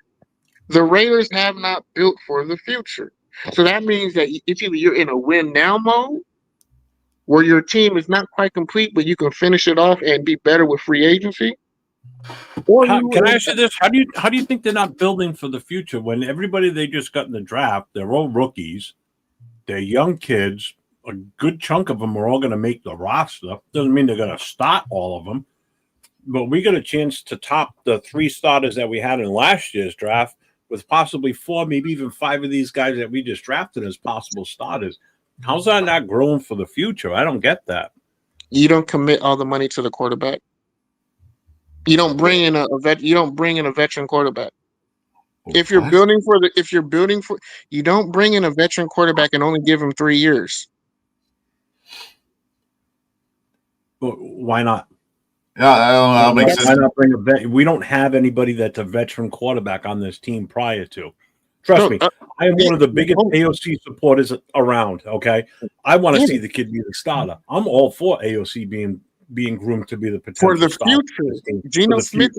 The Raiders have not built for the future. So that means that if you're in a win now mode, where your team is not quite complete, but you can finish it off and be better with free agency. Can I ask you this? How do you think they're not building for the future when everybody they just got in the draft, they're all rookies, they're young kids, a good chunk of them are all going to make the roster. Doesn't mean they're going to start all of them, but we got a chance to top the 3 starters that we had in last year's draft with possibly 4, maybe even 5 of these guys that we just drafted as possible starters. How's that not growing for the future? I don't get that. You don't commit all the money to the quarterback. You don't bring in a veteran quarterback. If you're building for, you don't bring in a veteran quarterback and only give him 3 years. But why not? Yeah, I don't know. Why not bring a vet? We don't have anybody that's a veteran quarterback on this team prior to. Trust me, I am one of the biggest AOC supporters around. Okay, I want to see the kid be the starter. I'm all for AOC being groomed to be the potential for the future. Geno Smith,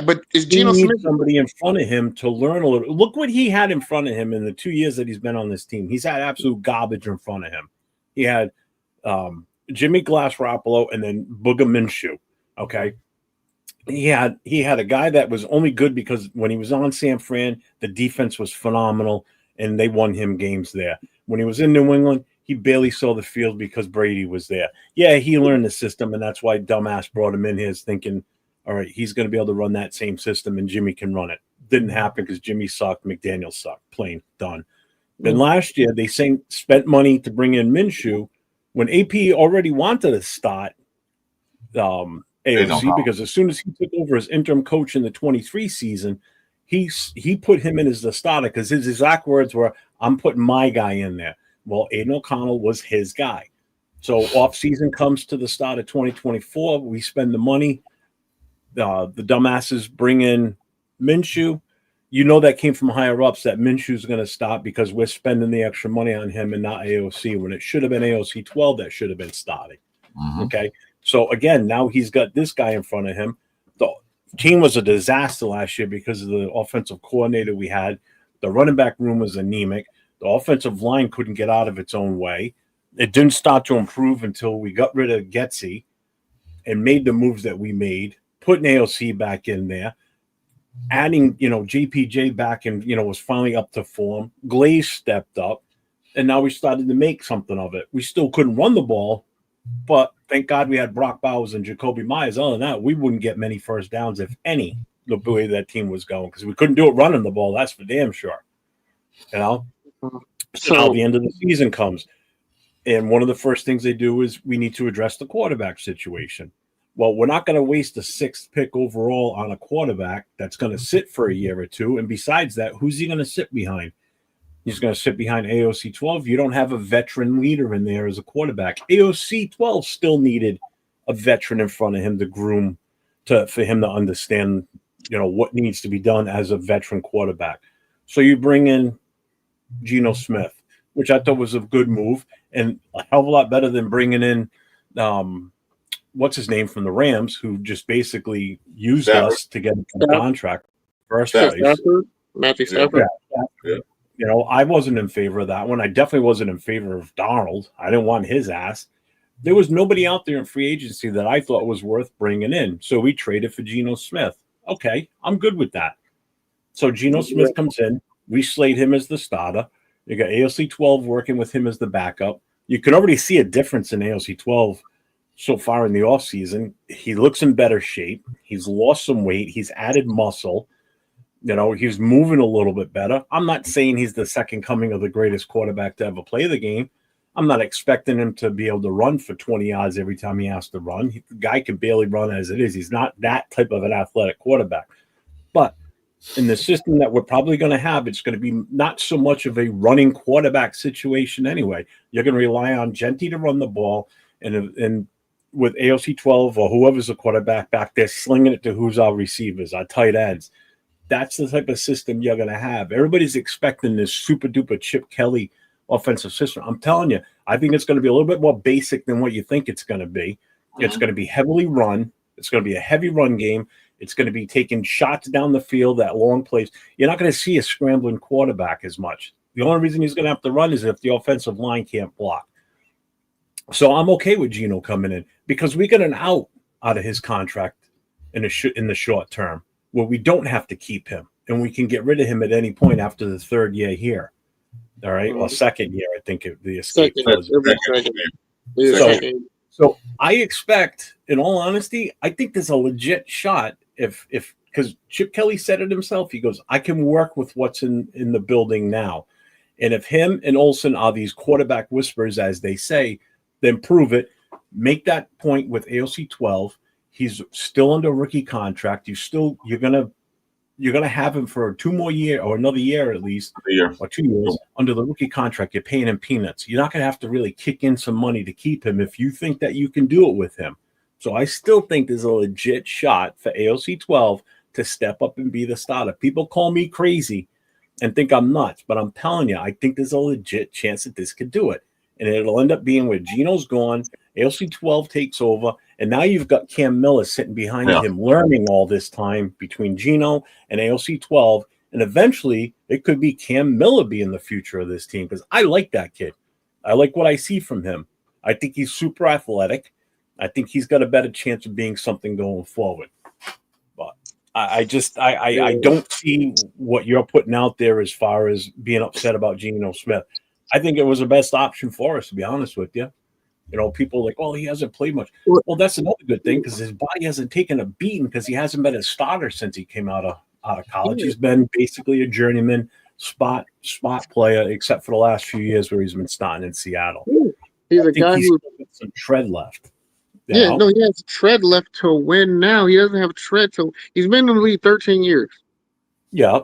but is Geno Smith somebody in front of him to learn a little? Look what he had in front of him in the 2 years that he's been on this team. He's had absolute garbage in front of him. He had Jimmy Garoppolo and then Booger Minshew. Okay, he had a guy that was only good because when he was on San Fran, the defense was phenomenal and they won him games there. When he was in New England, he barely saw the field because Brady was there. Yeah, he learned the system, and that's why dumbass brought him in here thinking, all right, he's going to be able to run that same system, and Jimmy can run it. Didn't happen because Jimmy sucked, McDaniel sucked, plain done. Then last year, they spent money to bring in Minshew when AP already wanted to start AOC because as soon as he took over as interim coach in the 23 season, he put him in as the starter because his exact words were, I'm putting my guy in there. Well, Aiden O'Connell was his guy. So off-season comes to the start of 2024. We spend the money. The dumbasses bring in Minshew. You know that came from higher-ups that Minshew's going to stop because we're spending the extra money on him and not AOC when it should have been AOC 12 that should have been starting. Mm-hmm. Okay? So, again, now he's got this guy in front of him. The team was a disaster last year because of the offensive coordinator we had. The running back room was anemic. The offensive line couldn't get out of its own way. It didn't start to improve until we got rid of YESSIR and made the moves that we made, putting AOC back in there, adding, JPJ back and, was finally up to form. Glaze stepped up, and now we started to make something of it. We still couldn't run the ball, but thank God we had Brock Bowers and Jacoby Myers. Other than that, we wouldn't get many first downs, if any, the way that team was going, because we couldn't do it running the ball. That's for damn sure. So now the end of the season comes, and one of the first things they do is we need to address the quarterback situation. Well, we're not going to waste a 6th pick overall on a quarterback that's going to sit for a year or two. And besides that, who's he going to sit behind? He's going to sit behind AOC 12. You don't have a veteran leader in there as a quarterback. AOC 12 still needed a veteran in front of him to groom for him to understand, what needs to be done as a veteran quarterback. So you bring in Geno Smith, which I thought was a good move and a hell of a lot better than bringing in what's his name from the Rams, who just basically used us to get a contract first place. Matthew Stafford. Yeah. I wasn't in favor of that one. I definitely wasn't in favor of Darnold. I didn't want his ass. There was nobody out there in free agency that I thought was worth bringing in. So we traded for Geno Smith. Okay, I'm good with that. So Geno Smith comes in. We slate him as the starter. You got AOC 12 working with him as the backup. You can already see a difference in AOC 12 so far in the offseason. He looks in better shape. He's lost some weight. He's added muscle. He's moving a little bit better. I'm not saying he's the second coming of the greatest quarterback to ever play the game. I'm not expecting him to be able to run for 20 yards every time he has to run. The guy can barely run as it is. He's not that type of an athletic quarterback. But in the system that we're probably going to have, it's going to be not so much of a running quarterback situation anyway. You're going to rely on Genty to run the ball, and with AOC 12 or whoever's the quarterback back there, slinging it to who's our receivers, our tight ends. That's the type of system you're going to have. Everybody's expecting this super duper Chip Kelly offensive system. I'm telling you, I think it's going to be a little bit more basic than what you think it's going to be. It's going to be heavily run. It's going to be a heavy run game. It's going to be taking shots down the field at long plays. You're not going to see a scrambling quarterback as much. The only reason he's going to have to run is if the offensive line can't block. So I'm okay with Geno coming in because we got an out of his contract in the short term where we don't have to keep him and we can get rid of him at any point after the third year here. All right. Well, second year, I think the escape was. So I expect, in all honesty, I think there's a legit shot because Chip Kelly said it himself. He goes, I can work with what's in the building now. And if him and Olsen are these quarterback whisperers, as they say, then prove it. Make that point with AOC 12. He's still under rookie contract. You're gonna have him for 2 more years or another year at least, or 2 years under the rookie contract. You're paying him peanuts. You're not gonna have to really kick in some money to keep him if you think that you can do it with him. So I still think there's a legit shot for AOC 12 to step up and be the starter. People call me crazy and think I'm nuts, but I'm telling you, I think there's a legit chance that this could do it. And it'll end up being where Geno's gone, AOC 12 takes over, and now you've got Cam Miller sitting behind him, learning all this time between Geno and AOC 12, and eventually it could be Cam Miller being the future of this team because I like that kid. I like what I see from him. I think he's super athletic. I think he's got a better chance of being something going forward. But I don't see what you're putting out there as far as being upset about Geno Smith. I think it was the best option for us, to be honest with you. People are like, oh, he hasn't played much. Well, that's another good thing because his body hasn't taken a beating because he hasn't been a starter since he came out of college. He's been basically a journeyman spot player, except for the last few years where he's been starting in Seattle. He's a guy who's got some tread left. He has tread left to win now. He doesn't have tread he's been in the league 13 years. Yeah.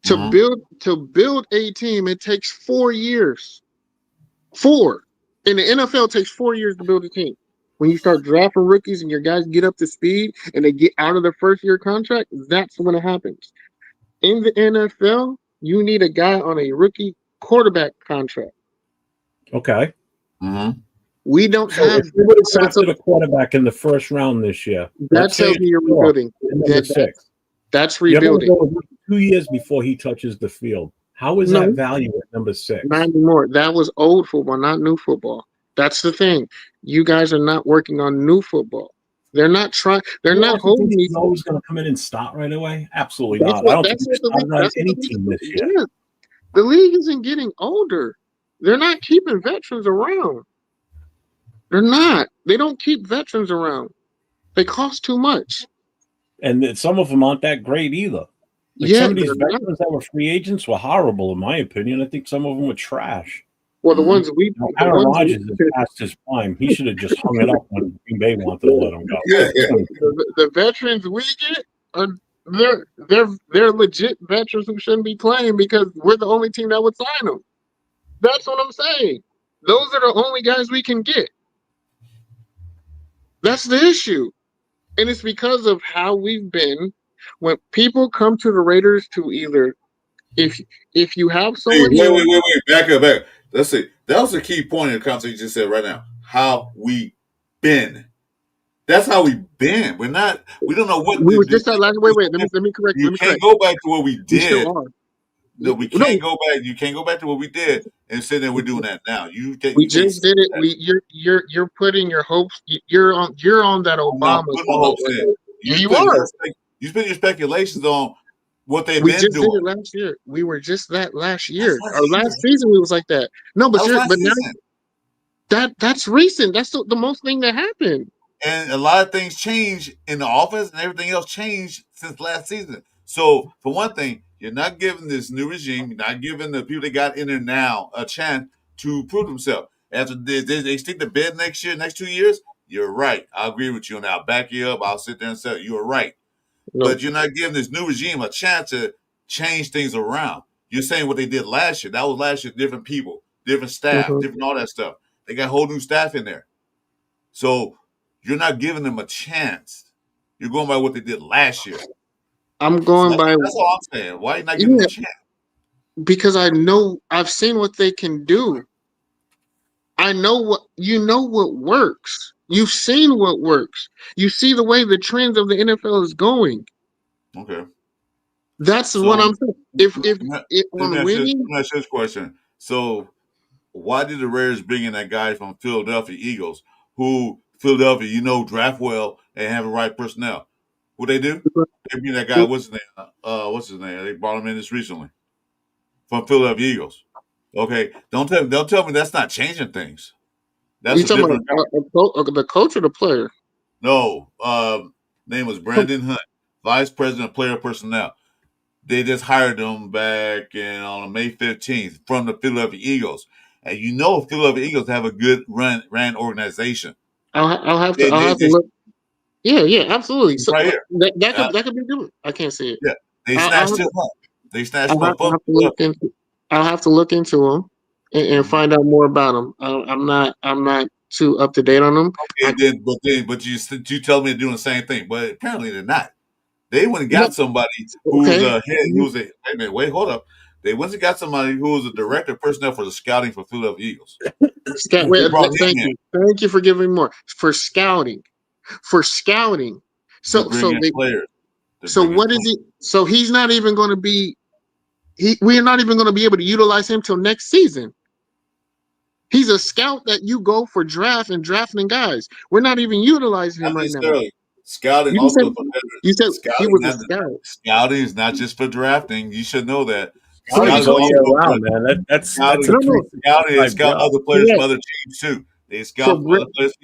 To build a team, it takes 4 years. 4. In the NFL, it takes 4 years to build a team. When you start drafting rookies and your guys get up to speed and they get out of their first year contract, that's when it happens. In the NFL, you need a guy on a rookie quarterback contract. Okay. Mm-hmm. We don't have. If we would have drafted a quarterback in the first round this year, that tells me you're rebuilding. That's rebuilding. 2 years before he touches the field. How is that value at number 6? Not anymore. That was old football, not new football. That's the thing. You guys are not working on new football. They're not trying. They're not holding. He's always going to come in and start right away. Absolutely not. I don't think he's on any team this year. Yeah. The league isn't getting older. They're not keeping veterans around. They're not. They don't keep veterans around. They cost too much. And some of them aren't that great either. Some of these veterans that were free agents were horrible, in my opinion. I think some of them were trash. Well, the ones Aaron Rodgers is past his prime. He should have just hung it up when Green Bay wanted to let him go. The veterans we get they're legit veterans who shouldn't be playing because we're the only team that would sign them. That's what I'm saying. Those are the only guys we can get. That's the issue. And it's because of how we've been. When people come to the Raiders to either if you have someone here, wait. Back up. Let's see. That was the key point in the conversation you just said right now. How we been. That's how we been. We don't know what we were just that last. Wait. Let me correct. You can't go back to what we did. We still are. No, we can't go back. You can't go back to what we did and say that we're doing that now. We just did it. You're putting your hopes. You're on that Obama. You are. You spend your speculations on what they've been doing. We just did it last year. We were just that last year. Our last season, we was like that. No, but that's recent. That's the most thing that happened. And a lot of things changed in the offense, and everything else changed since last season. So, for one thing, you're not giving this new regime, you're not giving the people that got in there now a chance to prove themselves. After they stick to bed next 2 years, you're right. I agree with you, and I'll back you up. I'll sit there and say you're right. No. But you're not giving this new regime a chance to change things around. You're saying what they did last year. That was last year, different people, different staff, different all that stuff. They got whole new staff in there. So you're not giving them a chance. You're going by what they did last year. I'm going by. That's all I'm saying. Why are you not giving them a chance? Because I've seen what they can do. I know what works. You've seen what works. You see the way the trends of the NFL is going. Okay. That's what I'm saying. If on winning, let me ask you this question. So, why did the Raiders bring in that guy from Philadelphia Eagles, who Philadelphia, draft well and have the right personnel? What they do? They bring that guy. What's his name? They brought him in this recently from Philadelphia Eagles. Okay, don't tell me that's not changing things. That's you talking about the coach or the player? No, name was Brandon Hunt, Vice President of Player Personnel. They just hired him back on May 15th from the Philadelphia Eagles, and Philadelphia Eagles have a good ran organization. I'll have to look. Yeah, absolutely. So right here. That could be good. I can't see it. Yeah, they snatched him up. They snatched him up. I'll have to look into him and find out more about him. I'm not too up to date on them. Okay, but you tell me they're doing the same thing, but apparently they're not. They went and got somebody who's a head. Wait, hold up. They went and got somebody who was a director of personnel for the scouting for Philadelphia Eagles. Thank you for giving me more for scouting. So players. So what is he? So he's not even going to be. We're not even going to be able to utilize him till next season. He's a scout that you go for drafting guys. We're not even utilizing him right now. Scouting you said he was a scout. Scouting is not just for drafting. You should know that. Scouting all year round, man. That's scouting scout other players from other teams too. They scout other players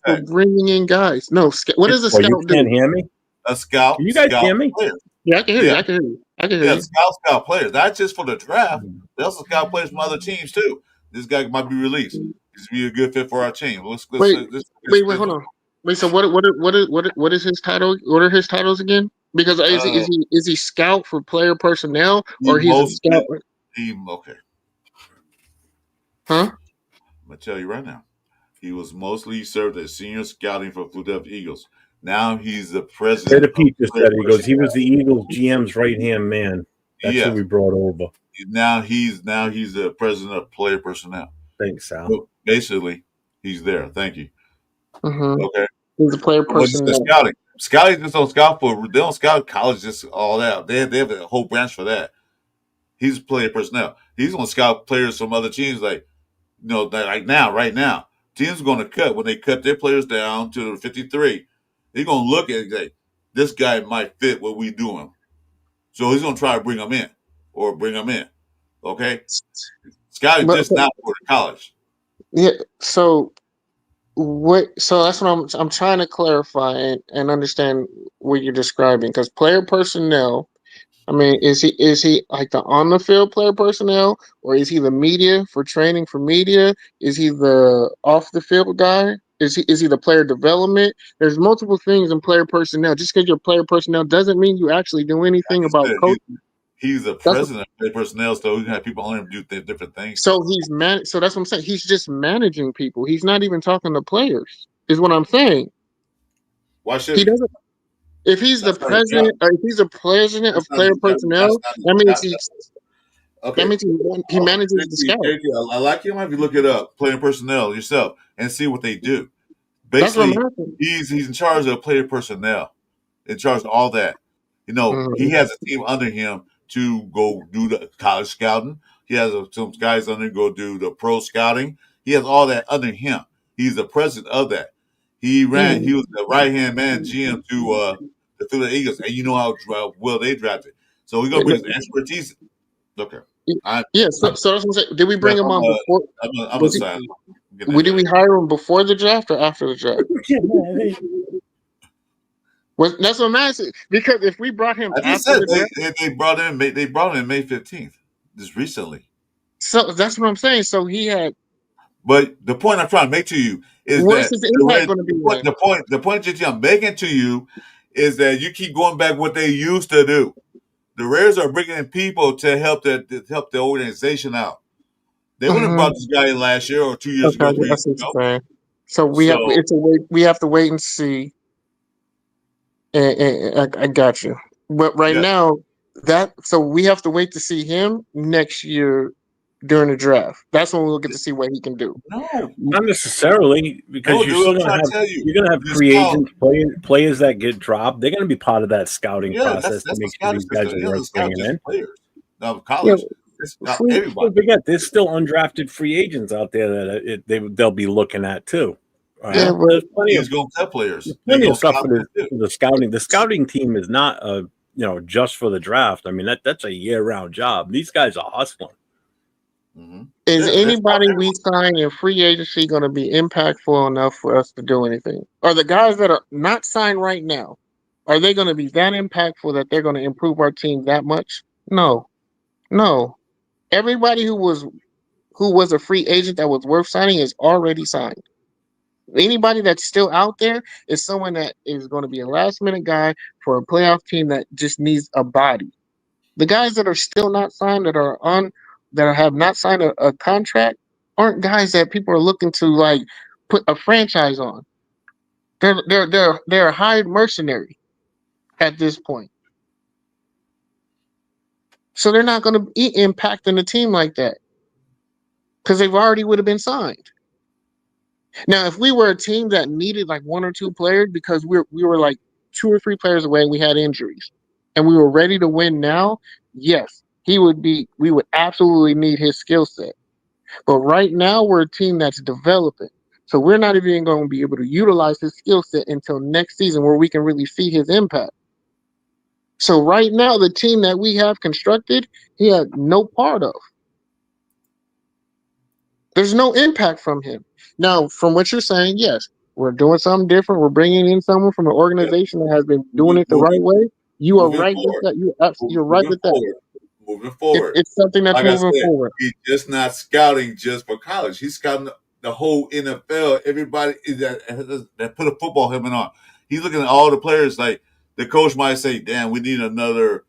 for bringing in guys. No, what does a scout do? You can't hear me? A scout. Can you guys hear me? Players. Yeah, I can hear you. I can hear you. Scout players. Not just for the draft. They also scout players from other teams too. This guy might be released. This would be a good fit for our team. Wait, hold on. Wait, so what is his title? What are his titles again? Because is he scout for player personnel or he's a scout? Okay. Huh? I'm gonna tell you right now. He was mostly served as senior scouting for Philadelphia Eagles. Now he's the president. Pete just said he was the Eagles GM's right hand man. That's who we brought over. Now he's the president of player personnel. Thanks, Sal. So basically, he's there. Thank you. Mm-hmm. Okay. He's a player personnel. Scouting. Scouting just don't scout they don't scout college, just all that. They have a whole branch for that. He's a player personnel. He's gonna scout players from other teams like right now. Teams are gonna cut when they cut their players down to 53. They're gonna look at it like this guy might fit what we doing. So he's gonna try to bring him in. Okay? Scouting just not for college. Yeah, so that's what I'm trying to clarify and understand what you're describing, because player personnel, I mean, is he like the on the field player personnel, or is he the media for training for media? Is he the off the field guy? Is he the player development? There's multiple things in player personnel. Just because you're player personnel doesn't mean you actually do anything about coaching. He's the president of player personnel, so he can have people under him do different things. So so that's what I'm saying. He's just managing people. He's not even talking to players, is what I'm saying. Why should he doesn't? If he's the president, or if he's the president of player personnel, that means he manages the scout. I like him if you look it up, player personnel yourself, and see what they do. Basically, he's in charge of player personnel, in charge of all that. You know, he has a team under him to go do the college scouting. He has some guys under him go do the pro scouting. He has all that under him. He's the president of that. He was the right-hand man GM to the Philadelphia Eagles, and you know how well they drafted. So we're going to bring his expertise. Okay. So that's what I'm saying. Did we bring him on before? Did we hire him before the draft or after the draft? That's what I'm asking. Because if we brought him after the draft, they brought him May 15th, just recently. So that's what I'm saying. So he had. But the point I'm trying to make to you is what's his impact going to be? The point that I'm making to you is that you keep going back what they used to do. The Raiders are bringing in people to help the organization out. They wouldn't have brought this guy in last year or 2 years ago. 3 years ago. So we have to wait and see. And I got you. But right now, so we have to wait to see him next year during the draft. That's when we'll get to see what he can do. No, not necessarily, because you're going to have free agents, players that get dropped. They're going to be part of that scouting process to make sure these guys are worth bringing in. Now, college, everybody. Forget, there's still undrafted free agents out there that they'll be looking at too. Right? Yeah, there's plenty of players. There's plenty of stuff for the scouting. The scouting team is not just for the draft. I mean, that's a year-round job. These guys are hustling. Mm-hmm. Is anybody we sign in free agency going to be impactful enough for us to do anything? Are the guys that are not signed right now, are they going to be that impactful that they're going to improve our team that much? No. Everybody who was a free agent that was worth signing is already signed. Anybody that's still out there is someone that is going to be a last-minute guy for a playoff team that just needs a body. The guys that are still not signed, that have not signed a contract, aren't guys that people are looking to put a franchise on. They're a hired mercenary at this point. So they're not going to be impacting the team like that because they've already would have been signed. Now, if we were a team that needed one or two players because we were 2 or 3 players away and we had injuries and we were ready to win now, yes. We would absolutely need his skill set. But right now, we're a team that's developing. So we're not even going to be able to utilize his skill set until next season where we can really see his impact. So right now, the team that we have constructed, he had no part of. There's no impact from him. Now, from what you're saying, yes, we're doing something different. We're bringing in someone from an organization that has been doing it the right way. You are right with that. You're right with that. Moving forward, it's something that's moving forward. He's just not scouting just for college. He's scouting the whole NFL. Everybody that put a football helmet on. He's looking at all the players. Like the coach might say, "Damn, we need another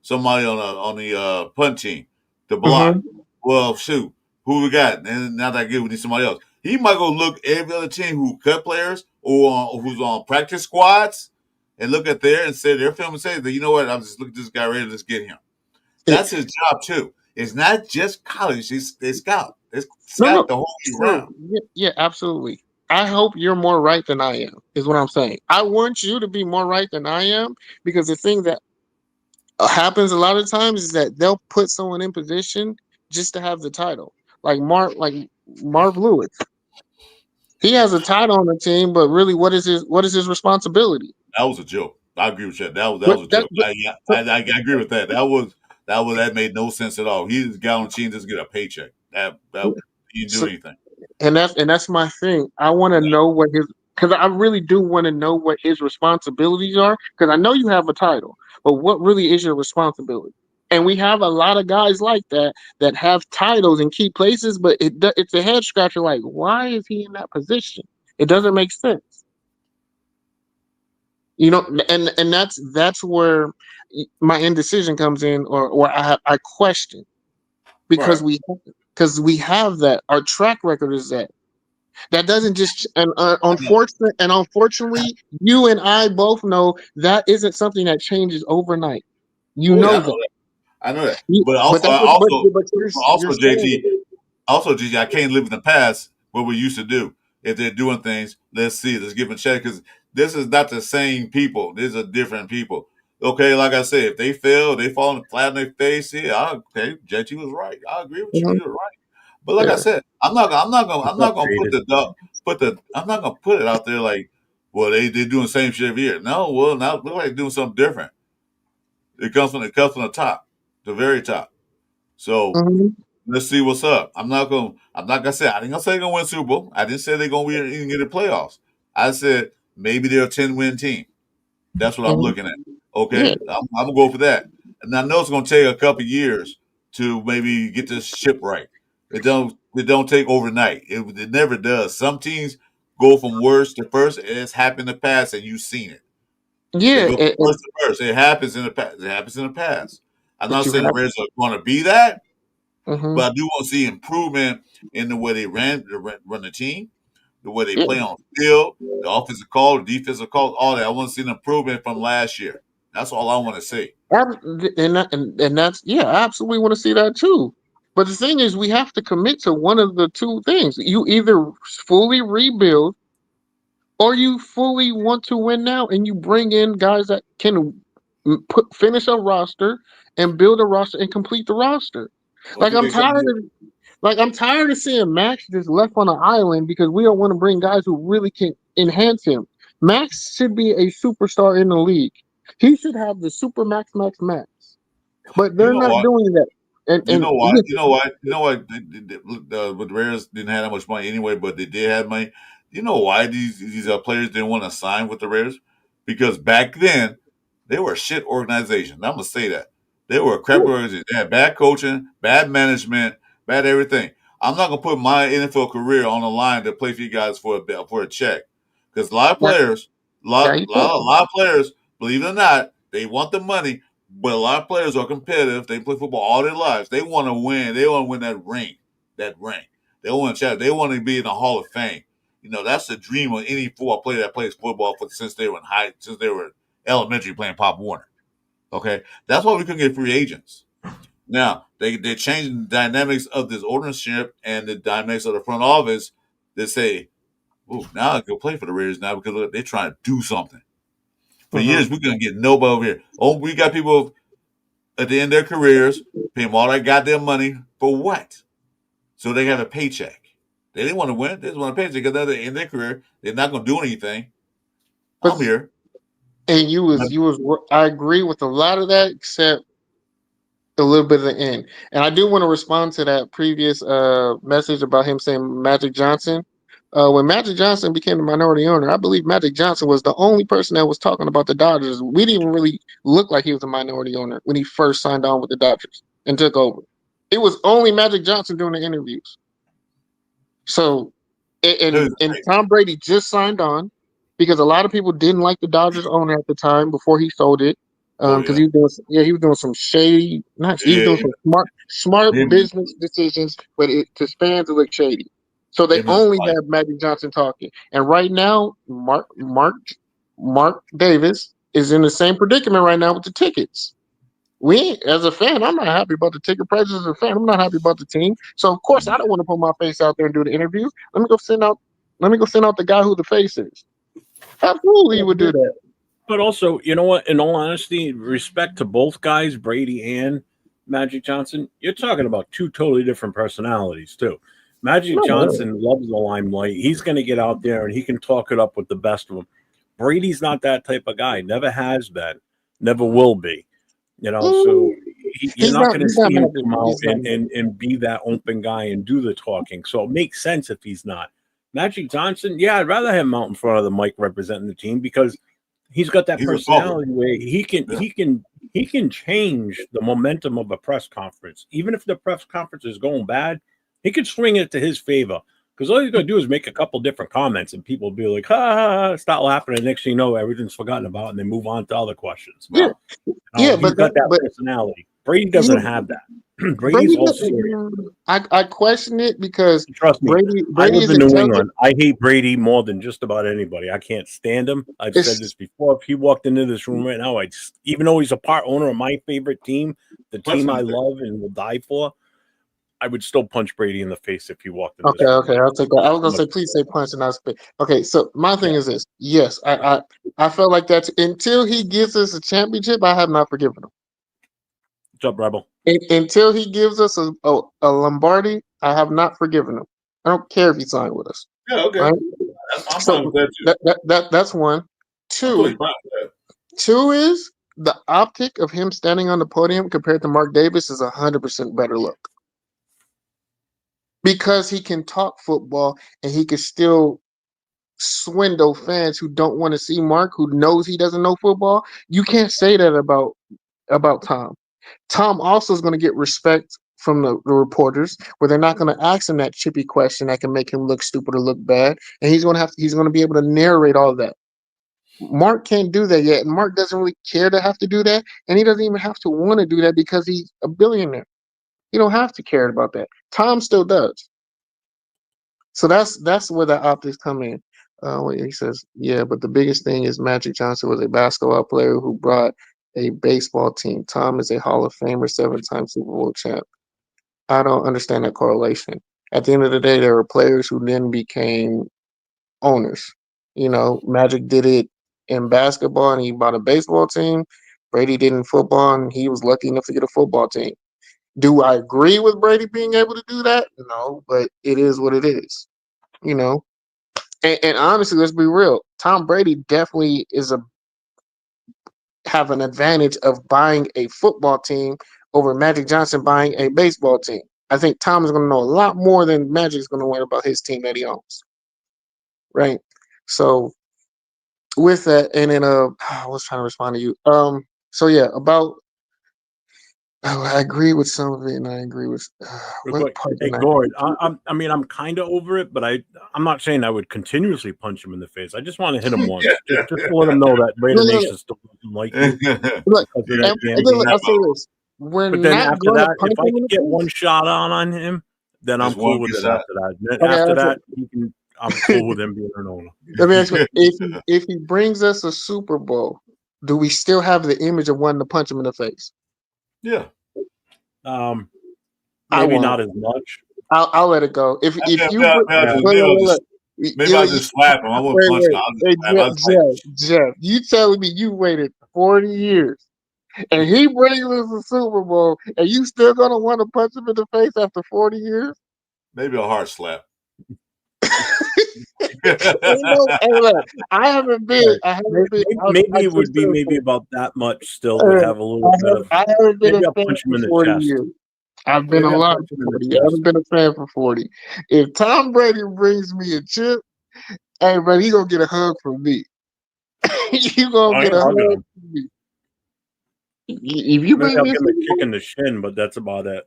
somebody on the punt team to block." Mm-hmm. Well, shoot, who we got? And not that good. We need somebody else. He might go look every other team who cut players or who's on practice squads and look at their film and say that, you know what? I'm just looking at this guy ready. Let's get him. That's his job too. It's not just college. They scout. They scout the whole year round. Yeah, absolutely. I hope you're more right than I am, is what I'm saying. I want you to be more right than I am because the thing that happens a lot of times is that they'll put someone in position just to have the title. Like Marv Lewis. He has a title on the team, but really what is his responsibility? That was a joke. I agree with that. That was a joke. I agree with that. That made no sense at all. He just got on the team just get a paycheck. That he didn't do anything. And that's my thing. I want to know because I really do want to know what his responsibilities are. Because I know you have a title, but what really is your responsibility? And we have a lot of guys like that have titles in key places, but it's a head scratcher. Like, why is he in that position? It doesn't make sense. You know, and that's where my indecision comes in, or I question, because Right. we have that. Our track record is that. That doesn't just and No, unfortunately, you and I both know that isn't something that changes overnight. You oh yeah, know I know that. that. I know that. You, But but also, that's I what, also, but you're also, saying JT, also, JT, I can't live in the past what we used to do. If they're doing things, let's see, let's give them a check, because this is not the same people. These are different people. Okay, like I said, if they fail, they fall flat on their face. Yeah, okay, JT was right. I agree with you. Mhm. You're right. But like I Yeah. said, I'm not gonna I'm not gonna put it out there like, well, they doing the same shit every year. No, well, now look like they're doing something different. It comes from the top, the very top. So Mhm. let's see what's up. I'm not gonna say I didn't gonna say they're gonna win Super Bowl. I didn't say they're gonna even get the playoffs. I said maybe they're a 10-win team. That's what I'm Mhm. looking at. Yeah. Okay, I'm gonna go for that. And I know it's gonna take a couple years to maybe get this ship right. It don't take overnight. It never does. Some teams go from worst to first. It's happened in the past, and you've seen it. They Yeah. go from worst to first. It happens in the past. It happens in the past. I'm But not you saying the have. Raiders are going to be that, Mhm. but I do want to see improvement in the way they run the team, the way they Yeah. play on the field, the offensive call, the defensive call, all that. I want to see an improvement from last year. That's all I want to see. And that's, yeah, I absolutely want to see that too. But the thing is, we have to commit to one of the two things. You either fully rebuild, or you fully want to win now, and you bring in guys that can finish a roster and build a roster and complete the roster. Well, I Like think I'm they're trying to tired do. of I'm tired of seeing Max just left on an island because we don't want to bring guys who really can enhance him. Max should be a superstar in the league. He should have the super max. But You they're know not what? doing that. You And know why? yes, You know why? You know why? The Raiders didn't have that much money anyway, but they did have money. You know why these players didn't want to sign with the Raiders? Because back then they were a shit organization. I'm gonna say that they were a crap organization. They had bad coaching, bad management, bad everything. I'm not gonna put my NFL career on the line to play for you guys for a check, because a lot of that, players, yeah, you a lot of players, believe it or not, they want the money. But a lot of players are competitive. They play football all their lives. They want to win. They want to win that ring. That ring. They want to. They want to be in the Hall of Fame. You know, that's the dream of any football player that plays football since they were since they were elementary playing Pop Warner. Okay, that's why we couldn't get free agents. Now they're changing the dynamics of this ownership and the dynamics of the front office. They say, "Ooh, now I can play for the Raiders now because look, they're trying to do something." For hmm years, we're gonna get nobody over here. Oh, we got people at the end of their careers, pay them all that goddamn money for what? So they have a paycheck. They didn't want to win. They just want a paycheck because they're in their career. They're not going to do anything. But I'm here. and I agree with a lot of that, except a little bit of the end. And I do want to respond to that previous message about him saying Magic Johnson. When Magic Johnson became the minority owner, I believe Magic Johnson was the only person that was talking about the Dodgers. We didn't really look like he was a minority owner when he first signed on with the Dodgers and took over. It was only Magic Johnson doing the interviews. So, and Tom Brady just signed on because a lot of people didn't like the Dodgers owner at the time before he sold it. Oh Because yeah, he was doing some shady, not he was yeah. doing some smart Him, business decisions, but to fans it looked shady. So they him and his only wife. have Magic Johnson talking, and right now Mark Davis is in the same predicament right now with the tickets. As a fan, I'm not happy about the ticket prices. As a fan, I'm not happy about the team. So of course, I don't want to put my face out there and do the interview. Let me go send out. Let me go send out the guy who the face is. Absolutely, you would do that. But also, you know what? In all honesty, respect to both guys, Brady and Magic Johnson, you're talking about two totally different personalities, too. Magic No, Johnson loves the limelight. He's going to get out there and he can talk it up with the best of them. Brady's not that type of guy. Never has been. Never will be. So you're he's not not. going to He's not see him Magic. come out He's not. and be that open guy and do the talking. So it makes sense if he's not. Magic Johnson, yeah, I'd rather have him out in front of the mic representing the team because he's got that He's a bubble. personality where Yeah. he can change the momentum of a press conference. Even if the press conference is going bad, he can swing it to his favor Because all you got to do is make a couple different comments, and people will be like, ha, start laughing, and next thing you know, everything's forgotten about, and they move on to other questions. Yeah, He's got that personality. Brady doesn't have that. Brady's all serious. I question it because trust me, Brady I live is in New England. I hate Brady more than just about anybody. I can't stand him. I've said this before. If he walked into this room right now, even though he's a part owner of my favorite team, the team I love and will die for, I would still punch Brady in the face if he walked in. Okay, I'll take that. I was gonna say, please say punch and not spit. Okay, so my thing is this. Yes, I felt like that's until he gives us a championship, I have not forgiven him. What's up, Rebel? Until he gives us a Lombardi, I have not forgiven him. I don't care if he signed with us. Yeah, okay. Right? I'm fine with that too. That's one. Two is the optic of him standing on the podium compared to Mark Davis is 100% better look. Because he can talk football and he can still swindle fans who don't want to see Mark, who knows he doesn't know football. You can't say that about Tom. Tom also is going to get respect from the reporters, where they're not going to ask him that chippy question that can make him look stupid or look bad, and he's going to be able to narrate all that. Mark can't do that yet, and Mark doesn't really care to have to do that, and he doesn't even have to want to do that because he's a billionaire. He don't have to care about that. Tom still does. So that's where the optics come in. He says, yeah, but the biggest thing is Magic Johnson was a basketball player who brought a baseball team. Tom is a Hall of Famer, 7-time Super Bowl champ. I don't understand that correlation. At the end of the day, there were players who then became owners. You know, Magic did it in basketball and he bought a baseball team. Brady did in football and he was lucky enough to get a football team. Do I agree with Brady being able to do that? No, but it is what it is. You know, and honestly, let's be real. Tom Brady definitely have an advantage of buying a football team over Magic Johnson buying a baseball team. I think Tom is going to know a lot more than Magic is going to know about his team that he owns. Right. So with that, and then I was trying to respond to you. So yeah, about I agree with some of it, and I agree with what part. Hey, Gord, I'm kind of over it, but I'm not saying I would continuously punch him in the face. I just want to hit him once, just to let him know that Raider Nation still doesn't like you. Look, I'll say this: but then after that, if I can get one shot on him, then I'm cool with it. After that, after that, I'm cool with him being an owner. Let me ask you: if he brings us a Super Bowl, do we still have the image of wanting to punch him in the face? Yeah. Maybe not as much. I'll let it go. Maybe I'll just slap him. I won't punch him. Jeff, you telling me you waited 40 years and he brings us a Super Bowl and you still gonna want to punch him in the face after 40 years? Maybe a hard slap. I haven't been. Maybe it would be maybe about that much. Still would have a little bit of. I haven't been maybe a I'll fan punch him in for the 40 chest. years. I've been a lot for 40. I haven't been a fan for 40. If Tom Brady brings me a chip, hey, man, he gonna get a hug from me. You gonna get a hug from me. If you bring me a kick in the shin, but that's about it.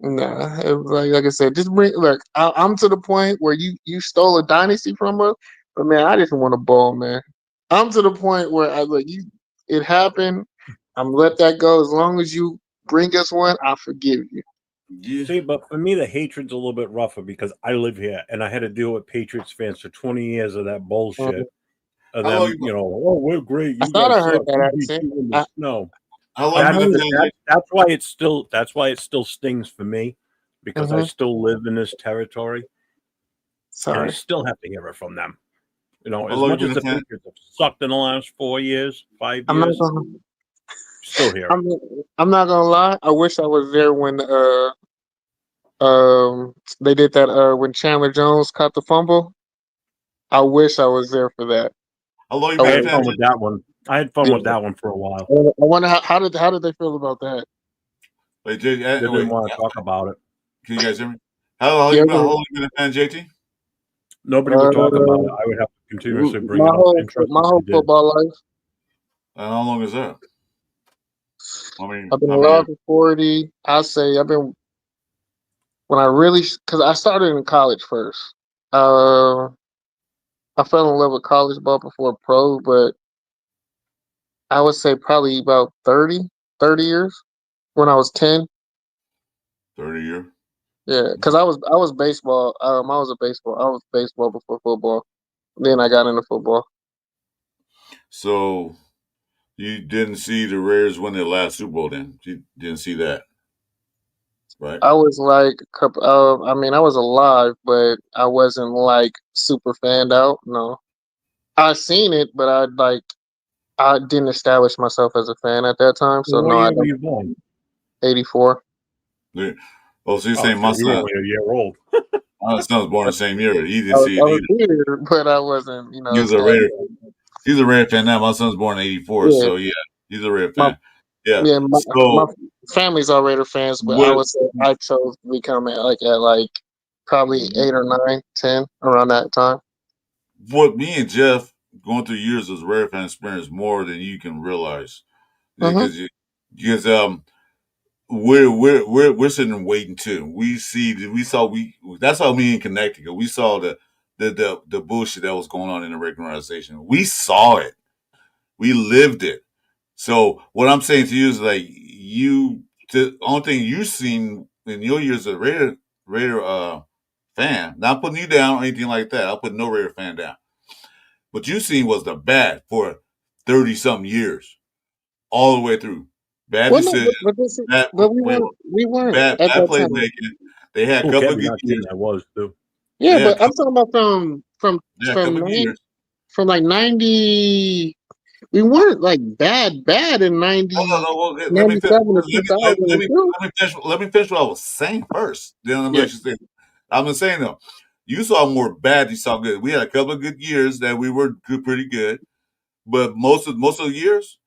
Nah, it was like I said, just bring. Look, I'm to the point where you stole a dynasty from us, but man, I just want a ball, man. I'm to the point where it happened. I'm let that go. As long as you bring us one, I'll forgive you. Yeah. See, but for me, the hatred's a little bit rougher because I live here and I had to deal with Patriots fans for 20 years of that bullshit. And then, oh, we're great. You I thought guys I heard that accent. No. That's why it still stings for me because I still live in this territory. Sorry. And I still have to hear it from them. As much as the Patriots have sucked in the last 4 years, 5 years, still here. I'm not gonna lie. I wish I was there when they did that when Chandler Jones caught the fumble. I wish I was there for that. I had fun with that one. I had fun with that one for a while. I wonder how did they feel about that? They didn't want to talk about it. Can you guys hear me? How long you been a fan, JT? Nobody would talk about it. I would have to continuously bring it up. My whole football life. And how long is that? I've been around for 40. I'll say I've been because I started in college first. I fell in love with college ball before pro, but I would say probably about 30 years when I was 10. 30 years. Yeah, because I was baseball. I was baseball before football. Then I got into football. So you didn't see the Raiders win their last Super Bowl then? You didn't see that, right? I was like I mean, I was alive, but I wasn't like super fanned out. No, I seen it, but I didn't establish myself as a fan at that time. So What no, I year were don't. you born? 84. Yeah. Oh, so you're Oh, saying so my you were son? only a year old. My son was born the same year. He I didn't was, see I it was either. here, but I wasn't, He was a standing. Raider. He's a Raider fan now. My son's born in '84, Yeah, so yeah, he's a Raider my fan. Yeah. yeah, my So family's all Raider fans, but I what would say I chose to become at probably 8 or 9, 10 around that time. what me and Jeff going through years as a Raider fan experience more than you can realize Mm-hmm. because we're sitting and waiting too. We that's how me and Connecticut. We saw the bullshit that was going on in the Raider organization. We saw it. We lived it. So what I'm saying to you is like the only thing you've seen in your years as a Raider fan, not putting you down or anything like that. I'll put no Raider fan down. What you seen was the bad for 30 something years, all the way through. Bad Well, no, decisions, but we weren't at bad that play time. making. They had a Cool couple of Kevin, good that team years. that was too. Yeah, They had a but I'm couple, talking about they had a from couple of good nine years. from like 90. We weren't like bad in No. 90, Well, let me fin- 97 to let me finish what I was saying first. Then let me Yeah. actually say, I've been saying though, you saw more bad. You saw good. We had a couple of good years that we were good, pretty good, but most of the years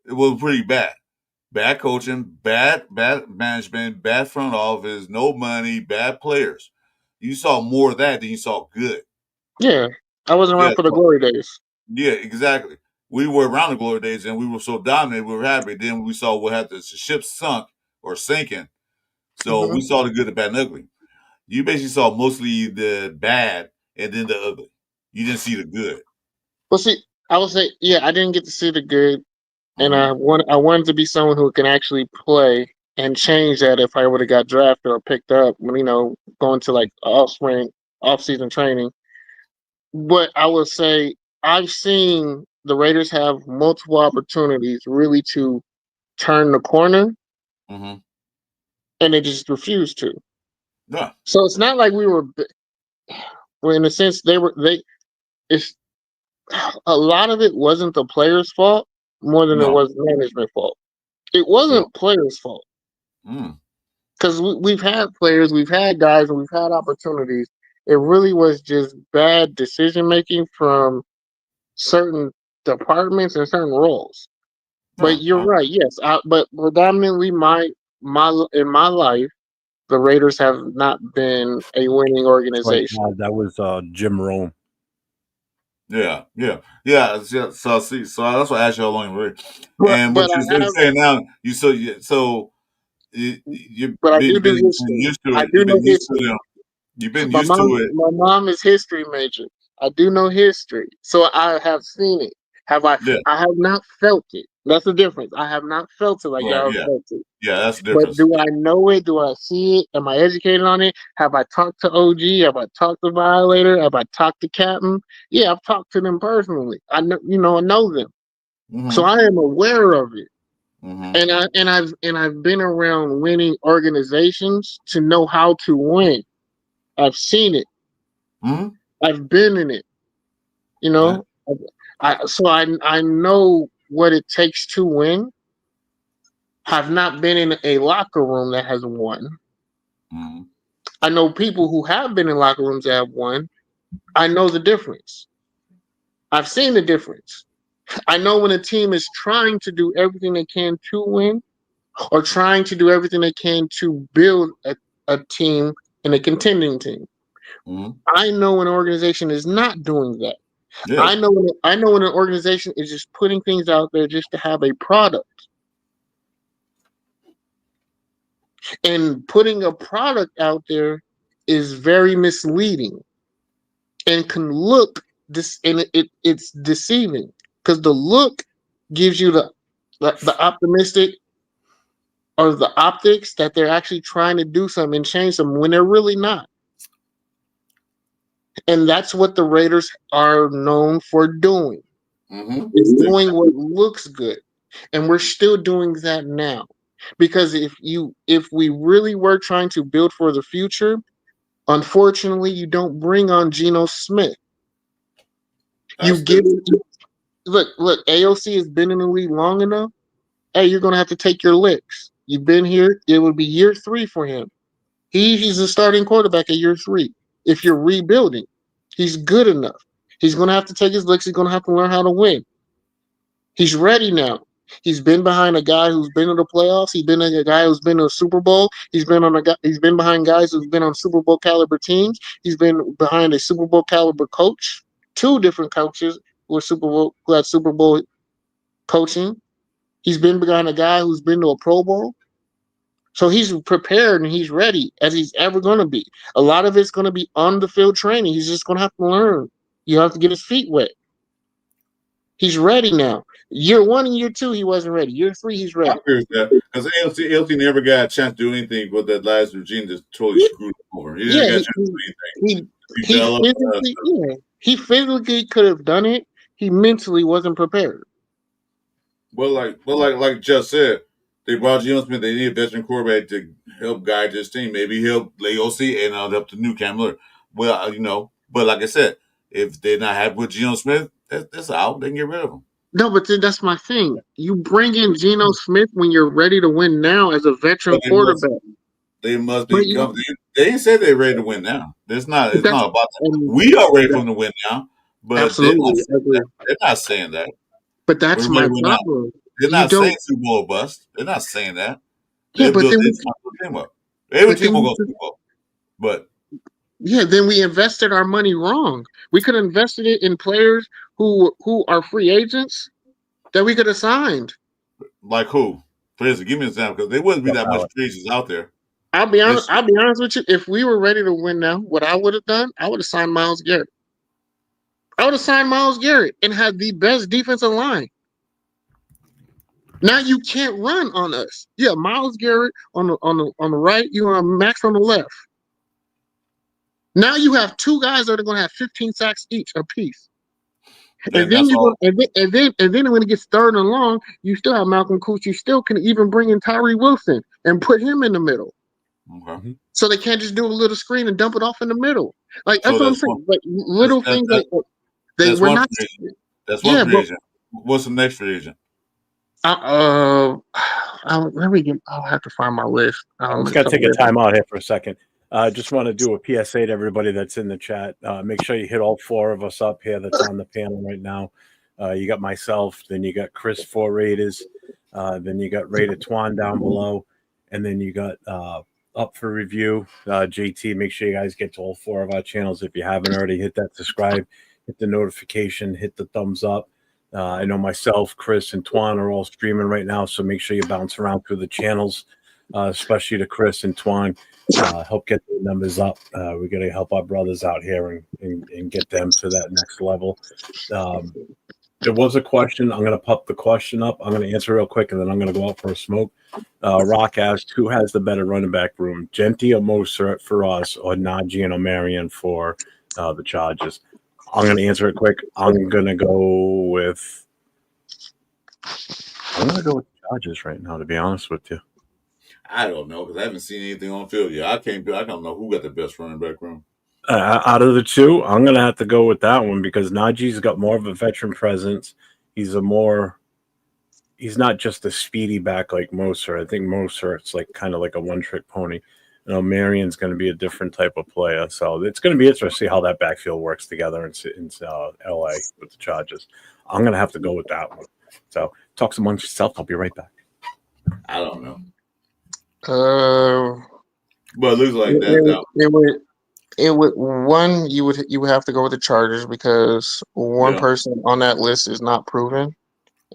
it was pretty bad. Bad coaching, bad management, bad front office, no money, bad players. You saw more of that than you saw good. Yeah. I wasn't Yeah, around for the glory days. yeah, exactly. We were around the glory days and we were so dominant, we were happy. Then we saw what happened. The ship sunk or sinking. So Hmm. we saw the good, the bad, and ugly. You basically saw mostly the bad and then the ugly. You didn't see the good. Well, see, I would say, yeah, I didn't get to see the good, and Mm-hmm. I wanted to be someone who can actually play and change that if I would have got drafted or picked up when going to like off season training. But I would say I've seen the Raiders have multiple opportunities really to turn the corner, Mm-hmm. and they just refused to. Yeah. So it's not like well, in a sense, it's a lot of it wasn't the players' fault more than it No. was management fault. It Yeah. wasn't players' fault Mm. because we've had players, we've had guys, and we've had opportunities. It really was just bad decision making from certain departments and certain roles. But No. you're right, yes. But predominantly, my in my life, the Raiders have not been a winning That's right. organization. That was Jim Rome. Yeah. So see, so that's why I asked you how long you were. But And what but you're I have saying now, you've but I do do been history. used to I it. do know history. You've been My used to mom, it. my mom is history major. I do know history, so I have seen it. Have I? Yeah. I have not felt it. That's the difference. I have not felt it like Right. y'all Yeah. felt it. Yeah. That's the But difference. do I know it? Do I see it? Am I educated on it? Have I talked to OG? Have I talked to Violator? Have I talked to Captain? Yeah, I've talked to them personally. I know, I know them, so Mm-hmm. I am aware of it. Mm-hmm. And I've been around winning organizations to know how to win. I've seen it. Mm-hmm. I've been in it. You Yeah. know, I know what it takes to win. Have not been in a locker room that has won. Mm-hmm. I know people who have been in locker rooms that have won. I know the difference. I've seen the difference. I know when a team is trying to do everything they can to win, or trying to do everything they can to build a team and a contending team. Mm-hmm. I know an organization is not doing that. Yeah. I know when an organization is just putting things out there just to have a product. And putting a product out there is very misleading. and can look this, and it's deceiving because the look gives you the optimistic or the optics that they're actually trying to do something and change something when they're really not. And that's what the Raiders are known for doing. It's doing what looks good. And we're still doing that now. Because if we really were trying to build for the future, unfortunately, you don't bring on Geno Smith. Look, AOC has been in the league long enough. Hey, you're gonna have to take your licks. You've been here, it would be year 3 for him. He's a starting quarterback at year 3. If you're rebuilding, he's good enough. He's going to have to take his licks. He's going to have to learn how to win. He's ready now. He's been behind a guy who's been in the playoffs. He's been a guy who's been to a Super Bowl. He's been behind guys who's been on Super Bowl caliber teams. He's been behind a Super Bowl caliber coach. 2 different coaches who had Super Bowl coaching. He's been behind a guy who's been to a Pro Bowl. So he's prepared and he's ready as he's ever going to be. A lot of it's going to be on the field training. He's just going to have to learn. You have to get his feet wet. He's ready now. Year 1 and year 2, he wasn't ready. Year 3, he's ready. I agree with that because LT never got a chance to do anything, but that last regime just totally screwed him over. He didn't get a chance to do anything. He physically could have done it. He mentally wasn't prepared. Well, like Just said, they brought Geno Smith. They need a veteran quarterback to help guide this team. Maybe help AOC and help the new Cam Miller. Well, but like I said, if they're not happy with Geno Smith, that's out. They can get rid of him. No, but that's my thing. You bring in Geno Smith when you're ready to win now as a veteran quarterback. They must be. They ain't said they're ready to win now. It's not about that. We are ready for them to win now, but absolutely, they're not saying that. But that's my problem. They're not saying Super Bowl bust. They're not saying that. Yeah, but every team will go Super Bowl. But yeah, then we invested our money wrong. We could have invested it in players who are free agents that we could have signed. Like who? Players, give me an example because there wouldn't be that much free agents out there. I'll be honest with you. If we were ready to win now, what I would have done, I would have signed Myles Garrett. I would have signed Myles Garrett and had the best defensive line. Now you can't run on us. Yeah, Myles Garrett on the right, you have Max on the left. Now you have 2 guys that are going to have 15 sacks each apiece. And then when it gets 3rd and long, you still have Malcolm Kuch. You still can even bring in Tyree Wilson and put him in the middle. Okay. So they can't just do a little screen and dump it off in the middle. Like that's what I'm saying. Like little things like they were not. That's one free agent. What's the next free agent? Let me get. I'll have to find my list. I'm just gonna take a time out here for a second. Just want to do a PSA to everybody that's in the chat. Make sure you hit all 4 of us up here that's on the panel right now. You got myself, then you got Chris 4 Raiders, then you got Raider Twuan down below, and then you got up for review JT. Make sure you guys get to all 4 of our channels. If you haven't already, hit that subscribe, hit the notification, hit the thumbs up. I know myself, Chris, and Twuan are all streaming right now, so make sure you bounce around through the channels, especially to Chris and Twuan. Help get the numbers up. We got to help our brothers out here and get them to that next level. There was a question. I'm going to pop the question up. I'm going to answer real quick, and then I'm going to go out for a smoke. Rock asked, who has the better running back room, Genty or Mostert for us, or Najee and O'Marion for the Chargers? I'm going to answer it quick. I'm going to go with the Chargers right now, to be honest with you. I don't know because I haven't seen anything on field yet. I don't know who got the best running back room. Out of the 2, I'm going to have to go with that one because Najee's got more of a veteran presence. He's not just a speedy back like Mostert. I think Mostert's kind of like a one-trick pony. Marion's going to be a different type of player. So it's going to be interesting to see how that backfield works together in LA with the Chargers. I'm going to have to go with that one. So talk amongst yourself. I'll be right back. I don't know. But it looks like that. It would one you would have to go with the Chargers because one person on that list is not proven,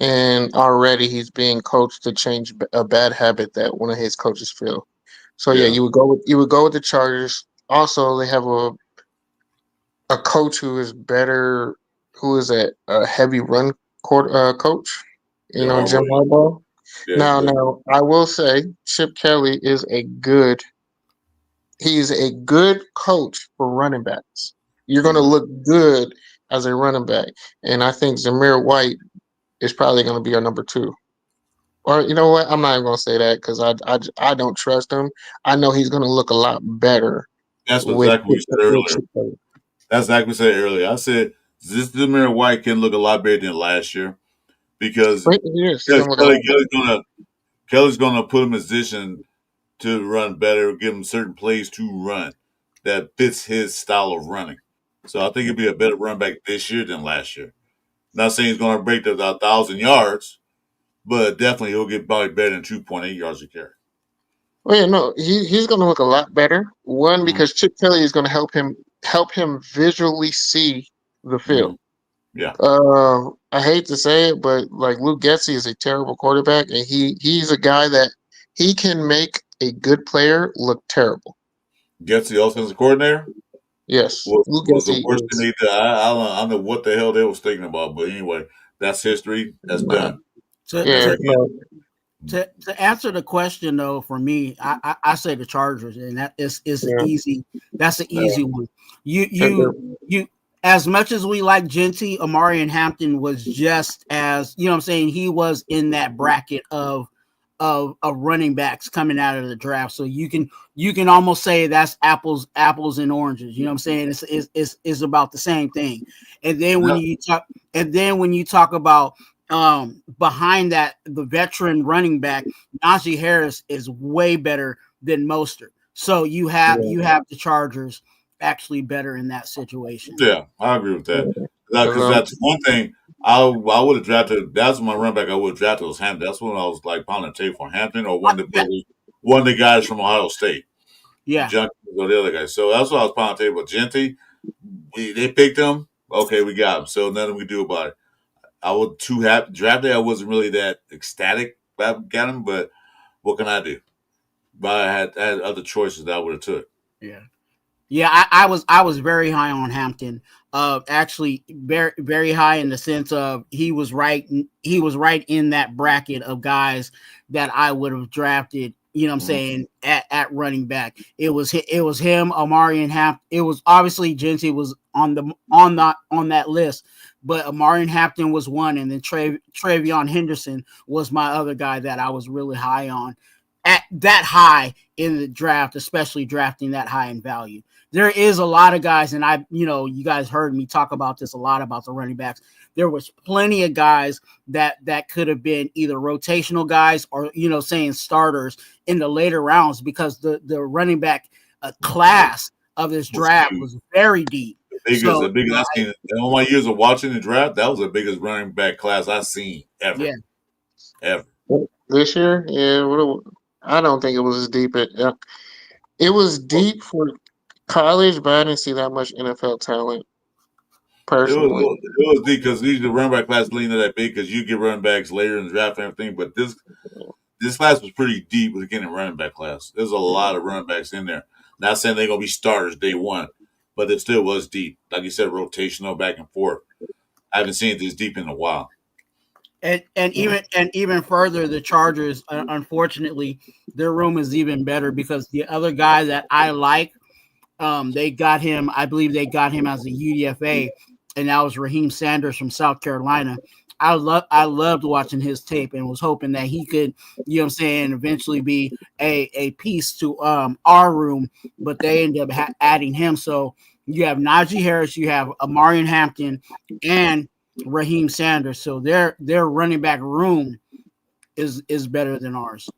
and already he's being coached to change a bad habit that one of his coaches feel. So you would go with the Chargers. Also, they have a coach who is better, who is a heavy run coach. You know, Jim Harbaugh. Yeah, Now, I will say Chip Kelly is a good. He's a good coach for running backs. You're going to look good as a running back, and I think Zamir White is probably going to be our number 2. Or you know what? I'm not even going to say that because I don't trust him. I know he's going to look a lot better. That's exactly what you said earlier. That's exactly what I said earlier. I said this Zamir White can look a lot better than last year because Kelly's gonna put him in position to run better, give him certain plays to run that fits his style of running. So I think he'll be a better run back this year than last year. Not saying he's going to break the 1,000 yards, but definitely he'll get probably better than 2.8 yards a carry. Well, yeah, no, he's going to look a lot better. One, because Chip Kelly is going to help him visually see the field. Yeah. I hate to say it, but like Luke Getsy is a terrible quarterback, and he's a guy that he can make a good player look terrible. Getsy, offensive coordinator. Yes, was the worst thing they did. I don't know what the hell they was thinking about, but anyway, that's history. That's done. To answer the question though, for me, I say the Chargers, and that is easy. That's an easy one. You as much as we like Genty, Amari Hampton was just as, you know what I'm saying, he was in that bracket of running backs coming out of the draft. So you can almost say that's apples and oranges. You know what I'm saying? It's about the same thing. And then when you talk about behind that, the veteran running back, Najee Harris is way better than Mostert. So you have the Chargers actually better in that situation. Yeah, I agree with that. Because that's one thing I would have drafted. That's my running back I would have drafted was Hampton. That's when I was like pounding the tape for Hampton or one of the guys from Ohio State. Yeah. Junkies or the other guy. So that's what I was pounding the tape with. Genty, they picked him. Okay, we got him. So nothing we do about it. I was too happy. Drafted, I wasn't really that ecstatic about getting him, but what can I do? But I had other choices that I would have took. Yeah. Yeah, I was very high on Hampton. Actually very, very high in the sense of he was right in that bracket of guys that I would have drafted, you know what I'm saying, at running back. It was him, Amari and Hampton. It was obviously Genty was on that list, but Amari and Hampton was one, and then Travion Henderson was my other guy that I was really high on. At that high in the draft, especially drafting that high in value. There is a lot of guys, and you guys heard me talk about this a lot about the running backs. There was plenty of guys that could have been either rotational guys or, saying starters in the later rounds, because the running back class of this draft was very deep. The biggest I've seen in all my years of watching the draft, that was the biggest running back class I've seen ever. Yeah. Ever. This year, yeah, I don't think it was as deep. It was deep for college, but I didn't see that much NFL talent. Personally, it was deep because usually the running back class leaning that big because you get running backs later in the draft and everything. But this class was pretty deep with getting a running back class. There's a lot of running backs in there. Not saying they're gonna be starters day one, but it still was deep. Like you said, rotational back and forth. I haven't seen it this deep in a while. And even further, the Chargers, unfortunately, their room is even better because the other guy that I like, they got him. I believe they got him as a UDFA, and that was Raheem Sanders from South Carolina. I loved watching his tape and was hoping that he could, eventually be a piece to our room, but they ended up adding him. So you have Najee Harris, you have Amari Hampton, and Raheem Sanders. So their running back room is better than ours,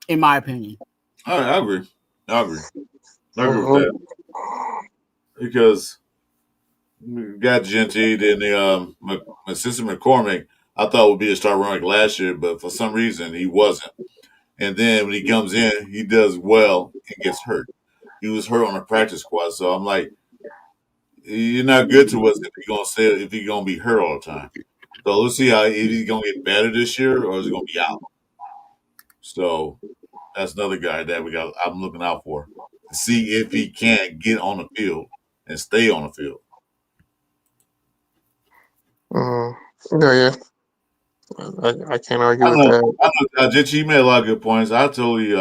in my opinion. I agree. I agree with that. Because we got Genty, then the assistant McCormick, I thought would be a star running last year, but for some reason he wasn't. And then when he comes in, he does well and gets hurt. He was hurt on the practice squad, so I'm like, you're not good to us if you're gonna be hurt all the time. So let's see if he's gonna get better this year or is he gonna be out. So that's another guy that I'm looking out for to see if he can get on the field and stay on the field. Yeah. I can't argue with that. I know, you made a lot of good points. I totally,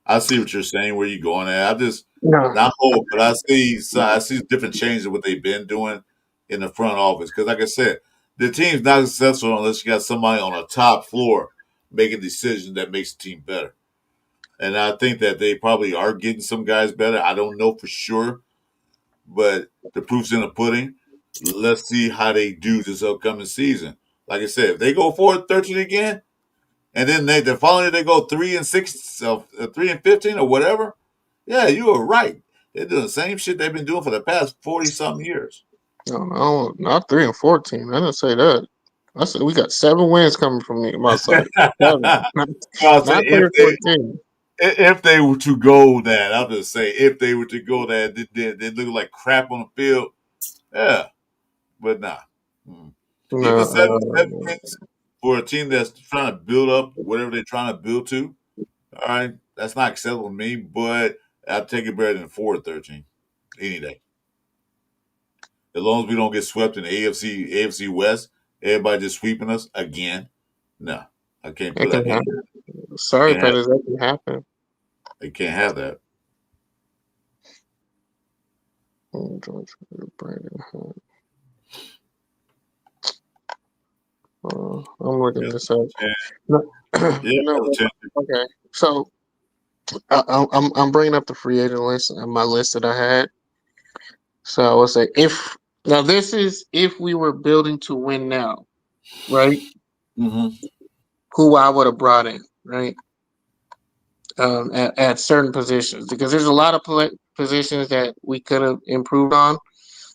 I see what you're saying, where you're going at. I just, not old, but I see different changes of what they've been doing in the front office. Because, like I said, the team's not successful unless you got somebody on the top floor making decisions that makes the team better. And I think that they probably are getting some guys better. I don't know for sure, but the proof's in the pudding. Let's see how they do this upcoming season. Like I said, if they go 4-13 again, and then the following year they go 3-6, 3-15 or whatever, yeah, you are right. They're doing the same shit they've been doing for the past 40-something years. No, not 3-14. I didn't say that. I said we got 7 wins coming from my side. 7. Not 3-14. If they were to go that, I'll just say, if they were to go that, they look like crap on the field. Yeah, but nah. Even 7 wins for a team that's trying to build up whatever they're trying to build to, all right, that's not acceptable to me, but I'll take it better than 4-13 any day. As long as we don't get swept in the AFC West, everybody just sweeping us again. No, I can't put that in. Sorry, fellas, that can happen. They can't have that. I'm looking this up. Okay, so I'm bringing up the free agent list on my list that I had. So I would say this is if we were building to win now, right? Mm-hmm. Who I would have brought in, right? At certain positions, because there's a lot of positions that we could have improved on.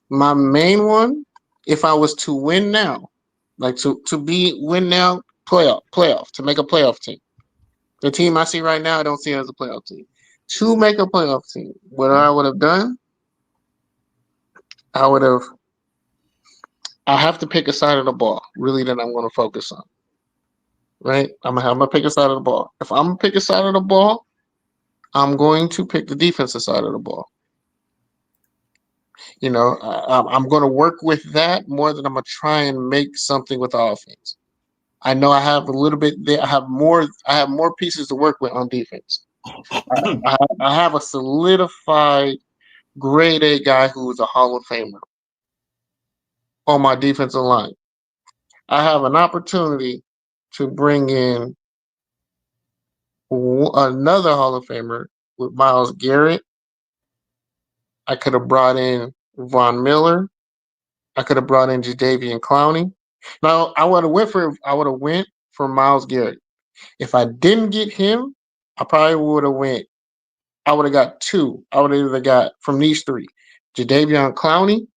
My main one, if I was to win now, like to win now, playoff, to make a playoff team. The team I see right now, I don't see it as a playoff team. To make a playoff team, what I would have done, I have to pick a side of the ball, really, that I'm going to focus on. Right? I'm gonna pick a side of the ball. If I'm gonna pick a side of the ball, I'm going to pick the defensive side of the ball. You know, I'm going to work with that more than I'm going to try and make something with the offense. I know I have a little bit there. I have more pieces to work with on defense. I have a solidified grade A guy who is a Hall of Famer on my defensive line. I have an opportunity to bring in another Hall of Famer with Myles Garrett. I could have brought in Von Miller. I could have brought in Jadeveon Clowney. Now I would have went for Myles Garrett. If I didn't get him, I probably would have got 2. I would have either got from these 3, Jadeveon Clowney,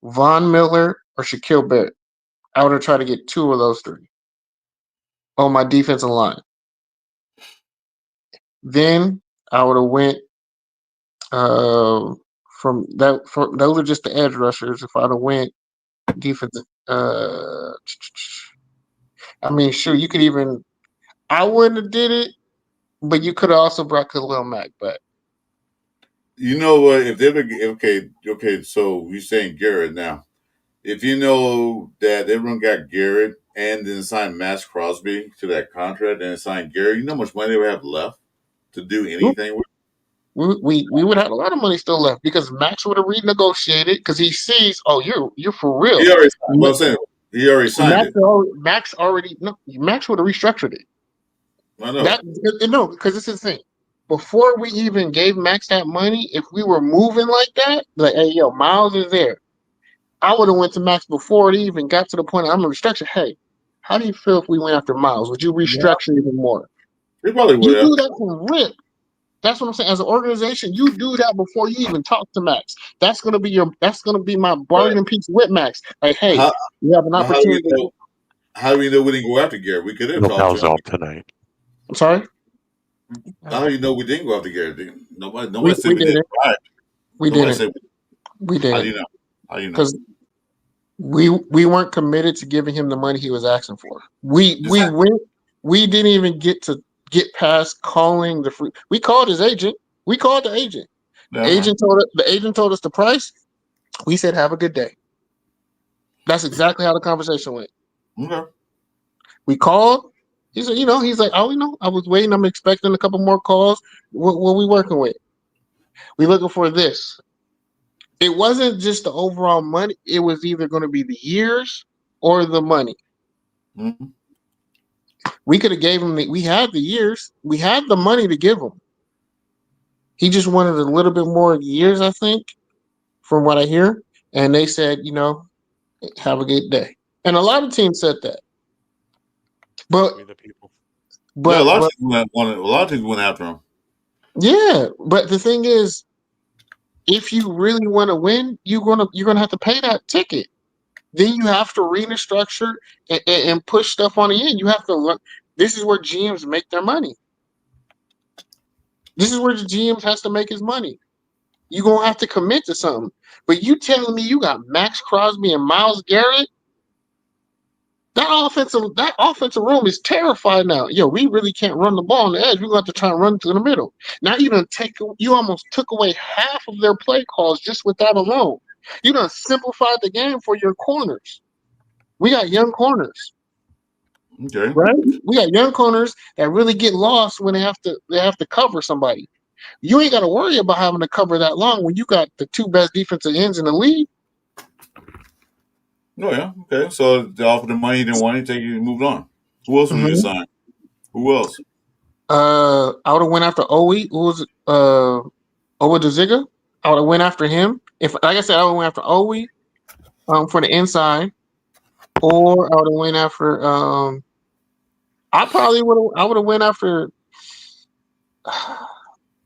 Von Miller, or Shaquille Barrett. I would have tried to get 2 of those 3 on my defensive line. Then I would have went from that. Those are just the edge rushers. If I'd have went defensive, I mean, sure, you could even. I wouldn't have did it, but you could have also brought Khalil Mack back. You know what? If they were okay. So you're saying Garrett now. If you know that everyone got Garrett and then signed Max Crosby to that contract and signed Garrett, you know how much money they would have left to do anything with? We would have a lot of money still left because Max would have renegotiated because he sees, oh, you're for real. He already signed. Well, I'm saying, he already signed it. Max would have restructured it. I know. Because this is the thing. Before we even gave Max that money, if we were moving like that, like, hey, yo, Miles is there, I would have went to Max before it even got to the point I'm going to restructure. Hey, how do you feel if we went after Miles? Would you restructure even more? He probably would. You do that for rip. That's what I'm saying. As an organization, you do that before you even talk to Max. That's gonna be my bargaining piece with Max. Like, hey, you have an opportunity. How do we know we didn't go after Garrett? We could have talked to him tonight. I'm sorry. How do you know we didn't go after Garrett? Nobody said we didn't. We didn't. We didn't. How do you know? Because we weren't committed to giving him the money he was asking for. We didn't even get past calling the free. We called his agent. We called the agent. The agent told us the price. We said, "Have a good day." That's exactly how the conversation went. Okay. We called. He said, he's like, oh, I was waiting. I'm expecting a couple more calls. What we working with? We looking for this. It wasn't just the overall money. It was either going to be the years or the money. Mm-hmm. We could have gave him. We had the years. We had the money to give him. He just wanted a little bit more years, I think, from what I hear. And they said, have a good day. And a lot of teams said that. But yeah, a lot of teams went after him. Yeah, but the thing is, if you really want to win, you're gonna have to pay that ticket. Then you have to restructure and push stuff on the end. You have to learn. This is where GMs make their money. This is where the GMs has to make his money. You're gonna have to commit to something. But you telling me you got Max Crosby and Myles Garrett? That offensive room is terrified now. Yo, we really can't run the ball on the edge. We're going to have to try and run to the middle. Now you almost took away half of their play calls just with that alone. You done simplified the game for your corners. We got young corners. Okay. Right? We got young corners that really get lost when they have to cover somebody. You ain't got to worry about having to cover that long when you got the two best defensive ends in the league. Oh yeah, okay. So they offered the money, he didn't want it, moved on. Who else would you sign? Who else? I would have went after Owe. Who was Owe DeZiga? I would have went after him. If, like I said, I would have went after Owe for the inside, or I would have went after. I would have went after.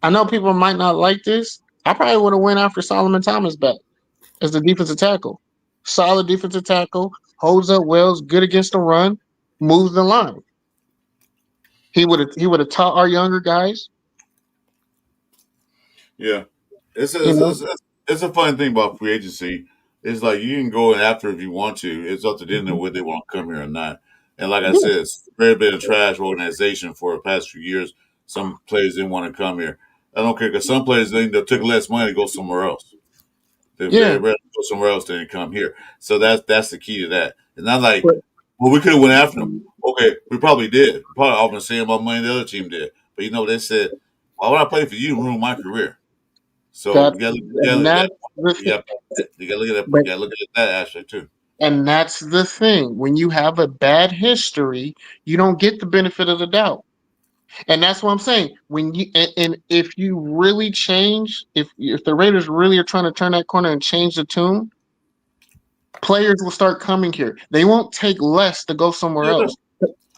I know people might not like this. I probably would have went after Solomon Thomas back as the defensive tackle. Solid defensive tackle, holds up well, good against the run, moves the line. He would have taught our younger guys. Yeah, it's a fun thing about free agency. It's like you can go after if you want to. It's up to them whether they want to come here or not. And like I said, it's very been a trash organization for the past few years. Some players didn't want to come here. I don't care because some players they took less money to go somewhere else. They'd rather go somewhere else than come here. So that's the key to that. It's not like, well, we could have went after them. Okay, we probably did. Probably often the same amount of money the other team did. But they said, why would I play for you and ruin my career? So you gotta look at that aspect too. And that's the thing. When you have a bad history, you don't get the benefit of the doubt. And that's what I'm saying. When you and if you really change, if the Raiders really are trying to turn that corner and change the tune, players will start coming here. They won't take less to go somewhere else.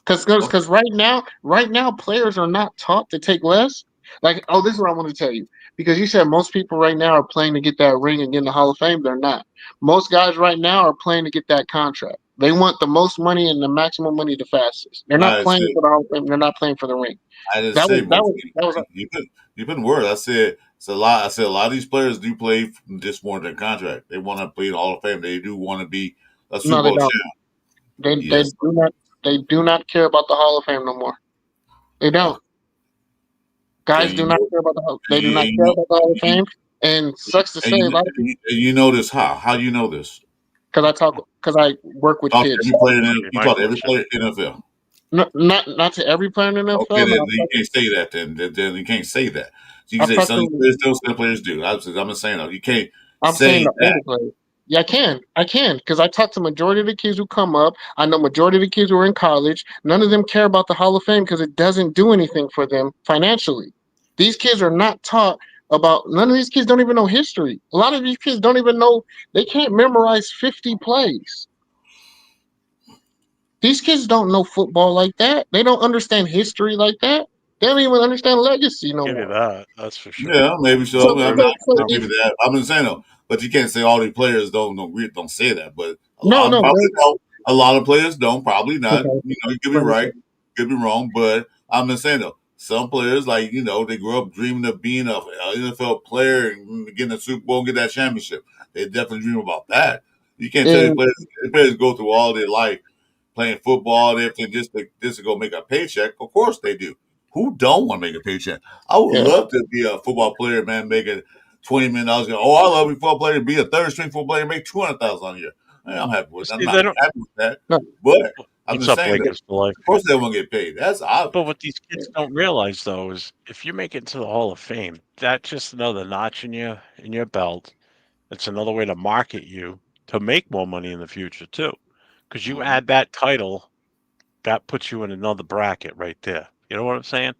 Because right now, players are not taught to take less. Like, this is what I want to tell you. Because you said most people right now are playing to get that ring and get in the Hall of Fame. They're not. Most guys right now are playing to get that contract. They want the most money and the maximum money the fastest. They're not playing for the Hall of Fame. They're not playing for the ring. I didn't say you put words. I said it's a lot. I said a lot of these players do play just more than contract. They want to play the Hall of Fame. They do want to be a Super Bowl champ. They do not care about the Hall of Fame no more. They don't. Guys do not care about the Hall. They do not care about the Hall of Fame. And sucks to say, a lot of people. You know this how? How do you know this? Because I work with kids. You talk to every player in the NFL. No, not to every player in the NFL. Okay, then you can't say that. Then you can't say that. So you can say some players do, some players do. I'm just saying though, you can't. I'm saying that. Yeah, I can, because I talk to majority of the kids who come up. I know majority of the kids who are in college. None of them care about the Hall of Fame because it doesn't do anything for them financially. These kids are not taught about. None of these kids don't even know history. A lot of these kids don't even know. They can't memorize 50 plays. These kids don't know football like that. They don't understand history like that. They don't even understand legacy no more. That's for sure. Yeah, maybe so. I'm just saying though. But you can't say all these players don't say that. But a lot of players don't. Probably not. Okay. You could be right, could be wrong. But I'm just saying though, some players they grew up dreaming of being an NFL player and getting a Super Bowl and get that championship. They definitely dream about that. You can't tell players go through all their life playing football and everything just to go make a paycheck. Of course they do. Who don't want to make a paycheck? I would love to be a football player, man, making $20 million. I love to be a football player, be a third string football player, make $200,000 a year. I'm happy with. I'm See, not happy with that, but I'm what's just up, saying that. Lakers for life? Of course, they won't get paid. That's obvious. But what these kids don't realize, though, is if you make it to the Hall of Fame, that's just another notch in your belt. It's another way to market you to make more money in the future too, because you add that title, that puts you in another bracket right there. You know what I'm saying?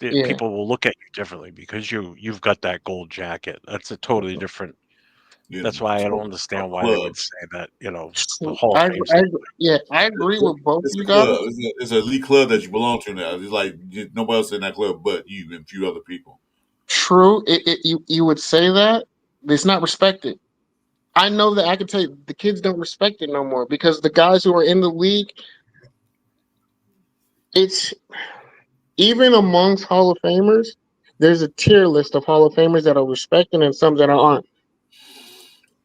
Yeah. People will look at you differently because you've got that gold jacket. That's a totally different. That's why I don't understand why they would say that. The Hall of Fame. I agree with both It's you a guys. club. It's an elite club that you belong to now. It's like nobody else in that club but you and a few other people. True. You would say that, but it's not respected. I know that I can tell you the kids don't respect it no more because the guys who are in the league, it's even amongst Hall of Famers, there's a tier list of Hall of Famers that are respected and some that aren't.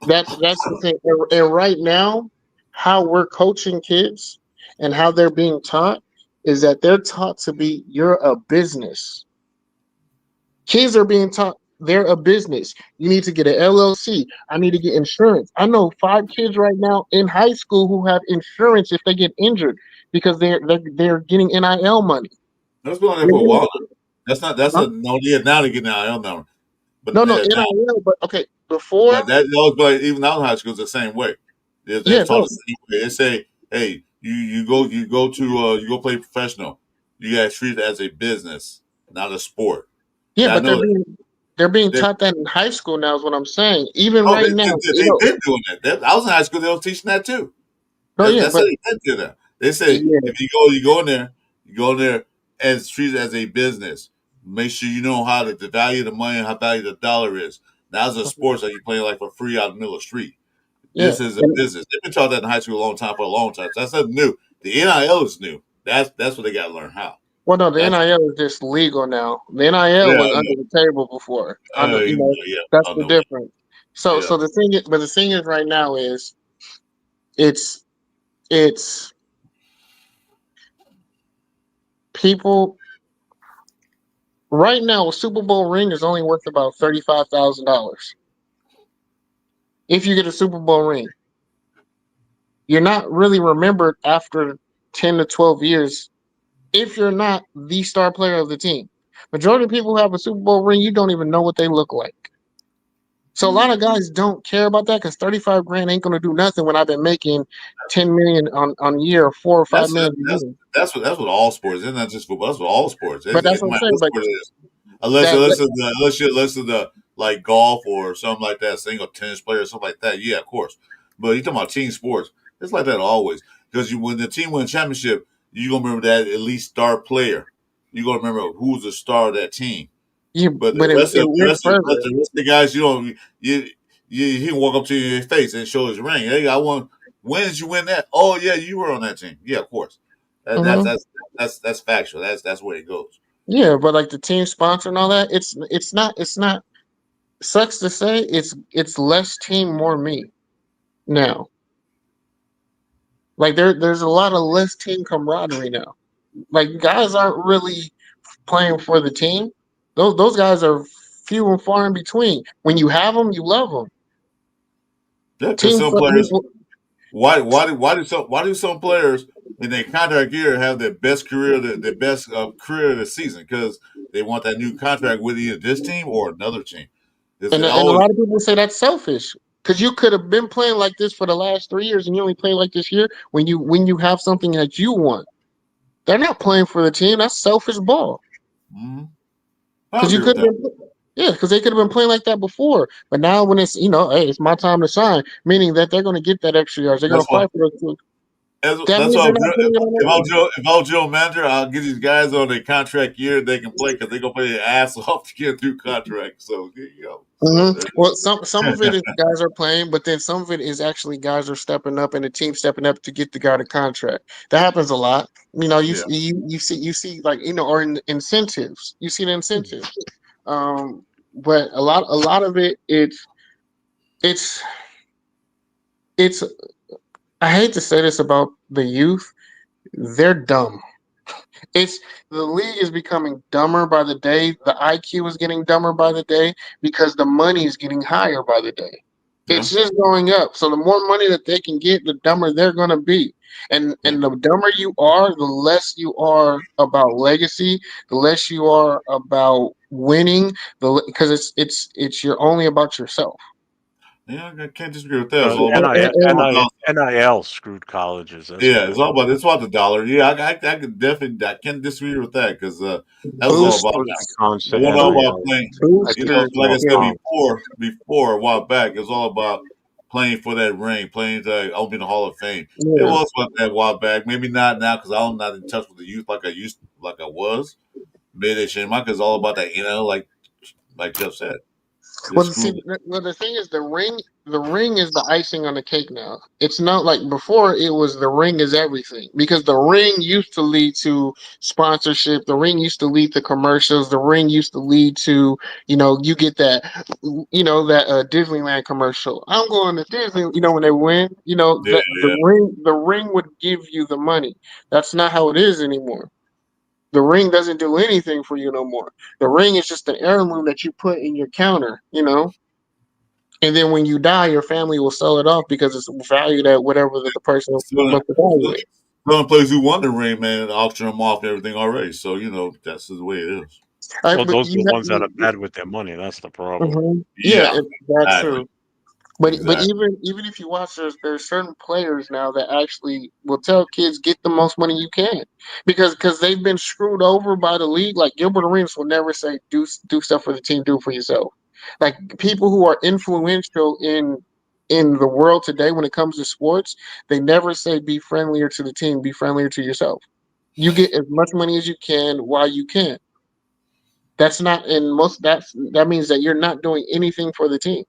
That's the thing. And right now, how we're coaching kids and how they're being taught is that they're taught to be you're a business. Kids are being taught they're a business. You need to get an LLC. I need to get insurance. I know 5 kids right now in high school who have insurance if they get injured because they're getting NIL money. That's been on there for a while. That's no idea now to get an NIL number. But No, NIL. But okay, before that was like even out of high school, it's the same way. They're taught the same way. They say, "Hey, you go play professional. You guys treat it as a business, not a sport." Yeah, but they're being taught that in high school now. Is what I'm saying. Even now, now, they've been doing that. I was in high school; they were teaching that too. That's how they do that. They say if you go in there and treat it as a business. Make sure you know how the value of the money and how value the dollar is. Now, as a sports that you play like for free out in the middle of the street. This is a business. They've been taught that in high school for a long time. So that's nothing new. The NIL is new. That's what they got to learn how. Well, no, the NIL is just legal now. The NIL was under the table before. That's the difference. So the thing is right now is it's people right now. A Super Bowl ring is only worth about $35,000. If you get a Super Bowl ring, you're not really remembered after 10 to 12 years if you're not the star player of the team. Majority of people who have a Super Bowl ring, you don't even know what they look like. So a lot of guys don't care about that because 35 grand ain't gonna do nothing when I've been making 10 million on a year or 4 or 5 million. That's what all sports. It's not just football. That's what all sports. But that's what I'm saying. But unless you're the like golf or something like that, single tennis player or something like that. Yeah, of course. But you're talking about team sports. It's like that always because when the team wins a championship, you're gonna remember that elite star player. You're gonna remember who's the star of that team. Yeah, but the rest of the guys, he can walk up to you in your face and show his ring. Hey, I won. When did you win that? Oh yeah, you were on that team. Yeah, of course. That's factual. That's where it goes. Yeah, but like the team sponsor and all that, it's not. Sucks to say, it's less team, more me now. Like there's a lot of less team camaraderie now. Like guys aren't really playing for the team. Those guys are few and far in between. When you have them, you love them. Yeah, because some players. Why do some players in their contract year have their best career, their best career of the season? Because they want that new contract with either this team or another team. And a lot of people say that's selfish. Because you could have been playing like this for the last 3 years, and you only play like this year when you have something that you want. They're not playing for the team. That's selfish ball. Because you could have been, because they could have been playing like that before. But now when it's hey, it's my time to shine, meaning that they're going to get that extra yards. They're going to fight for those two. If I was Joe Manager, I'll get these guys on a contract year they can play because they're gonna play their ass off to get through contract. So there you go. Well, some of it is guys are playing, but then some of it is actually guys are stepping up and the team stepping up to get the guy the contract. That happens a lot. You see like or in incentives. You see the incentives. But a lot of it it's I hate to say this about the youth. They're dumb. The league is becoming dumber by the day. The IQ is getting dumber by the day because the money is getting higher by the day. It's just going up. So the more money that they can get, the dumber they're going to be. And the dumber you are, the less you are about legacy, the less you are about winning, because it's you're only about yourself. Yeah, I can't disagree with that. It's all about NIL screwed colleges. It's all about the dollar. Yeah, I can definitely I can't disagree with that because that was all about playing. Like I said before a while back, it was all about playing for that ring, playing to open the Hall of Fame. It was about that a while back. Maybe not now because I'm not in touch with the youth like I was. Maybe because it's all about that. Like Jeff said. Well, the thing is, the ring is the icing on the cake now. It's not like before. It was the ring is everything because the ring used to lead to sponsorship. The ring used to lead to commercials. The ring used to lead to you get that that Disneyland commercial. I'm going to Disney. When they win, the ring would give you the money. That's not how it is anymore. The ring doesn't do anything for you no more. The ring is just an heirloom that you put in your counter, and then when you die, your family will sell it off because it's valued at whatever the person wants to value it. Some players who won the ring, man, auction them off and everything already. So that's the way it is. Well, those are the ones that are bad with their money. That's the problem. Mm-hmm. Yeah, that's true. But even if you watch, there's certain players now that actually will tell kids get the most money you can because they've been screwed over by the league. Like Gilbert Arenas will never say do stuff for the team, do it for yourself. Like people who are influential in the world today when it comes to sports, they never say be friendlier to the team, be friendlier to yourself. You get as much money as you can while you can. That's not in most. That means that you're not doing anything for the team.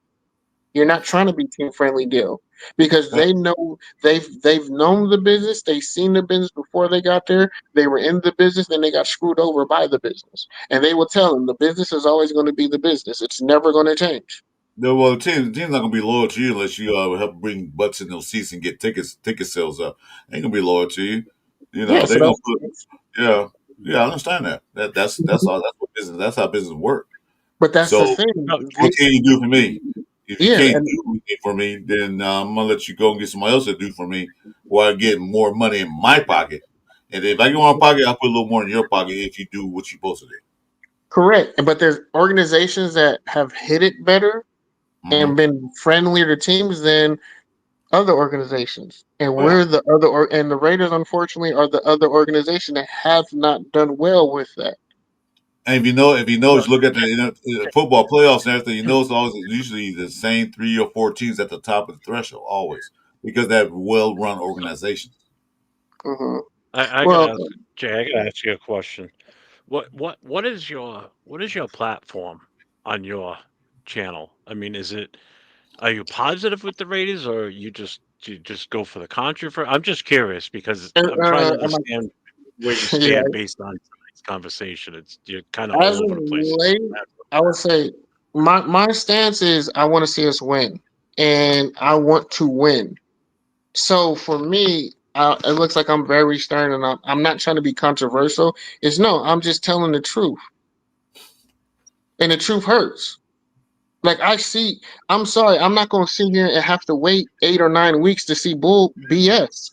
You're not trying to be team friendly deal because they know they've known the business, they've seen the business before they got there. They were in the business, then they got screwed over by the business, and they will tell them the business is always going to be the business. It's never going to change. No, well, the team's not gonna be loyal to you unless you help bring butts in those seats and get ticket sales up. They ain't gonna be loyal to you. They're gonna put. Yeah, I understand that. That's all. That's what business. That's how business works. But that's the thing. What can you do for me? If you can't do anything for me, then I'm gonna let you go and get somebody else to do for me, while I get more money in my pocket. And if I get more pocket, I'll put a little more in your pocket if you do what you're supposed to do. Correct, but there's organizations that have hit it better and been friendlier to teams than other organizations, and we're the other. And the Raiders, unfortunately, are the other organization that have not done well with that. And if you look at the football playoffs and everything, it's always usually the same 3 or 4 teams at the top of the threshold, always, because they have well-run organizations. Mm-hmm. I gotta ask you a question. What is your platform on your channel? I mean, are you positive with the Raiders, or you just go for the controversy? I'm just curious because I'm trying to understand where you stand based on tonight's conversation. You're kind of all over the place. I would say my stance is I want to see us win, and I want to win. So for me, it looks like I'm very stern, and I'm not trying to be controversial. I'm just telling the truth, and the truth hurts. Like I'm sorry, I'm not going to sit here and have to wait 8 or 9 weeks to see bull BS.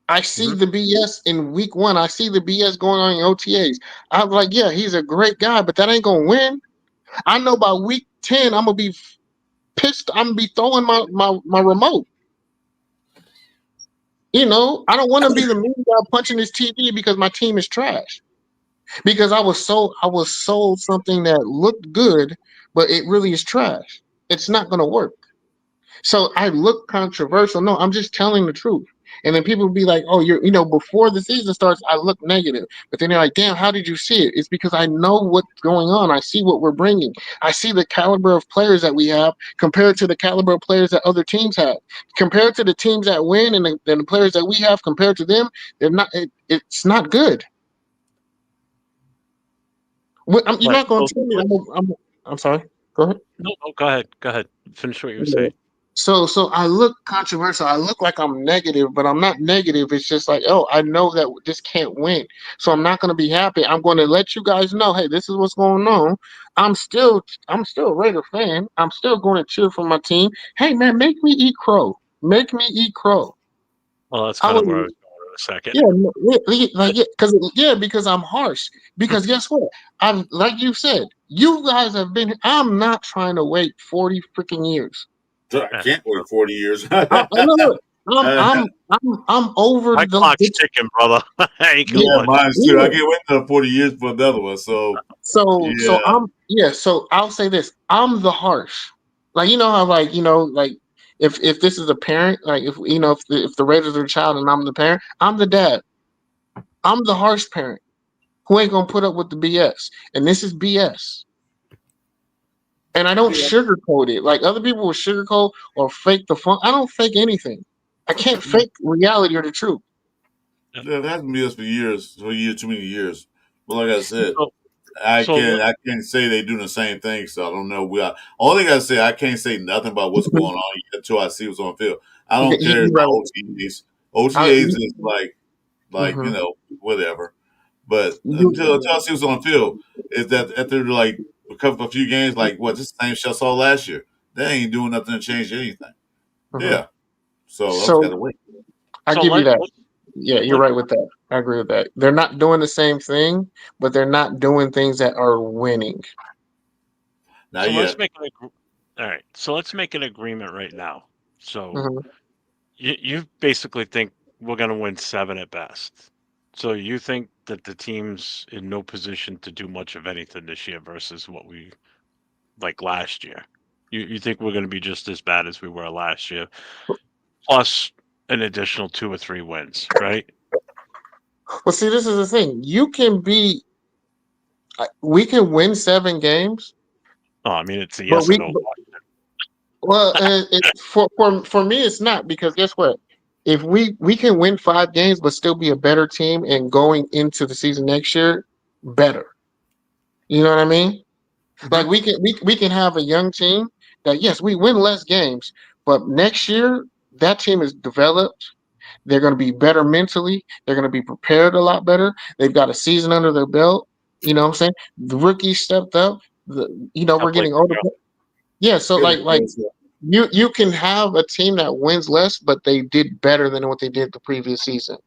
I see the BS in week 1. I see the BS going on in OTAs. I'm like, yeah, he's a great guy, but that ain't going to win. I know by week 10, I'm going to be pissed. I'm going to be throwing my remote. I don't want to be the mean guy punching his TV because my team is trash. Because I was sold something that looked good, but it really is trash. It's not going to work. So I look controversial. No, I'm just telling the truth. And then people will be like, oh, before the season starts, I look negative. But then they're like, damn, how did you see it? It's because I know what's going on. I see what we're bringing. I see the caliber of players that we have compared to the caliber of players that other teams have. Compared to the teams that win and the players that we have compared to them, they're not. It's not good. You're not going to tell me. I'm sorry. Go ahead. No, go ahead. Go ahead. Finish what you were saying. So I look controversial. I look like I'm negative, but I'm not negative. It's just like, oh, I know that this can't win, so I'm not going to be happy. I'm going to let you guys know, hey, this is what's going on. I'm still a Raider fan. I'm still going to cheer for my team. Hey, man, make me eat crow. Make me eat crow. Well, that's I kind of would, where I was going in a second. because I'm harsh. Because guess what? I'm like you said. You guys have been. I'm not trying to wait 40 freaking years. I can't wait 40 years. Look, I'm over My clock's ticking, brother. I yeah, Yeah, mine's too. I yeah. can't wait another 40 years for another one. So, So yeah. so I'll say this. I'm the harsh. Like you know how like if this is a parent, like if the Raiders are a child and I'm the parent, I'm the dad. I'm the harsh parent who ain't gonna put up with the BS. And this is BS. And I don't Yeah. sugarcoat it. Like other people will sugarcoat or fake the fun. I don't fake anything. I can't fake reality or the truth. Yeah, it hasn't been us for years, too many years. But like I said, So, I so can't say they doing the same thing, so I don't know. All they gotta say, I can't say nothing about what's going on until I see what's on field. I don't care You're right. about OTAs. I, OTAs you, is like mhm. whatever. But You- until I see what's on field, is that after like a few games, like what this same shit I saw last year, they ain't doing nothing to change anything. mhm. Yeah, so I just So gotta wait. I so give you let that. Yeah, you're let right with that. I agree with that. They're not doing the same thing, but they're not doing things that are winning. Not so let's yet. make all right. So let's make an agreement right now. So Hmm. you basically think we're going to win 7 at best. So you think that the team's in no position to do much of anything this year versus what we like last year. You think we're going to be just as bad as we were last year, plus an additional 2 or 3 wins, right? Well, see, this is the thing. We can win 7 games, Oh, I mean, it's a but yes or no. for me, it's not because guess what? If we can win 5 games, but still be a better team and going into the season next year, better. You know what I mean? Like we can have a young team that yes, we win less games, but next year that team is developed. They're going to be better mentally. They're going to be prepared a lot better. They've got a season under their belt. You know what I'm saying? The rookies stepped up. I We're played getting older. Yeah, so Yeah, like you can have a team that wins less, but they did better than what they did the previous season.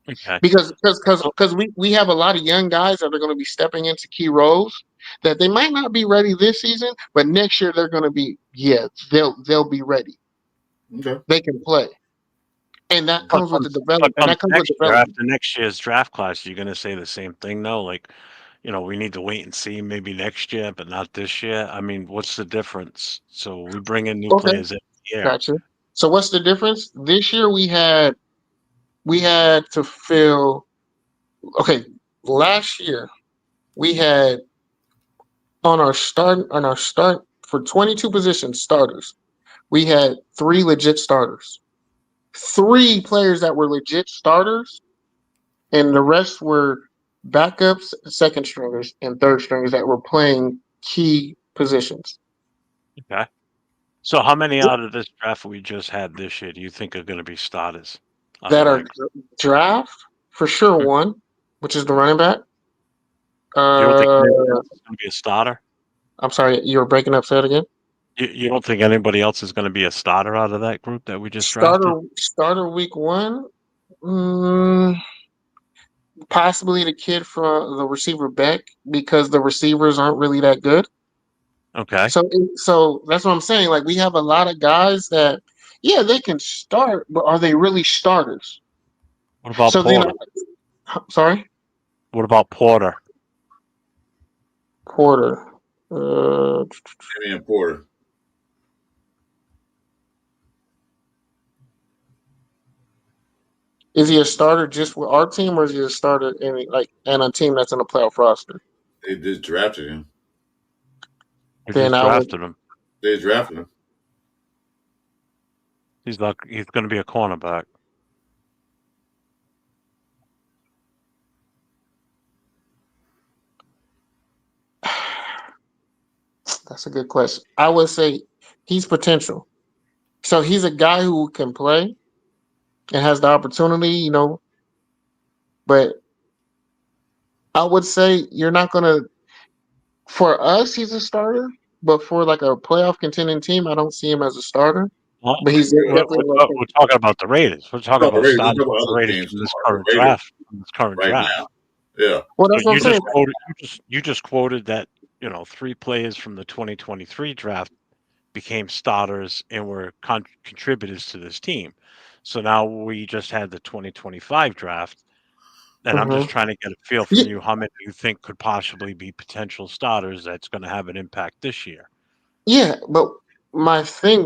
okay. So, Because we have a lot of young guys that are going to be stepping into key roles that they might not be ready this season, but next year they're going to be they'll be ready. okay. They can play, and that but comes with the but develop and comes that comes with next year development. after next year's draft class, you're going to say the same thing though, like we need to wait and see maybe next year, but not this year. I mean, what's the difference? So we bring in new Okay, players every year. gotcha. So what's the difference? This year we had to fill. Okay, last year we had on our start for 22 positions starters. We had 3 legit starters. 3 players that were legit starters, and the rest were backups, second stringers, and third stringers that were playing key positions. Okay. So how many out of this draft we just had this year do you think are going to be starters out That of are that? draft for sure one, which is the running back. You don't think Uh, anybody else is going to be a starter? I'm sorry, you were breaking up. Say it again. You don't think anybody else is going to be a starter out of that group that we just drafted? Starter week one. Mm, possibly the kid from the receiver Beck because the receivers aren't really that good. Okay. So that's what I'm saying. Like we have a lot of guys that, yeah, they can start, but are they really starters? What about So then, Porter? sorry, What about Porter? Porter. Damian Porter. Is he a starter just with our team, or is he a starter in a team that's in a playoff roster? They just drafted him. We Then just I would. drafted him. They drafted him. He's going to be a cornerback. That's a good question. I would say he's potential. So he's a guy who can play and has the opportunity, but I would say you're not going to, for us, he's a starter, but for like a playoff contending team, I don't see him as a starter. Well, But he's definitely we're talking about the Raiders. We're talking about starting the Raiders teams from this current draft. now. Yeah. Well, that's So what I'm saying. you just quoted that 3 players from the 2023 draft became starters and were contributors to this team. So now we just had the 2025 draft, and I'm just trying to get a feel from you how many you think could possibly be potential starters that's going to have an impact this year. Yeah, but my thing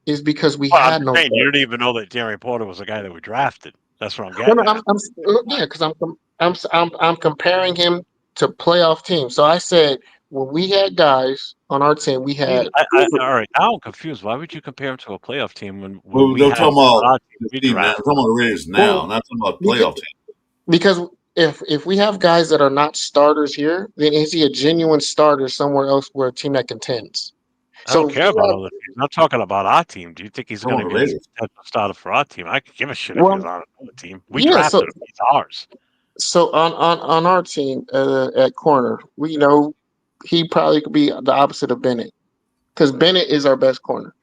is because we had no. You didn't even know that Darren Porter was the guy that we drafted. That's what I'm getting. Well, because I'm comparing him to playoff teams. So I said when we had guys on our team, we had. All right, now I'm confused. Why would you compare him to a playoff team when we they're had talking about the team, man. We're talking about the Raiders now, not talking about playoff team. Because if we have guys that are not starters here, then is he a genuine starter somewhere else where a team that contends? I don't care about other teams. I'm talking about our team. Do you think he's going to be a starter for our team? I could give a shit if he's on another team. We drafted him. He's ours. So on our team at corner, we know he probably could be the opposite of Bennett, because Bennett is our best corner.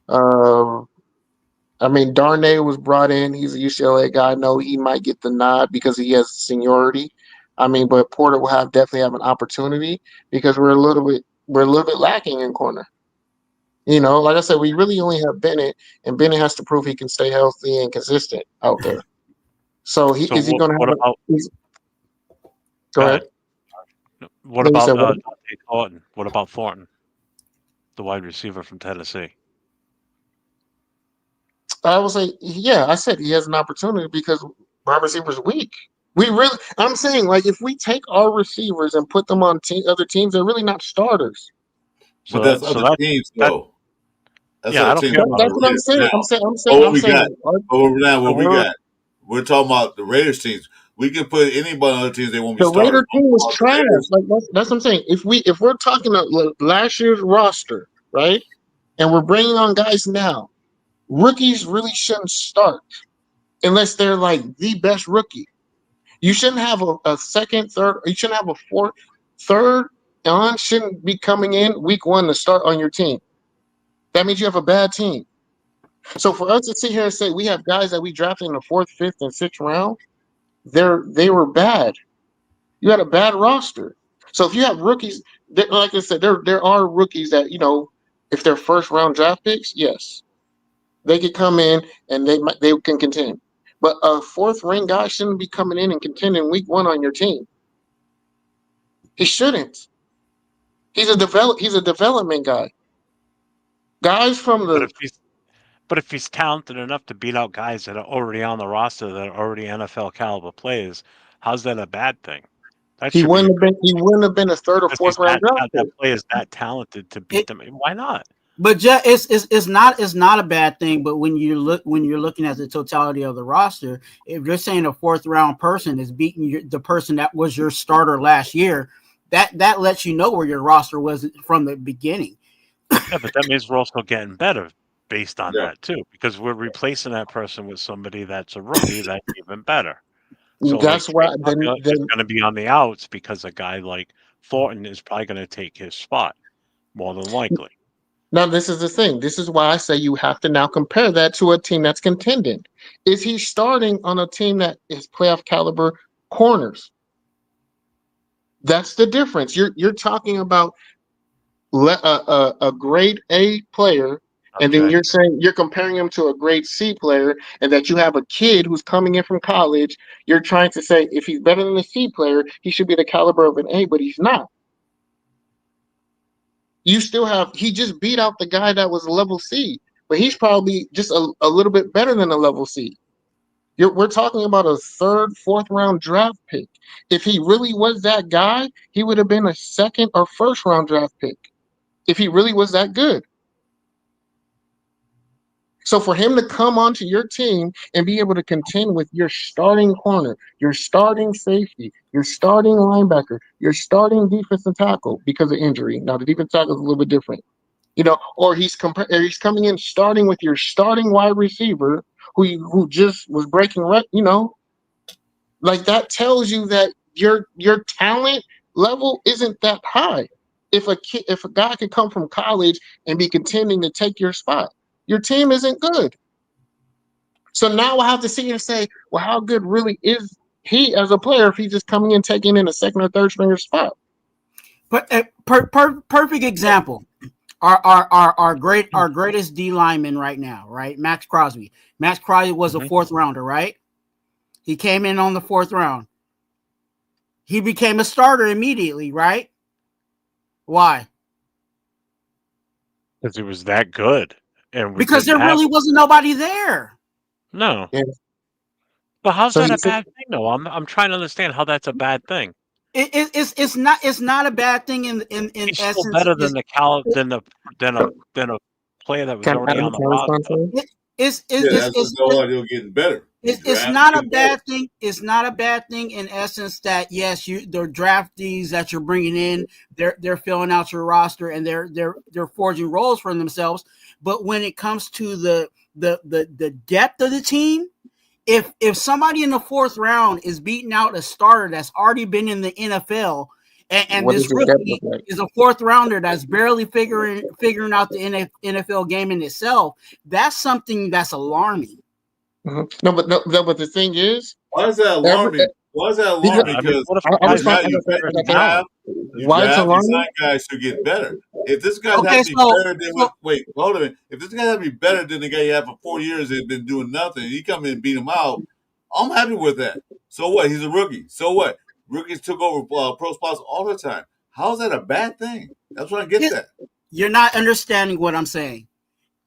I mean, Darnay was brought in. He's a UCLA guy. I know he might get the nod because he has seniority. I mean, but Porter will definitely have an opportunity because we're a little bit lacking in corner. Like I said, we really only have Bennett, and Bennett has to prove he can stay healthy and consistent out there. So is he going to have? Go ahead. What about Dante Thornton? What about Thornton, the wide receiver from Tennessee? I would say, yeah, I said he has an opportunity because my receiver's weak. I'm saying, like, if we take our receivers and put them on other teams, they're really not starters. So that's other teams, though. That's what I'm saying. I'm saying. What we got? We're talking about the Raiders teams. We can put anybody on other teams. They won't be starters. The Raider team was trash. Like that's what I'm saying. If we're talking about last year's roster, right, and we're bringing on guys now, rookies really shouldn't start unless they're like the best rookie. You shouldn't have a second, third. You shouldn't have a fourth, third on shouldn't be coming in week 1 to start on your team. That means you have a bad team. So for us to sit here and say we have guys that we drafted in the 4th, 5th, and 6th round, they were bad. You had a bad roster. So if you have rookies, like I said, there are rookies that if they're first round draft picks, yes, they could come in and they can contend. But a 4th ring guy shouldn't be coming in and contending week 1 on your team. He shouldn't. He's a development guy. Guys from the. But if he's talented enough to beat out guys that are already on the roster that are already NFL caliber players, how's that a bad thing? He wouldn't have been a 3rd or 4th round draft pick. That player is that talented to beat them. Why not? But it's not a bad thing. But when you're looking at the totality of the roster, if you're saying a 4th round person is beating the person that was your starter last year, that lets you know where your roster was from the beginning. Yeah, but that means we're also getting better based on that too, because we're replacing that person with somebody that's a rookie that's even better. So that's why it's going to be on the outs because a guy like Thornton is probably going to take his spot more than likely. Now, this is the thing. This is why I say you have to now compare that to a team that's contending. Is he starting on a team that is playoff caliber corners? That's the difference. You're talking about a grade A player, and then you're comparing him to a grade C player, and that you have a kid who's coming in from college. You're trying to say if he's better than a C player, he should be the caliber of an A, but he's not. You still he just beat out the guy that was a level C, but he's probably just a little bit better than a level C. We're talking about a 3rd, 4th round draft pick. If he really was that guy, he would have been a 2nd or 1st round draft pick. If he really was that good. So for him to come onto your team and be able to contend with your starting corner, your starting safety, your starting linebacker, your starting defensive tackle because of injury. Now the defensive tackle is a little bit different. You know, or he's coming in starting with your starting wide receiver who just was breaking, you know, like that tells you that your talent level isn't that high. If a guy can come from college and be contending to take your spot, your team isn't good. So now I have to sit here and say, well, how good really is he as a player if he's just coming in taking in a second or third stringer spot? But perfect example. Our greatest D lineman right now, right? Max Crosby. Max Crosby was a fourth rounder, right? He came in on the fourth round. He became a starter immediately, right? Why? Because he was that good, and because there really wasn't nobody there. No. Yeah. But how's that a bad thing, though? I'm trying to understand how that's a bad thing. It's not a bad thing in He's essence. Still better than than a player that was already on the roster. You're getting better. It's not a bad thing. It's not a bad thing in essence that yes, the draftees that you're bringing in, they're filling out your roster and they're forging roles for themselves. But when it comes to the depth of the team, if somebody in the fourth round is beating out a starter that's already been in the NFL, and this rookie is a fourth rounder that's barely figuring out the NFL game in itself, that's something that's alarming. Mm-hmm. No, but the thing is, why is that alarming? Why is that alarming? Because why it's alarming? Guys to get better. If this guy has to be better than wait, hold on. If this guy has to be better than the guy you had for 4 years that's been doing nothing, he come in and beat him out. I'm happy with that. So what? He's a rookie. So what? Rookies took over pro spots all the time. How is that a bad thing? That's what I get that. You're not understanding what I'm saying.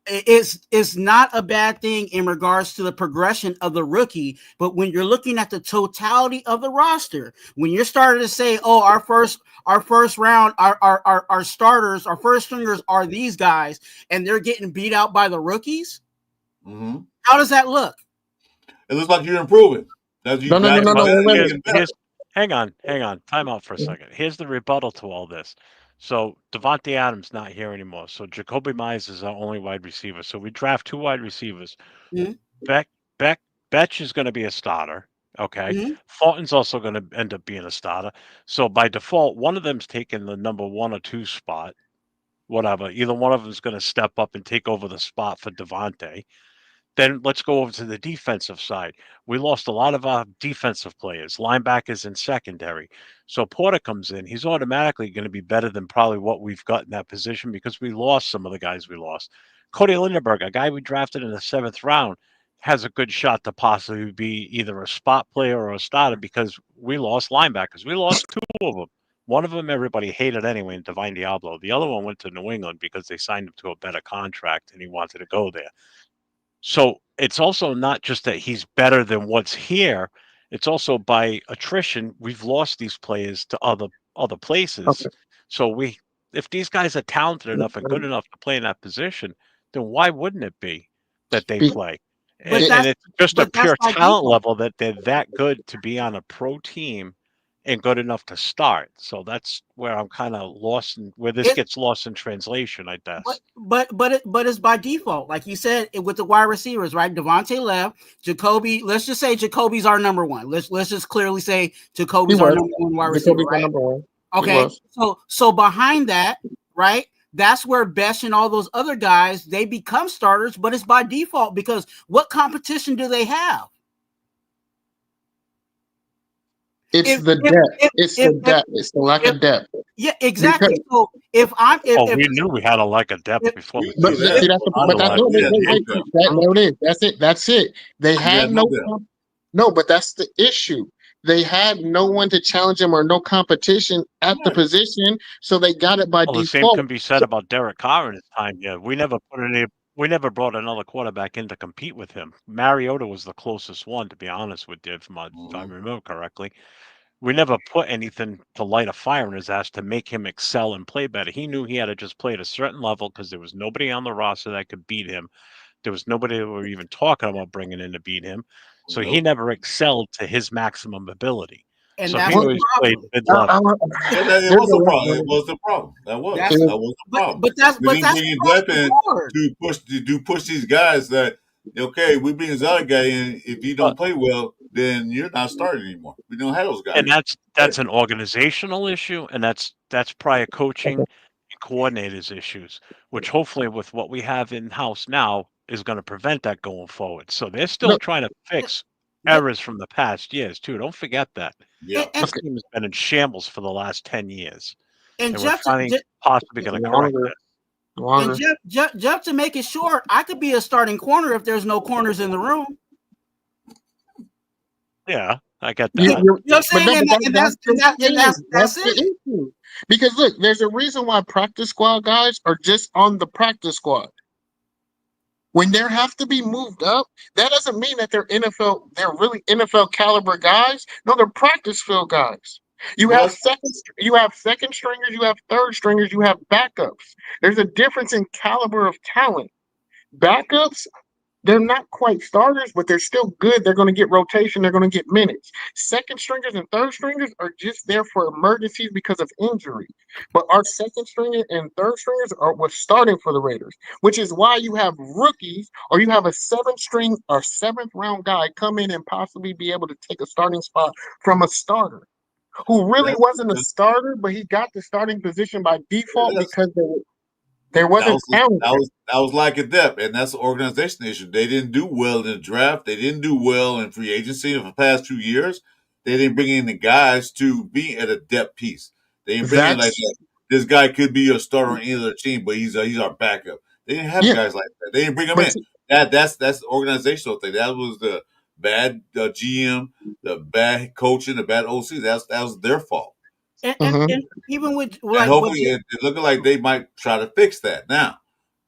It's not a bad thing in regards to the progression of the rookie, but when you're looking at the totality of the roster, when you're starting to say, "Oh, our first round, our starters, our first stringers are these guys," and they're getting beat out by the rookies, how does that look? It looks like you're improving. No. Hang on. Time out for a second. Here's the rebuttal to all this. So Devontae Adams not here anymore. So Jacoby Myers is our only wide receiver. So we draft 2 wide receivers. Betch is going to be a starter. Okay. Thornton's also going to end up being a starter. So by default, one of them's taking the number 1 or 2 spot. Whatever. Either one of them is going to step up and take over the spot for Devontae. Then let's go over to the defensive side. We lost a lot of our defensive players, linebackers and secondary. So Porter comes in. He's automatically going to be better than probably what we've got in that position because we lost some of the guys we lost. Cody Lindenberg, a guy we drafted in the 7th round, has a good shot to possibly be either a spot player or a starter because we lost linebackers. We lost 2 of them. One of them everybody hated anyway, Divine Diablo. The other one went to New England because they signed him to a better contract and he wanted to go there. So it's also not just that he's better than what's here. It's also by attrition, we've lost these players to other places. Okay. So if these guys are talented enough and good enough to play in that position, then why wouldn't it be that they play? And it's just a pure talent level that they're that good to be on a pro team and good enough to start. So that's where I'm kind of lost where this gets lost in translation, I guess. But it's by default, like you said, with the wide receivers, right? Devontae left, Jacoby. Let's just say Jacoby's our number 1. Let's just clearly say Jacoby's our number 1 wide receiver. Right? Number 1. Okay, so behind that, right? That's where Besh and all those other guys, they become starters, but it's by default because what competition do they have? It's the depth. It's the lack of depth. Yeah, exactly. Because, so if we knew we had a lack of depth before. There it is. That's it. They had no, but that's the issue. They had no one to challenge him or no competition at the position, so they got it by default. The same can be said about Derek Carr in his time. Yeah, we never brought another quarterback in to compete with him. Mariota was the closest one, to be honest with you, if I remember correctly. We never put anything to light a fire in his ass to make him excel and play better. He knew he had to just play at a certain level because there was nobody on the roster that could beat him. There was nobody that we were even talking about bringing in to beat him. So he never excelled to his maximum ability. And so that's he the always played problem. mid-level. It was the problem. It was the problem. That was the problem. But that's We didn't across bring in depth the in board. to push these guys that okay, we bring this other guy in. If you don't play well, then you're not starting anymore. We don't have those guys. And that's an organizational issue, and that's prior coaching and coordinators issues, which hopefully with what we have in house now is going to prevent that going forward. So they're still trying to fix errors from the past years too. Don't forget that. Yeah, this team has been in shambles for the last 10 years, and we're finally possibly going to correct that. And Jeff, to make it short, I could be a starting corner if there's no corners in the room. Yeah, I get that. You know what I'm saying? That's the issue. Because look, there's a reason why practice squad guys are just on the practice squad. When they have to be moved up, that doesn't mean that they're really NFL caliber guys. No, they're practice field guys. You have second stringers, you have third stringers, you have backups. There's a difference in caliber of talent. Backups, they're not quite starters, but they're still good. They're going to get rotation. They're going to get minutes. Second stringers and third stringers are just there for emergencies because of injury. But our second stringer and third stringers were starting for the Raiders, which is why you have rookies or you have a seventh round guy come in and possibly be able to take a starting spot from a starter who really wasn't a starter, but he got the starting position by default because there wasn't talent. That was like a depth, and that's an organization issue. They didn't do well in the draft. They didn't do well in free agency for the past 2 years. They didn't bring in the guys to be at a depth piece. They didn't bring in like that. This guy could be a starter on either team, but he's our backup. They didn't have guys like that. They didn't bring him in. That's the organizational thing. That was the bad GM, the bad coaching, the bad OC. That was their fault. And even with and hopefully it's looking like they might try to fix that now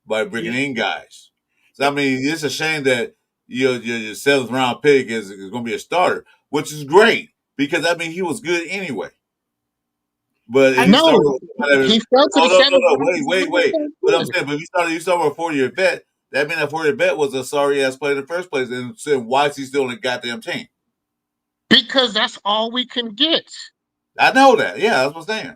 by bringing in guys. So I mean, it's a shame that your 7th round pick is going to be a starter, which is great because I mean he was good anyway. But if he fell to the wait. What I'm saying, but if you start with a 4-year vet, that means that 4-year vet was a sorry ass player in the first place, and said why is he still in the goddamn team? Because that's all we can get. I know that. Yeah, that's what I'm saying.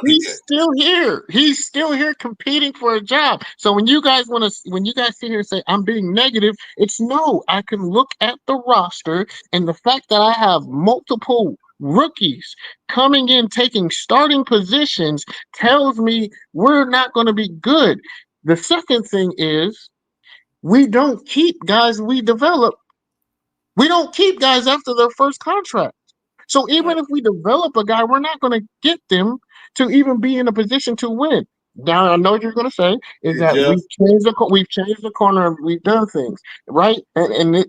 He's still here. He's still here competing for a job. So when you guys sit here and say I'm being negative, it's no. I can look at the roster and the fact that I have multiple rookies coming in taking starting positions tells me we're not going to be good. The second thing is we don't keep guys we develop. We don't keep guys after their first contract. So even if we develop a guy, we're not going to get them to even be in a position to win. Now I know what you're going to say is that we've changed the corner and we've done things right, and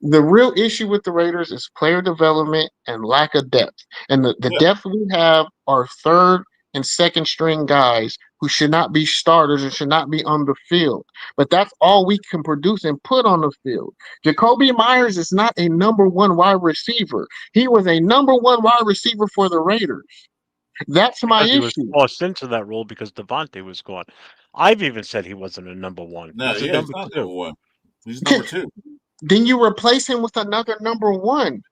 the real issue with the Raiders is player development and lack of depth. And the depth we have are third and second string guys who should not be starters and should not be on the field. But that's all we can produce and put on the field. Jacoby Myers is not a number 1 wide receiver. He was a number 1 wide receiver for the Raiders. That's my issue. He was forced into that role because Devontae was gone. I've even said he wasn't a number 1. No, he's not number 1. He's number 2. Then you replace him with another number 1.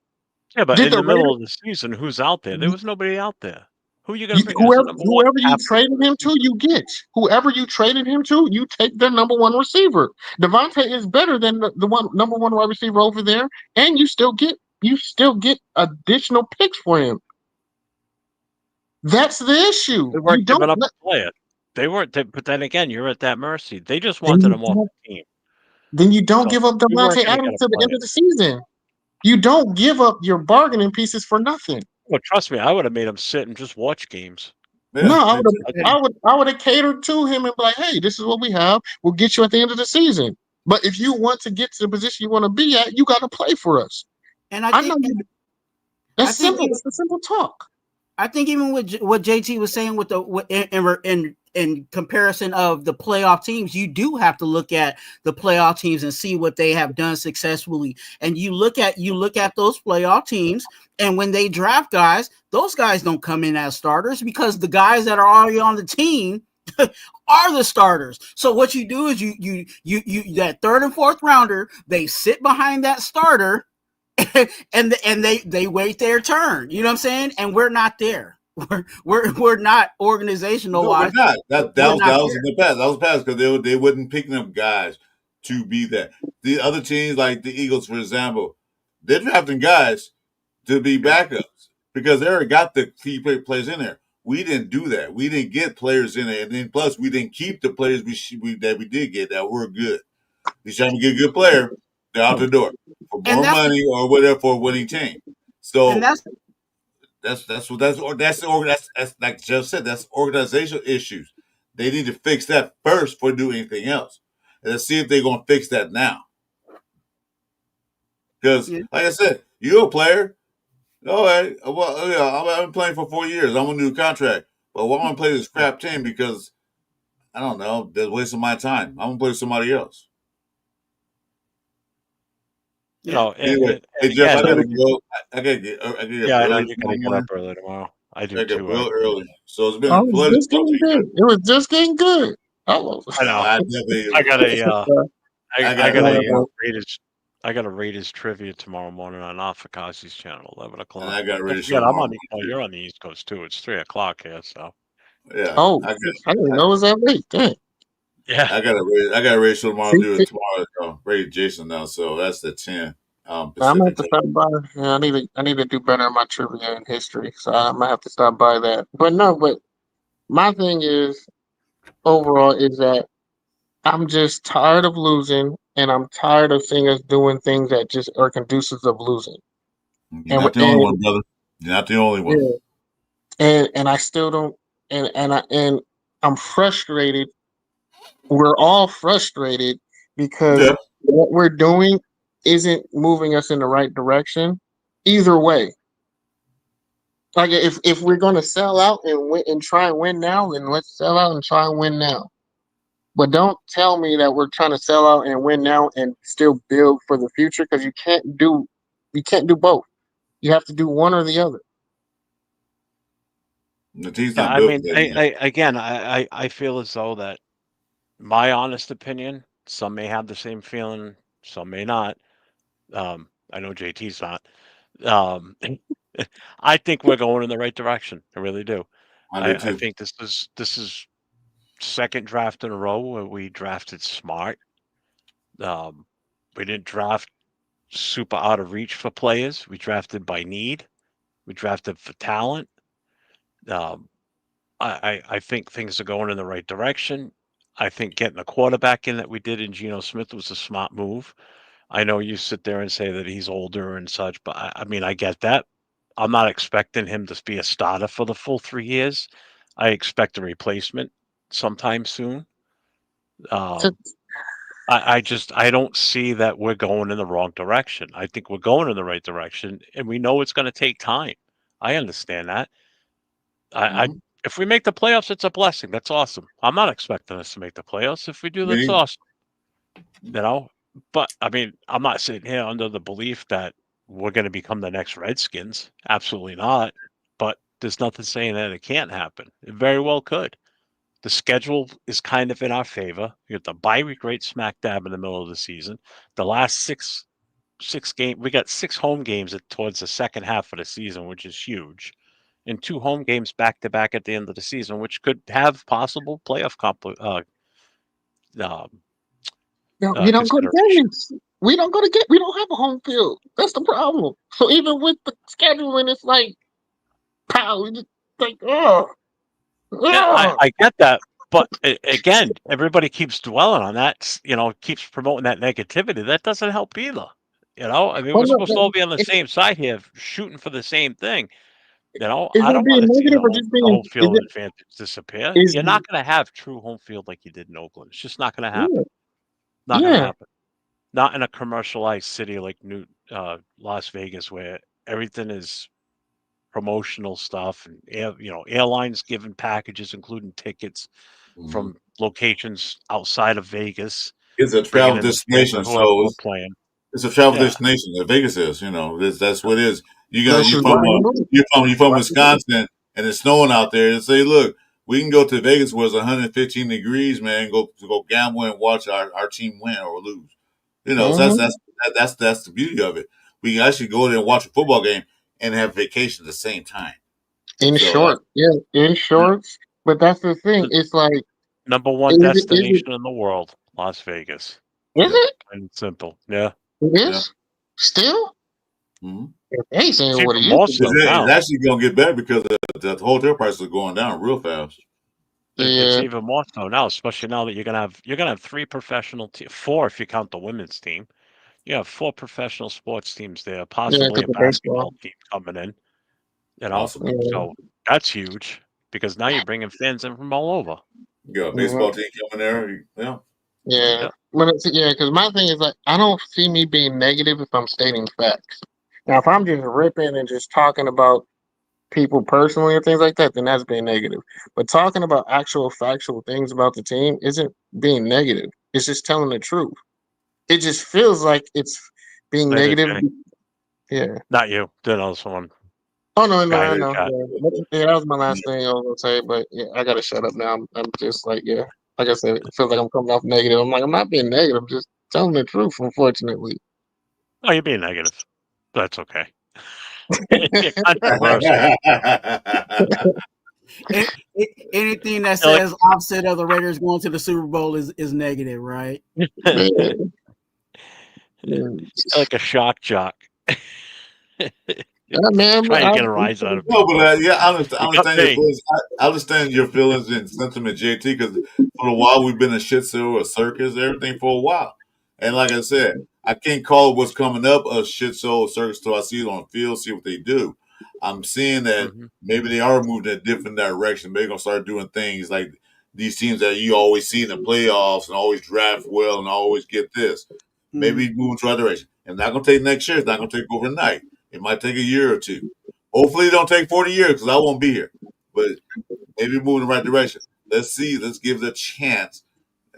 Yeah, but in the middle of the season, who's out there? There was nobody out there. Who are you going to bring? Whoever you traded him to, you get. Whoever you traded him to, you take their number 1 receiver. Devontae is better than the number 1 wide receiver over there, and you still get additional picks for him. That's the issue. They weren't giving up to play it. They weren't. But then again, you're at that mercy. They just wanted him off the team. Then you don't give up Devontae Adams to the end of the season. You don't give up your bargaining pieces for nothing. Well, trust me, I would have made him sit and just watch games. Yeah, no, I would have catered to him and be like, "Hey, this is what we have. We'll get you at the end of the season. But if you want to get to the position you want to be at, you got to play for us." And I think that's simple. It's a simple talk. I think even with what JT was saying with in comparison of the playoff teams, you do have to look at the playoff teams and see what they have done successfully. And you look at those playoff teams, and when they draft guys, those guys don't come in as starters because the guys that are already on the team are the starters. So what you do is you that 3rd and 4th rounder, they sit behind that starter. and they wait their turn. You know what I'm saying? And we're not there. We're not organizational wise. No, we're not. That was in the past. That was past because they wouldn't pick them guys to be that. The other teams like the Eagles, for example, they're drafting guys to be backups because they already got the key players in there. We didn't do that. We didn't get players in there, and then plus we didn't keep the players that we did get that were good. Each time you get a good player, they're out the door for more money or whatever for a winning team. So that's like Jeff said. That's organizational issues. They need to fix that first before do anything else, and let's see if they're going to fix that now. Because, like I said, you're a player. All right. Well, yeah, I've been playing for 4 years. I'm gonna do a contract, but why am I gonna play this crap team? Because I don't know. They're wasting my time. I'm gonna play with somebody else. You know, anyway, hey Jeff, I gotta go. I gotta get I know you gotta get up early tomorrow. I do too. Real early. So it's been a pleasure. It was just getting good. I know. I got a Raiders trivia tomorrow morning on Afakazi's channel, 11 o'clock. And I got Raiders. Yeah, I'm on. You're on the East Coast too. It's 3 o'clock here, so. Yeah. Oh, I didn't know it was that late. Dang. Yeah. I got a race tomorrow. Do it tomorrow. Raid Jason now, so that's the 10. I'm gonna have to stop by. Yeah, I need to do better in my trivia and history, so I might have to stop by that. But my thing is overall is that I'm just tired of losing, and I'm tired of seeing us doing things that just are conducive of losing. You're not the only one, brother. You're not the only one. Yeah. And I still don't. And I'm frustrated. We're all frustrated because what we're doing isn't moving us in the right direction. Either way, like if we're going to sell out and win and try and win now, then let's sell out and try and win now. But don't tell me that we're trying to sell out and win now and still build for the future, because you can't do both. You have to do one or the other. I mean, I feel as though that my honest opinion, some may have the same feeling, some may not. I know JT's not. I think we're going in the right direction. I really do. I think this is second draft in a row where we drafted smart. We didn't draft super out of reach for players. We drafted by need. We drafted for talent. I think things are going in the right direction. I think getting a quarterback in that we did in Geno Smith was a smart move. I know you sit there and say that he's older and such, but I mean, I get that. I'm not expecting him to be a starter for the full 3 years. I expect a replacement sometime soon. I don't see that we're going in the wrong direction. I think we're going in the right direction, and we know it's going to take time. I understand that. If we make the playoffs, it's a blessing. That's awesome. I'm not expecting us to make the playoffs. If we do, that's awesome. You know, but I mean, I'm not sitting here under the belief that we're going to become the next Redskins. Absolutely not. But there's nothing saying that it can't happen. It very well could. The schedule is kind of in our favor. You have the bye week right smack dab in the middle of the season. The last six games, we got 6 home games towards the second half of the season, which is huge, and 2 home games back to back at the end of the season, which could have possible playoff we don't go to games. We don't have a home field. That's the problem. So even with the scheduling, it's like, pow, just like, oh. Yeah, I get that, but again, everybody keeps dwelling on that. You know, keeps promoting that negativity. That doesn't help either. You know, I mean, we're supposed to all be on the same side here, shooting for the same thing. You know, I don't want to see the home field advantage disappear. You're not going to have true home field like you did in Oakland. It's just not going to happen. Not going to happen. Not in a commercialized city like Las Vegas, where everything is promotional stuff, and airlines giving packages, including tickets from locations outside of Vegas. It's a travel destination, so we're playing. It's a travel destination. Vegas is, that's what it is. You're from Wisconsin and it's snowing out there, and say, look, we can go to Vegas where it's 115 degrees, man. Go gamble and watch our team win or lose. So that's the beauty of it. We can actually go there and watch a football game and have vacation at the same time. In shorts, in shorts. But that's the thing. It's like number one destination in the world, Las Vegas. Is it? And simple, yeah. It is still. Mm-hmm. They saying what it is. It's actually going to get better because the hotel prices are going down real fast. It's even more so now, especially now that you're gonna have 3 professional teams, 4 if you count the women's team. You have 4 professional sports teams there, possibly a basketball team coming in. You know, so that's huge because now you're bringing fans in from all over. You got a baseball team coming there, yeah. Because my thing is like I don't see me being negative if I'm stating facts. Now, if I'm just ripping and just talking about people personally and things like that, then that's being negative. But talking about actual factual things about the team isn't being negative. It's just telling the truth. It just feels like it's being negative. Yeah. Not you. The other one. Oh no, I know. Yeah, that was my last thing I was gonna say, but yeah, I gotta shut up now. I'm just like, like I said, it feels like I'm coming off negative. I'm like, I'm not being negative, I'm just telling the truth, unfortunately. Oh, you're being negative. That's okay. Controversial. Anything that says opposite of the Raiders going to the Super Bowl is negative, right? Like a shock jock. Man, trying to get a rise out of people. No, but I understand your feelings. I understand your feelings and sentiment, JT, because for a while we've been a shit show, a circus, everything for a while. And like I said, I can't call what's coming up a shit show, a circus till I see it on the field, see what they do. I'm seeing that maybe they are moving in a different direction. Maybe they're going to start doing things like these teams that you always see in the playoffs and always draft well and always get this. Maybe moving to other direction. It's not going to take next year. It's not going to take overnight. It might take a year or two. Hopefully it don't take 40 years because I won't be here. But maybe move in the right direction. Let's see. Let's give it a chance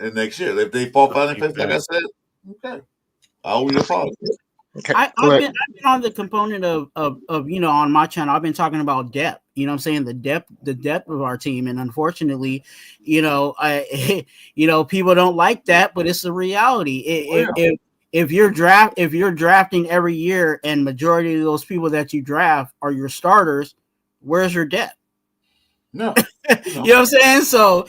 in next year. If they fall flat in the face, like I said, okay. I'll be a problem. Okay. I've been on the component of on my channel, I've been talking about depth. You know what I'm saying? The depth of our team. And unfortunately, people don't like that, but it's the reality. If you're drafting every year and majority of those people that you draft are your starters, where's your depth? No. You know what I'm saying? So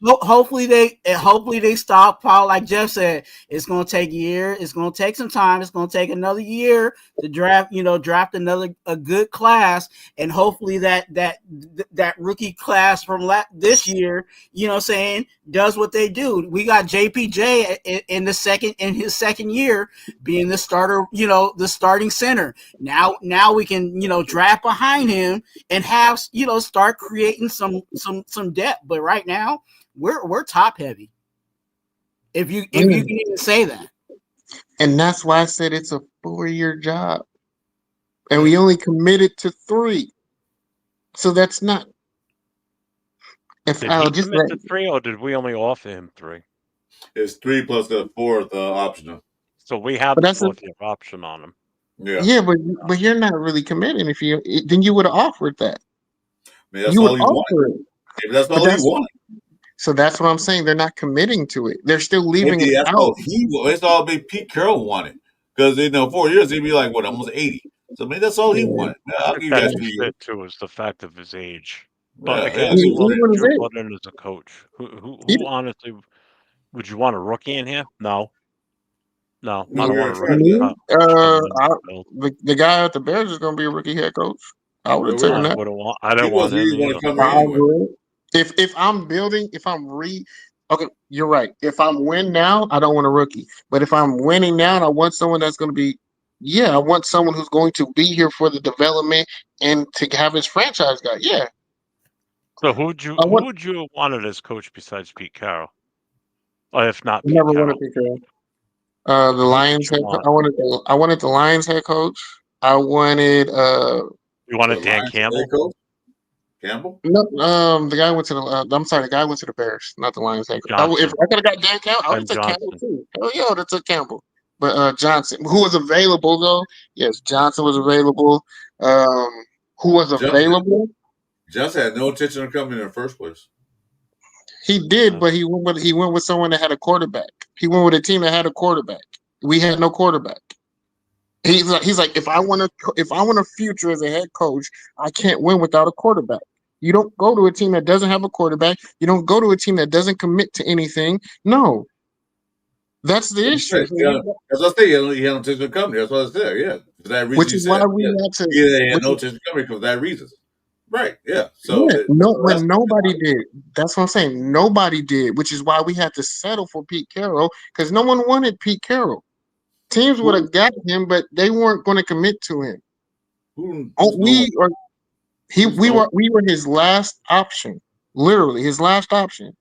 hopefully they stockpile, like Jeff said. It's going to take a year. It's going to take some time. It's going to take another year to draft a good class, and hopefully that rookie class from this year, does what they do. We got JPJ in his second year being the starter, the starting center. Now we can draft behind him and have start creating some depth. But right now we're top heavy. If you can even say that. And that's why I said it's a 4-year job. And we only committed to 3. So that's not. Did he commit to 3 or did we only offer him 3? It's 3 plus the 4th optional. So we have the 4th-year option on him. Yeah, but you're not really committing. Then you would have offered that. Maybe that's all he wanted. Maybe that's all he wanted. So that's what I'm saying. They're not committing to it. They're still leaving it out. It's all big Pete Carroll wanted. Because 4 years he'd be like almost 80. So maybe that's all he wanted. I'll give you guys 3 years. Too is the fact of his age. But again, Drew Budden is a coach. Who honestly would you want a rookie in here? No. I don't want a rookie. The guy at the Bears is going to be a rookie head coach. I would have taken that. I don't want him. If I'm building, okay, you're right. If I'm win now, I don't want a rookie. But if I'm winning now and I want someone that's going to be, I want someone who's going to be here for the development and to have his franchise guy. Yeah. So who would you have wanted as coach besides Pete Carroll? Or if not Pete Carroll? Wanted Pete Carroll. The Lions head coach. I wanted the Lions head coach. I wanted you wanted Dan Campbell? Campbell? No, the guy went to the guy went to the Bears, not the Lions head coach. If I could have got Dan Campbell, I would have took Campbell too. Hell yeah, I would have took Campbell. But Johnson, who was available though? Yes, Johnson was available. Who was available? Johnson had no intention of coming in the first place. He did, but he went with someone that had a quarterback. He went with a team that had a quarterback. We had no quarterback. He's like, if I want a future as a head coach, I can't win without a quarterback. You don't go to a team that doesn't have a quarterback. You don't go to a team that doesn't commit to anything. No, that's the issue. Yeah, that's what I say. He had no intention of coming there. That's what I said. Yeah, for that reason. Which is why we had to. He had no intention of coming for that reason. Right. Yeah. So when nobody did. That's what I'm saying. Nobody did, which is why we had to settle for Pete Carroll because no one wanted Pete Carroll. Teams would have got him, but they weren't going to commit to him. We were his last option, literally his last option,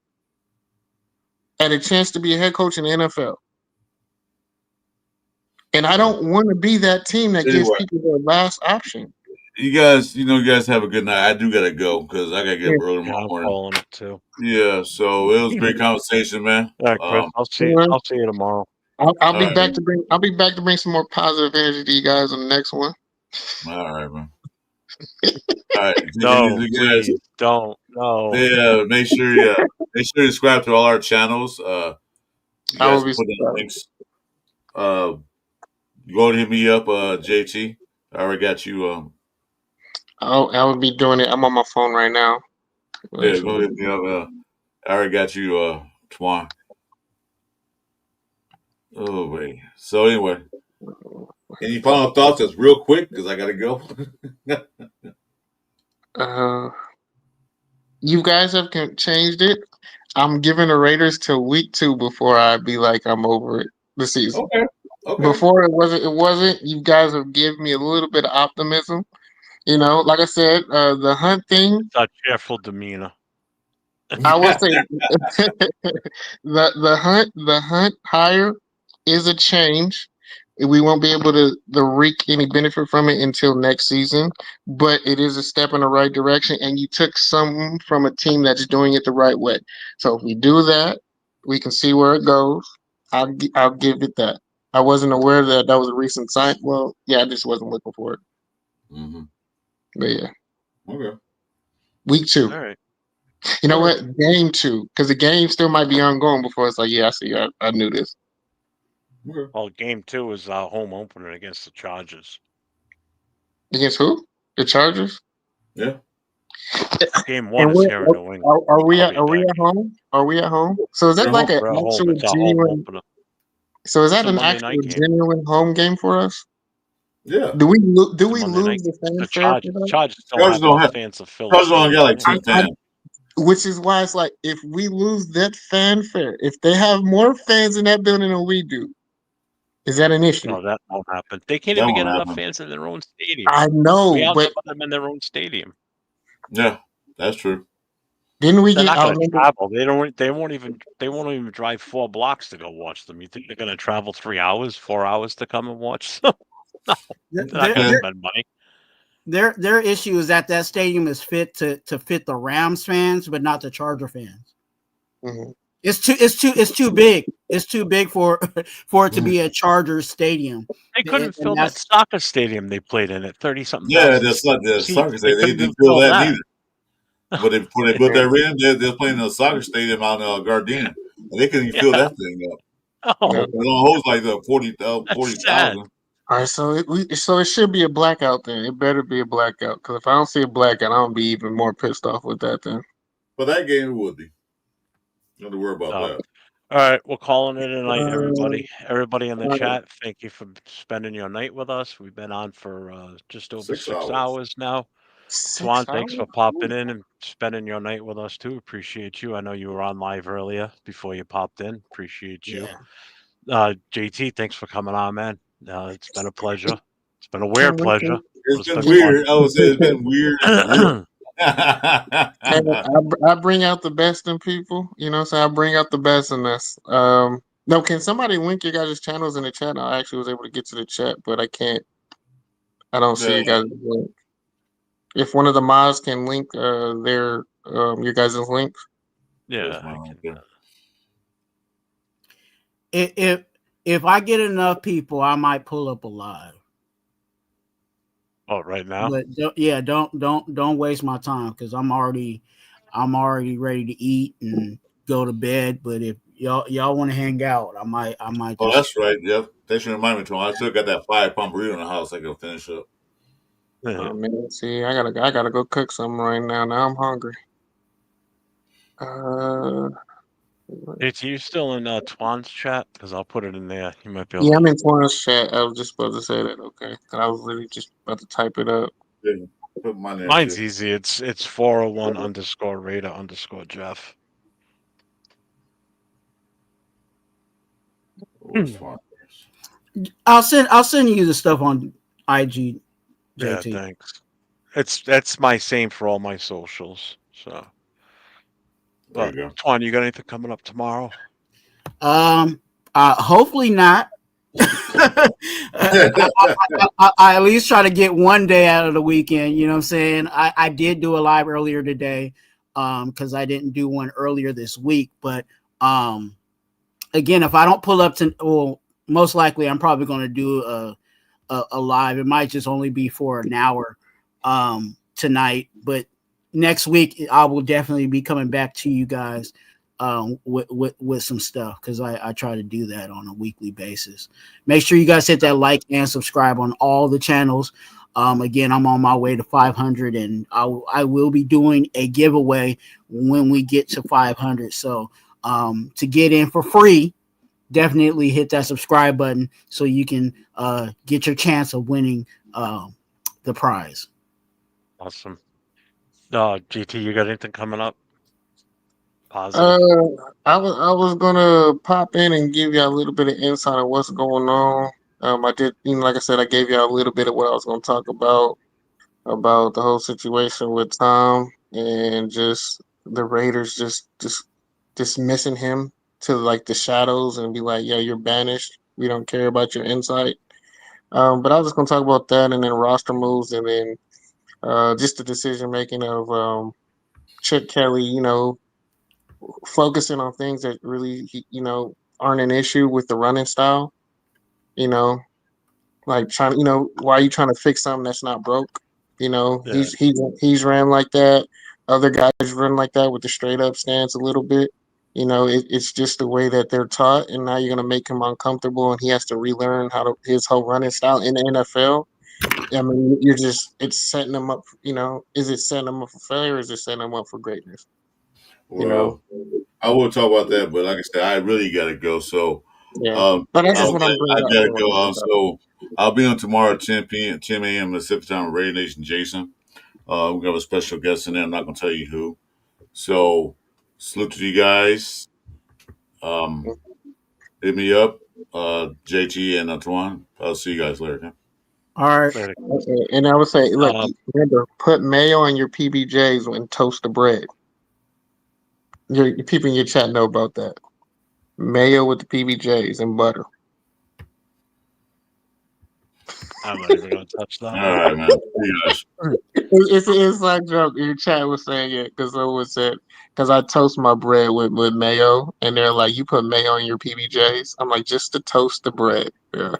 at a chance to be a head coach in the NFL. And I don't want to be that team that gives people their last option. You guys have a good night. I do gotta go because I gotta get up early tomorrow morning. I'm calling it too. Yeah, so it was a great conversation, man. All right, Chris, I'll see you tomorrow. I'll be back to bring some more positive energy to you guys on the next one. All right, man. All right, no, please don't. No. Yeah, make sure you subscribe to all our channels. You guys put in links. Go to hit me up, JT. I already got you. I would be doing it. I'm on my phone right now. Yeah, go hit me up. I already got you, Twuan. Oh wait. So anyway, any final thoughts? Just real quick because I gotta go. You guys have changed it. I'm giving the Raiders till week 2 before I be like I'm over it the season. Okay. Before it wasn't. You guys have given me a little bit of optimism. You know, like I said, the Hunt thing. It's a cheerful demeanor. I will say the Hunt hire is a change. We won't be able to reap any benefit from it until next season, but it is a step in the right direction. And you took some from a team that's doing it the right way. So if we do that, we can see where it goes. I'll give it that. I wasn't aware that was a recent sign. Well, yeah, I just wasn't looking for it. Mm-hmm. But yeah. Okay. Week 2. All right. You know what? Game 2, because the game still might be ongoing before it's like, yeah, I see. I knew this. Well, game 2 is our home opener against the Chargers. Against who? The Chargers? Yeah. Game 1 is here in New England. Are we at home? Are we at home? So is that like an actual genuine? So is that an actual genuine home game for us? Yeah. Do we lose the fanfare? The Chargers don't have fans of Philly. Chargers don't get like 10 fans. Which is why it's like, if we lose that fanfare, if they have more fans in that building than we do, is that an issue? No, that won't happen. They can't even get enough fans in their own stadium. I know, we but them in their own stadium. Yeah, that's true. Didn't we They're get? not going to travel. They won't even drive 4 blocks to go watch them. You think they're going to travel 3 hours, 4 hours to come and watch them? No, they're not going to spend money. Their issue is that stadium is fit to fit the Rams fans, but not the Charger fans. Mm-hmm. It's too big. It's too big for it to be a Chargers stadium. They couldn't fill that soccer stadium they played in at 30-something. Yeah, that's not the soccer stadium. They didn't fill that either. But they put that in. They're playing in a soccer stadium out in Gardena, and they couldn't even fill that thing up. Oh, it holds like 40,000. All right, so it should be a blackout then. It better be a blackout, because if I don't see a blackout, I'm gonna be even more pissed off with that then. But that game would be. You don't have to worry about that. All right, we're calling it a night, everybody. Everybody in the chat, thank you for spending your night with us. We've been on for just over 6 hours now. Twuan, thanks for popping in and spending your night with us too. Appreciate you. I know you were on live earlier before you popped in. Appreciate you. Yeah. JT, thanks for coming on, man. It's been a pleasure. It's been a weird pleasure. It's been weird. I would say it's been weird. I bring out the best in people. You know, so I bring out the best in us. No, can somebody link your guys' channels in the chat? I actually was able to get to the chat, but I can't. I don't see you guys' link. If one of the mods can link your guys' links. Yeah. If I get enough people, I might pull up a live. Oh, right now? But don't waste my time, because I'm already ready to eat and go to bed. But if y'all want to hang out, I might. Oh, that's right. Yep. They should remind me to. I still got that 5-pound burrito in the house. I can finish up. Oh man, see, I gotta go cook something right now. Now I'm hungry. Hey, you still in Twan's chat? Because I'll put it in there. You might be able. Yeah, to... I'm in Twan's chat. I was just about to say that. Okay, I was really just about to type it up. Yeah, put my name Mine's too. easy. It's 401_Raider_Jeff. I'll send you the stuff on IG. JT. Yeah, thanks. That's my same for all my socials. So, but Twan, you got anything coming up tomorrow? Hopefully not. I at least try to get one day out of the weekend. You know what I'm saying? I did do a live earlier today, because I didn't do one earlier this week. But again, if I don't pull up to, well, most likely I'm probably going to do a live. It might just only be for an hour tonight, but next week I will definitely be coming back to you guys with some stuff, because I try to do that on a weekly basis. Make sure you guys hit that like and subscribe on all the channels. Again, I'm on my way to 500, and I will be doing a giveaway when we get to 500. So to get in for free, definitely hit that subscribe button so you can get your chance of winning the prize. Awesome. GT, you got anything coming up? Positive. I was gonna pop in and give you a little bit of insight on what's going on. I did, like I said, I gave you a little bit of what I was going to talk about the whole situation with Tom and just the Raiders just dismissing him to like the shadows and be like, yeah, you're banished. We don't care about your insight. But I was just going to talk about that, and then roster moves, and then just the decision making of Chip Kelly, focusing on things that really, aren't an issue with the running style. Like trying, why are you trying to fix something that's not broke? Yeah. He's ran like that. Other guys run like that with the straight up stance a little bit. It's just the way that they're taught, and now you're gonna make him uncomfortable, and he has to relearn his whole running style in the NFL. I mean, it's setting him up. Is it setting him up for failure, or is it setting him up for greatness? Well, I will talk about that, but like I said, I really got to go. So, yeah, but that's just what I'm bringing up. I got to go. So, I'll be on tomorrow at 10 a.m. Pacific time with Raider Nation Jason. We're going to have a special guest in there. I'm not going to tell you who. So, salute to you guys. Hit me up, JT and Twuan. I'll see you guys later. Okay? All right. Okay. And I would say, look, remember, put mayo on your PBJs and toast the bread. Your people in your chat know about that. Mayo with the PBJs and butter. I'm not even going to touch that. All right, man. See you guys. It's an inside joke. Your chat was saying it because someone said, because I toast my bread with mayo, and they're like, you put mayo on your PBJs? I'm like, just to toast the bread. Yeah.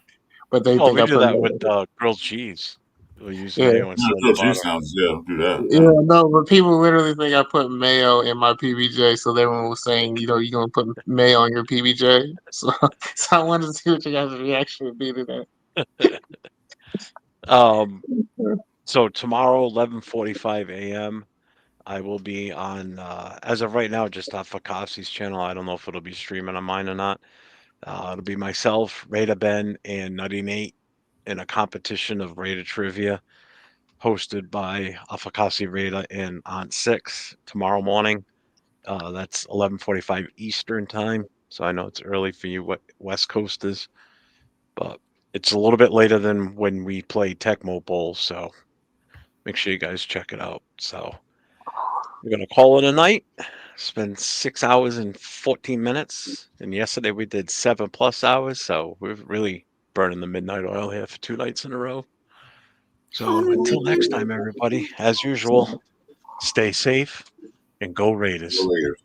But they think we I do put that mayo. with grilled cheese. We'll use Yeah. mayo instead of butter. Sounds, do that. Yeah, no, but people literally think I put mayo in my PBJ, so everyone was saying, you're going to put mayo on your PBJ. So I wanted to see what you guys' reaction would be to that. So tomorrow, 11:45 a.m., I will be on, as of right now, just off Fakassi's channel. I don't know if it'll be streaming on mine or not. It'll be myself, Raider Ben, and Nutty Nate in a competition of Raider trivia hosted by Afakasi Raider and Aunt Six tomorrow morning. That's 11:45 Eastern time. So I know it's early for you West Coasters, but it's a little bit later than when we play Tecmo Bowl. So make sure you guys check it out. So we're going to call it a night. Spend 6 hours and 14 minutes. And yesterday we did 7+ hours. So we're really burning the midnight oil here for 2 nights in a row. So until next time, everybody, as usual, stay safe and go Raiders. Go Raiders.